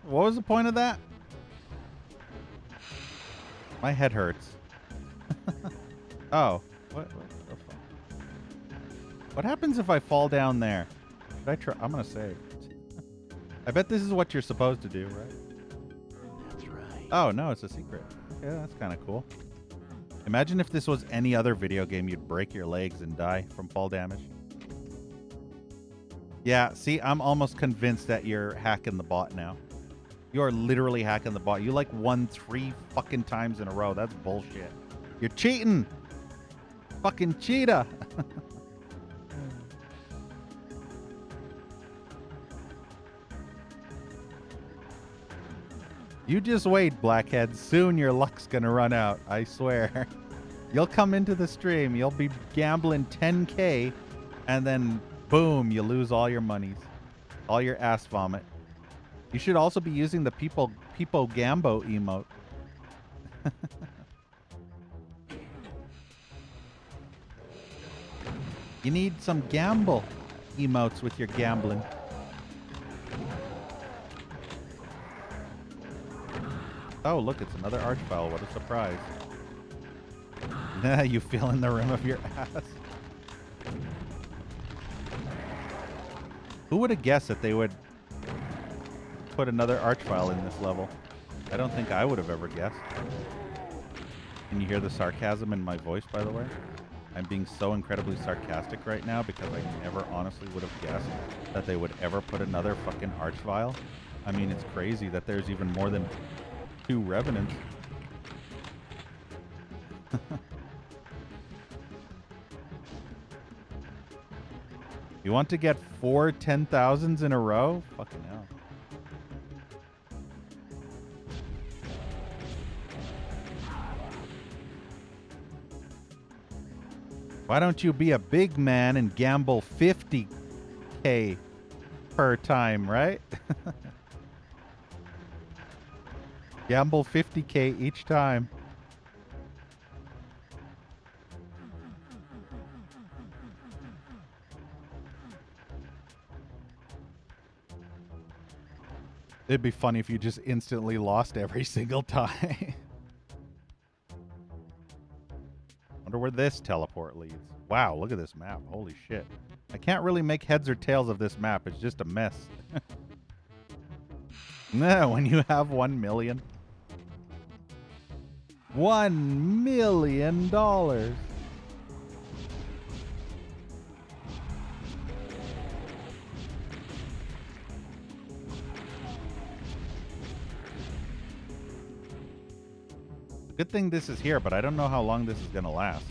What was the point of that? My head hurts. Oh. What? What happens if I fall down there? Should I try? I'm gonna save. I bet this is what you're supposed to do, right? That's right. Oh, no, it's a secret. Okay, that's kind of cool. Imagine if this was any other video game, you'd break your legs and die from fall damage. Yeah, see, I'm almost convinced that you're hacking the bot now. You're literally hacking the bot. You like won 3 fucking times in a row. That's bullshit. You're cheating. Fucking cheetah. You just wait, Blackhead. Soon your luck's gonna run out. I swear. You'll come into the stream. You'll be gambling 10K, and then boom, you lose all your monies, all your ass vomit. You should also be using the Peepo Gambo emote. You need some gamble emotes with your gambling. Oh, look, it's another archvile. What a surprise. You feel in the rim of your ass. Who would have guessed that they would put another archvile in this level? I don't think I would have ever guessed. Can you hear the sarcasm in my voice, by the way? I'm being so incredibly sarcastic right now because I never honestly would have guessed that they would ever put another fucking archvile. I mean, it's crazy that there's even more than 2 revenants. You want to get 4 10,000s in a row? Fucking hell. Why don't you be a big man and gamble 50K per time, right? Gamble 50K each time. It'd be funny if you just instantly lost every single time. Wonder where this teleport leads. Wow, look at this map. Holy shit. I can't really make heads or tails of this map. It's just a mess. No, when you have 1 million. $1 million. Good thing this is here, but I don't know how long this is going to last.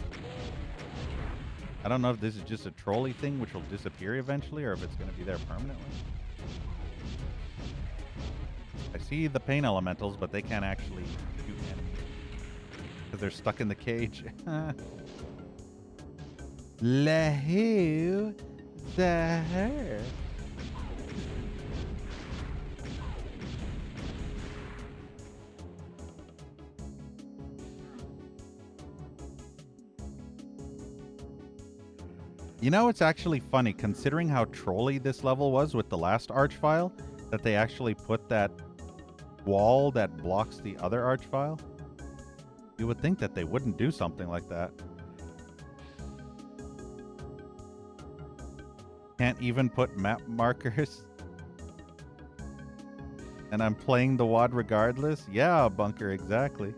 I don't know if this is just a trolley thing which will disappear eventually or if it's going to be there permanently. I see the pain elementals, but they can't actually shoot enemies because they're stuck in the cage. Lahu Zahar. You know, it's actually funny, considering how trolly this level was with the last archvile, that they actually put that wall that blocks the other archvile. You would think that they wouldn't do something like that. Can't even put map markers. And I'm playing the WAD regardless? Yeah, Bunker, exactly.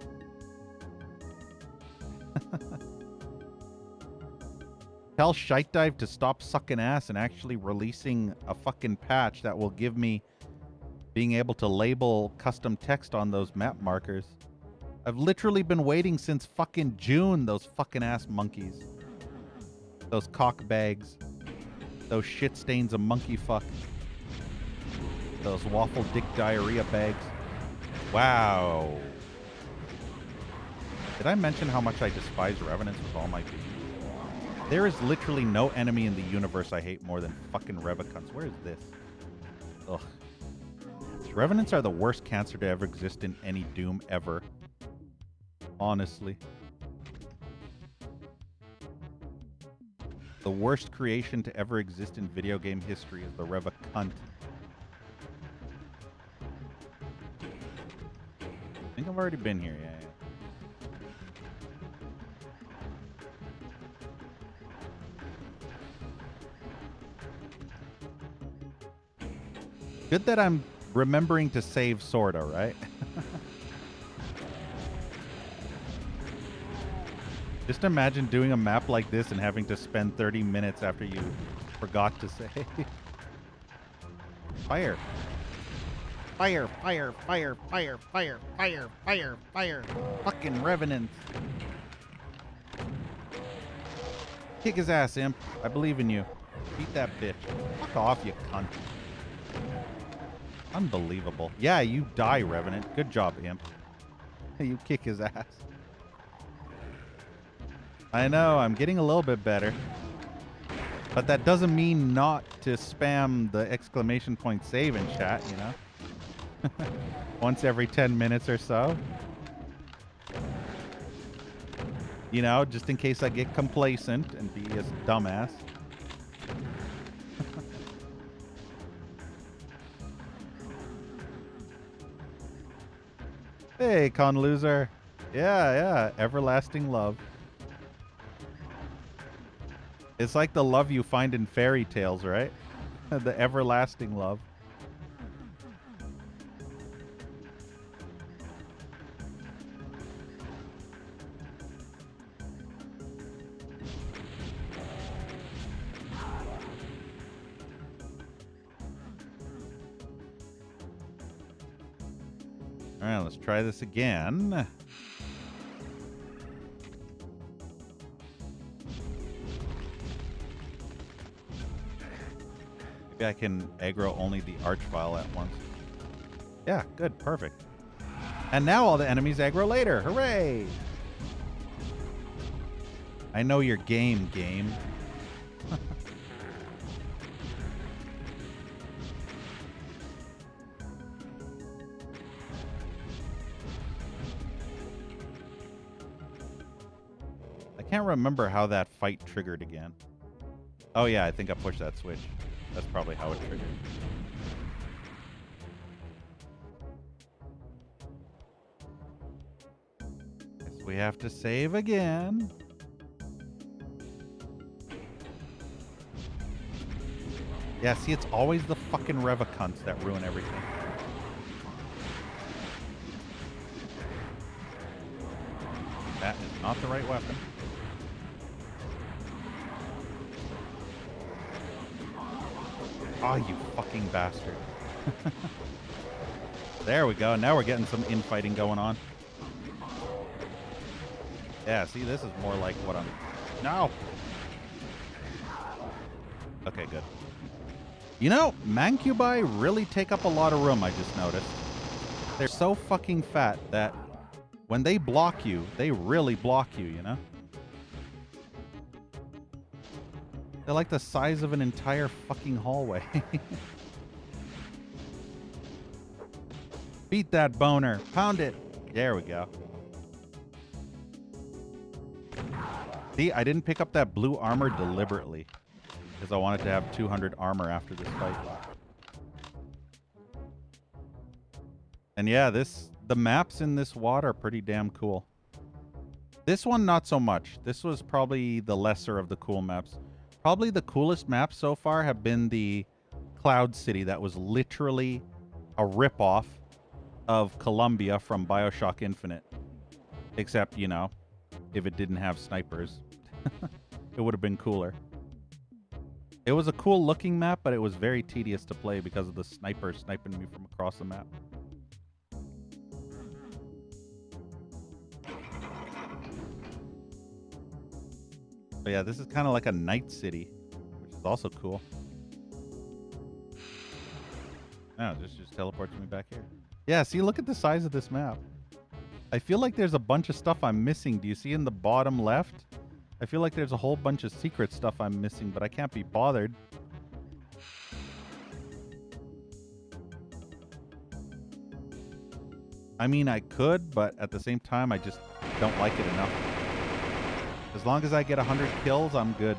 Tell Shite Dive to stop sucking ass and actually releasing a fucking patch that will give me being able to label custom text on those map markers. I've literally been waiting since fucking June, those fucking ass monkeys. Those cock bags. Those shit stains of monkey fuck. Those waffle dick diarrhea bags. Wow. Did I mention how much I despise Revenants with all my being? There is literally no enemy in the universe I hate more than fucking Revicunts. Where is this? Ugh. Revenants are the worst cancer to ever exist in any Doom ever. Honestly. The worst creation to ever exist in video game history is the Revicunt. I think I've already been here, yeah. Good that I'm remembering to save, sorta, right? Just imagine doing a map like this and having to spend 30 minutes after you forgot to save. Fire. Fire, fire, fire, fire, fire, fire, fire, fire. Fucking revenants. Kick his ass, imp. I believe in you. Beat that bitch. Fuck off, you cunt. Unbelievable. Yeah, you die, Revenant. Good job, imp. You kick his ass. I know, I'm getting a little bit better. But that doesn't mean not to spam the exclamation point save in chat, you know? Once every 10 minutes or so. You know, just in case I get complacent and be a dumbass. Hey, con loser. Yeah. Everlasting love. It's like the love you find in fairy tales, right? The everlasting love. All right, let's try this again. Maybe I can aggro only the archvile at once. Yeah, good, perfect. And now all the enemies aggro later. Hooray! I know your game. I can't remember how that fight triggered again. Oh yeah, I think I pushed that switch. That's probably how it triggered. Guess we have to save again. Yeah, see, it's always the fucking Revacunts that ruin everything. That is not the right weapon. Oh, you fucking bastard. There we go. Now we're getting some infighting going on. Yeah, see, this is more like what I'm... No! Okay, good. You know, Mancubi really take up a lot of room, I just noticed. They're so fucking fat that when they block you, they really block you, you know? They're like the size of an entire fucking hallway. Beat that boner. Pound it. There we go. See, I didn't pick up that blue armor deliberately because I wanted to have 200 armor after this fight. And yeah, the maps in this WOD are pretty damn cool. This one, not so much. This was probably the lesser of the cool maps. Probably the coolest maps so far have been the Cloud City that was literally a ripoff of Columbia from BioShock Infinite. Except, you know, if it didn't have snipers, it would have been cooler. It was a cool looking map, but it was very tedious to play because of the sniper sniping me from across the map. But yeah, this is kind of like a night city, which is also cool. No, it just teleports me back here. Yeah, see, look at the size of this map. I feel like there's a bunch of stuff I'm missing. Do you see in the bottom left? I feel like there's a whole bunch of secret stuff I'm missing, but I can't be bothered. I mean, I could, but at the same time, I just don't like it enough. As long as I get 100 kills, I'm good.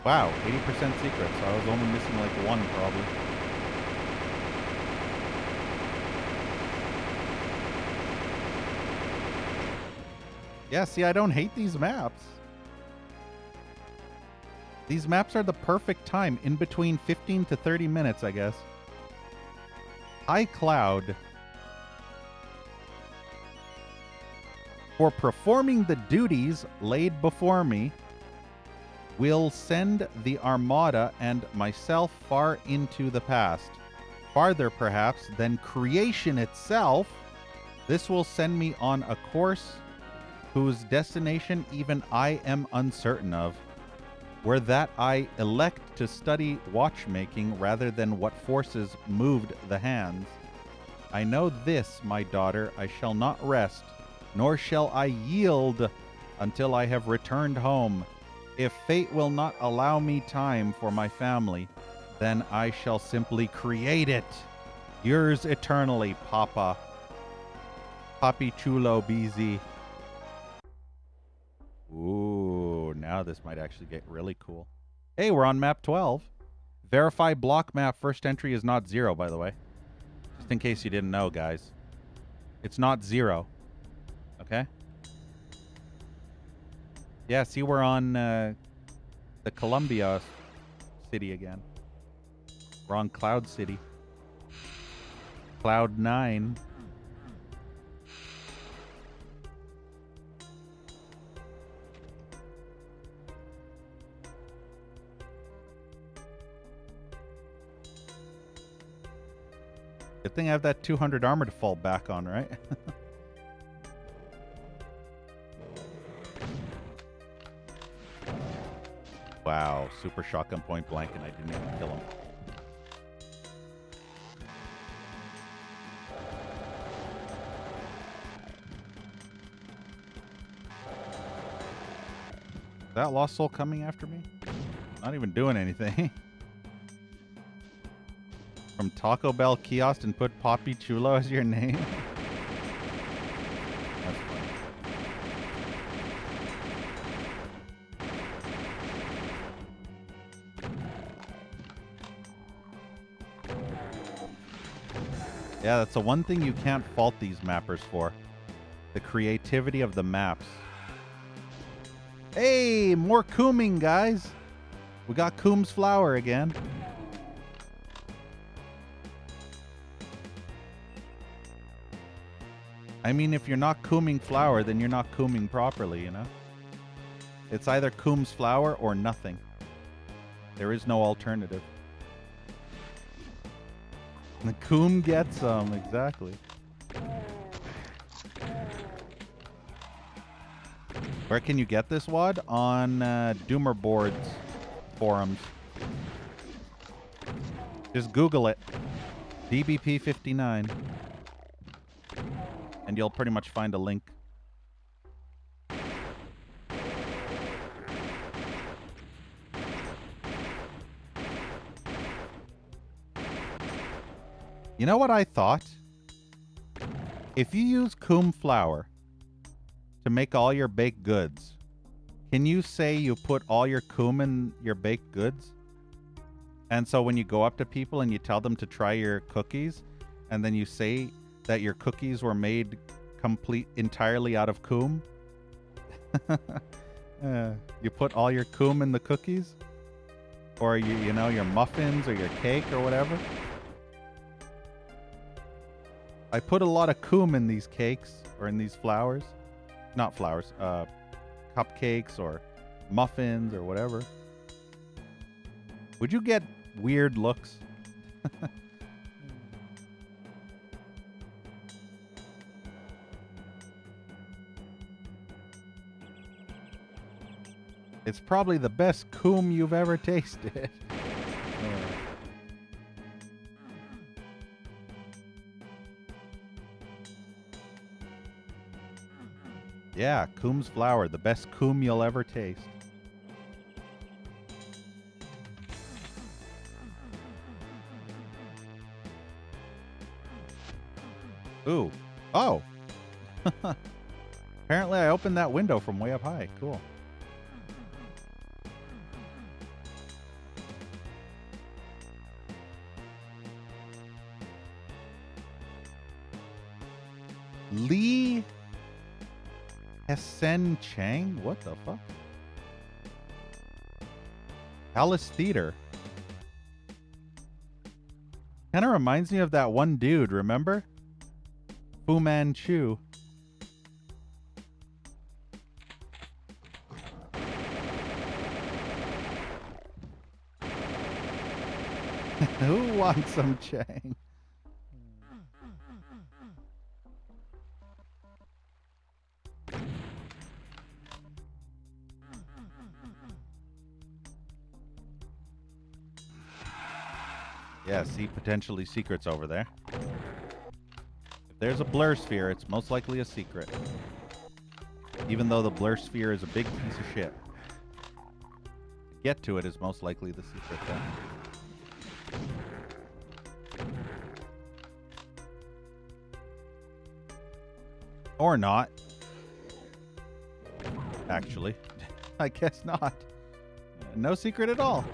Wow, 80% secret, so I was only missing like one probably. Yeah, see, I don't hate these maps. These maps are the perfect time, in between 15 to 30 minutes, I guess. iCloud for performing the duties laid before me will send the Armada and myself far into the past. Farther, perhaps, than creation itself. This will send me on a course whose destination even I am uncertain of. Were that I elect to study watchmaking rather than what forces moved the hands. I know this, my daughter, I shall not rest, nor shall I yield until I have returned home. If fate will not allow me time for my family, then I shall simply create it. Yours eternally, Papa. Papi Chulo BZ. Ooh, now this might actually get really cool. Hey, we're on map 12. Verify block map. First entry is not 0, by the way. Just in case you didn't know, guys. It's not 0. Okay? Yeah, see, we're on the Columbia city again. We're on Cloud City. Cloud 9. Good thing I have that 200 armor to fall back on, right? Wow, super shotgun point blank and I didn't even kill him. Is that Lost Soul coming after me? Not even doing anything. From Taco Bell kiosk and put Papi Chulo as your name? That's funny. Yeah, that's the one thing you can't fault these mappers for. The creativity of the maps. Hey, more cooming, guys. We got Coombs flower again. I mean, if you're not cooming flower, then you're not cooming properly, you know? It's either Coombs flower or nothing. There is no alternative. The coom gets some, exactly. Where can you get this wad? On Doomer Boards forums. Just Google it. DBP59. And you'll pretty much find a link. You know what I thought? If you use coom flour to make all your baked goods, can you say you put all your coom in your baked goods? And so when you go up to people and you tell them to try your cookies, and then you say that your cookies were made entirely out of coom? You put all your coom in the cookies? Or you know, your muffins or your cake or whatever? I put a lot of coom in these cakes or in these flowers. Not flowers, cupcakes or muffins or whatever. Would you get weird looks? It's probably the best coom you've ever tasted. Yeah, Coombs flour, the best coom you'll ever taste. Ooh. Oh. Apparently I opened that window from way up high. Cool. Lee Hessen Chang? What the fuck? Palace Theater. Kind of reminds me of that one dude, remember? Fu Manchu. Who wants some Chang? Yeah, see, potentially secrets over there. If there's a blur sphere, it's most likely a secret. Even though the blur sphere is a big piece of shit. To get to it is most likely the secret then. Or not. Actually. I guess not. No secret at all.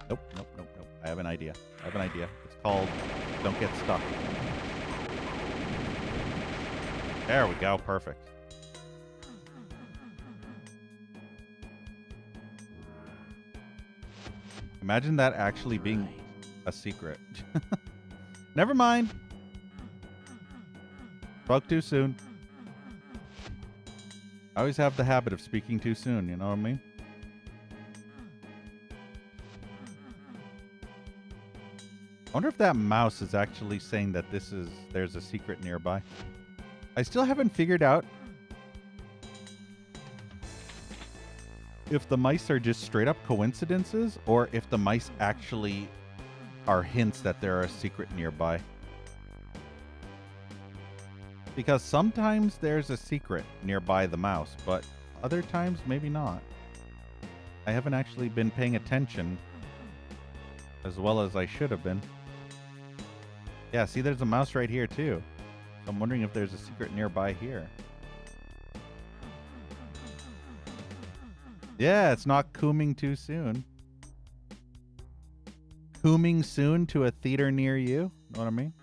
Nope, nope, nope, nope. I have an idea. It's called Don't Get Stuck. There we go. Perfect. Imagine that actually being a secret. Never mind. Spoke too soon. I always have the habit of speaking too soon, you know what I mean? I wonder if that mouse is actually saying that there's a secret nearby. I still haven't figured out if the mice are just straight up coincidences or if the mice actually are hints that there are a secret nearby. Because sometimes there's a secret nearby the mouse, but other times maybe not. I haven't actually been paying attention as well as I should have been. Yeah, see, there's a mouse right here too. So I'm wondering if there's a secret nearby here. Yeah, it's not cooming too soon. Cooming soon to a theater near you? Know what I mean?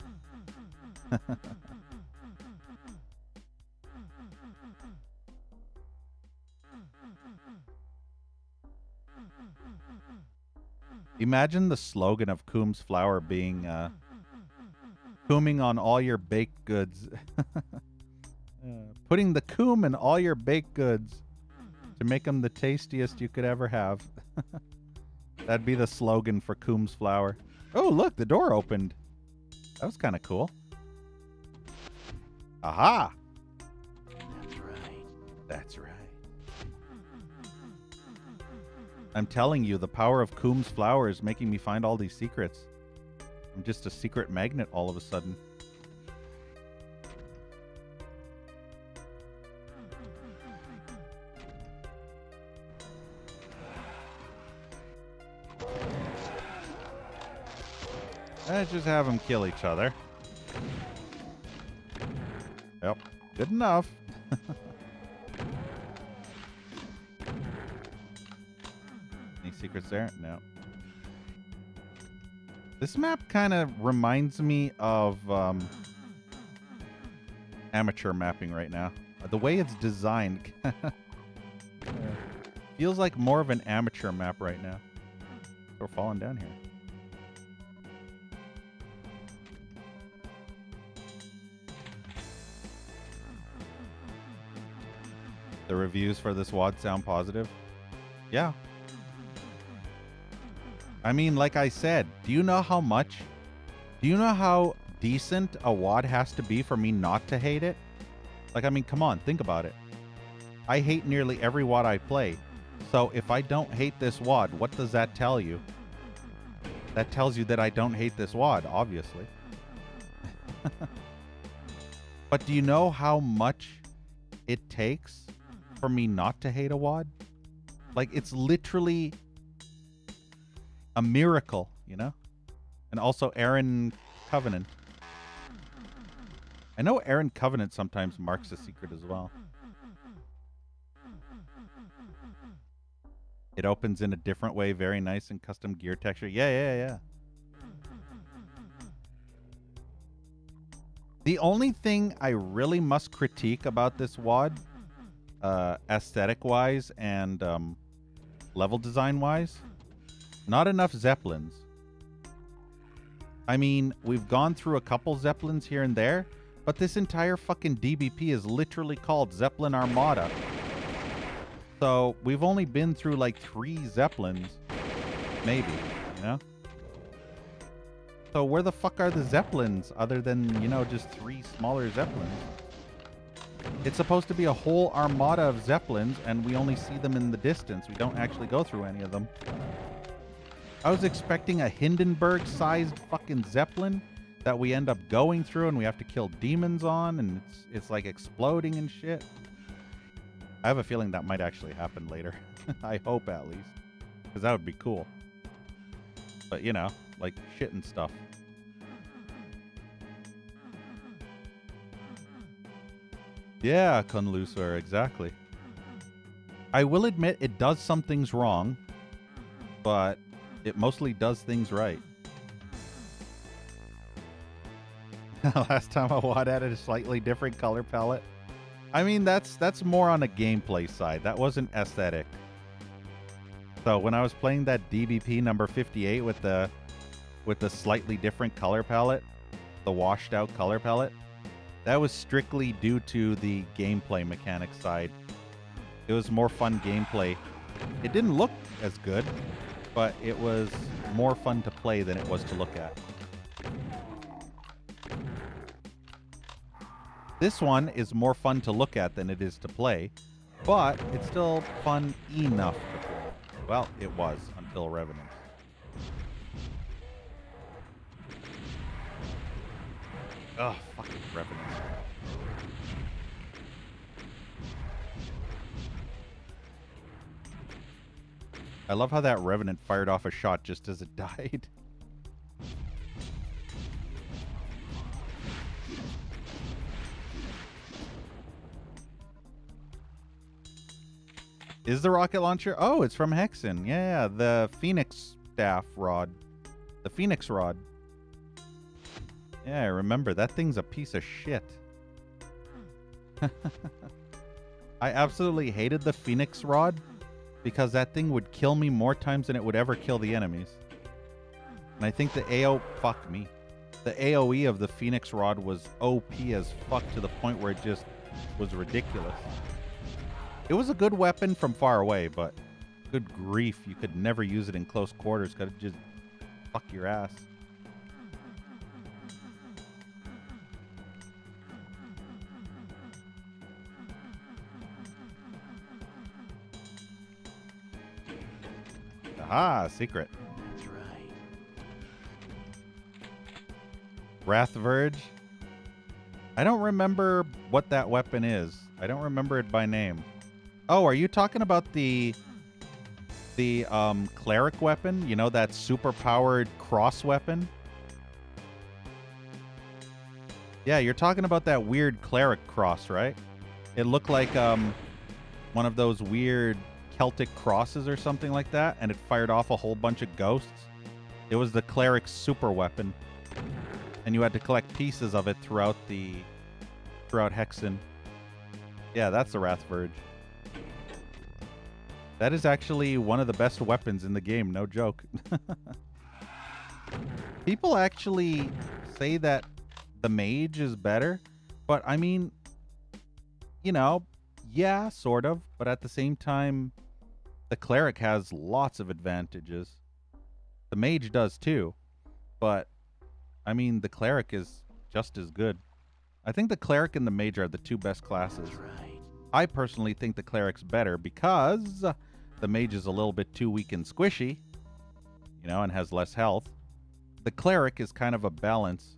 Imagine the slogan of Coombs Flour being cooming on all your baked goods. Putting the coom in all your baked goods to make them the tastiest you could ever have. That'd be the slogan for Coombs Flour. Oh, look, the door opened. That was kind of cool. Aha! That's right. That's right. I'm telling you, the power of Coombs Flour is making me find all these secrets. I'm just a secret magnet all of a sudden. Let's just have them kill each other. Yep. Good enough. Any secrets there? No. This map kind of reminds me of amateur mapping right now. The way it's designed feels like more of an amateur map right now. We're falling down here. The reviews for this WOD sound positive. Yeah. I mean, like I said, do you know how decent a WOD has to be for me not to hate it? Like, I mean, come on, think about it. I hate nearly every WOD I play. So if I don't hate this WOD, what does that tell you? That tells you that I don't hate this WOD, obviously. But do you know how much it takes for me not to hate a WOD? Like, it's literally a miracle, you know? And also Aaron Covenant. I know Aaron Covenant sometimes marks a secret as well. It opens in a different way, very nice and custom gear texture. Yeah. The only thing I really must critique about this WOD, aesthetic-wise and level design-wise, not enough Zeppelins. I mean, we've gone through a couple Zeppelins here and there, but this entire fucking DBP is literally called Zeppelin Armada. So we've only been through like 3 Zeppelins, maybe, you know? So where the fuck are the Zeppelins other than, you know, just 3 smaller Zeppelins? It's supposed to be a whole armada of Zeppelins, and we only see them in the distance. We don't actually go through any of them. I was expecting a Hindenburg-sized fucking Zeppelin that we end up going through and we have to kill demons on, and it's like exploding and shit. I have a feeling that might actually happen later. I hope at least. Because that would be cool. But, you know, like shit and stuff. Yeah, Conlusor, exactly. I will admit it does some things wrong, but it mostly does things right. Last time I WOD added a slightly different color palette. I mean, that's more on the gameplay side. That wasn't aesthetic. So when I was playing that DBP number 58 with the slightly different color palette, the washed out color palette, that was strictly due to the gameplay mechanic side. It was more fun gameplay. It didn't look as good, but it was more fun to play than it was to look at. This one is more fun to look at than it is to play, but it's still fun enough to play. Well, it was until Revenant. Ugh, fucking Revenant. I love how that Revenant fired off a shot just as it died. Is the rocket launcher? Oh, it's from Hexen. Yeah, the Phoenix staff rod. The Phoenix rod. Yeah, I remember. That thing's a piece of shit. I absolutely hated the Phoenix rod because that thing would kill me more times than it would ever kill the enemies. And I think the fuck me. The AoE of the Phoenix rod was OP as fuck to the point where it just was ridiculous. It was a good weapon from far away, but good grief, you could never use it in close quarters because it just fuck your ass. Aha, secret. That's right. Wrath Verge. I don't remember what that weapon is. I don't remember it by name. Oh, are you talking about the cleric weapon? You know, that super powered cross weapon? Yeah, you're talking about that weird cleric cross, right? It looked like one of those weird Celtic crosses or something like that, and it fired off a whole bunch of ghosts. It was the cleric's super weapon, and you had to collect pieces of it throughout Hexen. Yeah, that's the Wrath Verge. That is actually one of the best weapons in the game, no joke. People actually say that the mage is better, but I mean, you know, yeah, sort of, but at the same time, the cleric has lots of advantages. The mage does too, but I mean, the cleric is just as good. I think the cleric and the mage are the 2 best classes. That's right. I personally think the cleric's better because the mage is a little bit too weak and squishy, you know, and has less health. The cleric is kind of a balance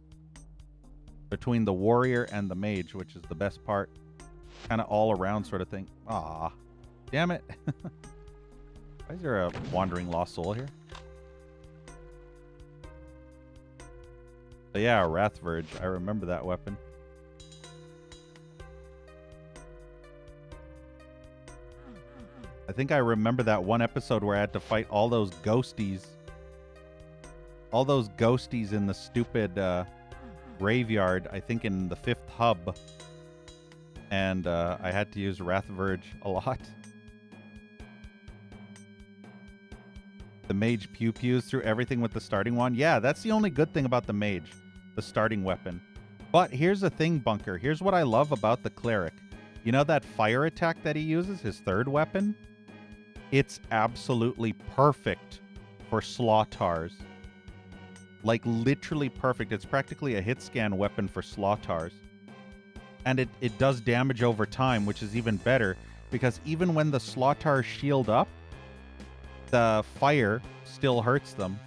between the warrior and the mage, which is the best part. Kind of all around sort of thing. Ah, damn it. Why is there a wandering lost soul here? But yeah, Wrath Verge. I remember that weapon. I think I remember that one episode where I had to fight all those ghosties. All those ghosties in the stupid graveyard, I think in the 5th hub. And I had to use Wrath Verge a lot. The mage pew-pews through everything with the starting one. Yeah, that's the only good thing about the mage. The starting weapon. But here's the thing, Bunker. Here's what I love about the cleric. You know that fire attack that he uses, his third weapon? It's absolutely perfect for Slaughtars. Like, literally perfect. It's practically a hit scan weapon for Slaughtars. And it does damage over time, which is even better. Because even when the Slaughtars shield up, the fire still hurts them.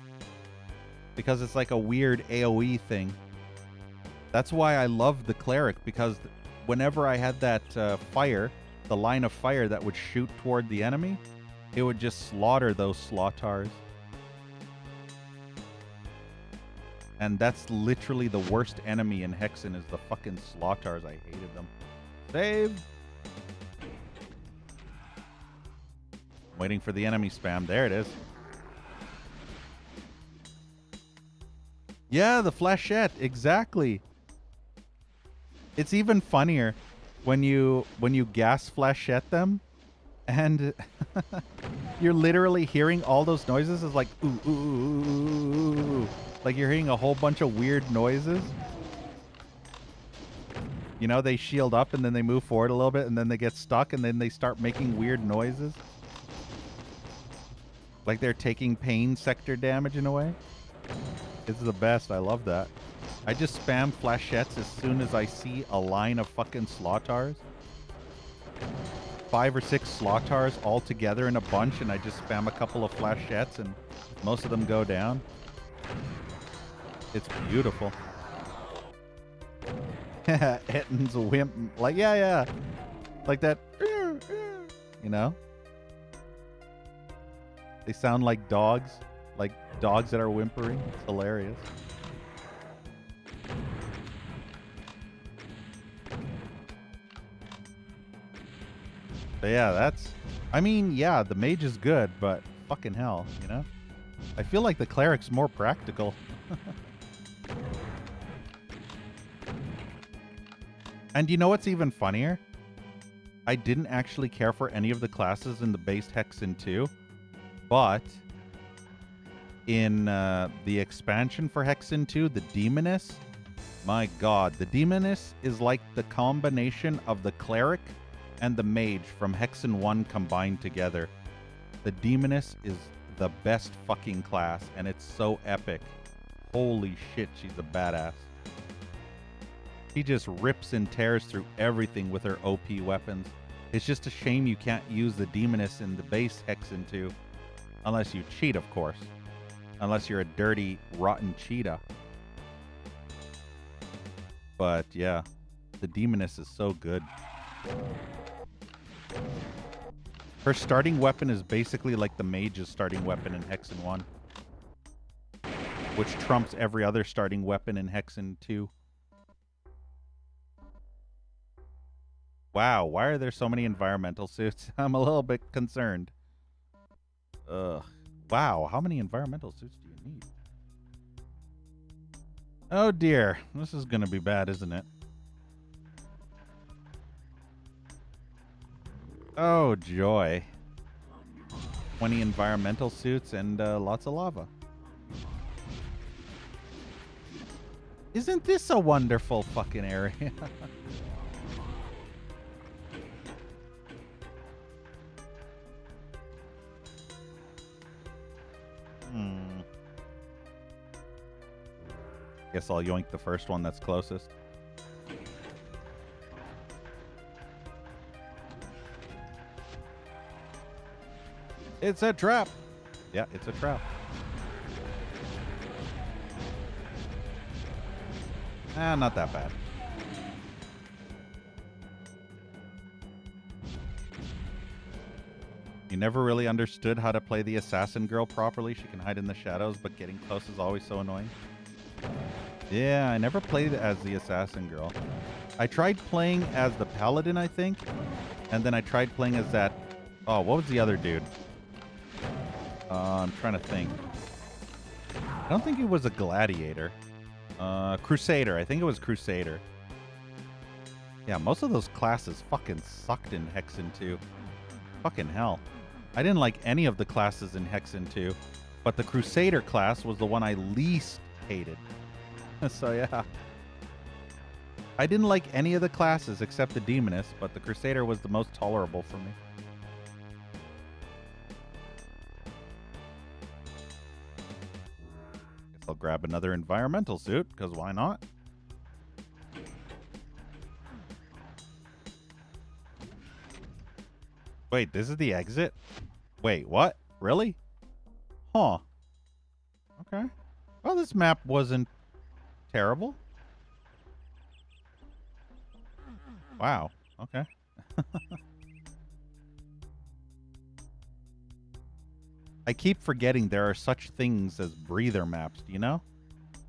Because it's like a weird AoE thing. That's why I love the cleric, because whenever I had that fire, the line of fire that would shoot toward the enemy, it would just slaughter those Slaughtars. And that's literally the worst enemy in Hexen is the fucking Slaughtars. I hated them. Save! Waiting for the enemy spam. There it is. Yeah, the flashette. Exactly. It's even funnier when you gas flashette them, and you're literally hearing all those noises. It's like ooh, ooh, ooh, ooh, ooh. Like you're hearing a whole bunch of weird noises. You know, they shield up and then they move forward a little bit and then they get stuck and then they start making weird noises. Like they're taking pain sector damage in a way. It's the best. I love that. I just spam flashettes as soon as I see a line of fucking Slaughtars. 5 or 6 Slaughtars all together in a bunch, and I just spam a couple of flashettes, and most of them go down. It's beautiful. Etton's a wimp. Like, yeah. Like that. You know? They sound like dogs. Like dogs that are whimpering. It's hilarious. But yeah, that's... I mean, yeah, the mage is good, but fucking hell, you know? I feel like the cleric's more practical. And you know what's even funnier? I didn't actually care for any of the classes in the base Hexen 2, but in the expansion for Hexen 2, the Demoness, my god, the Demoness is like the combination of the cleric and the mage from Hexen 1 combined together. The Demoness is the best fucking class, and it's so epic. Holy shit, she's a badass. She just rips and tears through everything with her OP weapons. It's just a shame you can't use the Demoness in the base Hexen 2. Unless you cheat, of course. Unless you're a dirty, rotten cheetah. But yeah, the Demoness is so good. Her starting weapon is basically like the mage's starting weapon in Hexen 1. Which trumps every other starting weapon in Hexen 2. Wow, why are there so many environmental suits? I'm a little bit concerned. Ugh. Wow, how many environmental suits do you need? Oh dear, this is gonna be bad, isn't it? Oh joy. 20 environmental suits and lots of lava. Isn't this a wonderful fucking area? Guess I'll yoink the first one that's closest. It's a trap. Yeah, it's a trap. Ah, not that bad. You never really understood how to play the assassin girl properly. She can hide in the shadows, but getting close is always so annoying. Yeah, I never played as the assassin girl. I tried playing as the paladin, I think. And then I tried playing as that... Oh, what was the other dude? I'm trying to think. I don't think he was a gladiator. Crusader. I think it was Crusader. Yeah, most of those classes fucking sucked in Hexen 2. Fucking hell. I didn't like any of the classes in Hexen 2. But the Crusader class was the one I least hated. So yeah. I didn't like any of the classes except the Demoness, but the Crusader was the most tolerable for me. Guess I'll grab another environmental suit, because why not? Wait, this is the exit? Wait, what? Really? Huh. Okay. Well, this map wasn't terrible. Wow. Okay. I keep forgetting there are such things as breather maps, do you know?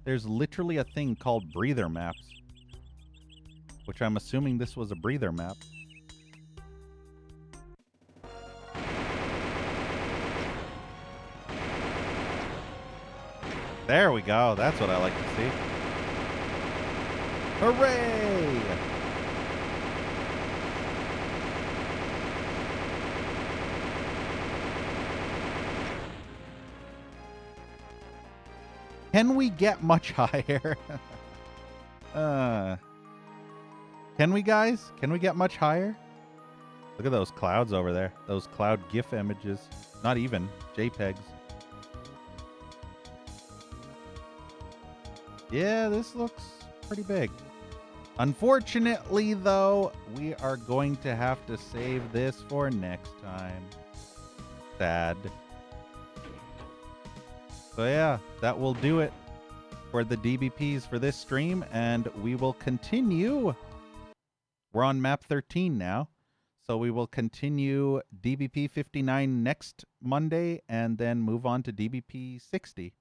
There's literally a thing called breather maps, which I'm assuming this was a breather map. There we go. That's what I like to see. Hooray! Can we get much higher? Can we, guys? Can we get much higher? Look at those clouds over there. Those cloud GIF images. Not even. JPEGs. Yeah, this looks pretty big. Unfortunately, though, we are going to have to save this for next time. Sad. So yeah, that will do it for the DBPs for this stream, and we will continue. We're on map 13 now, so we will continue DBP59 next Monday and then move on to DBP60.